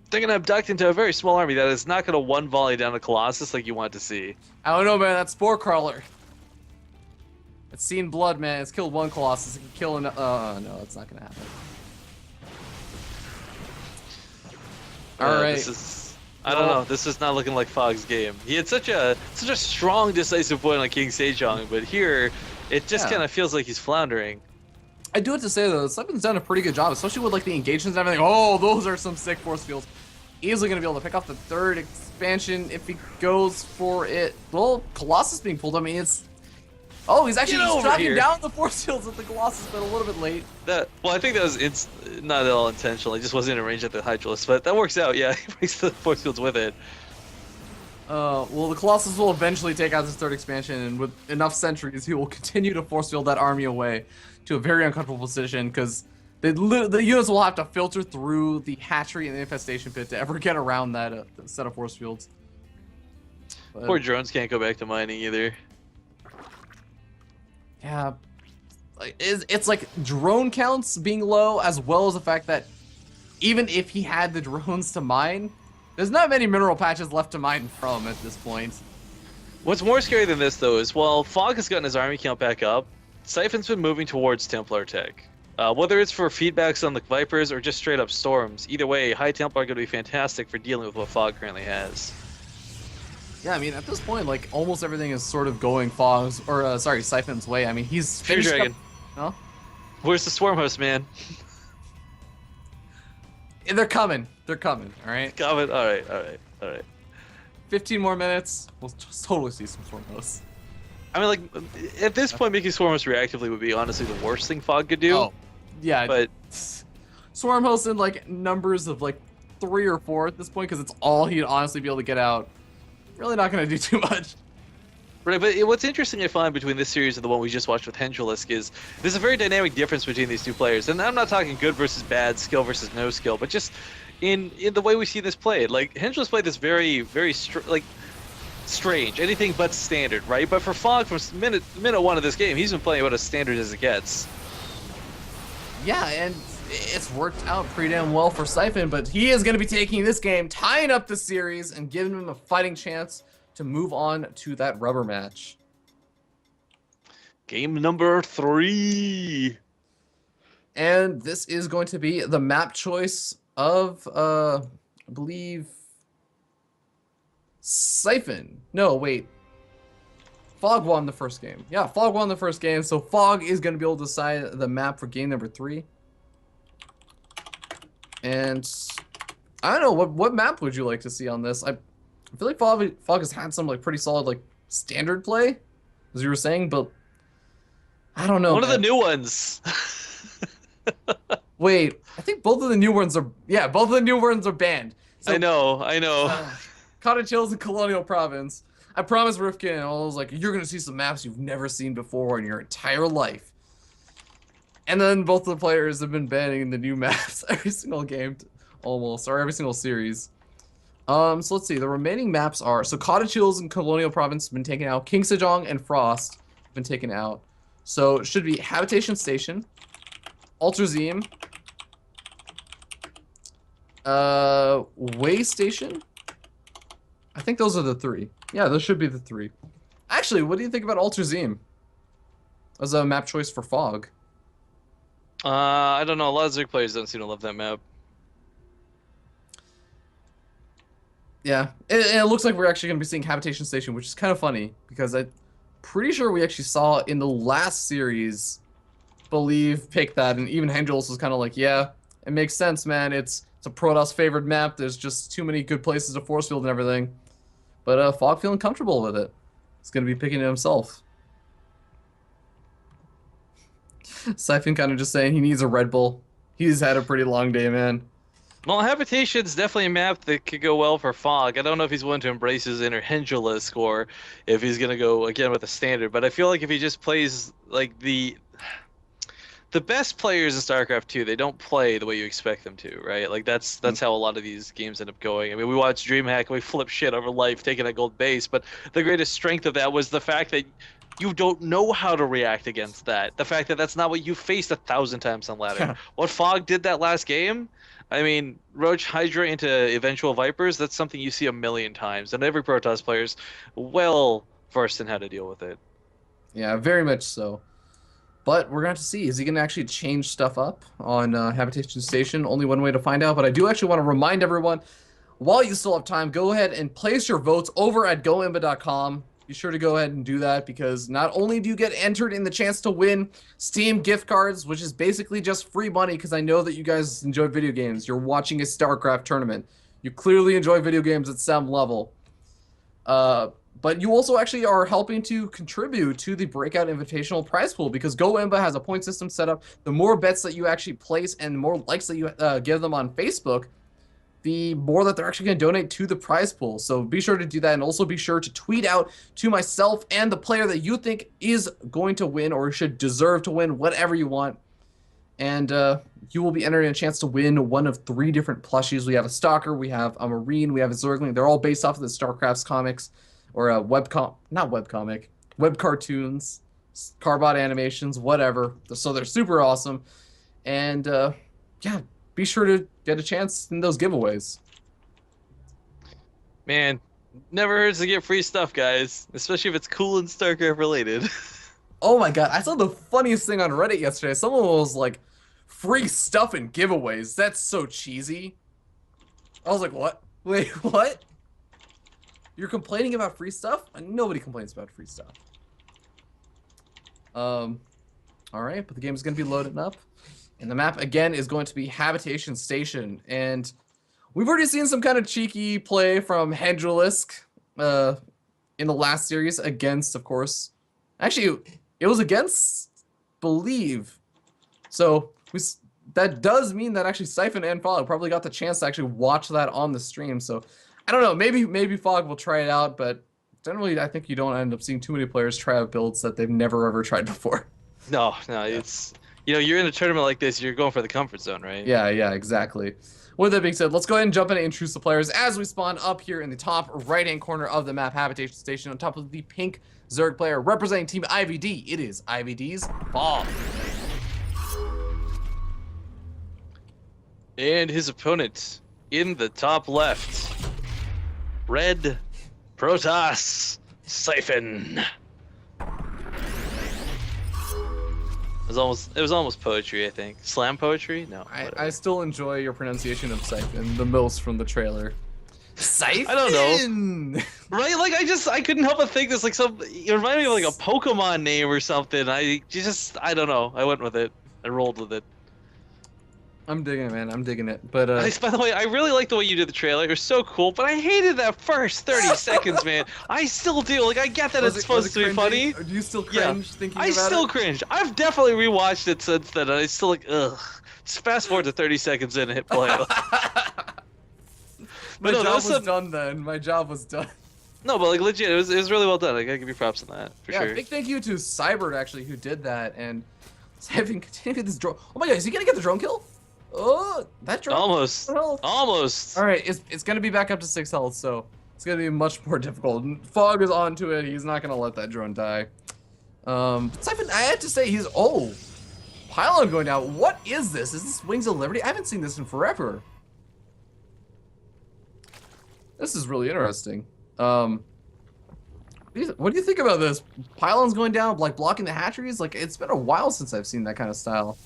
they're going to abduct into a very small army that is not going to one volley down a Colossus like you want to see. I don't know, man. That Spore Crawler. It's seen blood, man. It's killed one Colossus. It can kill no, it's not going to happen. Alright. This is... I don't know. This is not looking like Fog's game. He had such a strong, decisive point on King Sejong, but here, it just kind of feels like he's floundering. I do have to say though, Siphon's done a pretty good job, especially with like the engagements and everything. Oh, those are some sick force fields. Easily gonna be able to pick off the 3rd expansion if he goes for it. Well, Colossus being pulled. I mean, it's. Oh, he's actually tracking down the force fields with the Colossus, but a little bit late. Well, I think that was not at all intentional. He just wasn't in range at the Hydralisk, but that works out. Yeah, he breaks the force fields with it. Well, the Colossus will eventually take out this 3rd expansion, and with enough sentries, he will continue to force field that army away to a very uncomfortable position, because the units will have to filter through the hatchery and the infestation pit to ever get around that set of force fields. But, poor drones can't go back to mining either. Yeah, it's like drone counts being low, as well as the fact that even if he had the drones to mine, there's not many mineral patches left to mine from at this point. What's more scary than this, though, is while Fog has gotten his army count back up, Siphon's been moving towards Templar tech. Whether it's for feedbacks on the Vipers or just straight up storms, either way, High Templar are going to be fantastic for dealing with what Fog currently has. Yeah, I mean, at this point, like, almost everything is sort of going Fog's, or, Siphon's way. I mean, he's finished Dragon. Huh? Where's the Swarm Host, man? They're coming. They're coming, alright? Coming? Alright. 15 more minutes, we'll just totally see some Swarm Hosts. I mean, like, at this point, making Swarm Host reactively would be honestly the worst thing Fog could do. Oh, yeah. But Swarm Hosts in, like, numbers of, like, 3 or 4 at this point, because it's all he'd honestly be able to get out. Really not going to do too much. Right, but what's interesting I find between this series and the one we just watched with Hendrilisk is there's a very dynamic difference between these two players. And I'm not talking good versus bad, skill versus no skill, but just in the way we see this played. Like, Hendrilisk played this very, very, strange, anything but standard, right? But for Fog, from minute one of this game, he's been playing about as standard as it gets. Yeah, and it's worked out pretty damn well for Siphon, but he is going to be taking this game, tying up the series, and giving him a fighting chance to move on to that rubber match. Game number 3. And this is going to be the map choice of, I believe, Siphon. No, wait. Fog won the first game. Yeah, Fog won the first game, so Fog is going to be able to decide the map for game number 3. And I don't know, what map would you like to see on this? I feel like Fog has had some like pretty solid like standard play, as you were saying, but I don't know. One of the new ones. Wait, I think both of the new ones are both of the new ones are banned. So, I know. Cottage Hills and Colonial Province. I promised Rifkin, and I was like, you're gonna see some maps you've never seen before in your entire life. And then both of the players have been banning the new maps every single game, almost, or every single series. So let's see. The remaining maps are Cottage Hills and Colonial Province have been taken out. King Sejong and Frost have been taken out. So it should be Habitation Station, Alterzim, Way Station. I think those are the 3. Yeah, those should be the 3. Actually, what do you think about Alterzim as a map choice for Fog? I don't know. A lot of Zerg players don't seem to love that map. Yeah, it looks like we're actually going to be seeing Habitation Station, which is kind of funny because I'm pretty sure we actually saw in the last series, Believe pick that, and even Hendrils was kind of like, yeah, it makes sense, man. It's a Protoss favored map. There's just too many good places to force field and everything. But Fog feeling comfortable with it. He's going to be picking it himself. Siphon kind of just saying he needs a Red Bull. He's had a pretty long day, man. Well, Habitation's definitely a map that could go well for Fog. I don't know if he's willing to embrace his inner Hendrilisk or if he's going to go again with a standard, but I feel like if he just plays like the best players in StarCraft 2, they don't play the way you expect them to, right? Like that's how a lot of these games end up going. I mean, we watch DreamHack and we flip shit over life taking a gold base, but the greatest strength of that was the fact that you don't know how to react against that. The fact that that's not what you faced 1,000 times on ladder. What Fog did that last game, I mean, Roach Hydra into eventual Vipers, that's something you see a million times, and every Protoss player's well versed in how to deal with it. Yeah, very much so. But we're going to have to see. Is he going to actually change stuff up on Habitation Station? Only one way to find out. But I do actually want to remind everyone, while you still have time, go ahead and place your votes over at goimba.com. Be sure to go ahead and do that because not only do you get entered in the chance to win Steam gift cards, which is basically just free money because I know that you guys enjoy video games. You're watching a StarCraft tournament. You clearly enjoy video games at some level. But you also actually are helping to contribute to the Breakout Invitational prize pool because GoImba has a point system set up. The more bets that you actually place and the more likes that you give them on Facebook, the more that they're actually going to donate to the prize pool. So be sure to do that, and also be sure to tweet out to myself and the player that you think is going to win or should deserve to win, whatever you want. And you will be entering a chance to win one of 3 different plushies. We have a Stalker, we have a Marine, we have a Zergling. They're all based off of the StarCraft's comics. Or a web cartoons, Carbot animations, whatever. So they're super awesome. And yeah, be sure to get a chance in those giveaways. Man, never hurts to get free stuff, guys. Especially if it's cool and StarCraft related. Oh my god, I saw the funniest thing on Reddit yesterday. Someone was like, free stuff and giveaways. That's so cheesy. I was like, what? Wait, what? You're complaining about free stuff? Nobody complains about free stuff. Alright, but the game is going to be loaded up. And the map, again, is going to be Habitation Station. And we've already seen some kind of cheeky play from Hendrilisk in the last series against, of course. Actually, it was against Believe. So that does mean that actually Siphon and Fog probably got the chance to actually watch that on the stream. So I don't know, maybe Fog will try it out, but generally I think you don't end up seeing too many players try out builds that they've never ever tried before. No, it's You know, you're in a tournament like this, you're going for the comfort zone, right? Yeah, exactly. With that being said, let's go ahead and jump into intrusive players as we spawn up here in the top right-hand corner of the map habitation station on top of the pink Zerg player representing Team IVD. It is IVD's Fog. And his opponent in the top left, Red Protoss Siphon. It was almost poetry, I think. Slam poetry? No. I still enjoy your pronunciation of Siphon, the most from the trailer. Siphon! I don't know. Right? Like, I couldn't help but think this, like, it reminded me of, like, a Pokemon name or something. I don't know. I went with it. I rolled with it. I'm digging it, man. I'm digging it. But By the way, I really like the way you did the trailer. It was so cool, but I hated that first 30 seconds, man. I still do. Like, I get that it's supposed to be funny. Do you still cringe thinking about it? I still cringe. I've definitely rewatched it since then, and I still like, ugh. Just fast forward to 30 seconds in and hit play. My job was done then. My job was done. No, but like legit, it was really well done. I gotta give you props on that, for sure. Yeah, big thank you to Cybert, actually, who did that, and having continued this drone. Oh my god, is he gonna get the drone kill? Oh, that drone. Almost. Almost. All right, it's gonna be back up to 6 health, so it's gonna be much more difficult. Fog is onto it. He's not gonna let that drone die. But Siphon, I had to say, Pylon going down. What is this? Is this Wings of Liberty? I haven't seen this in forever. This is really interesting. What do you think about this? Pylons going down, like blocking the hatcheries? Like, it's been a while since I've seen that kind of style.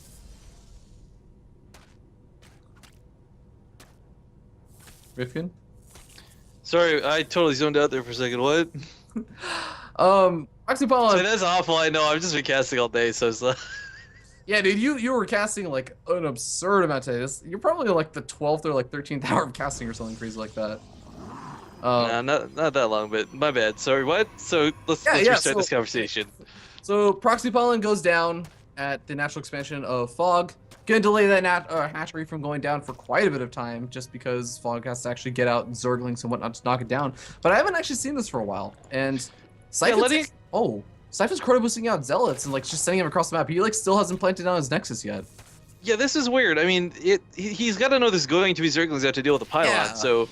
Rifkin? Sorry, I totally zoned out there for a second. What? Proxy Pylon. So that's awful. I know. I've just been casting all day, so it's Yeah, dude, you were casting like an absurd amount today. You're probably like the 12th or like 13th hour of casting or something crazy like that. Nah, not that long, but my bad. Sorry, what? So let's restart this conversation. So Proxy Pollen goes down at the natural expansion of Fog. Gonna delay that hatchery from going down for quite a bit of time, just because Fog has to actually get out Zerglings and whatnot to knock it down. But I haven't actually seen this for a while, and Siphon's Siphon's chrono boosting out Zealots and like just sending him across the map. He like still hasn't planted down his Nexus yet. Yeah, this is weird. I mean, he's got to know there's going to be Zerglings out to deal with the pylon, so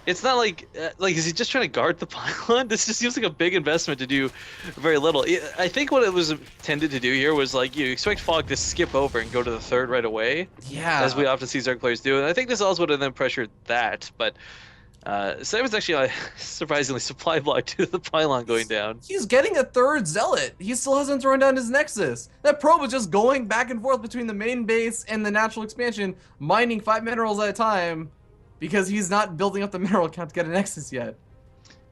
it's not like is he just trying to guard the pylon? This just seems like a big investment to do very little. I think what it was intended to do here was like you expect Fog to skip over and go to the third right away. Yeah. As we often see Zerg players do, and I think this also would have then pressured that, but Simon's actually surprisingly supply block to the pylon going down. He's getting a third Zealot. He still hasn't thrown down his Nexus. That probe was just going back and forth between the main base and the natural expansion, mining 5 minerals at a time, because he's not building up the mineral count to get a Nexus yet.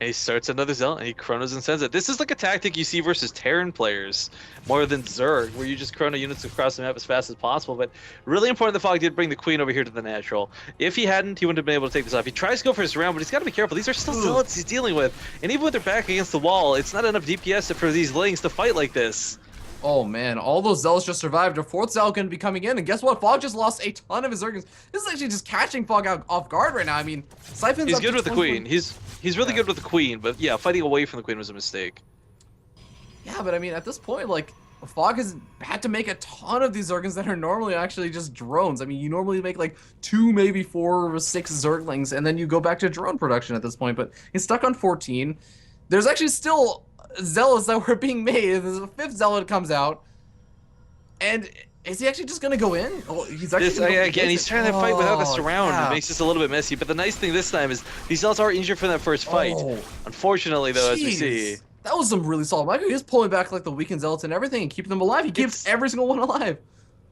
And he starts another Zealot, and he chronos and sends it. This is like a tactic you see versus Terran players, more than Zerg, where you just chrono units across the map as fast as possible. But really important that Fog did bring the Queen over here to the natural. If he hadn't, he wouldn't have been able to take this off. He tries to go for his round, but he's got to be careful. These are still Zealots he's dealing with. And even with their back against the wall, it's not enough DPS for these Lings to fight like this. Oh man, all those Zealots just survived. A 4th Zealot going to be coming in, and guess what? Fog just lost a ton of his Zerglings. This is actually just catching Fog out off guard right now. I mean, Siphon's He's good with the Queen. He's really good with the Queen, but yeah, fighting away from the Queen was a mistake. Yeah, but I mean, at this point, like, Fog has had to make a ton of these Zerglings that are normally actually just drones. I mean, you normally make like 2, maybe 4 or 6 Zerglings, and then you go back to drone production at this point, but he's stuck on 14. There's actually still Zealots that were being made. There's a 5th Zealot comes out, and is he actually just gonna go in? Oh, he's actually again. He's trying to fight without the surround. Yeah. It makes this a little bit messy. But the nice thing this time is these Zealots are injured from that first fight. Unfortunately, though, as we see, that was some really solid. Michael, he's pulling back like the weakened Zealots and everything and keeping them alive. He keeps every single one alive.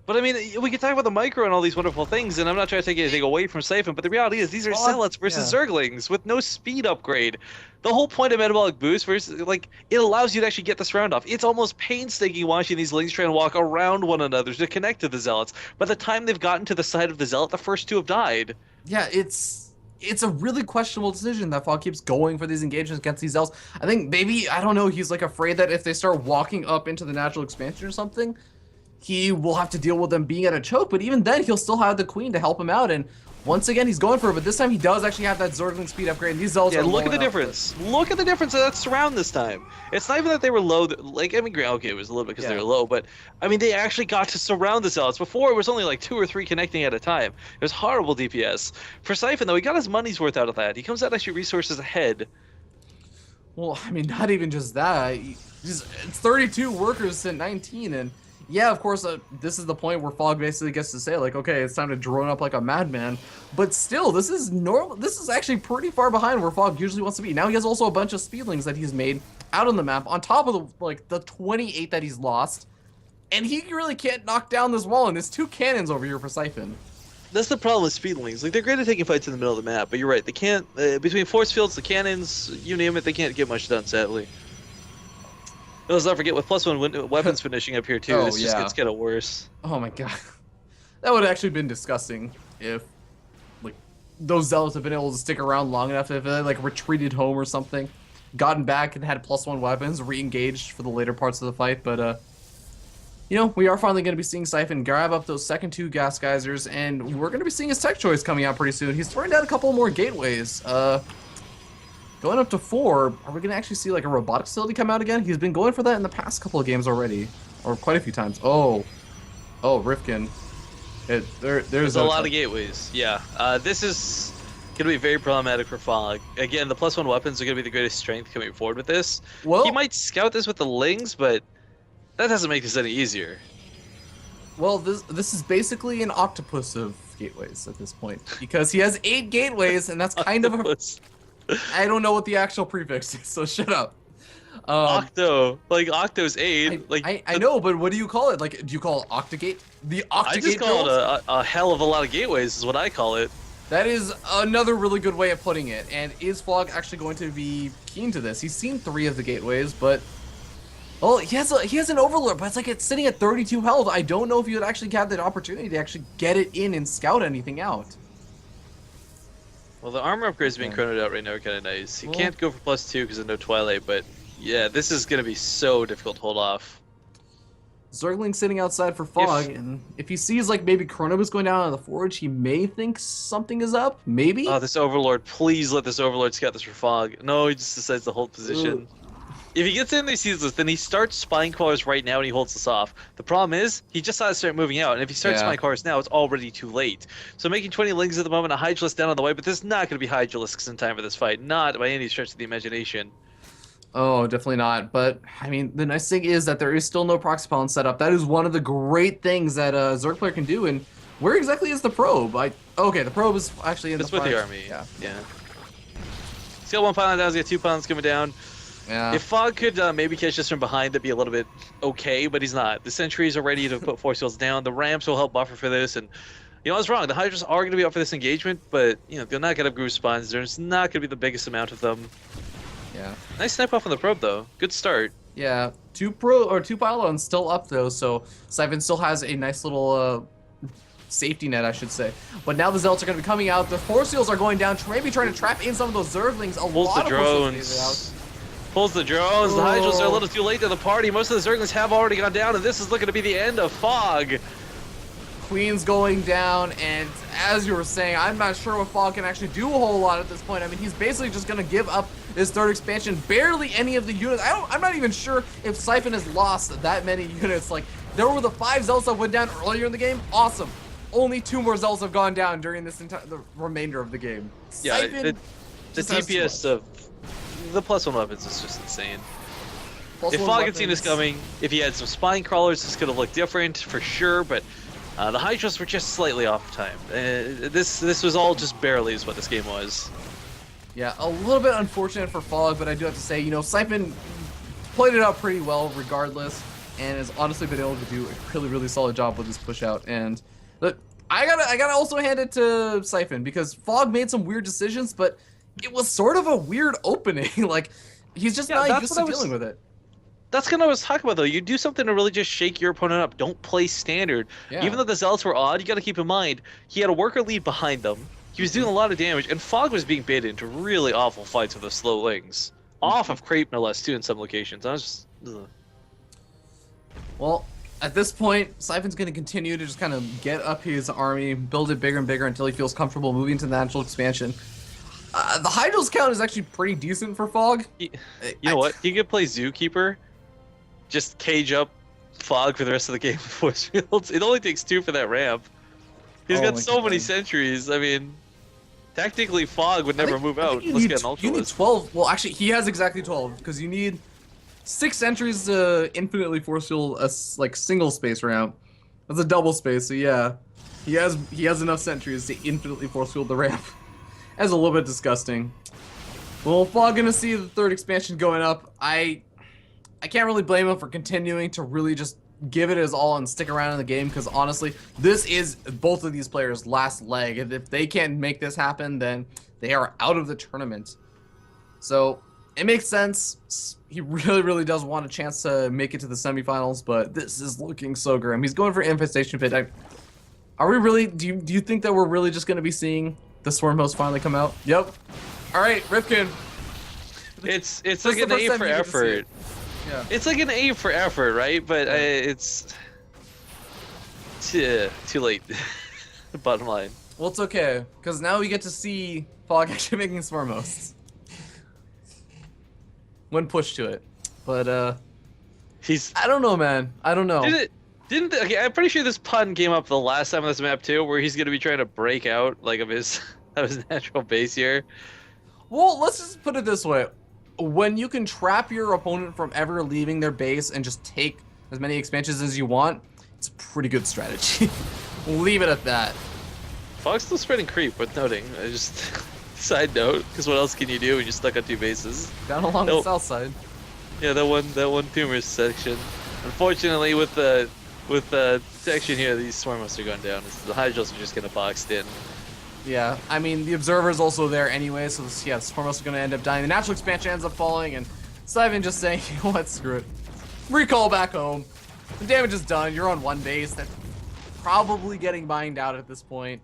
But I mean, we can talk about the micro and all these wonderful things, and I'm not trying to take anything away from Siphon, but the reality is these are Zealots versus Zerglings with no speed upgrade. The whole point of Metabolic Boost versus, like, it allows you to actually get this round off. It's almost painstaking watching these Lings try and walk around one another to connect to the Zealots. By the time they've gotten to the side of the Zealot, the first 2 have died. Yeah, it's a really questionable decision that Fog keeps going for these engagements against these Zealots. I think maybe, I don't know, he's like afraid that if they start walking up into the natural expansion or something, he will have to deal with them being at a choke, but even then, he'll still have the Queen to help him out, and once again, he's going for it, but this time he does actually have that Zergling speed upgrade, and these Zealots Yeah, are look at the blowing up, difference. Look at the difference of that surround this time. It's not even that they were low. Like, I mean, okay, it was a little bit because they were low, but I mean, they actually got to surround the Zealots. Before, it was only like 2 or 3 connecting at a time. It was horrible DPS. For Siphon, though, he got his money's worth out of that. He comes out actually resources ahead. Well, I mean, not even just that. It's 32 workers to 19, and yeah, of course, this is the point where Fog basically gets to say, like, okay, it's time to drone up like a madman. But still, this is normal. This is actually pretty far behind where Fog usually wants to be. Now he has also a bunch of speedlings that he's made out on the map, on top of the 28 that he's lost, and he really can't knock down this wall. And there's 2 cannons over here for Siphon. That's the problem with speedlings. Like, they're great at taking fights in the middle of the map, but you're right. They can't, between force fields, the cannons, you name it, they can't get much done, sadly. Let's not forget with +1 weapons finishing up here too. This just gets kind of worse. Oh my god, that would have actually been disgusting if like those Zealots have been able to stick around long enough. If they like retreated home or something, gotten back and had +1 weapons, re-engaged for the later parts of the fight. But you know, we are finally going to be seeing Siphon grab up those second 2 gas geysers, and we're going to be seeing his tech choice coming out pretty soon. He's throwing down a couple more gateways. Going up to 4, are we going to actually see like a robotic facility come out again? He's been going for that in the past couple of games already, or quite a few times. Oh, Rifkin. There's a lot of gateways. Yeah, this is going to be very problematic for Fog. Again, the +1 weapons are going to be the greatest strength coming forward with this. Well, he might scout this with the Lings, but that doesn't make this any easier. Well, this is basically an octopus of gateways at this point, because he has 8 gateways, and that's kind of a... I don't know what the actual prefix is, so shut up. Octo, like Octo's 8. I know, but what do you call it? Like, do you call it Octagate? The Octagate. I just call it a hell of a lot of gateways, is what I call it. That is another really good way of putting it. And is Fog actually going to be keen to this? He's seen 3 of the gateways, but well, he has an Overlord, but it's sitting at 32 health. I don't know if you would actually have that opportunity to actually get it in and scout anything out. Well, the armor upgrades being chronoed out right now are kind of nice. He can't go for +2 because of no Twilight, but yeah, this is going to be so difficult to hold off. Zergling sitting outside for Fog, and if he sees like maybe Chronobus going down on the forge, he may think something is up. Maybe. Oh, this Overlord! Please let this Overlord scout this for Fog. No, he just decides to hold position. If he gets in there, he sees this, then he starts spying crawlers right now and he holds this off. The problem is, he just has to start moving out, and if he starts spying crawlers now, it's already too late. So making 20 Lings at the moment, a Hydralisk down on the way, but there's not going to be Hydralisks in time for this fight. Not by any stretch of the imagination. Oh, definitely not. But, I mean, the nice thing is that there is still no proxy pawn set up. That is one of the great things that a Zerg player can do, and where exactly is the probe? Okay, the probe is actually in the front. It's with the army. Yeah. He's got 1 pylon down, he's got 2 pylons coming down. Yeah. If Fog could maybe catch this from behind, that'd be a little bit okay, but he's not. The sentries are ready to put force fields down. The ramps will help buffer for this, and you know, I was wrong. The Hydras are going to be up for this engagement, but you know, they're not going to have groove spawns. There's not going to be the biggest amount of them. Yeah. Nice snipe off on the probe, though. Good start. Yeah. 2 pylons still up though, so Siphon still has a nice little safety net, I should say. But now the Zealots are going to be coming out. The force fields are going down, maybe trying to trap in some of those Zerglings. Pulls the drones. Pulls the drones. The Hydras are a little too late to the party. Most of the Zerglings have already gone down, and this is looking to be the end of Fog. Queen's going down, and as you were saying, I'm not sure what Fog can actually do a whole lot at this point. I mean, he's basically just going to give up his 3rd expansion. Barely any of the units. I'm not even sure if Siphon has lost that many units. Like, there were the 5 Zealots that went down earlier in the game. Awesome. Only 2 more Zealots have gone down during the remainder of the game. Yeah, the DPS of the +1 weapons is just insane. If Fog had seen this coming, if he had some spine crawlers, this could have looked different for sure, but the Hydras were just slightly off time. This was all just barely is what this game was. Yeah, a little bit unfortunate for Fog, but I do have to say, you know, Siphon played it out pretty well regardless, and has honestly been able to do a really, really solid job with his push out. And look, I gotta also hand it to Siphon, because Fog made some weird decisions, but it was sort of a weird opening. Like, he's just not used to dealing with it. That's kind of what I was talking about, though. You do something to really just shake your opponent up. Don't play standard. Yeah. Even though the Zealots were odd, you got to keep in mind, he had a worker lead behind them. He was doing a lot of damage, and Fog was being baited into really awful fights with the slow Lings. Off of Crepe, no less, too, in some locations. I was just... Ugh. Well, At this point, Siphon's going to continue to just kind of get up his army, build it bigger and bigger until he feels comfortable moving to the natural expansion. The Hydros count is actually pretty decent for Fog. You know what? He could play Zookeeper, just cage up Fog for the rest of the game with force fields. It only takes 2 for that ramp. He's got so many sentries. I mean, technically Fog would never move out. Let's get an Ultra. You need 12. Well, actually, he has exactly 12 because you need 6 entries to infinitely force field a single space ramp. That's a double space, so yeah, he has enough sentries to infinitely force field the ramp. That's a little bit disgusting. Well, Fog gonna see the 3rd expansion going up. I can't really blame him for continuing to really just give it his all and stick around in the game because honestly, this is both of these players' last leg. And if they can't make this happen, then they are out of the tournament. So it makes sense. He really, really does want a chance to make it to the semifinals, but this is looking so grim. He's going for Infestation Pit. Are we really? Do you think that we're really just going to be seeing the Swarm Host finally come out? Yep. All right, Rifkin. It's like an A for effort. Yeah. It's like an A for effort, right? But it's too late. Bottom line. Well, it's okay because now we get to see Fog actually making Swarm Hosts. When pushed to it, but I don't know, man. I don't know. Okay, I'm pretty sure this pun came up the last time on this map too, where he's gonna be trying to break out like of his natural base here. Well, let's just put it this way: when you can trap your opponent from ever leaving their base and just take as many expansions as you want, it's a pretty good strategy. Leave it at that. Fog's still spreading creep, worth noting. I just side note, because what else can you do when you're stuck on 2 bases? Down along the south side. Yeah, that one tumor section. Unfortunately, with the section here, these Swarmos are going down. The Hydros are just gonna boxed in. Yeah, I mean the Observer's also there anyway, so yeah, the Swarmos are gonna end up dying. The natural expansion ends up falling, and Siphon just saying, you know what, screw it. Recall back home. The damage is done. You're on 1 base. That's probably getting mined out at this point.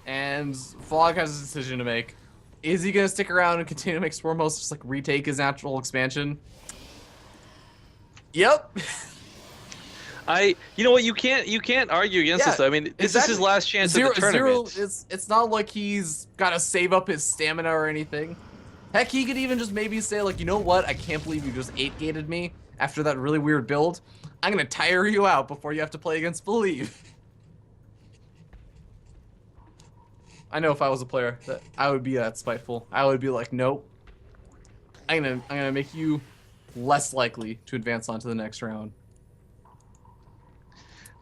And Fog has a decision to make. Is he gonna stick around and continue to make Swarmos just like retake his natural expansion? Yep. You know what? You can't argue against this. Though. I mean, this is his last chance at the tournament. It's not like he's got to save up his stamina or anything. Heck, he could even just maybe say like, you know what? I can't believe you just 8-gated me after that really weird build. I'm gonna tire you out before you have to play against Believe. I know if I was a player that I would be that spiteful. I would be like, nope. I'm gonna make you less likely to advance on to the next round.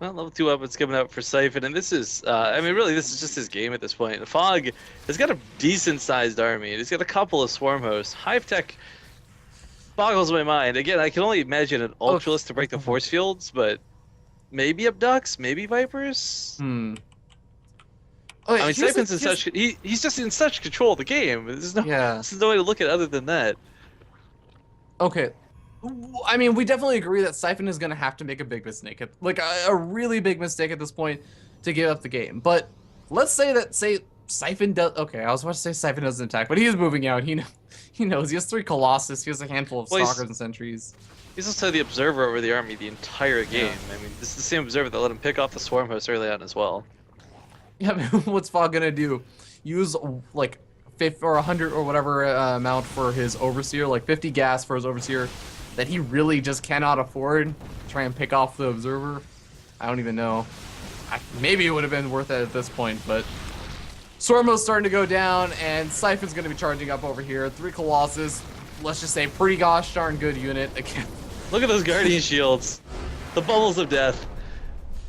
Well, level 2 weapons coming out for Siphon, and this is, I mean, really, this is just his game at this point. Fog has got a decent-sized army. He's got a couple of Swarm Hosts. Hive Tech boggles my mind. Again, I can only imagine an Ultralist to break the force fields, but maybe Abducts, maybe Vipers? Oh, I mean, Siphon's in such, he's just in such control of the game. There's no way to look at it other than that. Okay. I mean, we definitely agree that Siphon is going to have to make a big mistake, like a really big mistake at this point to give up the game. But let's say Siphon does. Okay, I was about to say Siphon doesn't attack, but he is moving out. He knows. He has 3 Colossus. He has a handful of Stalkers and Sentries. He's also the Observer over the army the entire game. Yeah. I mean, this is the same Observer that let him pick off the Swarm Host early on as well. Yeah, but what's Fog gonna do? Use like 50 or 100 or whatever amount for his Overseer, like 50 gas for his Overseer, that he really just cannot afford. Try and pick off the Observer. I don't even know. Maybe it would have been worth it at this point, but Swarmo's starting to go down, and Siphon's gonna be charging up over here. 3 Colossus. Let's just say pretty gosh darn good unit again. Look at those Guardian Shields. The bubbles of death.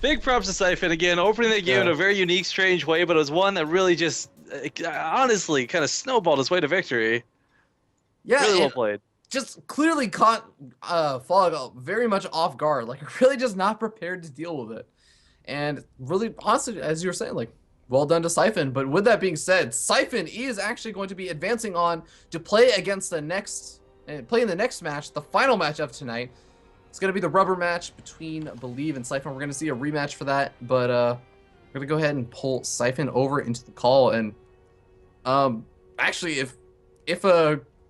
Big props to Siphon again, opening the game in a very unique, strange way, but it was one that really just, honestly, kind of snowballed his way to victory. Yeah, really well played. Just clearly caught Fog very much off guard, like really just not prepared to deal with it. And really, honestly, as you were saying, like, well done to Siphon. But with that being said, Siphon is actually going to be advancing on to play against the next, play in the next match, the final match of tonight. It's going to be the rubber match between Believe and Siphon. We're going to see a rematch for that, but we're going to go ahead and pull Siphon over into the call. And actually, if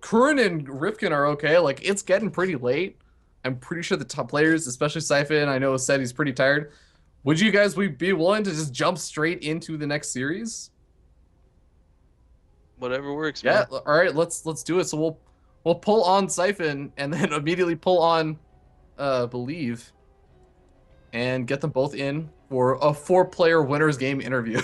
Kurn and Rifkin are okay, like, it's getting pretty late. I'm pretty sure the top players, especially Siphon, I know said he's pretty tired. Would you guys be willing to just jump straight into the next series? Whatever works, Yeah. man. All right. Let's do it. So we'll pull on Siphon and then immediately pull on Believe and get them both in for a 4-player winners game interview.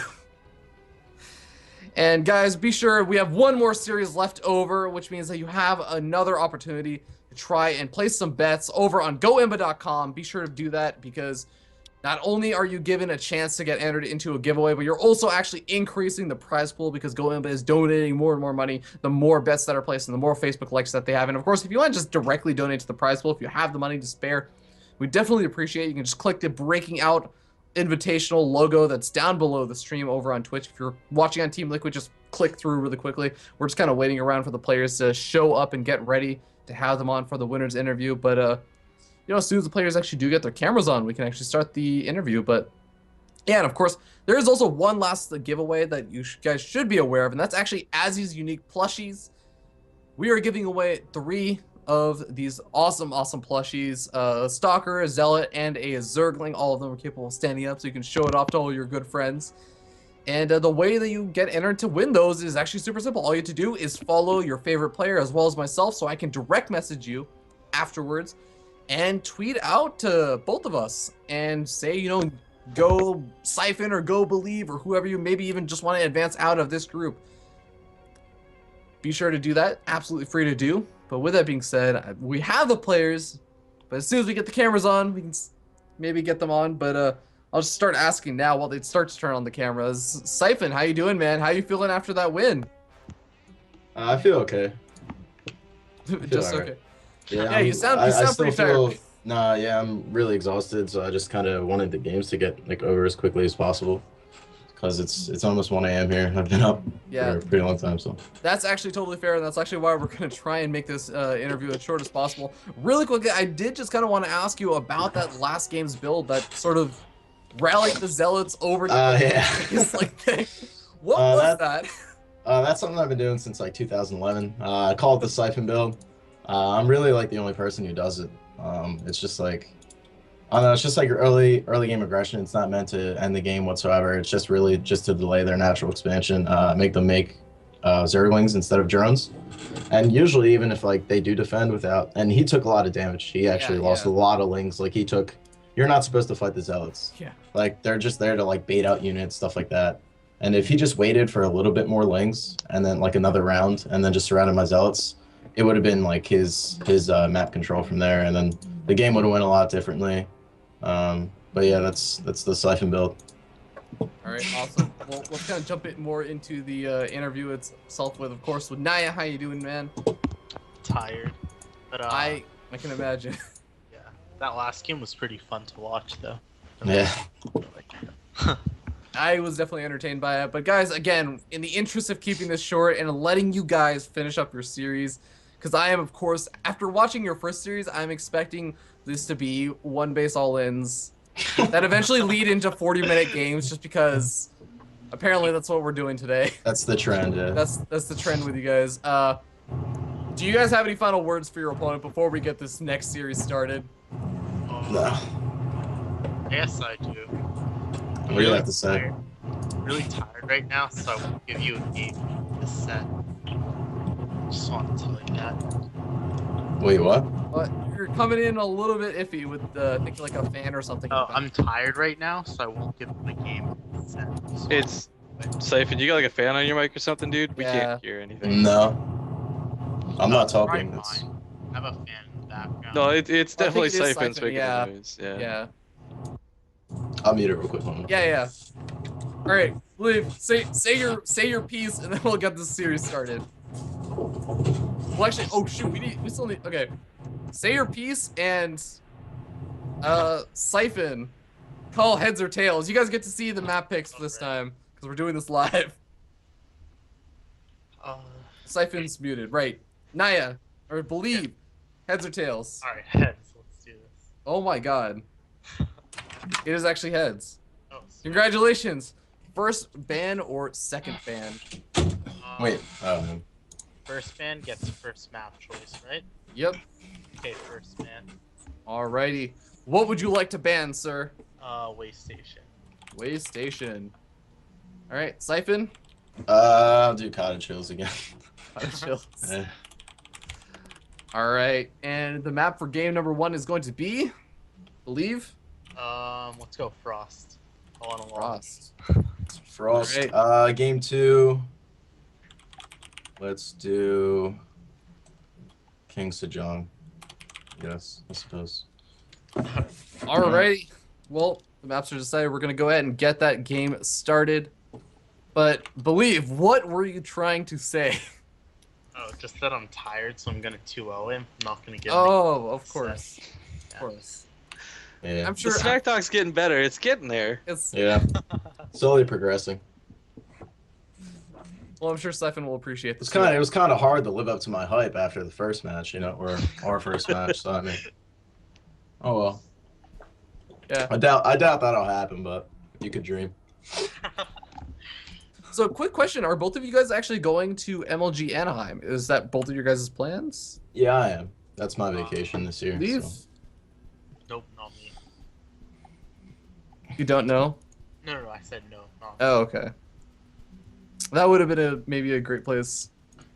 And guys, be sure we have one more series left over, which means that you have another opportunity to try and place some bets over on goimba.com. Be sure to do that because not only are you given a chance to get entered into a giveaway, but you're also actually increasing the prize pool because GoImba is donating more and more money the more bets that are placed and the more Facebook likes that they have. And of course, if you want to just directly donate to the prize pool, if you have the money to spare, we definitely appreciate it. You can just click the Breaking Out Invitational logo that's down below the stream over on Twitch. If you're watching on Team Liquid, just click through really quickly. We're just kind of waiting around for the players to show up and get ready to have them on for the winners interview. But you know, as soon as the players actually do get their cameras on, we can actually start the interview. But yeah, and of course, there is also one last giveaway that you guys should be aware of, and that's actually Azzy's unique plushies. We are giving away 3 of these awesome plushies, a Stalker, a Zealot, and a Zergling. All of them are capable of standing up, so you can show it off to all your good friends. And the way that you get entered to win those is actually super simple. All you have to do is follow your favorite player as well as myself, so I can direct message you afterwards and tweet out to both of us and say, you know, go Siphon or go Believe or whoever you maybe even just want to advance out of this group. Be sure to do that. Absolutely free to do. But with that being said, we have the players, but as soon as we get the cameras on, we can maybe get them on. But I'll just start asking now while they start to turn on the cameras. Siphon, how you doing, man? How you feeling after that win? I feel okay. Just alright. okay. Yeah, You sound pretty tired. Nah, yeah, I'm really exhausted, so I just kind of wanted the games to get like over as quickly as possible, because it's almost 1 a.m. here. I've been up for a pretty long time, so. That's actually totally fair, and that's actually why we're going to try and make this interview as short as possible. Really quickly, I did just kind of want to ask you about that last game's build that sort of rallied the Zealots over to thing. What was that? That's something I've been doing since like 2011. I call it the Siphon build. I'm really like the only person who does it. It's just like, I don't know, it's just like early game aggression. It's not meant to end the game whatsoever. It's just really just to delay their natural expansion, make them make Zerglings instead of drones. And usually even if like they do defend without, and he took a lot of damage. He actually lost a lot of lings. Like you're not supposed to fight the Zealots. Yeah. Like they're just there to like bait out units, stuff like that. And if he just waited for a little bit more lings and then like another round and then just surrounded my Zealots, it would have been like his map control from there, and then the game would have went a lot differently. But yeah, that's the Siphon build. All right, awesome. Well, let's kind of jump it more into the interview itself with, of course, with Naya. How you doing, man? Tired, but I can imagine. Yeah, that last game was pretty fun to watch, though. Yeah. I was definitely entertained by it. But guys, again, in the interest of keeping this short and letting you guys finish up your series, because I am, of course, after watching your first series, I'm expecting this to be one base all-ins that eventually lead into 40-minute games, just because apparently that's what we're doing today. That's the trend, yeah. That's the trend with you guys. Do you guys have any final words for your opponent before we get this next series started? No. Yes, I do. What do you have to say? Really tired right now, so I won't give you a game this set. Just want to tell you that. Wait, what? But you're coming in a little bit iffy with thinking like a fan or something. Oh, I'm tired right now, so I won't give him a game this set. So It's Siphon, you got like a fan on your mic or something, dude? We can't hear anything. No. I'm not try talking. mine. I have a fan in the background. No, it's definitely it is Siphon's Siphon, making the noise. Yeah. I'll mute it real quick. Yeah. All right, Liv, say your piece, and then we'll get this series started. Well, actually, oh shoot, we still need. Okay, say your piece and Siphon, call heads or tails. You guys get to see the map picks this time because we're doing this live. Siphon's muted, right? Naya, or Believe, heads or tails? All right, heads. Let's do this. Oh my god, it is actually heads. Oh, sweet. Congratulations. First ban or second ban? Wait. Oh, man. First ban gets first map choice, right? Yep. Okay, first ban. Alrighty. What would you like to ban, sir? Way station. Way station. All right, Siphon. I'll do Cottage Hills again. Cottage Hills. Eh. All right, and the map for game number 1 is going to be, believe. Let's go Frost. All on a Frost. Frost. Alright. Game 2. Let's do King Sejong. Yes, I suppose. Alrighty. Well, the maps are decided. We're gonna go ahead and get that game started. But believe, what were you trying to say? Oh, just that I'm tired, so I'm gonna 2-0 him. I'm not gonna get. Oh, of course, Yeah. of course. Yeah. I'm The sure. smack talk's getting better. It's getting there. It's Yeah. Slowly progressing. well, I'm sure Siphon will appreciate It this. was kind of hard to live up to my hype after the first match, you know, or our first match. So I mean, oh well. Yeah. I doubt that'll happen, but you could dream. So, quick question: are both of you guys actually going to MLG Anaheim? Is that both of your guys' plans? Yeah, I am. That's my vacation this year. Leave. So. Nope, not me. You don't know? No, I said no. Not me. Oh, okay. That would have been maybe a great place.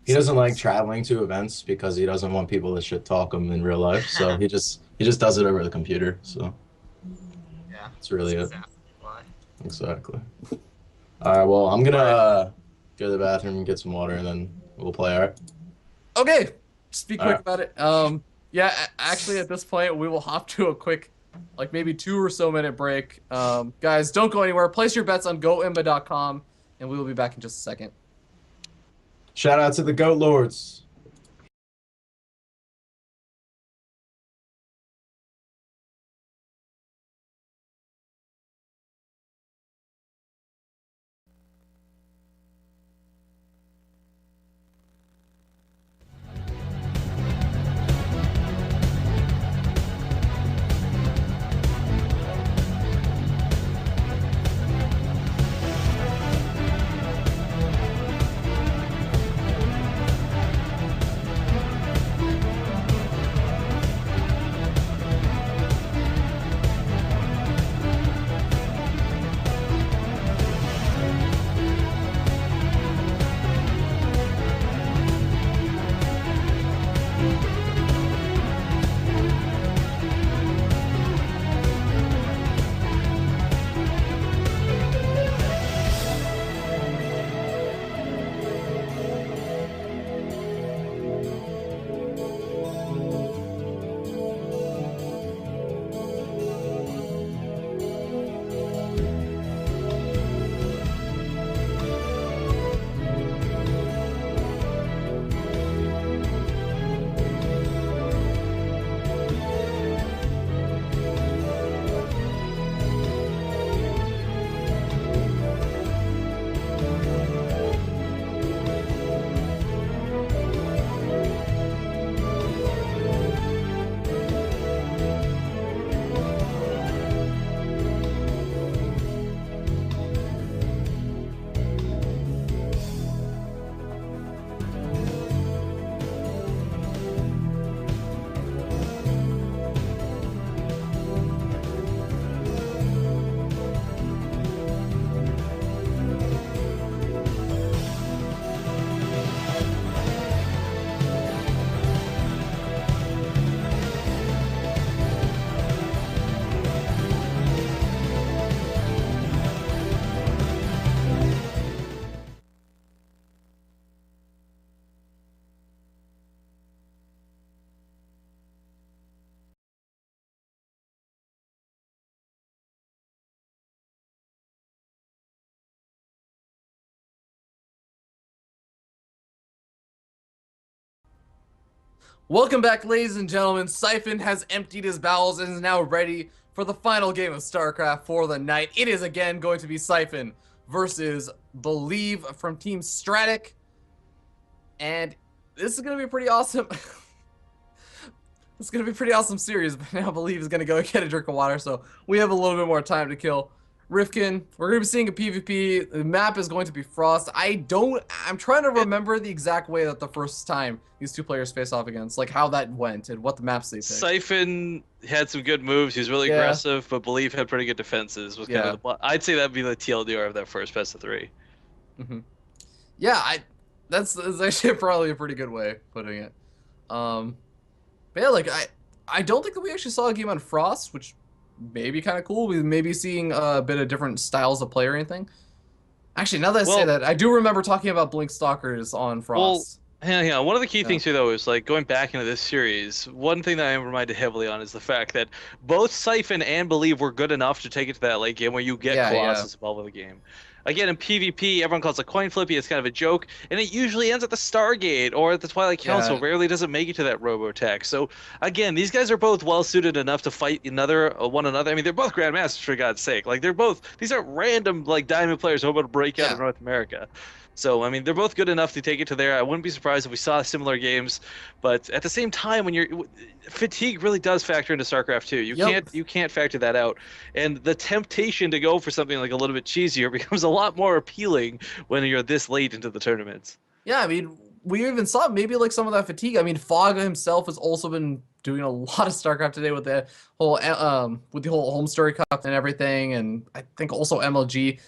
He doesn't like traveling to events because he doesn't want people to shit talk him in real life. So he just does it over the computer. So Yeah. that's really it. Exactly why. Exactly. All right. Well, I'm gonna go to the bathroom and get some water, and then we'll play. All right. Okay, just be quick Alright. about it. Yeah, actually, at this point, we will hop to a quick, like maybe 2 or so minute break. Guys, don't go anywhere. Place your bets on goimba.com, and we will be back in just a second. Shout out to the Goat Lords. Welcome back, ladies and gentlemen. Siphon has emptied his bowels and is now ready for the final game of StarCraft for the night. It is again going to be Siphon versus Believe from Team Stratic. And this is going to be pretty awesome. It's going to be a pretty awesome series, but now Believe is going to go get a drink of water, so we have a little bit more time to kill. Rifkin, we're going to be seeing a PvP. The map is going to be Frost. I'm trying to remember the exact way that the first time these two players face off against, like how that went and what the maps they picked. Siphon had some good moves. He was really aggressive, but Believe had pretty good defenses. Was kind of I'd say that'd be the TLDR of that first best of 3. Yeah, that's actually probably a pretty good way of putting it. But yeah, like I don't think that we actually saw a game on Frost, which may be kind of cool. We may be seeing a bit of different styles of play or anything. Actually, now that I say that, I do remember talking about Blink Stalkers on Frost. Yeah, one of the key things here, though, is like going back into this series, one thing that I am reminded heavily on is the fact that both Siphon and Believe were good enough to take it to that late game where you get Colossus involved with the game. Again, in PvP, everyone calls it coin flippy. It's kind of a joke, and it usually ends at the Stargate or at the Twilight Council. Rarely does it make it to that Robotech. So, again, these guys are both well-suited enough to fight one another. I mean, they're both Grandmasters, for God's sake. Like, these aren't random, like, diamond players who are about to break out in North America. So, I mean, they're both good enough to take it to there. I wouldn't be surprised if we saw similar games, but at the same time, fatigue really does factor into StarCraft 2. You can't factor that out, and the temptation to go for something like a little bit cheesier becomes a lot more appealing when you're this late into the tournaments. Yeah, I mean, we even saw maybe like some of that fatigue. I mean, Fog himself has also been doing a lot of StarCraft today with the whole Home Story Cup and everything, and I think also MLG,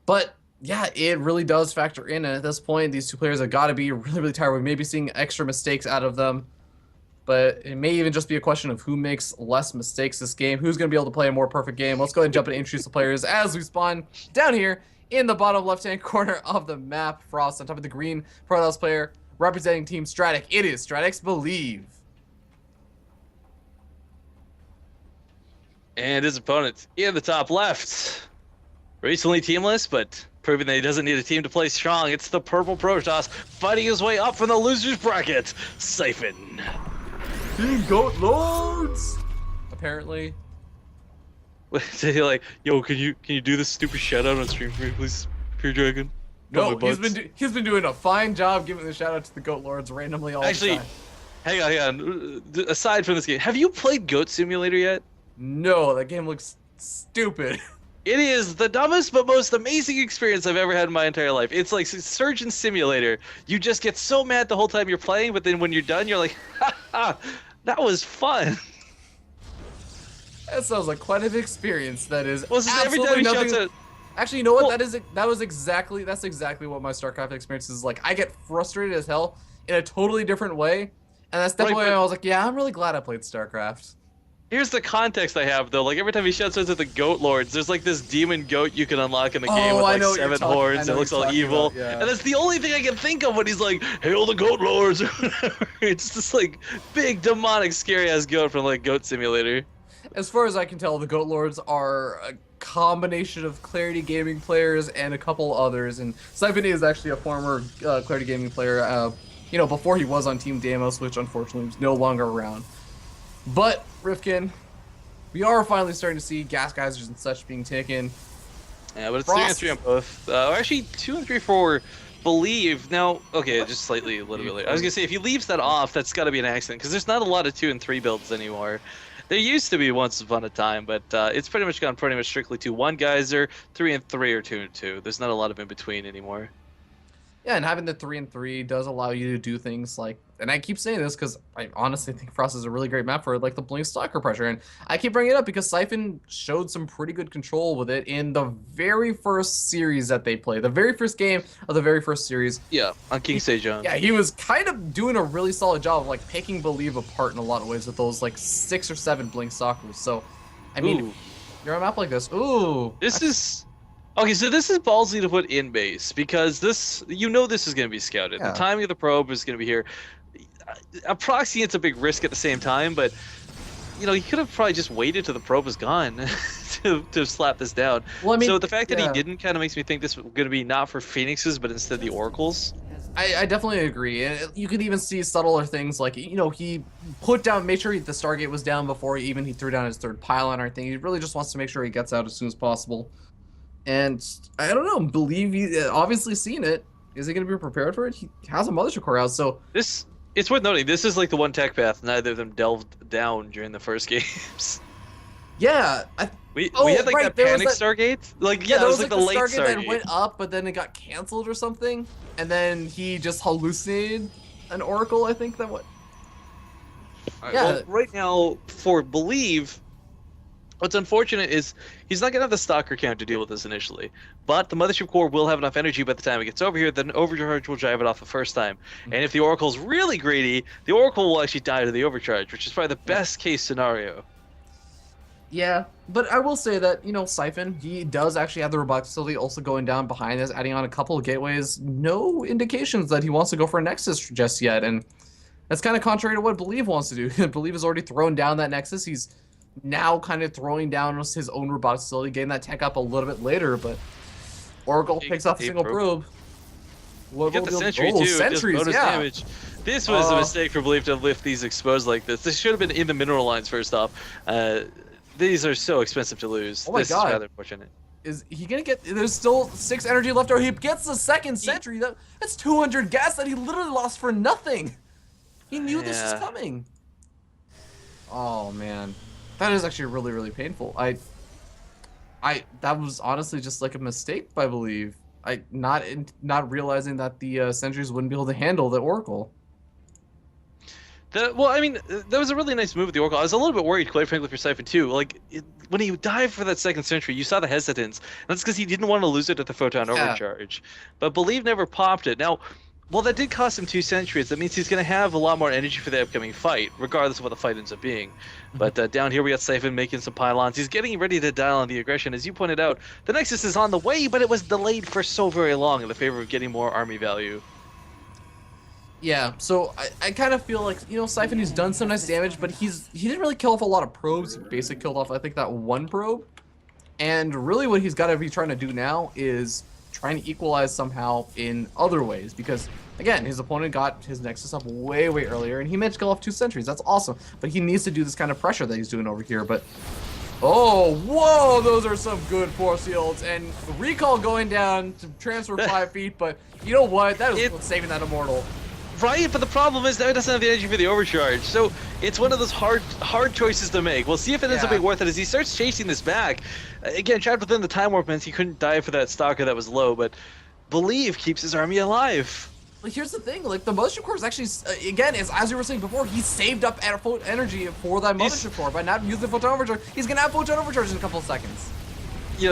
but. Yeah, it really does factor in, and at this point, these two players have got to be really, really tired. We may be seeing extra mistakes out of them, but it may even just be a question of who makes less mistakes this game, who's going to be able to play a more perfect game. Let's go ahead and jump in and introduce the players as we spawn down here in the bottom left-hand corner of the map. Frost on top of the green Protoss player representing Team Stratic. It is Stratic's Believe. And his opponent in the top left. Recently teamless, but proving that he doesn't need a team to play strong. It's the purple Protoss fighting his way up from the losers bracket. Siphon. Team Goat Lords. Apparently. So you're like, yo, can you do this stupid shout out on stream for me, please, Pure Dragon? No, he's been doing a fine job giving the shout out to the Goat Lords randomly all the time. Hang on. Aside from this game, have you played Goat Simulator yet? No, that game looks stupid. It is the dumbest but most amazing experience I've ever had in my entire life. It's like Surgeon Simulator. You just get so mad the whole time you're playing, but then when you're done, you're like, ha ha, that was fun. That sounds like quite an experience. That is every time he shouts out. Actually, you know what? That's exactly what my StarCraft experience is like. I get frustrated as hell in a totally different way, and that's definitely why I was like, yeah, I'm really glad I played StarCraft. Here's the context I have, though. Like, every time he shouts out to the Goat Lords, there's like this demon goat you can unlock in the game with like 7 horns. It looks all evil. And that's the only thing I can think of when he's like, hail the Goat Lords, or whatever. It's just like big, demonic, scary-ass goat from like Goat Simulator. As far as I can tell, the Goat Lords are a combination of Clarity Gaming players and a couple others. And Siphon is actually a former Clarity Gaming player, before he was on Team Deimos, which unfortunately is no longer around. But, Rifkin, we are finally starting to see gas geysers and such being taken. Yeah, but it's 3 and 3 on both. Actually, 2 and 3 for Believe. Now, okay, just a little bit later. I was going to say, if he leaves that off, that's got to be an accident, because there's not a lot of 2 and 3 builds anymore. There used to be once upon a time, but it's pretty much gone strictly to 1 geyser, 3 and 3, or 2 and 2. There's not a lot of in between anymore. Yeah, and having the 3 and 3 does allow you to do things like, and I keep saying this because I honestly think Frost is a really great map for like the Blink Stalker pressure, and I keep bringing it up because Siphon showed some pretty good control with it in the very first series that they played, the very first game of the very first series. Yeah, on King Sejong. Yeah, he was kind of doing a really solid job of like picking Believe apart in a lot of ways with those like 6 or 7 Blink Stalkers. So, I mean, you're on a map like this. Okay, so this is ballsy to put in base, because this is going to be scouted. Yeah. The timing of the probe is going to be here. A proxy, it's a big risk at the same time, but, he could have probably just waited till the probe was gone to slap this down. Well, I mean, so the fact that he didn't kind of makes me think this was going to be not for Phoenixes, but instead the Oracles. I definitely agree. And you could even see subtler things like, he made sure the Stargate was down before he threw down his 3rd pylon or anything. He really just wants to make sure he gets out as soon as possible. And I don't know, Believe he obviously seen it. Is he going to be prepared for it? He has a Mothership core out, so it's worth noting. This is like the one tech path neither of them delved down during the first games. Yeah, We had like right, that there was panic that- Stargate. Like yeah, that there was was like the the late Stargate that Stargate. went up, but then it got canceled or something, and then he just hallucinated an oracle. I think that what. Alright, Yeah. well, right now for Believe, what's unfortunate is he's not gonna have the stalker count to deal with this initially. But the mothership core will have enough energy by the time it gets over here. Then overcharge will drive it off the first time. And if the oracle's really greedy, the oracle will actually die to the overcharge, which is probably the best case scenario. Yeah, but I will say that, Siphon, he does actually have the robotic facility also going down behind this, adding on a couple of gateways. No indications that he wants to go for a Nexus just yet, and that's kind of contrary to what Believe wants to do. Believe has already thrown down that Nexus. He's now kind of throwing down his own robotic facility, getting that tech up a little bit later, but Oracle picks off a single probe. You get the sentry too, Sentries, just bonus yeah. damage. This was a mistake for Believe to lift these exposed like this. This should have been in the mineral lines first off. These are so expensive to lose. Oh my this God. is rather unfortunate. Is he gonna get? There's still 6 energy left, or he gets the second sentry. That's 200 gas that he literally lost for nothing. He knew this was coming. Oh man, that is actually really, really painful. That was honestly just like a mistake by Believe. Not realizing that the sentries wouldn't be able to handle the Oracle. That was a really nice move with the Oracle. I was a little bit worried, quite frankly, for Siphon too. Like, when he dived for that second sentry, you saw the hesitance. And that's because he didn't want to lose it at the photon overcharge. But Believe never popped it. Now, well, that did cost him 2 sentries. That means he's going to have a lot more energy for the upcoming fight, regardless of what the fight ends up being. But down here we got Siphon making some pylons. He's getting ready to dial on the aggression. As you pointed out, the Nexus is on the way, but it was delayed for so very long in the favor of getting more army value. Yeah, so I kind of feel like, Siphon, he's done some nice damage, but he didn't really kill off a lot of probes. He basically killed off, I think, that 1 probe. And really what he's got to be trying to do now is trying to equalize somehow in other ways. Because, again, his opponent got his Nexus up way, way earlier, and he managed to kill off 2 sentries. That's awesome. But he needs to do this kind of pressure that he's doing over here. But, oh, whoa, those are some good force fields. And recall going down to transfer 5 feet, but you know what? That is what's saving that Immortal. Right, but the problem is now he doesn't have the energy for the overcharge, so it's one of those hard choices to make. We'll see if it ends up being worth it as he starts chasing this back. Again, trapped within the time warp means he couldn't die for that stalker that was low, but Believe keeps his army alive. Like, here's the thing, like, the Mothership Core is actually, again, as we were saying before, he saved up energy for that Mothership Core by not using the Photon Overcharge. He's gonna have Photon Overcharge in a couple of seconds.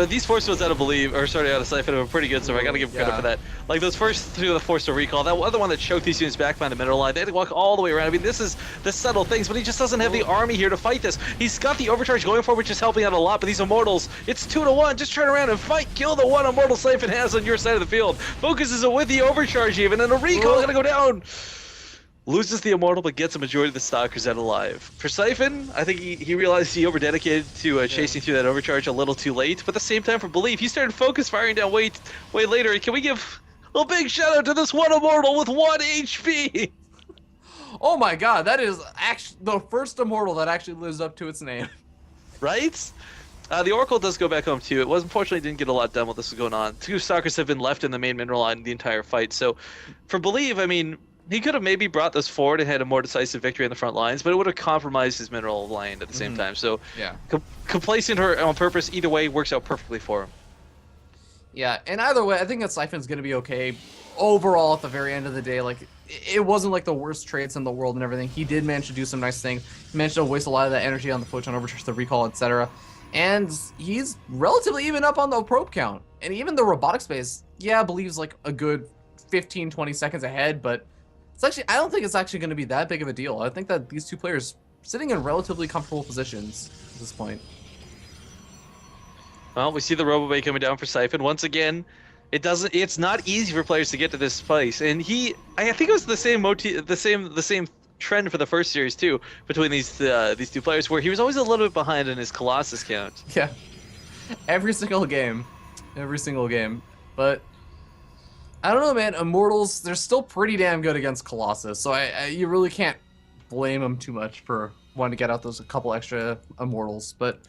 These force fields out of out of Siphon are pretty good, so I gotta give credit for that. Like, those first 2 that forced a recall, that other one that choked these units back behind the mineral line, they had to walk all the way around. I mean, this is the subtle things, but he just doesn't have the army here to fight this. He's got the overcharge going for, which is helping out a lot, but these Immortals, it's 2 to 1. Just turn around and fight. Kill the 1 Immortal Siphon has on your side of the field. Focuses it with the overcharge even, and a recall gonna go down. Loses the Immortal, but gets a majority of the stalkers out alive. For Siphon, I think he realized he overdedicated to chasing through that overcharge a little too late. But at the same time, for Believe, he started focus firing down way later. Can we give a big shout out to this 1 Immortal with 1 HP? Oh my God, that is actually the first Immortal that actually lives up to its name. Right? The Oracle does go back home too. It was unfortunately didn't get a lot done while this was going on. 2 stalkers have been left in the main mineral line the entire fight. So for Believe, I mean, he could have maybe brought this forward and had a more decisive victory in the front lines, but it would have compromised his mineral line at the same time. So complacing her on purpose either way works out perfectly for him. Yeah, and either way, I think that Siphon's going to be okay overall at the very end of the day. Like, it wasn't like the worst trades in the world and everything. He did manage to do some nice things. He managed to waste a lot of that energy on the Photon Overcharge, the recall, etc. And he's relatively even up on the probe count. And even the robotic space, believes like a good 15, 20 seconds ahead, but I don't think it's actually going to be that big of a deal. I think that these 2 players sitting in relatively comfortable positions at this point. Well, we see the Robobay coming down for Siphon once again. It's not easy for players to get to this place, and I think it was the same the same trend for the first series too between these 2 players, where he was always a little bit behind in his Colossus count. Yeah, every single game, but. I don't know, man. Immortals, they're still pretty damn good against Colossus, so you really can't blame them too much for wanting to get out those couple extra Immortals. But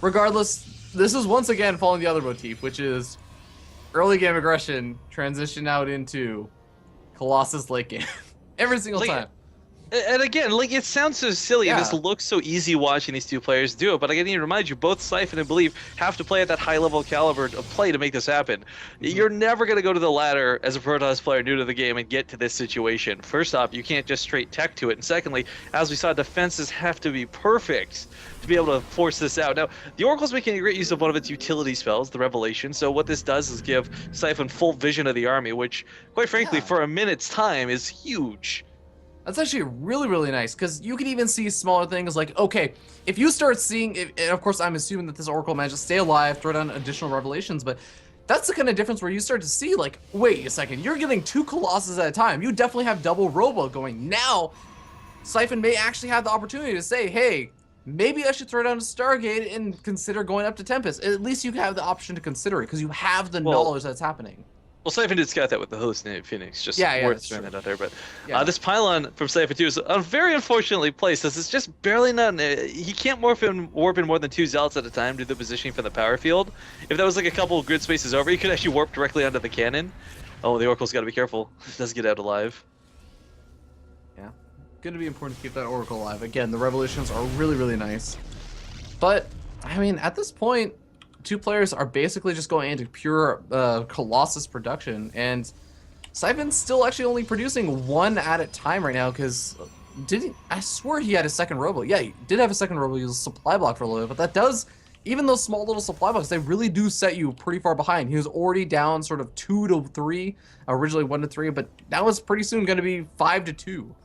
regardless, this is once again following the other motif, which is early game aggression transition out into Colossus late game every single time. And again, like it sounds so silly, and this Yeah. looks so easy watching these two players do it. But I need to remind you, both Siphon and Believe have to play at that high level caliber of play to make this happen. You're never going to go to the ladder as a Protoss player new to the game and get to this situation. First off, you can't just straight tech to it, and secondly, as we saw, defenses have to be perfect to be able to force this out. Now, the Oracle's making a great use of one of its utility spells, the Revelation. So what this does is give Siphon full vision of the army, which, quite frankly, Yeah. for a minute's time, is huge. That's actually really, really nice, because you can even see smaller things like, okay, if you start seeing, and of course I'm assuming that this Oracle managed to stay alive, throw down additional revelations, but that's the kind of difference where you start to see, like, wait a second, you're getting 2 Colossus at a time. You definitely have double Robo going. Now, Siphon may actually have the opportunity to say, hey, maybe I should throw down a Stargate and consider going up to Tempest. At least you have the option to consider it, because you have the knowledge that's happening. Well, Siphon did scout that with the Hallucinated Phoenix, just Yeah, worth that's throwing true. that out there. But Yeah. this pylon from Siphon 2 is very unfortunately placed. This is just barely not. He can't warp in more than 2 Zealots at a time due to the positioning for the power field. If that was like a couple of grid spaces over, he could actually warp directly onto the cannon. Oh, the Oracle's got to be careful. He does get out alive. Yeah, gonna be important to keep that Oracle alive. Again, the Revelations are really, really nice. But, I mean, at this point, 2 players are basically just going into pure Colossus production, and Siphon's still actually only producing 1 at a time right now, because I swear he had a second Robo. Yeah, he did have a second Robo. He was a supply block for a little bit, but that does, even those small little supply blocks, they really do set you pretty far behind. He was already down sort of 2 to 3, originally 1 to 3, but now it's pretty soon going to be 5 to 2.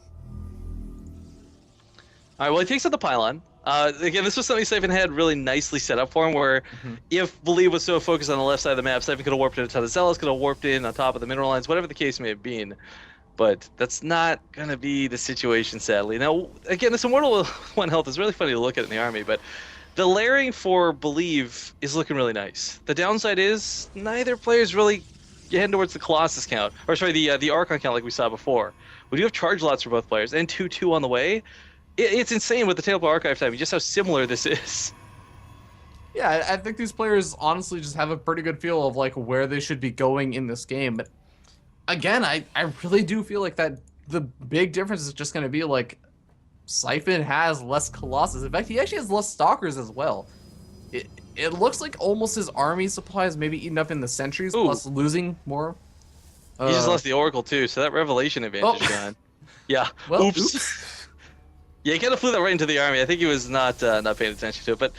All right, well, he takes out the pylon. Again, this was something Siphon had really nicely set up for him, where if Believe was so focused on the left side of the map, Siphon could have warped in a ton of Zealots, could have warped in on top of the mineral lines, whatever the case may have been. But that's not going to be the situation, sadly. Now, again, this Immortal 1 health is really funny to look at in the army, but the layering for Believe is looking really nice. The downside is neither player's really heading towards the Colossus count, or sorry, the Archon count like we saw before. We do have charge lots for both players, and 2-2 on the way. It's insane with the Table Archive time, just how similar this is. Yeah, I think these players honestly just have a pretty good feel of like where they should be going in this game. But again, I really do feel like that the big difference is just going to be like Siphon has less Colossus. In fact, he actually has less Stalkers as well. It looks like almost his army supplies maybe eaten up in the sentries, Ooh. plus losing more. He just lost the Oracle too, so that Revelation advantage is gone. Yeah. Well, oops. Yeah, he kind of flew that right into the army. I think he was not paying attention to it, but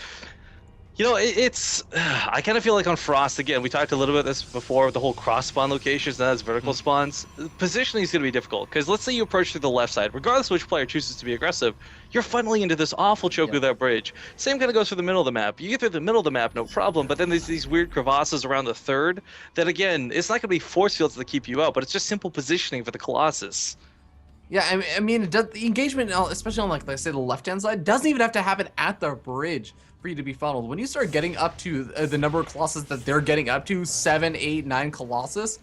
you know, it's I kind of feel like on Frost again. We talked a little bit about this before with the whole cross spawn locations, not as vertical spawns. Positioning is going to be difficult because let's say you approach through the left side, regardless of which player chooses to be aggressive, you're funneling into this awful choke with that bridge. Same kind of goes for the middle of the map. You get through the middle of the map, no problem, but then there's these weird crevasses around the third that again, it's not going to be force fields that keep you out, but it's just simple positioning for the Colossus. Yeah, I mean, the engagement, especially on like I say the left-hand side, doesn't even have to happen at the bridge for you to be funneled. When you start getting up to the number of Colossus that they're getting up to, 7, 8, 9 Colossus,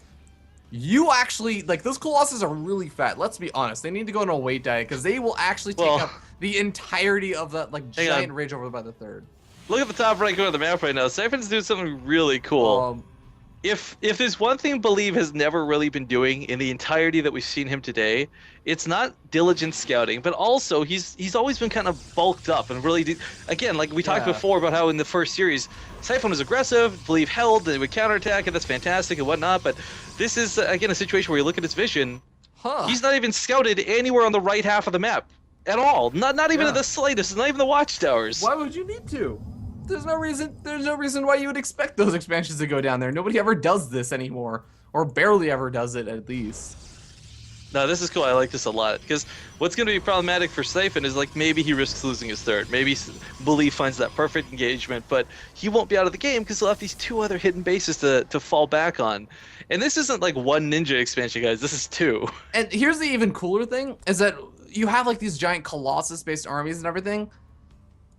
you actually, like, those Colossus are really fat. Let's be honest. They need to go on a weight diet because they will actually take up the entirety of that, like, giant ridge over by the third. Look at the top right corner of the map right now. Siphon's doing something really cool. If there's one thing Believe has never really been doing in the entirety that we've seen him today, it's not diligent scouting, but also he's always been kind of bulked up and really again, like we talked before about how in the first series Siphon was aggressive, Believe held, and they would counterattack, and that's fantastic and whatnot. But this is again a situation where you look at his vision. He's not even scouted anywhere on the right half of the map at all. Not even in the slightest. Not even the watchtowers. Why would you need to? There's no reason why you would expect those expansions to go down there. Nobody ever does this anymore, or barely ever does it at least. No, this is cool. I like this a lot because what's going to be problematic for Siphon is like maybe he risks losing his third. Maybe Believe finds that perfect engagement, but he won't be out of the game because he'll have these 2 other hidden bases to fall back on. And this isn't like 1 ninja expansion, guys. This is 2. And here's the even cooler thing is that you have like these giant Colossus-based armies and everything.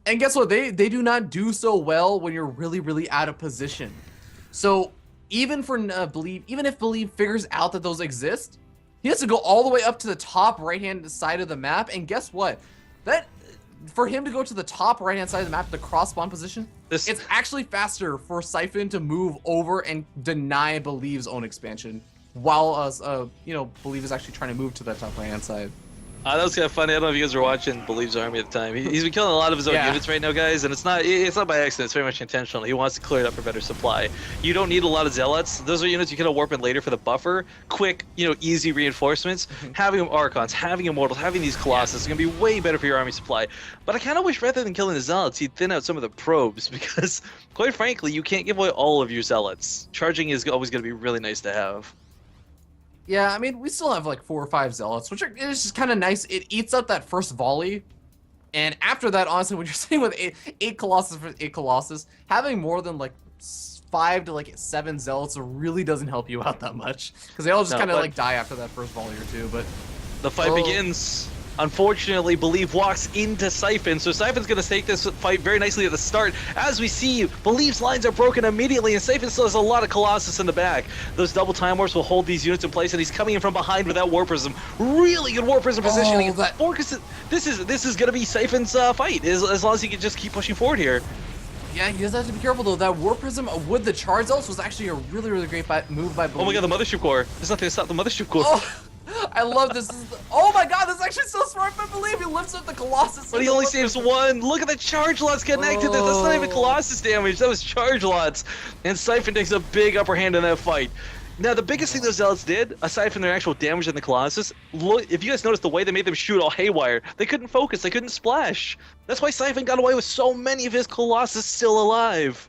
And guess what? They do not do so well when you're really, really out of position. So even for Believe, even if Believe figures out that those exist, he has to go all the way up to the top right-hand side of the map. And guess what? That for him to go to the top right-hand side of the map, the cross spawn position, it's actually faster for Siphon to move over and deny Believe's own expansion, while Believe is actually trying to move to that top right-hand side. That was kind of funny. I don't know if you guys were watching Believe's Army at the time. He's been killing a lot of his own units right now, guys, and it's not by accident. It's very much intentional. He wants to clear it up for better supply. You don't need a lot of Zealots. Those are units you can warp in later for the buffer. Quick, easy reinforcements. Having them Archons, having Immortals, having these Colossus is going to be way better for your army supply. But I kind of wish rather than killing the Zealots, he'd thin out some of the probes because, quite frankly, you can't give away all of your Zealots. Charging is always going to be really nice to have. Yeah, I mean, we still have like 4 or 5 Zealots, which is just kind of nice. It eats up that first volley. And after that, honestly, when you're sitting with eight Colossus for 8 Colossus, having more than like 5 to like 7 Zealots really doesn't help you out that much. Because they all just kind of like die after that first volley or two. But the fight begins. Unfortunately, Believe walks into Siphon, so Siphon's going to take this fight very nicely at the start. As we see, Believe's lines are broken immediately, and Siphon still has a lot of Colossus in the back. Those double time warps will hold these units in place, and he's coming in from behind with that War Prism. Really good War Prism positioning. This is going to be Siphon's fight, as long as he can just keep pushing forward here. Yeah, he does have to be careful though. That War Prism with the Charge Zealots was actually a really, really great move by Believe. Oh my god, the Mothership Core. There's nothing to stop the Mothership Core. Oh. I love this. Oh my god, this is actually so smart. I believe he lifts up the Colossus. But he only saves one. Look at the charge lots connected. That's not even Colossus damage. That was charge lots. And Siphon takes a big upper hand in that fight. Now, the biggest thing those Zealots did, aside from their actual damage in the Colossus, look, if you guys noticed the way they made them shoot all haywire, they couldn't focus. They couldn't splash. That's why Siphon got away with so many of his Colossus still alive.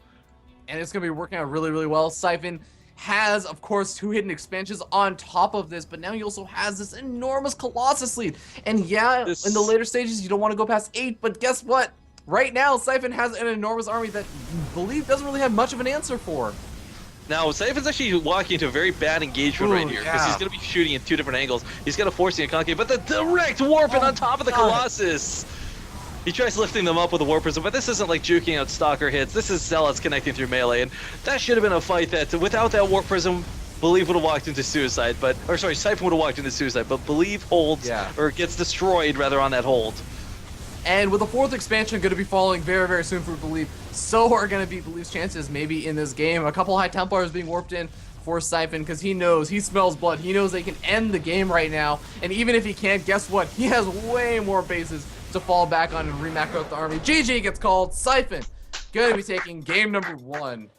And it's going to be working out really, really well. Siphon has, of course, 2 hidden expansions on top of this, but now he also has this enormous Colossus lead. And yeah, in the later stages, you don't want to go past 8, but guess what? Right now, Siphon has an enormous army that Believe doesn't really have much of an answer for. Now, Siphon's actually walking into a very bad engagement right here, because he's going to be shooting in 2 different angles. He's going to force the concave, but the direct warping on top of the Colossus! He tries lifting them up with a War Prism, but this isn't like juking out Stalker hits. This is Zealots connecting through melee, and that should have been a fight that, without that War Prism, Believe would have walked into suicide, Siphon would have walked into suicide, but Believe holds, or gets destroyed, rather, on that hold. And with the 4th expansion going to be following very, very soon for Believe, so are going to be Believe's chances maybe in this game. A couple High Templars being warped in for Siphon, because he knows, he smells blood. He knows they can end the game right now, and even if he can't, guess what? He has way more bases to fall back on and remacro out the army. GG gets called. Siphon going to be taking game number 1.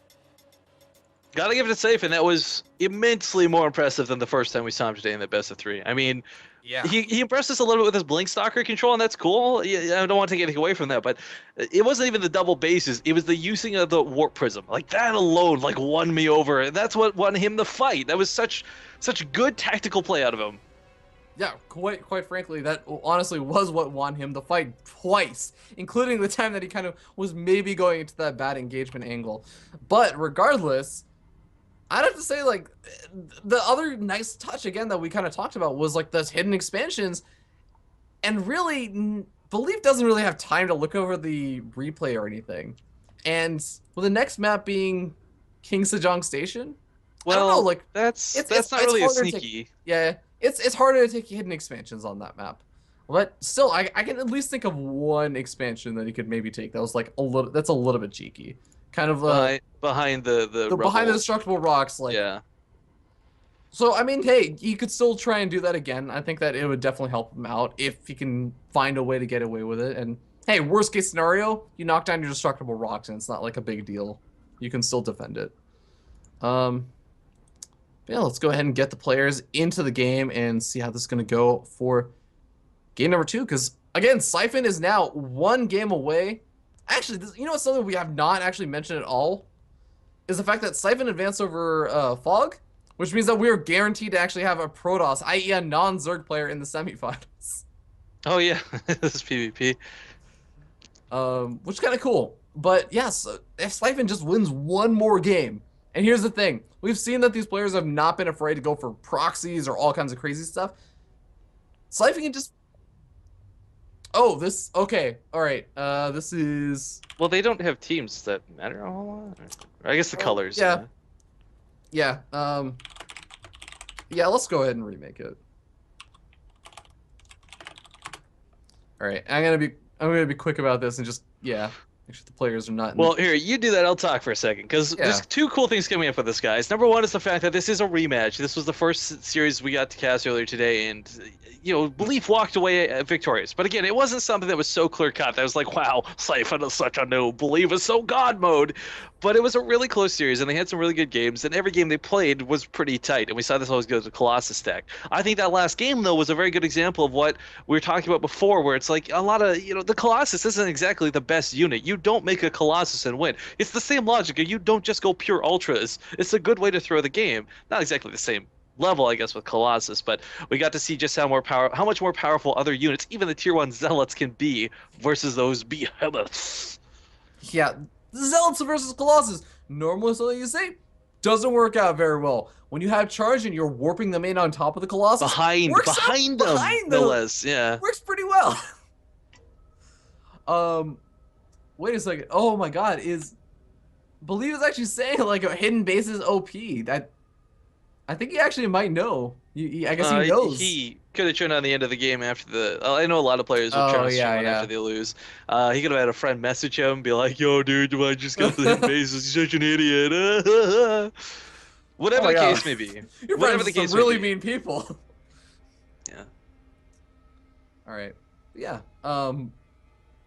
Gotta give it to Siphon. That was immensely more impressive than the first time we saw him today in the best of 3. I mean, he impressed us a little bit with his Blink Stalker control, and that's cool. I don't want to take anything away from that, but it wasn't even the double bases. It was the using of the Warp Prism. Like, that alone, won me over. And that's what won him the fight. That was such good tactical play out of him. Yeah, quite frankly, that honestly was what won him the fight twice, including the time that he kind of was maybe going into that bad engagement angle. But regardless, I'd have to say, the other nice touch, again, that we kind of talked about was, those hidden expansions. And really, Believe doesn't really have time to look over the replay or anything. And with the next map being King Sejong Station, well, I don't know, that's not really a sneaky. It's harder to take hidden expansions on that map. But still, I can at least think of one expansion that he could maybe take that was that's a little bit cheeky. Kind of behind the behind the destructible rocks, yeah. So I mean, hey, you could still try and do that again. I think that it would definitely help him out if he can find a way to get away with it. And hey, worst case scenario, you knock down your destructible rocks and it's not like a big deal. You can still defend it. Yeah, let's go ahead and get the players into the game and see how this is going to go for game number 2. Because, again, Siphon is now 1 game away. Actually, you know what's something we have not actually mentioned at all? Is the fact that Siphon advanced over Fog, which means that we are guaranteed to actually have a Protoss, i.e. a non-Zerg player in the semifinals. Oh, yeah. This is PvP. Which is kind of cool. But, yes, if Siphon just wins 1 more game, and here's the thing. We've seen that these players have not been afraid to go for proxies or all kinds of crazy stuff. Siphon can just... Oh, this... Okay. All right. This is... Well, they don't have teams that matter a whole lot. I guess the colors. Yeah. Yeah. Yeah, let's go ahead and remake it. All right. I'm gonna be quick about this and just... Yeah. Make sure the players are not. Well, here, you do that. I'll talk for a second, because Yeah. there's two cool things coming up with this, guys. Number one is the fact that this is a rematch. This was the first series we got to cast earlier today, and, Belief walked away victorious. But again, it wasn't something that was so clear-cut that I was like, wow, Siphon is such a noob. Belief is so God mode. But it was a really close series, and they had some really good games, and every game they played was pretty tight, and we saw this always go to the Colossus stack. I think that last game, though, was a very good example of what we were talking about before, where it's like a lot of, the Colossus isn't exactly the best unit. You don't make a Colossus and win. It's the same logic. You don't just go pure Ultras. It's a good way to throw the game. Not exactly the same level, I guess, with Colossus, but we got to see just how much more powerful other units, even the tier 1 Zealots, can be versus those behemoths. Yeah, Zealots versus Colossus. Normally, something you say doesn't work out very well. When you have charge and you're warping them in on top of the Colossus, behind them, no less. Yeah, works pretty well. Wait a second. Oh my God, Believe is actually saying like a hidden base is OP. That I think he actually might know. I guess he knows. He could have turned on the end of the game after the. I know a lot of players will turn on stream after they lose. He could have had a friend message him and be like, "Yo, dude, I just got the hidden bases. You're such an idiot." Whatever the case may be. Your friends are some really mean people. Yeah. All right. Yeah.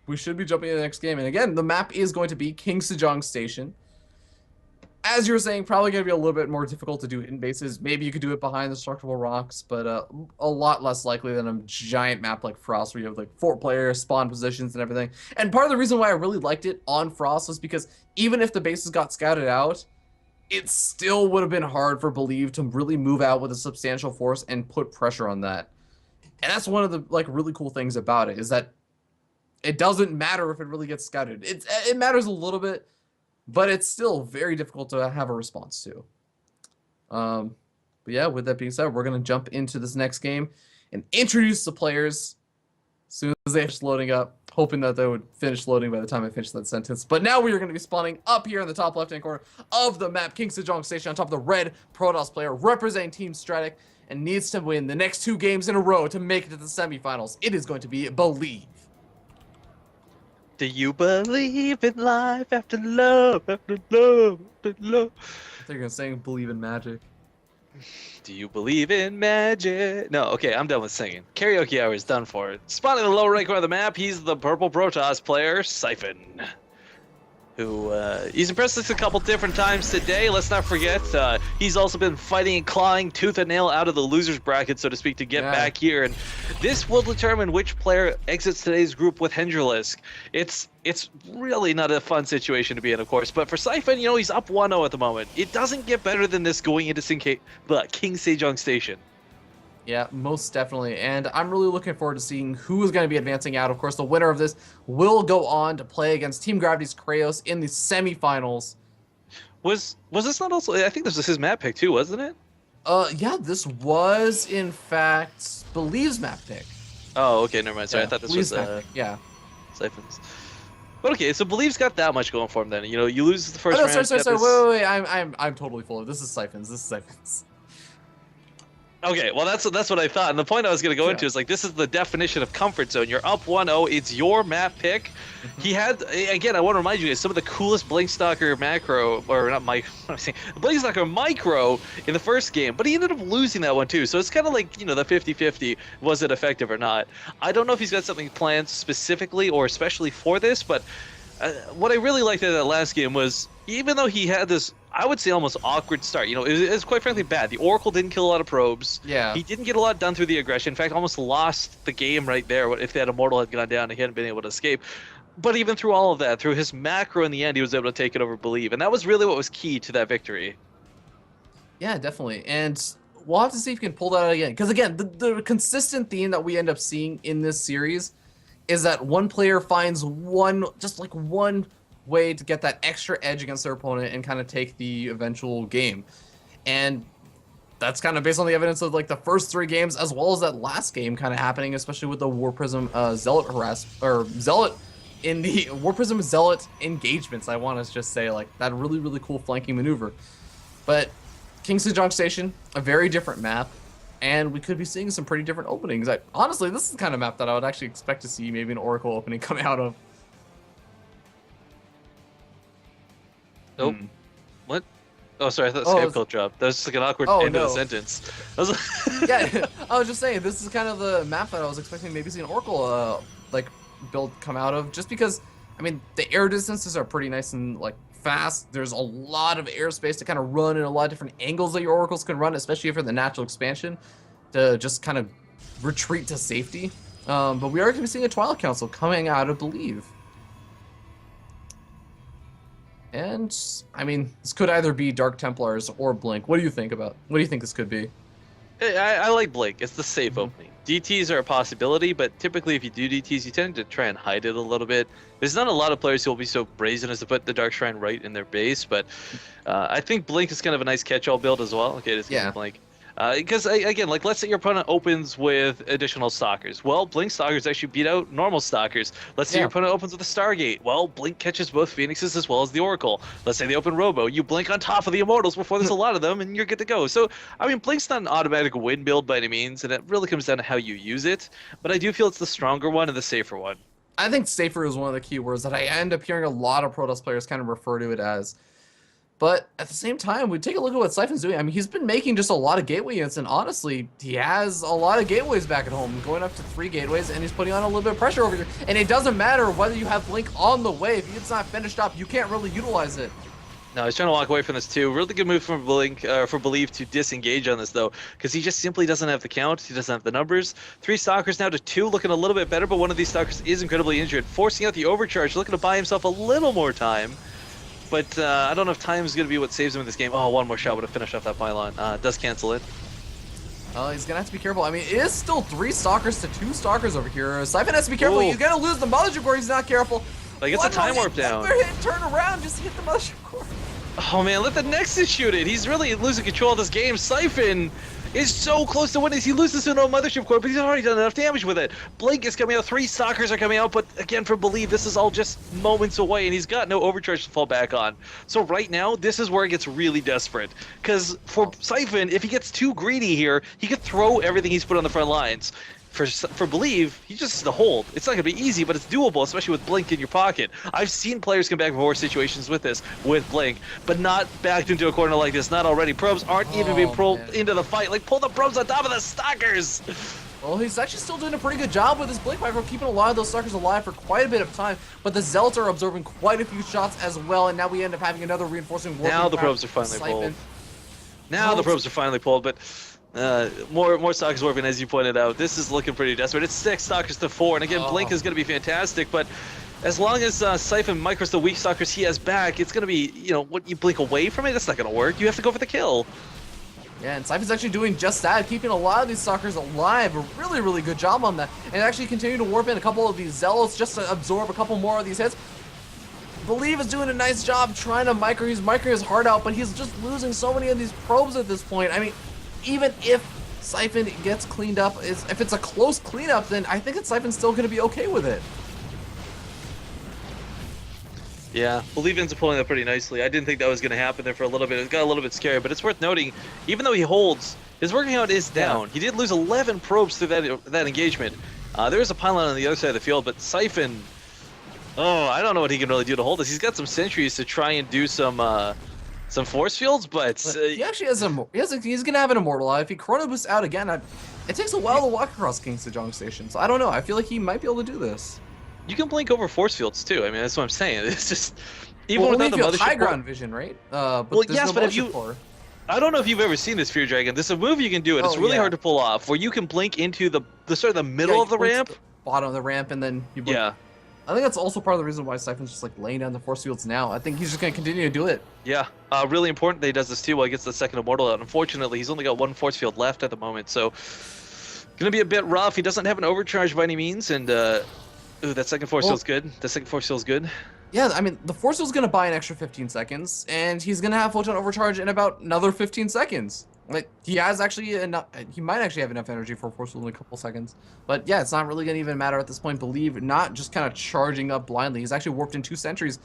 We should be jumping into the next game, and again, the map is going to be King Sejong Station. As you were saying, probably going to be a little bit more difficult to do hidden bases. Maybe you could do it behind the structural rocks, but a lot less likely than a giant map like Frost, where you have like 4 players, spawn positions, and everything. And part of the reason why I really liked it on Frost was because even if the bases got scouted out, it still would have been hard for Believe to really move out with a substantial force and put pressure on that. And that's one of the like really cool things about it, is that it doesn't matter if it really gets scouted. It matters a little bit, but it's still very difficult to have a response to. But yeah, with that being said, we're going to jump into this next game and introduce the players as soon as they finish loading up, hoping that they would finish loading by the time I finish that sentence. But now we are going to be spawning up here in the top left-hand corner of the map, King Sejong Station, on top of the red Protoss player representing Team Stratic, and needs to win the next 2 games in a row to make it to the semifinals. It is going to be Believe. Do you believe in life after love, after love, after love? I think you're going to sing Believe in Magic. Do you believe in magic? No, okay, I'm done with singing. Karaoke hour is done for it. Spawning in the lower right corner of the map, he's the purple Protoss player, Siphon. Who, he's impressed us a couple different times today. Let's not forget, he's also been fighting and clawing tooth and nail out of the loser's bracket, so to speak, to get back here. And this will determine which player exits today's group with Hendralisk. It's really not a fun situation to be in, of course. But for Siphon, he's up 1-0 at the moment. It doesn't get better than this going into King Sejong Station. Yeah, most definitely. And I'm really looking forward to seeing who is going to be advancing out. Of course, the winner of this will go on to play against Team Gravity's Kraos in the semifinals. Was this not also... I think this was his map pick too, wasn't it? Yeah, this was, in fact, Believe's map pick. Oh, okay, never mind. Sorry, I thought this was... yeah. Siphon's. But okay, so Believe's got that much going for him then. You lose the first round. Sorry. Wait. I'm totally full of... This is Siphon's. Okay, well that's what I thought, and the point I was going to go into is like, this is the definition of comfort zone. You're up 1-0, it's your map pick. He had, again, I want to remind you guys, some of the coolest Blinkstalker macro, or not micro, I'm saying Blinkstalker micro in the first game, but he ended up losing that one too. So it's kind of like, the 50-50, was it effective or not? I don't know if he's got something planned specifically or especially for this, but what I really liked at that last game was, even though he had this, I would say, almost awkward start, it was quite frankly bad. The Oracle didn't kill a lot of probes. Yeah. He didn't get a lot done through the aggression. In fact, almost lost the game right there. If that Immortal had gone down, he hadn't been able to escape. But even through all of that, through his macro in the end, he was able to take it over Believe. And that was really what was key to that victory. Yeah, definitely. And we'll have to see if we can pull that out again. Because again, the consistent theme that we end up seeing in this series is that one player finds one way to get that extra edge against their opponent and kind of take the eventual game. And that's kind of based on the evidence of like the first 3 games, as well as that last game kind of happening, especially with the War Prism Zealot in the War Prism Zealot engagements. I want to just say, like, that really, really cool flanking maneuver. But King Sejong Station, a very different map, and we could be seeing some pretty different openings. Honestly, this is the kind of map that I would actually expect to see maybe an Oracle opening come out of. Nope. What? Oh, sorry. I thought Oh, Skype call dropped. That was just like an awkward Oh, end of no. the sentence. I was like, Yeah, I was just saying, this is kind of the map that I was expecting maybe see an Oracle like build come out of, just because, I mean, the air distances are pretty nice and like fast. There's a lot of airspace to kind of run in a lot of different angles that your Oracles can run, especially for the natural expansion, to just kind of retreat to safety. But we are going to be seeing a Twilight Council coming out, I believe. And, I mean, this could either be Dark Templars or Blink. What do you think this could be? I like Blink. It's the safe opening. DTs are a possibility, but typically if you do DTs, you tend to try and hide it a little bit. There's not a lot of players who will be so brazen as to put the Dark Shrine right in their base, but I think Blink is kind of a nice catch-all build as well. Okay, just Yeah. Blink. Because, again, like, let's say your opponent opens with additional Stalkers. Well, Blink Stalkers actually beat out normal Stalkers. Let's say your opponent opens with a Stargate. Well, Blink catches both Phoenixes as well as the Oracle. Let's say they open Robo. You blink on top of the Immortals before there's a lot of them, and you're good to go. So, I mean, Blink's not an automatic win build by any means, and it really comes down to how you use it. But I do feel it's the stronger one and the safer one. I think safer is one of the key words that I end up hearing a lot of Protoss players kind of refer to it as. But at the same time, we take a look at what Siphon's doing. I mean, he's been making just a lot of gateway units, and honestly, he has a lot of gateways back at home, going up to 3 gateways, and he's putting on a little bit of pressure over here. And it doesn't matter whether you have Blink on the way. If it's not finished up, you can't really utilize it. No, he's trying to walk away from this too. Really good move from Blink, for Believe to disengage on this though, because he just simply doesn't have the count. He doesn't have the numbers. 3 Stalkers now to 2, looking a little bit better, but one of these Stalkers is incredibly injured, forcing out the overcharge, looking to buy himself a little more time. But I don't know if time is going to be what saves him in this game. Oh, one more shot would have finished off that pylon. Does cancel it. He's going to have to be careful. I mean, it is still 3 Stalkers to 2 Stalkers over here. Siphon has to be careful. Ooh. He's going to lose the Mothership Core. He's not careful. Like, it's a time warp down. Hit, turn around, just hit the Mothership Core. Oh man, let the Nexus shoot it. He's really losing control of this game. Siphon is so close to winning. He loses to no Mothership Core, but he's already done enough damage with it. Blink is coming out, 3 Stalkers are coming out, but again, for Believe, this is all just moments away, and he's got no overcharge to fall back on. So right now, this is where it gets really desperate. Because for Siphon, if he gets too greedy here, he could throw everything he's put on the front lines. For Believe, he just has to hold. It's not going to be easy, but it's doable, especially with Blink in your pocket. I've seen players come back from horror situations with this, with Blink, but not backed into a corner like this. Not already. Probes aren't even being pulled into the fight. Like, pull the probes on top of the Stalkers! Well, he's actually still doing a pretty good job with his Blink Micro, keeping a lot of those Stalkers alive for quite a bit of time, but the Zealots are absorbing quite a few shots as well, and now we end up having another reinforcing warp. Now the probes are finally pulled. Now the probes are finally pulled, but more Stalkers warping, as you pointed out. This is looking pretty desperate. It's 6 Stalkers to 4, and again, Blink is going to be fantastic, but as long as Siphon micros the weak Stalkers he has back, it's going to be, you know, what you blink away from it, that's not going to work. You have to go for the kill. Yeah, and Siphon's actually doing just that, keeping a lot of these Stalkers alive. A really, really good job on that. And actually continue to warp in a couple of these Zealots just to absorb a couple more of these hits. Believe is doing a nice job trying to micro. He's microing his heart out, but he's just losing so many of these probes at this point. I mean, even if Siphon gets cleaned up, if it's a close cleanup, then I think that Siphon's still going to be okay with it. Yeah, Believe ends up pulling that pretty nicely. I didn't think that was going to happen there for a little bit. It got a little bit scary, but it's worth noting, even though he holds, his working out is down. He did lose 11 probes through that engagement. There is a pylon on the other side of the field, but Siphon, I don't know what he can really do to hold this. He's got some sentries to try and do some force fields, but he actually has he's gonna have an immortal. If he chrono boosts out again, it takes a while to walk across King Sejong Station. So I don't know. I feel like he might be able to do this. You can blink over force fields too. I mean, that's what I'm saying. It's just even only without if the you have mothership high core. ground vision, right? But Well, there's yes, no but if mothership you, core. I don't know if you've ever seen this Fear Dragon. This is a move you can do it. It's really hard to pull off, where you can blink into the sort of the middle of the ramp, bottom of the ramp, and then you blink. Yeah. I think that's also part of the reason why Siphon's just like laying down the force fields now. I think he's just gonna continue to do it. Yeah, really important that he does this too while he gets the second immortal out. Unfortunately, he's only got 1 force field left at the moment, so gonna be a bit rough. He doesn't have an overcharge by any means, and ooh, that second force field's good. The second force field's good. Yeah, I mean, the force field's gonna buy an extra 15 seconds, and he's gonna have photon overcharge in about another 15 seconds. Like, he has actually enough, he might actually have enough energy for a force field in a couple seconds. But yeah, it's not really gonna even matter at this point. Believe not just kind of charging up blindly. He's actually warped in 2 sentries,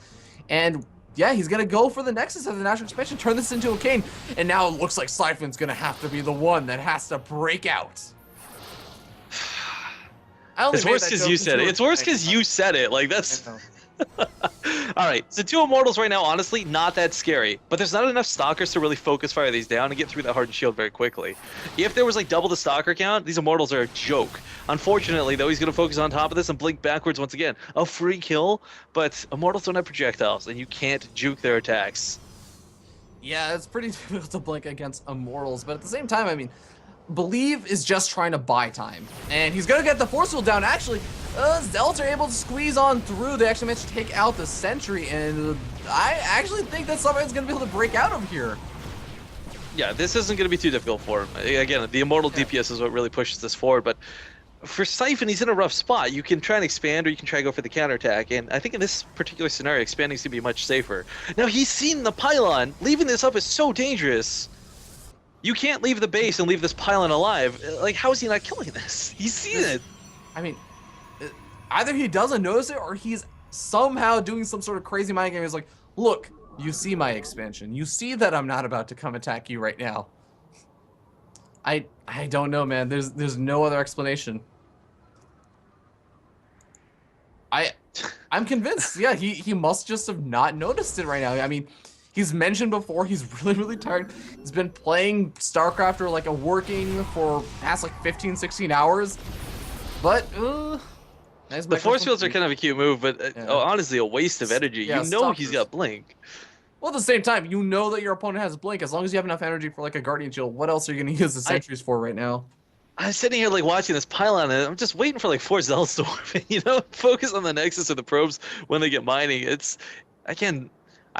and yeah, he's gonna go for the Nexus of the National Expansion, turn this into a cane, and now it looks like Siphon's gonna have to be the one that has to break out. It's worse because you said it. It's worse because you said it. Like, that's All right, so 2 Immortals right now, honestly, not that scary. But there's not enough Stalkers to really focus fire these down and get through that Hardened Shield very quickly. If there was like double the Stalker count, these Immortals are a joke. Unfortunately, though, he's going to focus on top of this and blink backwards once again. A free kill, but Immortals don't have projectiles, and you can't juke their attacks. Yeah, it's pretty difficult to blink against Immortals, but at the same time, I mean, Believe is just trying to buy time. And he's going to get the Force Field down. Actually, Zealots are able to squeeze on through. They actually managed to take out the Sentry, and I actually think that somebody's going to be able to break out of here. Yeah, this isn't going to be too difficult for him. Again, the Immortal DPS is what really pushes this forward, but for Siphon, he's in a rough spot. You can try and expand, or you can try to go for the counterattack, and I think in this particular scenario, expanding is going to be much safer. Now, he's seen the pylon. Leaving this up is so dangerous. You can't leave the base and leave this pylon alive. Like, how is he not killing this? He's seen it. I mean, either he doesn't notice it, or he's somehow doing some sort of crazy mind game. He's like, look, you see my expansion. You see that I'm not about to come attack you right now. I don't know, man. There's no other explanation. I'm convinced. Yeah, he must just have not noticed it right now. I mean, he's mentioned before he's really tired. He's been playing StarCraft or like a working for past like 15, 16 hours. But nice the force fields are kind of a cute move, but honestly, a waste of energy. Yeah, you know he's got Blink. Well, at the same time, you know that your opponent has Blink. As long as you have enough energy for like a Guardian Shield, what else are you going to use the Sentries for right now? I'm sitting here like watching this pylon, and I'm just waiting for like 4 Zealots to warp in, you know? Focus on the Nexus or the probes when they get mining. I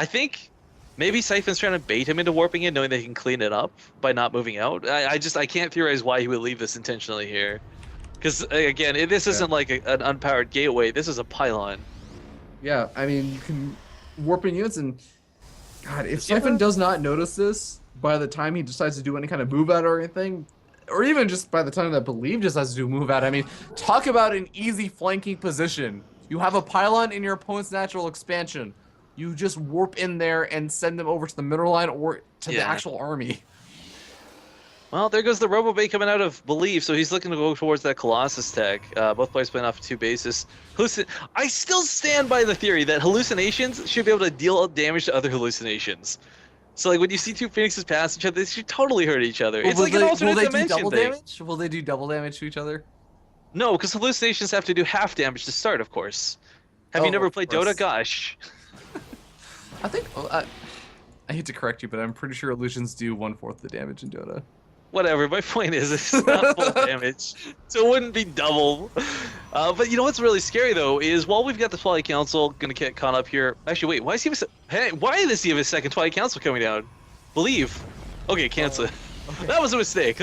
think maybe Siphon's trying to bait him into warping in, knowing they can clean it up by not moving out. I can't theorize why he would leave this intentionally here. Because, again, this isn't like an unpowered gateway. This is a pylon. Yeah, I mean, you can warp in units, and God, if Siphon does not notice this by the time he decides to do any kind of move out or anything, or even just by the time that Believe decides to do a move out, I mean, talk about an easy flanking position. You have a pylon in your opponent's natural expansion. You just warp in there and send them over to the middle line or to the actual army. Well, there goes the Robo-Bay coming out of Believe, so he's looking to go towards that Colossus tech. Both players playing off of 2 bases. I still stand by the theory that hallucinations should be able to deal damage to other hallucinations. So, like, when you see 2 Phoenixes pass each other, they should totally hurt each other. It's like an alternate dimension thing. Damage? Will they do double damage to each other? No, because hallucinations have to do half damage to start, of course. Have you never played Dota? Gosh. I think... I hate to correct you, but I'm pretty sure illusions do 1/4 the damage in Dota. Whatever, my point is it's not full damage, so it wouldn't be double. But you know what's really scary, though, is while we've got the Twilight Council going to get caught up here... Actually, wait, why does he have a second Twilight Council coming down? Believe. Okay, cancel it. Okay. That was a mistake.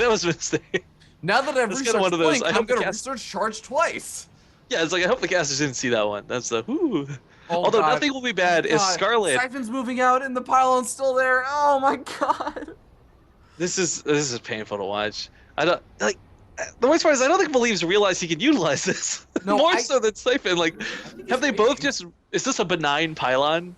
Now that I've researched one of those. Blink, I'm going to research Charge twice. Yeah, it's like, I hope the casters didn't see that one. That's the whoo. Although God. Nothing will be bad is Scarlet. Siphon's moving out and the pylon's still there. Oh my God. This is painful to watch. I don't like. The worst part is I don't think Believes realize he can utilize this more so than Siphon. Like, have they both just? Is this a benign pylon?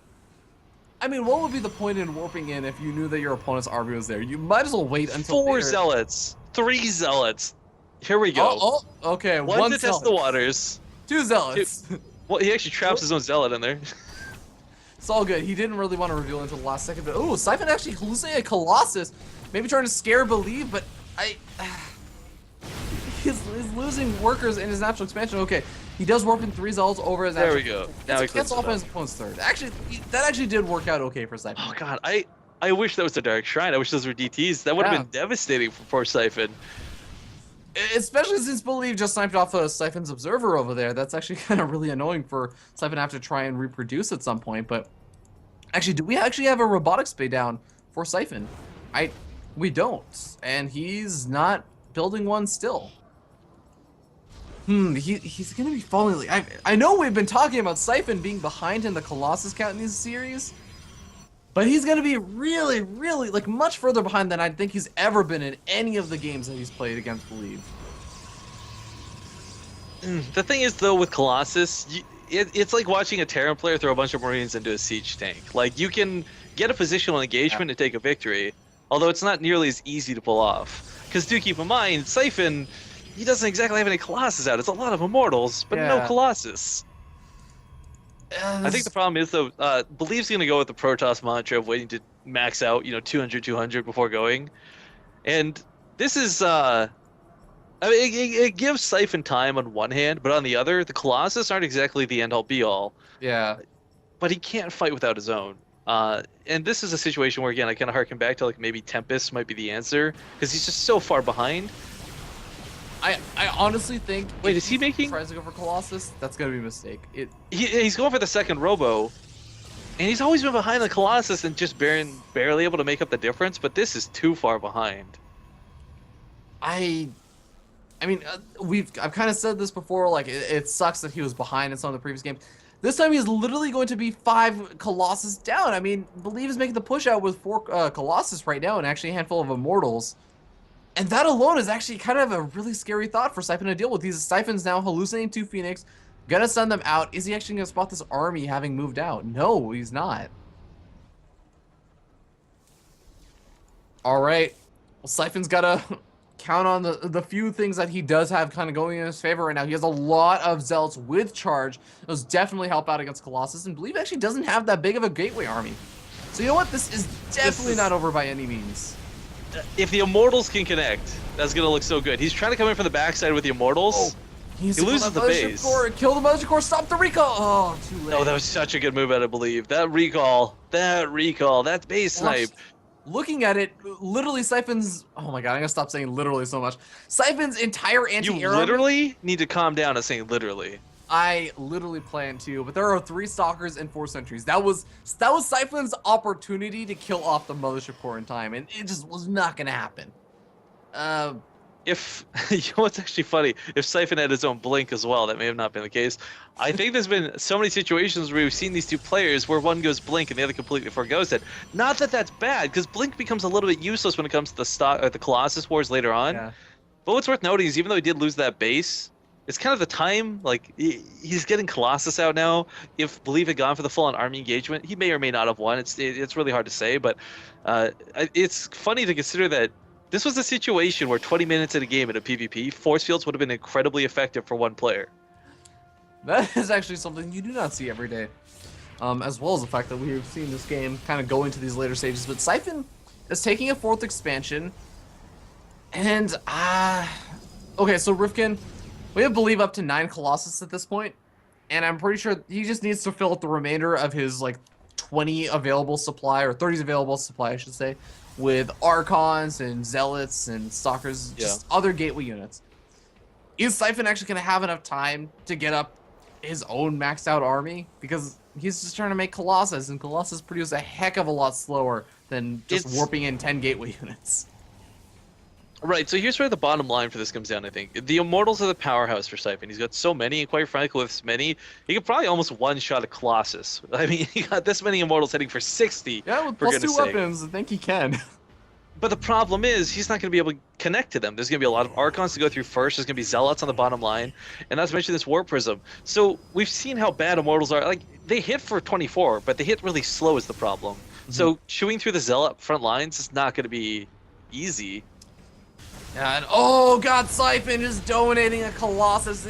I mean, what would be the point in warping in if you knew that your opponent's army was there? You might as well wait until 4 Zealots, 3 Zealots. Here we go. Oh, okay. One to test the waters. 2 Zealots. Well, he actually traps his own Zealot in there. It's all good. He didn't really want to reveal until the last second, but ooh, Siphon actually hallucinated Colossus. Maybe trying to scare Believe, but he's losing workers in his natural expansion. Okay, he does warp in 3 Zealots over his There we go. Now he cancels off on his opponent's third. Actually, that actually did work out okay for Siphon. Oh God, I wish that was the Dark Shrine. I wish those were DTs. That would have been devastating for poor Siphon. Especially since Believe just sniped off Siphon's Observer over there. That's actually kind of really annoying for Siphon to have to try and reproduce at some point. But actually, do we actually have a robotics bay down for Siphon? We don't, and he's not building one still. He's gonna be falling. I know we've been talking about Siphon being behind in the Colossus count in this series, but he's gonna be really, like much further behind than I think he's ever been in any of the games that he's played against Believe. The thing is, though, with Colossus, it's like watching a Terran player throw a bunch of Marines into a siege tank. Like, you can get a positional engagement and take a victory, although it's not nearly as easy to pull off. Because do keep in mind, Siphon, he doesn't exactly have any Colossus out. It's a lot of Immortals, but no Colossus. I think the problem is, though, Believe's going to go with the Protoss mantra of waiting to max out, 200, 200 before going. And this is, I mean, it gives Siphon time on one hand, but on the other, the Colossus aren't exactly the end-all be-all. Yeah. But he can't fight without his own. And this is a situation where, again, I kind of harken back to, like, maybe Tempest might be the answer, because he's just so far behind. I honestly think. Wait, is he making? Tries to go for Colossus. That's gonna be a mistake. He's going for the second Robo, and he's always been behind the Colossus and just barely able to make up the difference. But this is too far behind. I mean, I've kind of said this before. Like, it sucks that he was behind in some of the previous games. This time he's literally going to be 5 Colossus down. I mean, Believe is making the push out with 4 Colossus right now, and actually a handful of Immortals. And that alone is actually kind of a really scary thought for Siphon to deal with. These Siphon's now hallucinating 2 Phoenix, gonna send them out. Is he actually gonna spot this army having moved out? No, he's not. All right, well, Siphon's gotta count on the few things that he does have kind of going in his favor right now. He has a lot of Zealots with charge. Those definitely help out against Colossus, and Believe actually doesn't have that big of a gateway army. So you know what? This is definitely not over by any means. If the Immortals can connect, that's gonna look so good. He's trying to come in from the backside with the Immortals. Oh, he loses the base. Kill the Mothership Core, stop the recall. Oh, too late. Oh, that was such a good move out of Believe. That recall, that base snipe. Looking at it, literally Siphon's. Oh my god, I'm gonna stop saying literally so much. Siphon's entire anti-air. You literally need to calm down on saying literally. I literally plan to, but there are 3 Stalkers and 4 Sentries. That was Siphon's opportunity to kill off the Mothership Core in time, and it just was not gonna happen. If you know what's actually funny, if Siphon had his own blink as well, that may have not been the case. I think there's been so many situations where we've seen these 2 players where one goes blink and the other completely forgoes it. Not that that's bad, because blink becomes a little bit useless when it comes to the Colossus Wars later on. Yeah. But what's worth noting is even though he did lose that base, it's kind of the time, like, he's getting Colossus out now. If Believe had gone for the full-on army engagement, he may or may not have won. It's really hard to say, but it's funny to consider that this was a situation where 20 minutes in a game in a PvP, force fields would have been incredibly effective for one player. That is actually something you do not see every day. As well as the fact that we've seen this game kind of go into these later stages. But Siphon is taking a 4th expansion. And, okay, so Rifkin, we have Believe up to 9 Colossus at this point, and I'm pretty sure he just needs to fill up the remainder of his, like, 20 available supply, or 30 available supply, I should say, with Archons and Zealots and Stalkers, just other gateway units. Is Siphon actually going to have enough time to get up his own maxed out army? Because he's just trying to make Colossus, and Colossus produce a heck of a lot slower than just warping in 10 gateway units. Right, so here's where the bottom line for this comes down, I think. The Immortals are the powerhouse for Siphon. He's got so many, and quite frankly, with this many, he could probably almost one-shot a Colossus. I mean, he got this many Immortals heading for 60. Yeah, with plus 2 weapons, I think he can. But the problem is, he's not going to be able to connect to them. There's going to be a lot of Archons to go through first. There's going to be Zealots on the bottom line. And not to mention this Warp Prism. So we've seen how bad Immortals are. Like, they hit for 24, but they hit really slow is the problem. So chewing through the Zealot front lines is not going to be easy. And oh god, Siphon is donating a Colossus.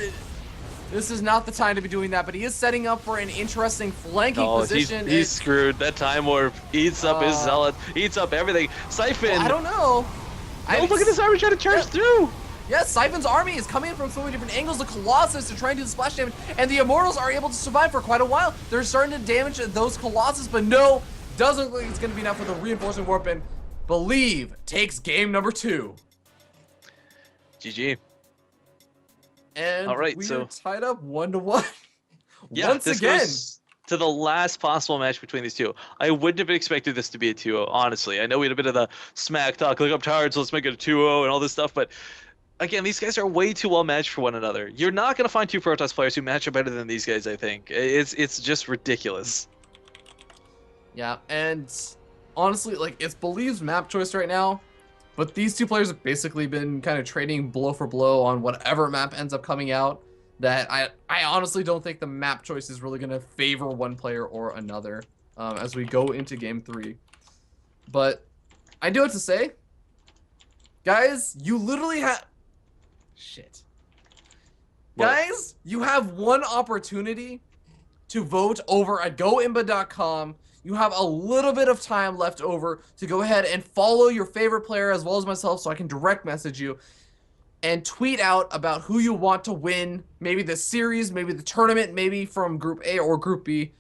This is not the time to be doing that, but he is setting up for an interesting flanking position. He's screwed. That Time Warp eats up his Zealot, eats up everything. Siphon. Well, I don't know. Look at this army trying to charge through. Yes, Siphon's army is coming in from so many different angles. The Colossus are trying to do the splash damage, and the Immortals are able to survive for quite a while. They're starting to damage those Colossus, but no, doesn't look like it's going to be enough for the reinforcement warp, and Believe takes game number 2. GG. And all right, we so are tied up 1-1. Yeah, Once this again. Goes to the last possible match between these two. I wouldn't have expected this to be a 2-0, honestly. I know we had a bit of the smack talk, like, I'm tired, so let's make it a 2-0 and all this stuff, but again, these guys are way too well matched for one another. You're not going to find 2 Protoss players who match up better than these guys, I think. It's just ridiculous. Yeah, and honestly, like, it's Believe's map choice right now. But these 2 players have basically been kind of trading blow for blow on whatever map ends up coming out. That I honestly don't think the map choice is really going to favor one player or another as we go into game 3. But I do have to say, guys, you literally have... Shit. What? Guys, you have one opportunity to vote over at goimba.com. You have a little bit of time left over to go ahead and follow your favorite player as well as myself so I can direct message you and tweet out about who you want to win, maybe the series, maybe the tournament, maybe from Group A or Group B,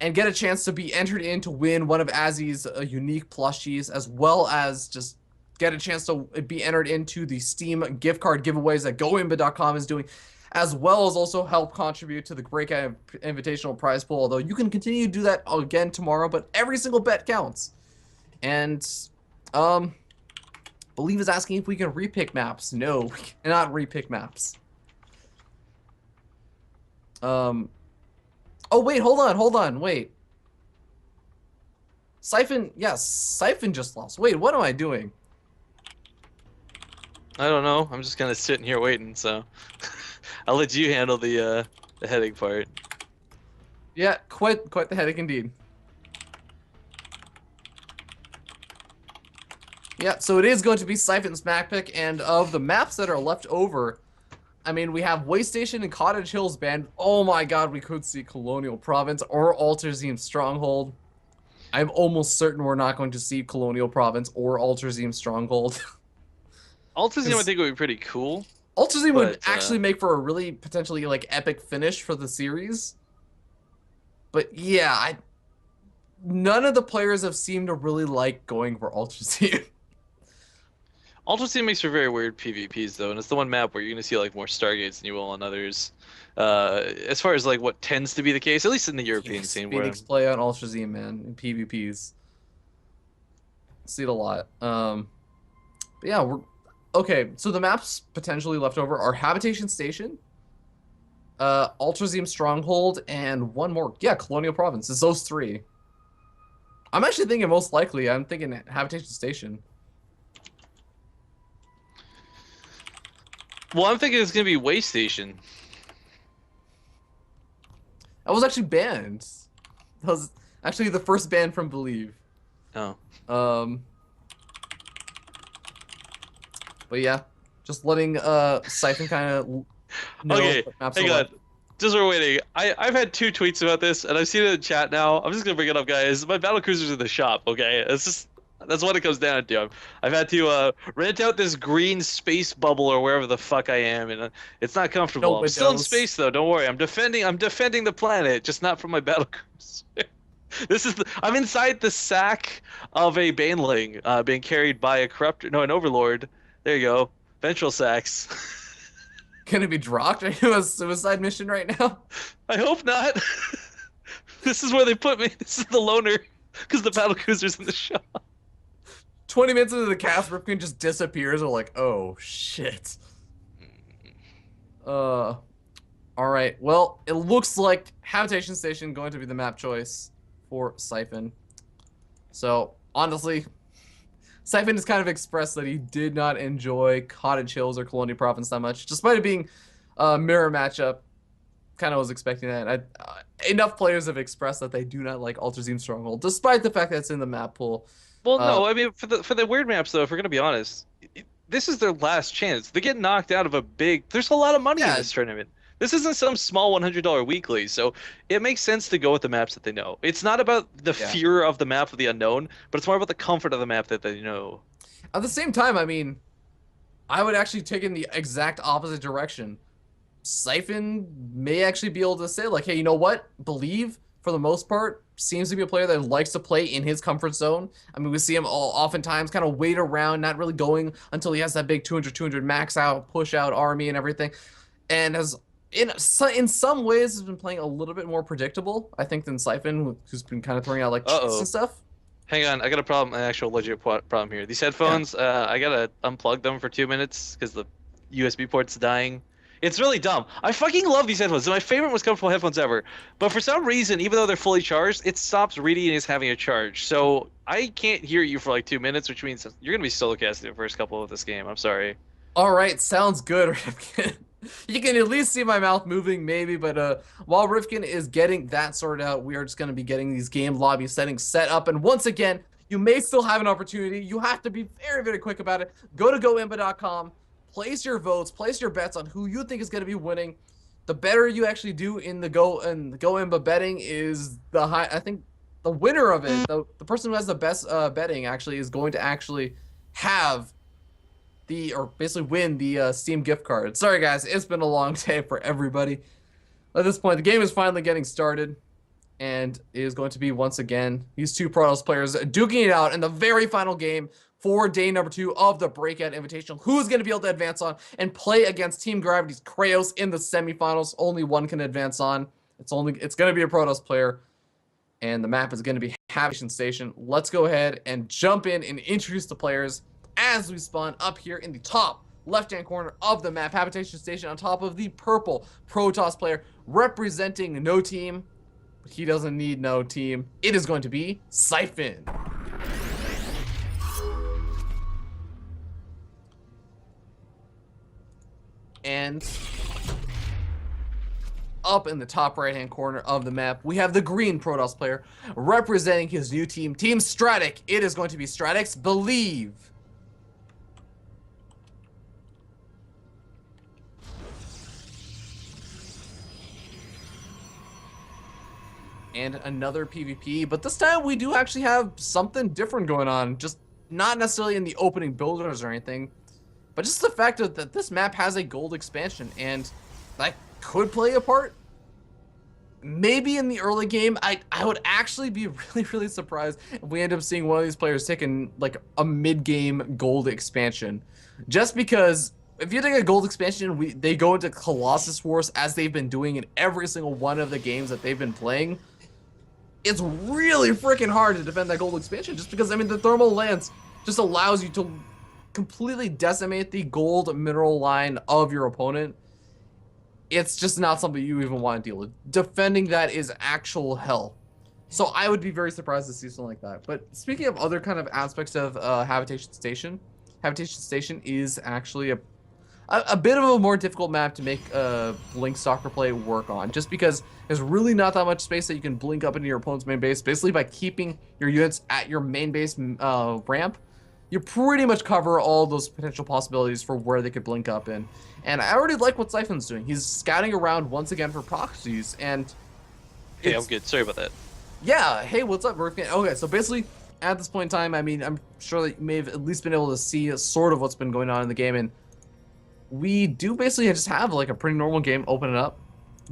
and get a chance to be entered in to win one of Azzy's unique plushies, as well as just get a chance to be entered into the Steam gift card giveaways that goimba.com is doing, as well as also help contribute to the Breakout Invitational prize pool, although you can continue to do that again tomorrow, but every single bet counts. And, Believe is asking if we can repick maps. No, we cannot repick maps. Oh, wait, hold on, wait. Siphon, yes, Siphon just lost. Wait, what am I doing? I don't know. I'm just kind of sitting here waiting, so I'll let you handle the headache part. Yeah, quite the headache indeed. Yeah, so it is going to be Siphon's map pick, and of the maps that are left over, I mean, we have Waystation and Cottage Hills banned. Oh my god, we could see Colonial Province or Alterzim Stronghold. I'm almost certain we're not going to see Colonial Province or Alterzim Stronghold. Alterzim, I think, would be pretty cool. Alterzim would actually make for a really potentially like epic finish for the series. But yeah, none of the players have seemed to really like going for Alterzim. Alterzim makes for very weird PvPs though, and it's the one map where you're gonna see like more Stargates than you will on others. As far as like what tends to be the case, at least in the European scene. Phoenix play on Alterzim, man, in PvPs. See it a lot. But yeah, we're okay. So the maps potentially left over are Habitation Station, Alterzim Stronghold, and one more. Yeah, Colonial Province. It's those three. I'm actually thinking most likely. I'm thinking Habitation Station. Well, I'm thinking it's gonna be Waystation. That was actually banned. That was actually the first ban from Believe. Oh. But yeah, just letting Siphon kind of know Okay, what maps hang are on. left. Just we're waiting. I've had 2 tweets about this, and I've seen it in chat now. I'm just gonna bring it up, guys. My battlecruiser's in the shop. Okay, that's what it comes down to. I've had to rent out this green space bubble or wherever the fuck I am, and it's not comfortable. I'm still in space though. Don't worry. I'm defending the planet, just not from my battlecruiser. I'm inside the sack of a baneling being carried by a an overlord. There you go. Ventral sacks. Gonna be dropped? Are you a suicide mission right now? I hope not. This is where they put me. This is the loner, because the battlecruiser's in the shop. 20 minutes into the cast, Ripken just disappears. We're like, oh shit. All right. Well, it looks like Habitation Station going to be the map choice for Siphon. So honestly, Siphon has kind of expressed that he did not enjoy Cottage Hills or Colonial Province that much, despite it being a mirror matchup. Kind of was expecting that. Enough players have expressed that they do not like Alterzim Stronghold, despite the fact that it's in the map pool. Well, no, I mean for the weird maps though, if we're gonna be honest, this is their last chance. They get knocked out of a big. There's a lot of money in this tournament. This isn't some small $100 weekly, so it makes sense to go with the maps that they know. It's not about the fear of the map of the unknown, but it's more about the comfort of the map that they know. At the same time, I mean, I would actually take in the exact opposite direction. Siphon may actually be able to say, like, hey, you know what? Believe, for the most part, seems to be a player that likes to play in his comfort zone. I mean, we see him oftentimes kind of wait around, not really going until he has that big 200 max out, push out army and everything. And has, in some ways, has been playing a little bit more predictable, I think, than Siphon, who's been kind of throwing out, like, cheats and stuff. Hang on, I got a problem, an actual legit problem here. These headphones, I gotta unplug them for 2 minutes because the USB port's dying. It's really dumb. I fucking love these headphones. They're my favorite, most comfortable headphones ever. But for some reason, even though they're fully charged, it stops reading and is having a charge. So I can't hear you for like 2 minutes, which means you're gonna be solo casting the first couple of this game. I'm sorry. All right, sounds good, Rifkin. You can at least see my mouth moving, maybe. But while Rifkin is getting that sorted out, we are just gonna be getting these game lobby settings set up. And once again, you may still have an opportunity. You have to be very, very quick about it. Go to goimba.com. Place your votes, place your bets on who you think is going to be winning. the better you actually do in the Go Imba betting is the high. I think the winner of it, the person who has the best betting actually is going to actually have or basically win the Steam gift card. Sorry guys, it's been a long day for everybody. At this point, the game is finally getting started, and it is going to be once again these two Protoss players duking it out in the very final game for day number 2 of the Breakout Invitational. Who's going to be able to advance on and play against Team Gravity's Kraos in the semifinals? Only one can advance on. It's going to be a Protoss player, and the map is going to be Habitation Station. Let's go ahead and jump in and introduce the players as we spawn up here in the top left-hand corner of the map. Habitation Station on top of the purple Protoss player representing no team. But he doesn't need no team. It is going to be Siphon. And up in the top right-hand corner of the map, we have the green Protoss player representing his new team, Team Stratic. It is going to be Stratic's Believe. And another PvP, but this time we do actually have something different going on. Just not necessarily in the opening builders or anything, but just the fact that this map has a gold expansion, and that could play a part. Maybe in the early game, I would actually be really surprised if we end up seeing one of these players taking like a mid-game gold expansion. Just because if you take a gold expansion, they go into Colossus Wars as they've been doing in every single one of the games that they've been playing. It's really freaking hard to defend that gold expansion, just because, I mean, the thermal lance just allows you to completely decimate the gold mineral line of your opponent. It's just not something you even want to deal with. Defending that is actual hell. So I would be very surprised to see something like that. But speaking of other kind of aspects of Habitation Station is actually a bit of a more difficult map to make Blink Stalker play work on, just because there's really not that much space that you can blink up into your opponent's main base. Basically, by keeping your units at your main base ramp, you pretty much cover all those potential possibilities for where they could blink up in. And I already like what Siphon's doing. He's scouting around once again for proxies, and hey, I'm good. Sorry about that. Yeah, hey, what's up, Murphy? Okay, so basically, at this point in time, I mean, I'm sure that you may have at least been able to see sort of what's been going on in the game, and we do basically just have like a pretty normal game opening up.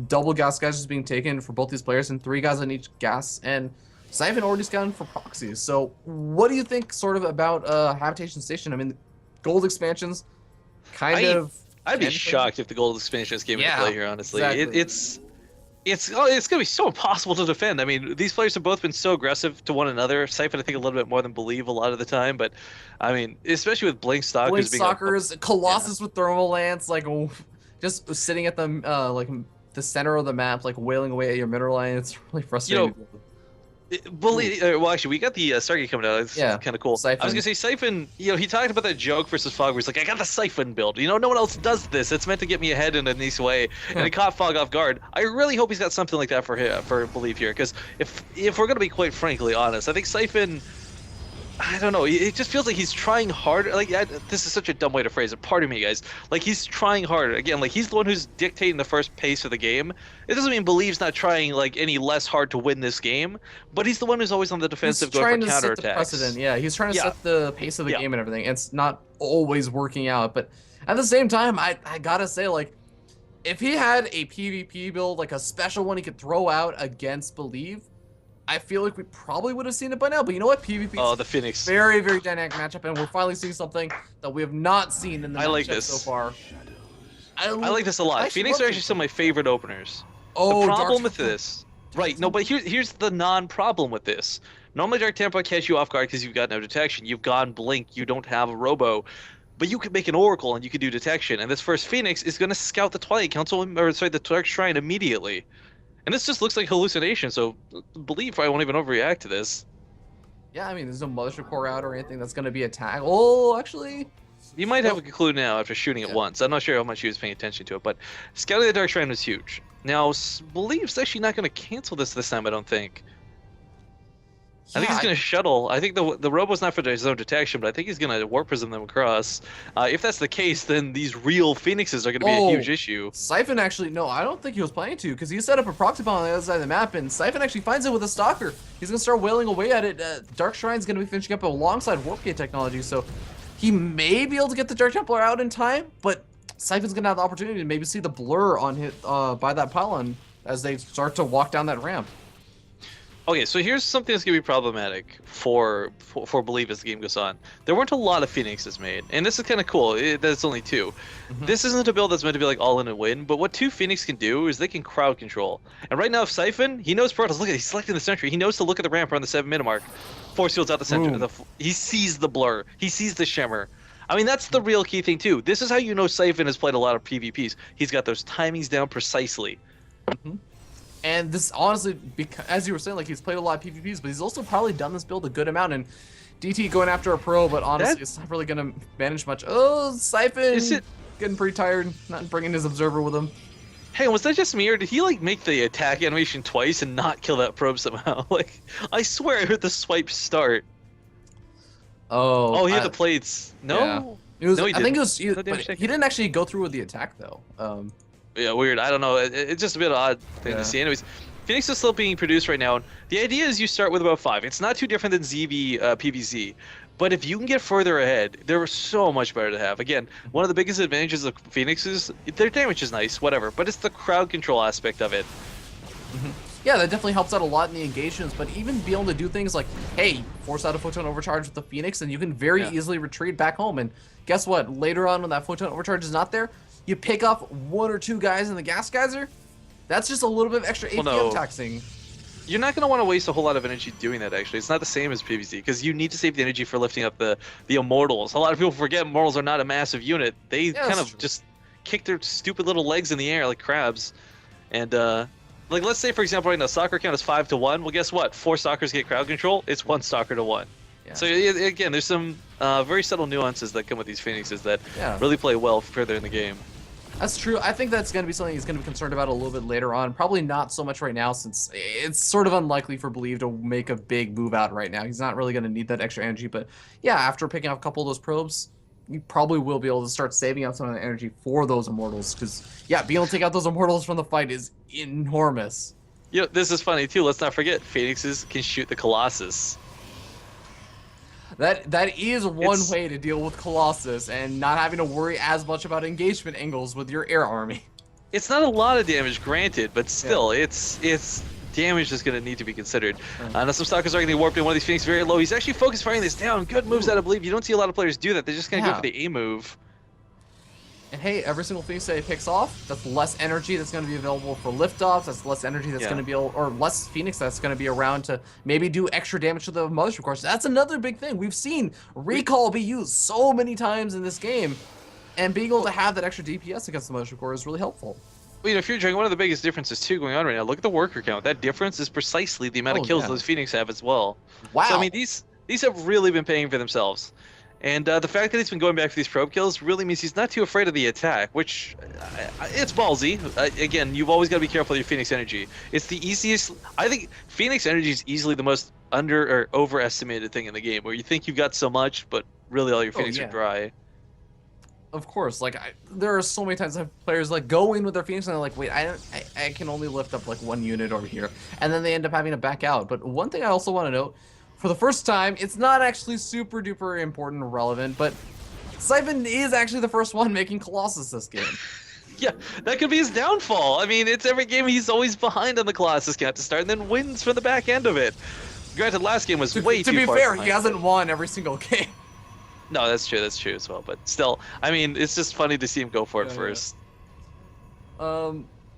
Double gas guys just being taken for both these players, and 3 guys on each gas, and Siphon already scouting for proxies. So what do you think sort of about Habitation Station? I mean, gold expansions I'd be shocked if the gold expansion came into play here, honestly. Exactly. It's going to be so impossible to defend. I mean, these players have both been so aggressive to one another. Siphon, I think, a little bit more than Believe a lot of the time. But, I mean, especially with Blink Stalkers Colossus with Thermal Lance, like, just sitting at the, like, the center of the map, like, wailing away at your mineral line. It's really frustrating. Well, actually, we got the Stargate coming out. It's kind of cool. Siphon. I was going to say, Siphon, he talked about that joke versus Fog where he's like, I got the Siphon build. No one else does this. It's meant to get me ahead in a nice way. And it caught Fog off guard. I really hope he's got something like that for Believe here. Because if we're going to be quite frankly honest, I think Siphon, I don't know. It just feels like he's trying hard. Like, this is such a dumb way to phrase it. Pardon me, guys. Like, he's trying hard. Again, like, he's the one who's dictating the first pace of the game. It doesn't mean Believe's not trying, like, any less hard to win this game, but he's the one who's always on the defensive, going for counterattacks. He's trying to set the precedent. Yeah, he's trying to set the pace of the game and everything. It's not always working out, but at the same time, I gotta say, like, if he had a PvP build, like a special one he could throw out against Believe, I feel like we probably would have seen it by now, but you know what? PvP is the Phoenix. Very dynamic matchup, and we're finally seeing something that we have not seen in the matchup so far. I like this a lot. Phoenix are actually some of my favorite openers. Oh, the problem with this, right? No, but here's the non-problem with this. Normally, Dark Tempo catch you off guard because you've got no detection. You've gone Blink. You don't have a Robo. But you could make an Oracle and you could do detection. And this first Phoenix is going to scout the Twilight Council, or sorry, the Dark Shrine immediately. And this just looks like hallucination, so Believe I won't even overreact to this. Yeah, I mean, there's no Mothership Core out or anything that's going to be attacked. Oh, actually... You might have a clue now after shooting it once. I'm not sure how much he was paying attention to it, but scouting the Dark Shrine was huge. Now, Believe's actually not going to cancel this time, I don't think. I think he's going to shuttle. I think the robo's not for his own detection, but I think he's going to warp prism them across. If that's the case, then these real phoenixes are going to be a huge issue. Siphon actually, no, I don't think he was planning to, because he set up a proxy bomb on the other side of the map, and Siphon actually finds it with a Stalker. He's going to start wailing away at it. Dark Shrine's going to be finishing up alongside Warp Gate technology, so he may be able to get the Dark Templar out in time, but Siphon's going to have the opportunity to maybe see the blur on hit by that pylon as they start to walk down that ramp. Okay, so here's something that's going to be problematic for Believe as the game goes on. There weren't a lot of Phoenixes made, and this is kind of cool that it's only 2. This isn't a build that's meant to be like all in and win, but what 2 Phoenix can do is they can crowd control. And right now, if Siphon, he knows Protoss, look at, he's selecting the Sentry, he knows to look at the ramp around the 7-minute mark. Force fields out the center, he sees the blur, he sees the shimmer. I mean, that's the real key thing too. This is how you know Siphon has played a lot of PvPs. He's got those timings down precisely. And this, honestly, as you were saying, like, he's played a lot of PvPs, but he's also probably done this build a good amount. And DT going after a pro, but honestly, it's not really going to manage much. Oh, Siphon getting pretty tired, not bringing his observer with him. Hey, was that just me, or did he, like, make the attack animation twice and not kill that probe somehow? Like, I swear I heard the swipe start. Oh, he hit the plates. No? Yeah. It was, no, he I think it was, didn't. but he didn't actually go through with the attack, though. Yeah, weird. I don't know. It's just a bit odd thing to see. Anyways, Phoenix is still being produced right now. The idea is you start with about 5. It's not too different than ZV PVZ. But if you can get further ahead, they're so much better to have. Again, one of the biggest advantages of Phoenix is their damage is nice, whatever. But it's the crowd control aspect of it. Yeah, that definitely helps out a lot in the engagements, but even be able to do things like, hey, force out a photon overcharge with the Phoenix, and you can very easily retreat back home. And guess what? Later on, when that photon overcharge is not there, you pick up 1 or 2 guys in the gas geyser. That's just a little bit of extra APM taxing. You're not going to want to waste a whole lot of energy doing that, actually. It's not the same as PvZ, because you need to save the energy for lifting up the Immortals. A lot of people forget Immortals are not a massive unit. They kind of just kick their stupid little legs in the air like crabs. And, like, let's say, for example, right now, soccer count is 5 to 1. Well, guess what? 4 stalkers get crowd control. It's 1 stalker to 1. Yeah. So, again, there's some very subtle nuances that come with these Phoenixes that really play well further in the game. That's true. I think that's going to be something he's going to be concerned about a little bit later on. Probably not so much right now, since it's sort of unlikely for Believe to make a big move out right now. He's not really going to need that extra energy. But yeah, after picking up a couple of those probes, you probably will be able to start saving up some of the energy for those Immortals. Because, yeah, being able to take out those Immortals from the fight is enormous. You know, this is funny, too. Let's not forget, Phoenixes can shoot the Colossus. That is one way to deal with Colossus and not having to worry as much about engagement angles with your air army. It's not a lot of damage, granted, but still, it's damage that's going to need to be considered. Now some stalkers are going to get warped in. One of these Phoenix very low. He's actually focus firing this down. Good moves out of Believe. You don't see a lot of players do that. They're just going to go for the A move. And hey, every single Phoenix that he picks off, that's less energy that's going to be available for liftoffs. That's less energy that's going to be, or less Phoenix that's going to be around to maybe do extra damage to the Mothership Cores. That's another big thing. We've seen Recall be used so many times in this game, and being able to have that extra DPS against the Mothership Core is really helpful. Well, you know, if you're drawing, one of the biggest differences too going on right now, look at the worker count. That difference is precisely the amount of kills those Phoenix have as well. Wow. So, I mean, these have really been paying for themselves. And the fact that he's been going back for these probe kills really means he's not too afraid of the attack, which, it's ballsy. Again, you've always got to be careful with your Phoenix energy. It's the easiest, I think Phoenix energy is easily the most under or overestimated thing in the game, where you think you've got so much, but really all your Phoenix are dry. Of course, like, there are so many times I have players, like, go in with their Phoenix and they're like, wait, I can only lift up, like, 1 unit over here. And then they end up having to back out. But one thing I also want to note, for the first time, it's not actually super duper important or relevant, but Siphon is actually the first one making Colossus this game. Yeah, that could be his downfall. I mean, it's every game he's always behind on the Colossus count to start and then wins from the back end of it. Granted, last game was way too far. To be fair, he hasn't won every single game. No, that's true as well. But still, I mean, it's just funny to see him go for it first.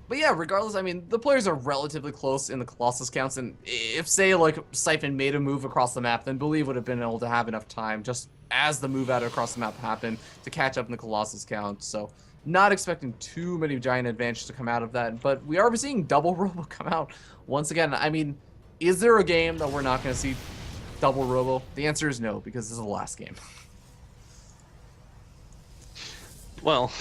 But yeah, regardless, I mean, the players are relatively close in the Colossus counts, and if, say, like, Siphon made a move across the map, then Believe would have been able to have enough time, just as the move out across the map happened, to catch up in the Colossus count. So, not expecting too many giant advantages to come out of that, but we are seeing double Robo come out once again. I mean, is there a game that we're not going to see double Robo? The answer is no, because this is the last game. Well...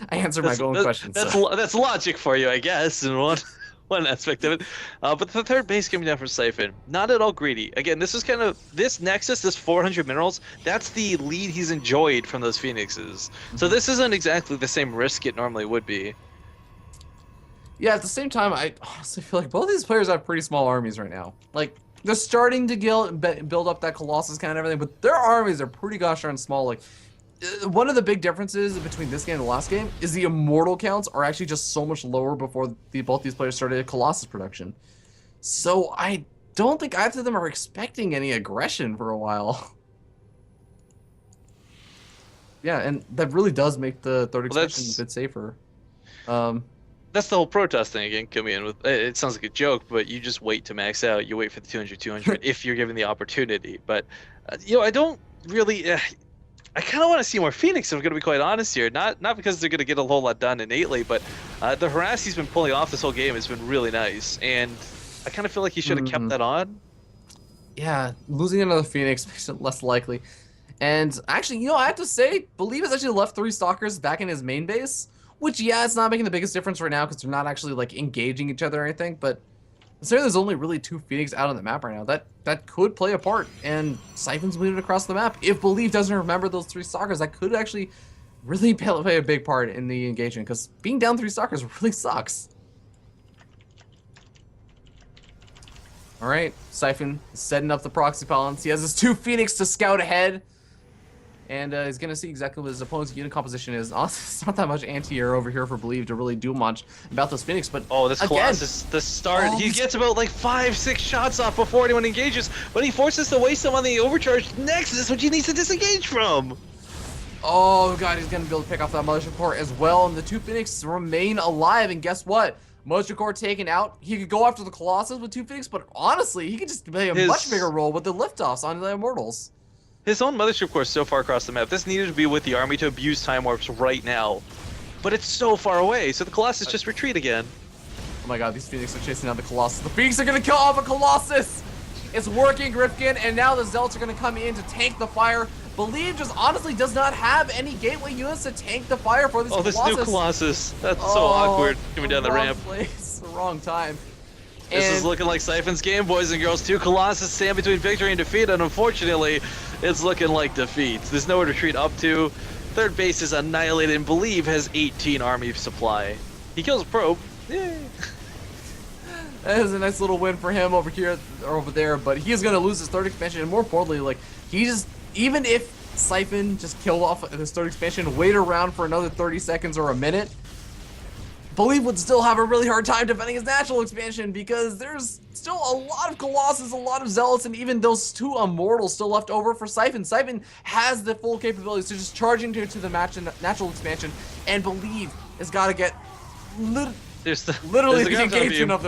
I answered my own questions. That's logic for you, I guess, in one one aspect of it. But the third base coming down from Siphon, not at all greedy. Again, this is kind of this Nexus, this 400 minerals. That's the lead he's enjoyed from those Phoenixes. So this isn't exactly the same risk it normally would be. Yeah, at the same time, I honestly feel like both these players have pretty small armies right now. Like, they're starting to build up that Colossus count and everything, but their armies are pretty gosh darn small. Like, one of the big differences between this game and the last game is the immortal counts are actually just so much lower before both these players started Colossus production. So I don't think either of them are expecting any aggression for a while. Yeah, and that really does make the third expansion a bit safer. That's the whole Protoss thing again coming in with. It sounds like a joke, but you just wait to max out. You wait for the 200 if you're given the opportunity. But I don't really. I kind of want to see more Phoenix, if I'm going to be quite honest here. Not because they're going to get a whole lot done innately, but the harass he's been pulling off this whole game has been really nice, and I kind of feel like he should have kept that on. Yeah, losing another Phoenix makes it less likely. And actually, I have to say, Believe has actually left 3 Stalkers back in his main base, which, yeah, it's not making the biggest difference right now because they're not actually, like, engaging each other or anything, but considering there's only really 2 Phoenix out on the map right now, that could play a part, and Siphon's moving across the map. If Believe doesn't remember those 3 Stalkers, that could actually really play a big part in the engagement, because being down 3 Stalkers really sucks. Alright, Siphon is setting up the proxy pylons. He has his 2 Phoenix to scout ahead, and he's going to see exactly what his opponent's unit composition is. Honestly, it's not that much anti-air over here for Believe to really do much about those Phoenix, but this Colossus, the start, he gets about like 5-6 shots off before anyone engages, but he forces to waste them on the overcharged Nexus, which he needs to disengage from. Oh god, he's going to be able to pick off that Mothership Core as well, and the 2 Phoenix remain alive, and guess what? Mothership Core taken out. He could go after the Colossus with 2 Phoenix, but honestly, he could just play a much bigger role with the liftoffs onto the Immortals. His own Mothership Core is so far across the map. This needed to be with the army to abuse Time Warps right now. But it's so far away, so the Colossus just retreat again. Oh my god, these Phoenix are chasing down the Colossus. The Phoenix are gonna kill off a Colossus! It's working, Grifkin, and now the Zealots are gonna come in to tank the fire. Believe just honestly does not have any gateway units to tank the fire for this Colossus. Oh, this new Colossus. That's so awkward coming down the ramp. Place, the wrong time. This is looking like Siphon's game, boys and girls. 2 Colossus stand between victory and defeat, and unfortunately, it's looking like defeat. There's nowhere to retreat up to. Third base is annihilated, and Believe has 18 army supply. He kills a probe. Yay. That is a nice little win for him over here or over there, but he is going to lose his third expansion, and more importantly, like, even if Siphon just killed off his third expansion, wait around for another 30 seconds or a minute, Believe would still have a really hard time defending his natural expansion because there's still a lot of Colossus, a lot of Zealots, and even those 2 Immortals still left over for Siphon. Siphon has the full capabilities to just charge into the natural expansion, and Believe has got to get literally the engagement of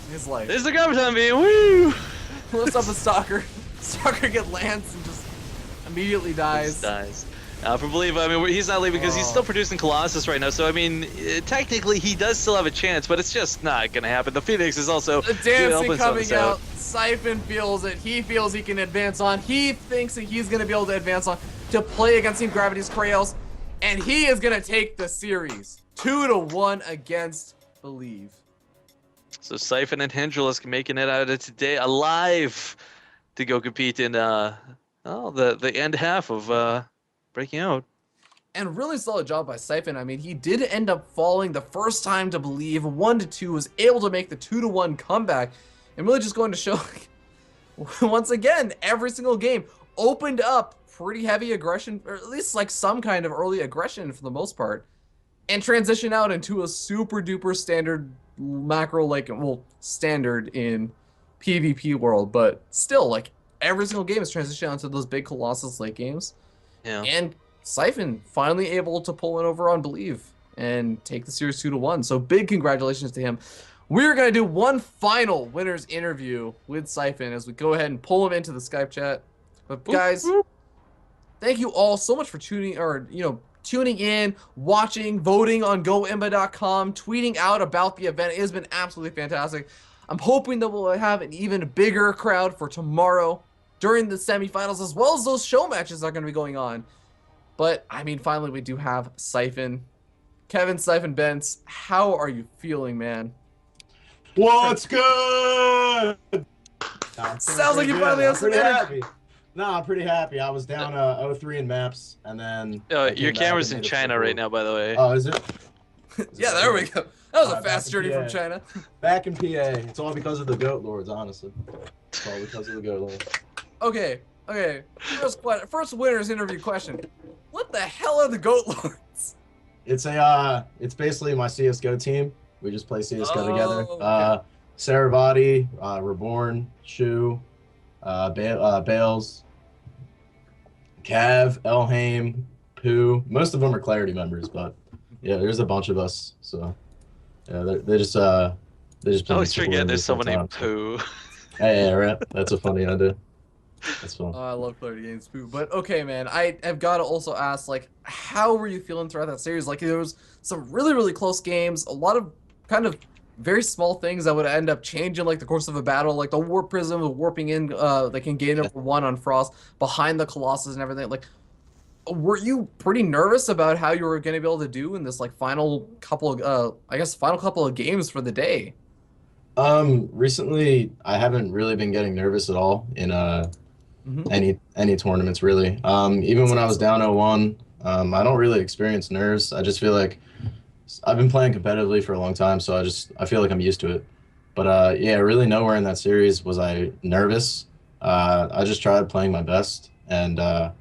his life. There's the Graviton beam, woo! Lifts up the Stalker. Stalker get Lance and just immediately dies. For Believe, I mean, he's not leaving because he's still producing Colossus right now. So, I mean, technically, he does still have a chance, but it's just not going to happen. The Phoenix is also the dancing coming out. Siphon feels it. He feels he can advance on. He thinks that he's going to be able to advance on to play against Team Gravity's Krails, and he is going to take the series 2-1 against Believe. So, Siphon and Hendrilisk making it out of today alive to go compete in the end half of Breaking Out. And really solid job by Siphon. I mean, he did end up falling the first time to Believe, 1-2, was able to make the 2-1 comeback, and really just going to show, like, once again, every single game opened up pretty heavy aggression, or at least like some kind of early aggression for the most part, and transition out into a super duper standard macro, like, well, standard in PvP world, but still, like, every single game is transitioning onto those big Colossus late games. Yeah. And Siphon finally able to pull it over on Believe and take the series 2-1. So big congratulations to him. We're going to do one final winner's interview with Siphon as we go ahead and pull him into the Skype chat. But guys, thank you all so much for tuning in, watching, voting on goimba.com, tweeting out about the event. It has been absolutely fantastic. I'm hoping that we'll have an even bigger crowd for tomorrow during the semifinals, as well as those show matches that are going to be going on. But, I mean, finally we do have Siphon. Kevin Siphon Bentz, how are you feeling, man? What's good? Sounds like you finally have some pretty energy. happy. No, I'm pretty happy. I was down 0-3 in maps, and then I Your came back camera's and in made it China 4-4. right now, by the way. Oh, is it? Yeah, there we go. That was a Alright, fast back in journey from PA. China. Back in PA. It's all because of the Goat Lords, honestly. It's all because of the Goat Lords. Okay. First winners interview question. What the hell are the Goat Lords? It's basically my CS:GO team. We just play CS:GO together. Okay. Saravati, Reborn, Shu, Bales, Cav, Elhaim, Pooh. Most of them are Clarity members, but yeah, there's a bunch of us. So yeah, they just I been always forget supporting there's this whole someone named time, so. Pooh. Hey, yeah, right. That's a funny idea. That's fun. Oh, I love Clarity Games too. But okay, man, I have got to also ask, like, how were you feeling throughout that series? Like, there was some really, really close games, a lot of kind of very small things that would end up changing, like, the course of a battle, like the Warp Prism warping in, like, in game number 1 on Frost, behind the Colossus and everything. Like, were you pretty nervous about how you were going to be able to do in this, like, final couple of, final couple of games for the day? Recently I haven't really been getting nervous at all in any tournaments really. Even when I was down 0-1, I don't really experience nerves. I just feel like I've been playing competitively for a long time, so I feel like I'm used to it. But yeah, really nowhere in that series was I nervous. I just tried playing my best, and I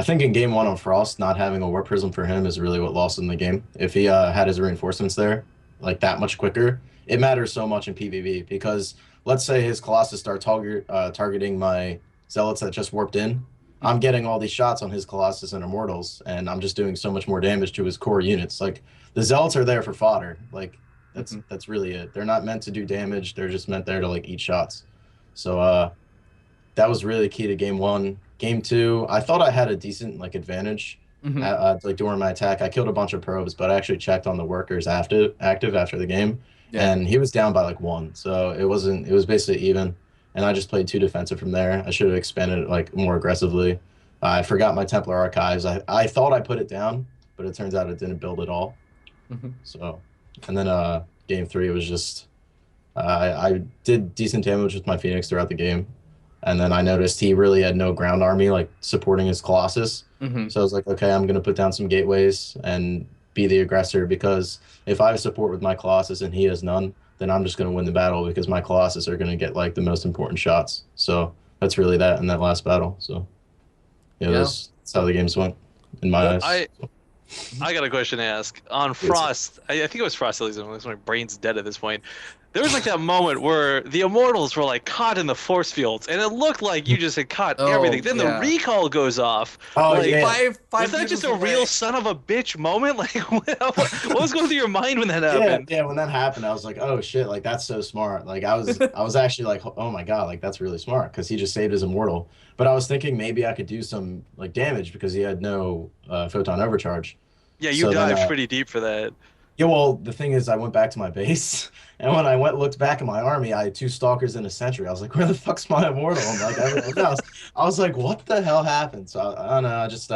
think in game 1 on Frost, not having a Warp Prism for him is really what lost him the game. If he had his reinforcements there, like that much quicker, it matters so much in PvP because let's say his Colossus start targeting my Zealots that just warped in. I'm getting all these shots on his Colossus and Immortals, and I'm just doing so much more damage to his core units. Like, the Zealots are there for fodder. Like, that's really it. They're not meant to do damage. They're just meant there to, like, eat shots. So, that was really key to game 1. Game 2, I thought I had a decent, like, advantage. Like, during my attack. I killed a bunch of probes, but I actually checked on the workers active after the game. Yeah. And he was down by, like, 1. So, it was basically even. And I just played 2 defensive from there. I should have expanded it, like, more aggressively. I forgot my Templar Archives. I thought I put it down, but it turns out it didn't build at all. So, and then game 3 was just I did decent damage with my Phoenix throughout the game, and then I noticed he really had no ground army like supporting his Colossus. So I was like, okay, I'm gonna put down some gateways and be the aggressor, because if I have support with my Colossus and he has none, then I'm just going to win the battle because my Colossus are going to get like the most important shots. So that's really that in that last battle. So yeah, that's how the games went in my eyes. I got a question to ask. On Frost, I think it was Frost Elysium, my brain's dead at this point. There was like that moment where the Immortals were like caught in the force fields, and it looked like you just had caught everything. Then the recall goes off. Oh, like, yeah. Was that just a real son of a bitch moment? Like, what was going through your mind when that happened? Yeah, when that happened, I was like, oh shit, like that's so smart. Like I was actually like, oh my god, like that's really smart because he just saved his Immortal. But I was thinking maybe I could do some like damage because he had no photon overcharge. Yeah, you dived pretty deep for that. Yeah, well, the thing is, I went back to my base, and when I looked back at my army, I had 2 Stalkers and a Sentry. I was like, where the fuck's my Immortal? I'm like, I was like, what the hell happened? So I don't know, I just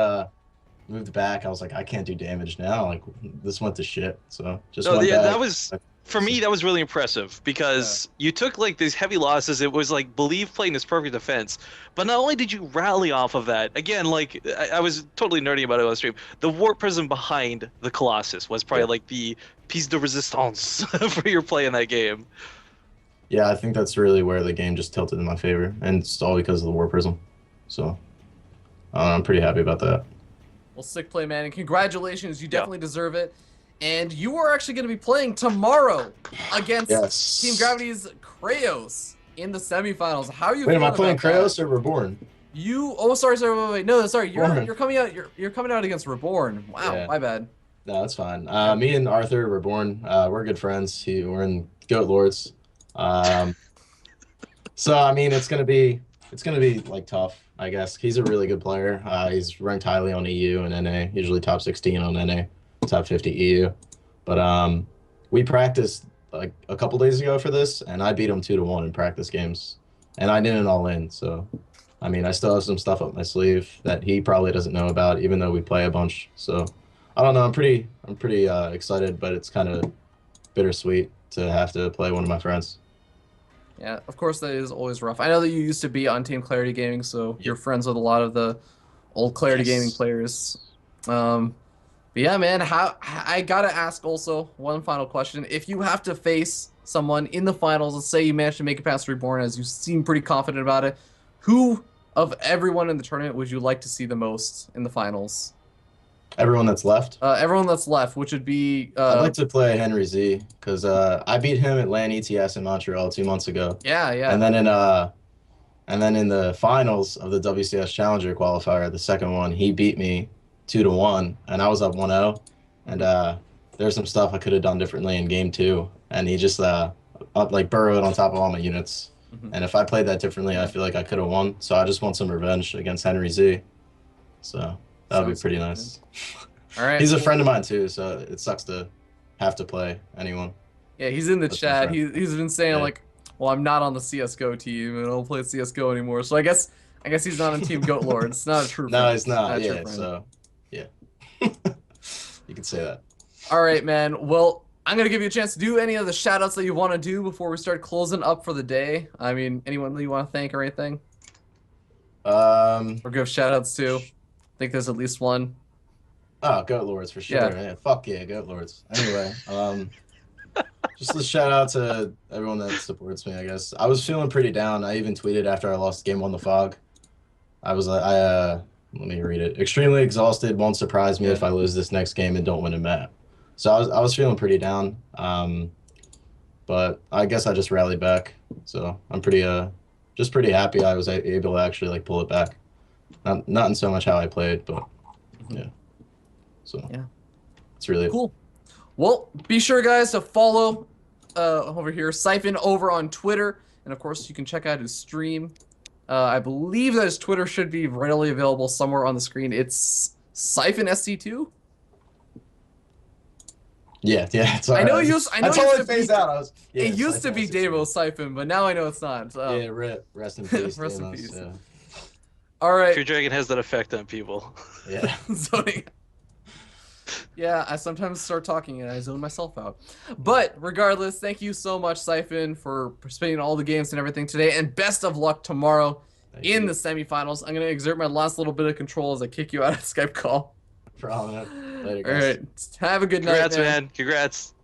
moved back. I was like, I can't do damage now. Like, this went to shit. So just went back. That was... For me, that was really impressive because you took like these heavy losses. It was like Believe playing this perfect defense, but not only did you rally off of that, again, like I was totally nerding about it on the stream. The Warp Prism behind the Colossus was probably like the piece de resistance for your play in that game. Yeah, I think that's really where the game just tilted in my favor, and it's all because of the Warp Prism. So I'm pretty happy about that. Well, sick play, man, and congratulations. You definitely deserve it. And you are actually going to be playing tomorrow against Team Gravity's Kraos in the semifinals. How are you? Wait, am I playing Kraos or Reborn? You? Oh, sorry. Wait. No, sorry. You're coming out. You're coming out against Reborn. Wow, my bad. No, that's fine. Me and Arthur Reborn, we're good friends. We're in Goat Lords. So I mean, it's gonna be like tough, I guess. He's a really good player. He's ranked highly on EU and NA, usually top 16 on NA. Top 50 EU, but we practiced like a couple days ago for this, and I beat him 2-1 in practice games, and I didn't all in. So, I mean, I still have some stuff up my sleeve that he probably doesn't know about, even though we play a bunch. So, I don't know. I'm pretty excited, but it's kind of bittersweet to have to play one of my friends. Yeah, of course that is always rough. I know that you used to be on Team Clarity Gaming, so you're friends with a lot of the old Clarity Gaming players. But yeah, man, I gotta ask also one final question. If you have to face someone in the finals, let's say you manage to make it past Reborn, as you seem pretty confident about it, who of everyone in the tournament would you like to see the most in the finals? Everyone that's left? Everyone that's left, which would be... I'd like to play Henry Z, because I beat him at LAN ETS in Montreal 2 months ago. Yeah, yeah. And then in the finals of the WCS Challenger qualifier, the second one, he beat me 2-1, and I was up 1-0. And there's some stuff I could have done differently in game 2, and he just like burrowed on top of all my units. And if I played that differently, I feel like I could have won. So I just want some revenge against Henry Z. So that would be pretty nice. All right. He's a friend of mine too, so it sucks to have to play anyone. Yeah, he's in the chat. He's been saying Yeah. like, well, I'm not on the CS:GO team, and I don't play CS:GO anymore. So I guess he's not on Team Goat Lord. It's not a true friend. No, he's not. a true Yeah, friend. so yeah, you can say that. All right, man. Well, I'm gonna give you a chance to do any of the shout-outs that you want to do before we start closing up for the day. I mean, anyone that you want to thank or anything, or give shout-outs to. I think there's at least one. Oh, Goat Lords for sure. Yeah. Yeah, fuck yeah, Goat Lords. Anyway, just a shout out to everyone that supports me, I guess. I was feeling pretty down. I even tweeted after I lost game 1 the Fog. I was like, let me read it. Extremely exhausted, won't surprise me if I lose this next game and don't win a map. So I was feeling pretty down. But I guess I just rallied back. So I'm pretty happy I was able to actually like pull it back. Not in so much how I played, but yeah. So Yeah. it's really Cool. Well, be sure, guys, to follow over here Siphon over on Twitter, and of course you can check out his stream. I believe that his Twitter should be readily available somewhere on the screen. It's Siphon SC2. Yeah. It's I know it it used used to phased be- out. It used to be Davo Siphon, but now I know it's not. Yeah, rest in peace. Rest in Damos, peace. Yeah. All right. True Dragon has that effect on people. Yeah. Zoning. Yeah, I sometimes start talking and I zone myself out. But regardless, thank you so much, Siphon, for participating in all the games and everything today. And best of luck tomorrow in the semifinals. I'm going to exert my last little bit of control as I kick you out of Skype call. Problem. Later, All guys. right. Have a good Congrats, night, man. Congrats.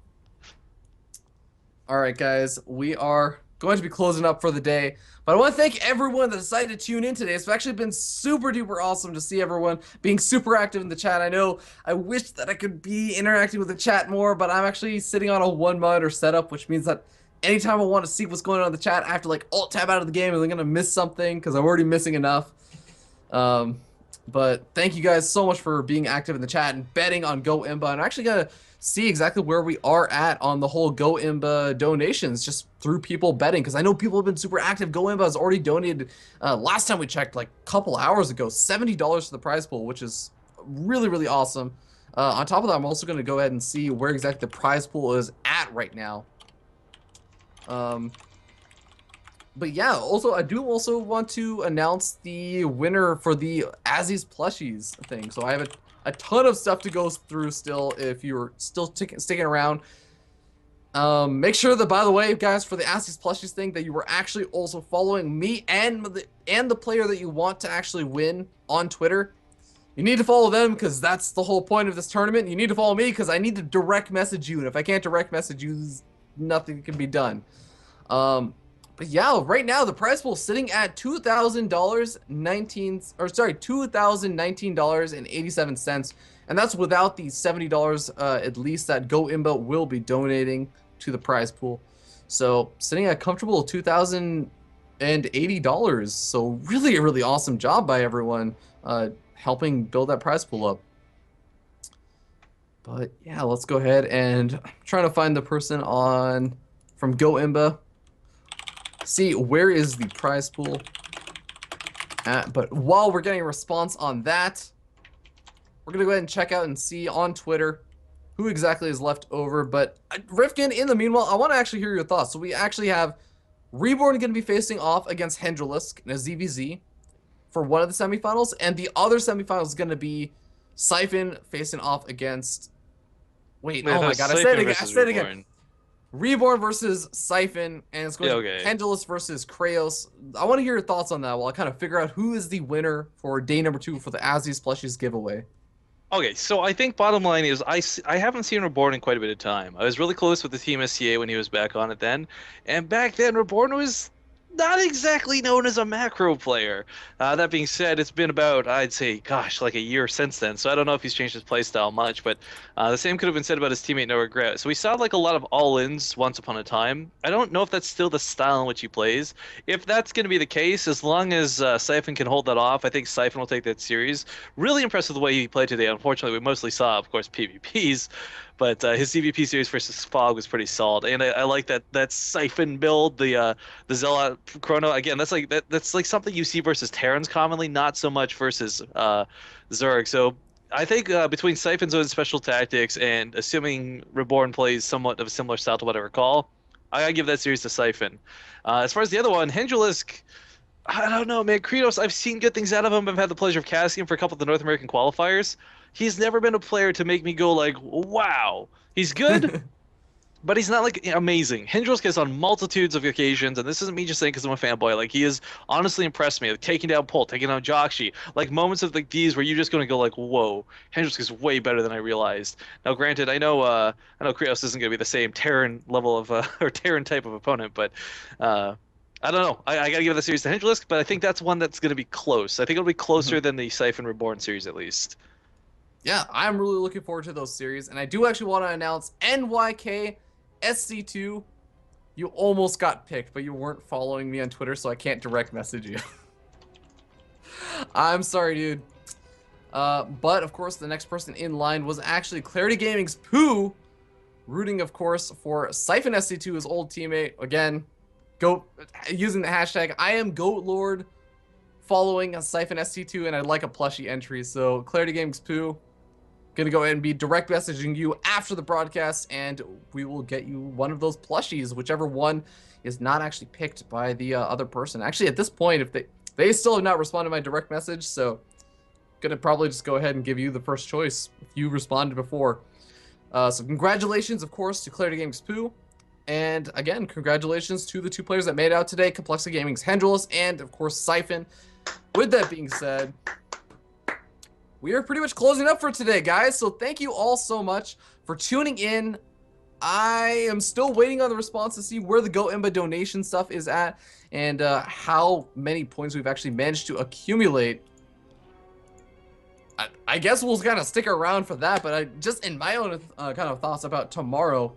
All right, guys. We are going to be closing up for the day. But I want to thank everyone that decided to tune in today. It's actually been super duper awesome to see everyone being super active in the chat. I know I wish that I could be interacting with the chat more, but I'm actually sitting on a 1 monitor setup, which means that anytime I want to see what's going on in the chat, I have to like alt tab out of the game and I'm going to miss something because I'm already missing enough. But thank you guys so much for being active in the chat and betting on Go Imba. And I'm actually going to see exactly where we are at on the whole Go Imba donations just through people betting, because I know people have been super active. Go Imba has already donated, last time we checked, like a couple hours ago, $70 to the prize pool, which is really, really awesome. On top of that, I'm also going to go ahead and see where exactly the prize pool is at right now. But yeah, also I do also want to announce the winner for the Azzy's plushies thing. So I have a ton of stuff to go through still if you're still sticking around. Make sure that, by the way, guys, for the Azzy's plushies thing, that you were actually also following me and the player that you want to actually win on Twitter. You need to follow them because that's the whole point of this tournament. You need to follow me because I need to direct message you, and if I can't direct message you, nothing can be done. But yeah, right now the prize pool is sitting at $2,019.87, and that's without the $70 at least that Go Imba will be donating to the prize pool. So sitting at a comfortable $2,080. So really, really awesome job by everyone helping build that prize pool up. But yeah, let's go ahead and I'm trying to find the person from Go Imba. See, where is the prize pool at? But while we're getting a response on that, we're going to go ahead and check out and see on Twitter who exactly is left over. But Rifkin, in the meanwhile, I want to actually hear your thoughts. So we actually have Reborn going to be facing off against Hendrilisk in a ZVZ for one of the semifinals. And the other semifinal is going to be Siphon facing off against... Wait, oh my god, I said it again. Reborn versus Siphon, and it's going to be okay. Pendulous versus Kraos. I want to hear your thoughts on that while I kind of figure out who is the winner for day number 2 for the Azzies Plushies giveaway. Okay, so I think bottom line is I haven't seen Reborn in quite a bit of time. I was really close with the Team SCA when he was back on it then, and back then Reborn was not exactly known as a macro player. That being said, it's been about, I'd say, gosh, like a year since then, so I don't know if he's changed his playstyle much, but the same could have been said about his teammate No Regret. So we saw like a lot of all-ins once upon a time. I don't know if that's still the style in which he plays. If that's going to be the case, as long as Siphon can hold that off, I think Siphon will take that series. Really impressed with the way he played today. Unfortunately, we mostly saw, of course, PvPs, but his CVP series versus Fog was pretty solid, and I like that Siphon build, the Zealot Chrono. Again, that's like something you see versus Terrans commonly, not so much versus Zerg. So I think between Siphon's own special tactics and assuming Reborn plays somewhat of a similar style to what I recall, I gotta give that series to Siphon. As far as the other one, Hindulisk, I don't know, man. Kratos, I've seen good things out of him. I've had the pleasure of casting him for a couple of the North American qualifiers. He's never been a player to make me go like, wow. He's good, but he's not like amazing. Hindulisk has on multitudes of occasions, and this isn't me just saying because I'm a fanboy. Like he has honestly impressed me. Like, taking down Pult, taking down Joxi, like moments of like these where you're just gonna go like, whoa, Hindulisk is way better than I realized. Now, granted, I know Kratos isn't gonna be the same Terran level of or Terran type of opponent, but. I don't know. I gotta give the series to Hindulisk, but I think that's one that's gonna be close. I think it'll be closer than the Siphon Reborn series at least. Yeah, I'm really looking forward to those series, and I do actually want to announce NYK SC2. You almost got picked, but you weren't following me on Twitter, so I can't direct message you. I'm sorry, dude. But of course, the next person in line was actually Clarity Gaming's Pooh, rooting, of course, for Siphon SC2, his old teammate. Again, goat, using the hashtag I am Goat Lord, following a Siphon SC2, and I'd like a plushie entry. So Clarity Gaming's Pooh, gonna go ahead and be direct messaging you after the broadcast, and we will get you one of those plushies, whichever one is not actually picked by the other person. Actually, at this point, if they still have not responded to my direct message, so gonna probably just go ahead and give you the first choice if you responded before. So congratulations, of course, to Clarity Gaming's Pooh, and again, congratulations to the 2 players that made out today, Complexity Gaming's Hendrillus, and of course Siphon. With that being said, we are pretty much closing up for today, guys. So thank you all so much for tuning in. I am still waiting on the response to see where the Go Imba donation stuff is at and how many points we've actually managed to accumulate. I guess we'll kind of stick around for that, but just in my own kind of thoughts about tomorrow,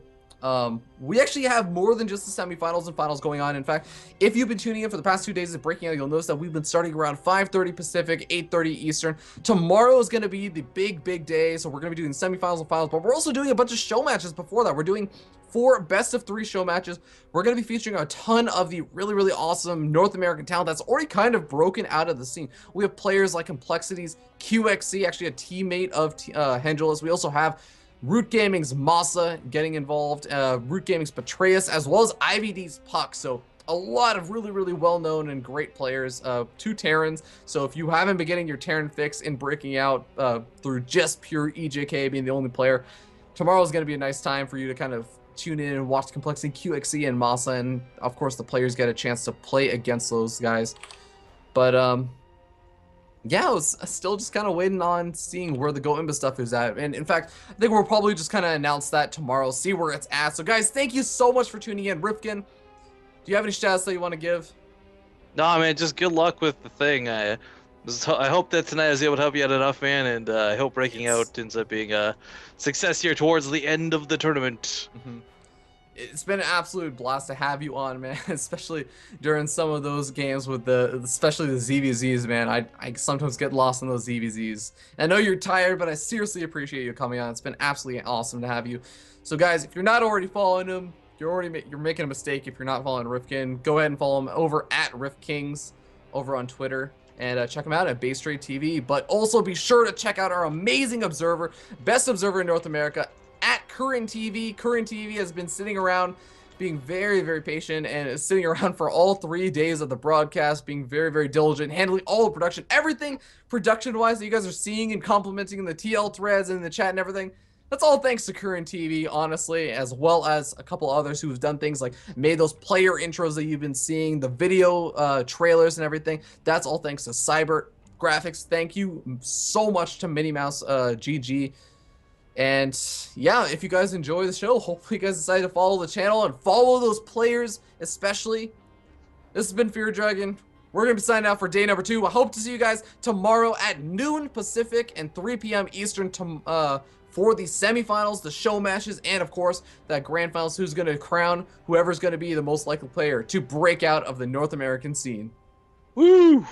we actually have more than just the semifinals and finals going on. In fact, if you've been tuning in for the past 2 days of Breaking Out, you'll notice that we've been starting around 5:30 Pacific, 8:30 Eastern. Tomorrow is going to be the big day, so we're going to be doing semifinals and finals, but we're also doing a bunch of show matches before that. We're doing 4 best-of-3 show matches. We're going to be featuring a ton of the really awesome North American talent that's already kind of broken out of the scene. We have players like Complexity's QXC, actually a teammate of Hendrillus. We also have Root Gaming's Masa getting involved, Root Gaming's Patreus, as well as IVD's Puck. So a lot of really well-known and great players, 2 Terrans. So if you haven't been getting your Terran fix in Breaking Out through just pure EJK being the only player, tomorrow is going to be a nice time for you to kind of tune in and watch Complexity, QXC, and Masa. And of course, the players get a chance to play against those guys. But yeah, I was still just kind of waiting on seeing where the Go Imba stuff is at. And in fact, I think we'll probably just kind of announce that tomorrow, see where it's at. So guys, thank you so much for tuning in. Rifkin, do you have any shouts that you want to give? No, man, just good luck with the thing. I hope that tonight I was able to help you out enough, man, and I hope Breaking Out ends up being a success here towards the end of the tournament. It's been an absolute blast to have you on, man, especially during some of those games with especially the ZVZs, man. I sometimes get lost in those ZVZs. I know you're tired, but I seriously appreciate you coming on. It's been absolutely awesome to have you. So guys, if you're not already following him, you're making a mistake if you're not following Rifkin. Go ahead and follow him over at RifKings over on Twitter. And check him out at Base Trade TV. But also be sure to check out our amazing observer, best observer in North America, at Curran TV. Curran TV has been sitting around being very patient and is sitting around for all 3 days of the broadcast, being very diligent, handling all the production, everything production-wise that you guys are seeing and complimenting in the TL threads and in the chat and everything. That's all thanks to Current TV, honestly, as well as a couple others who've done things like made those player intros that you've been seeing, the video trailers and everything. That's all thanks to Cyber Graphics. Thank you so much to Minnie Mouse GG. And yeah, if you guys enjoy the show, hopefully you guys decide to follow the channel and follow those players, especially. This has been Fear Dragon. We're going to be signing out for day number 2. I hope to see you guys tomorrow at noon Pacific and 3 p.m. Eastern for the semifinals, the show matches, and of course, that grand finals, who's going to crown whoever's going to be the most likely player to break out of the North American scene. Woo!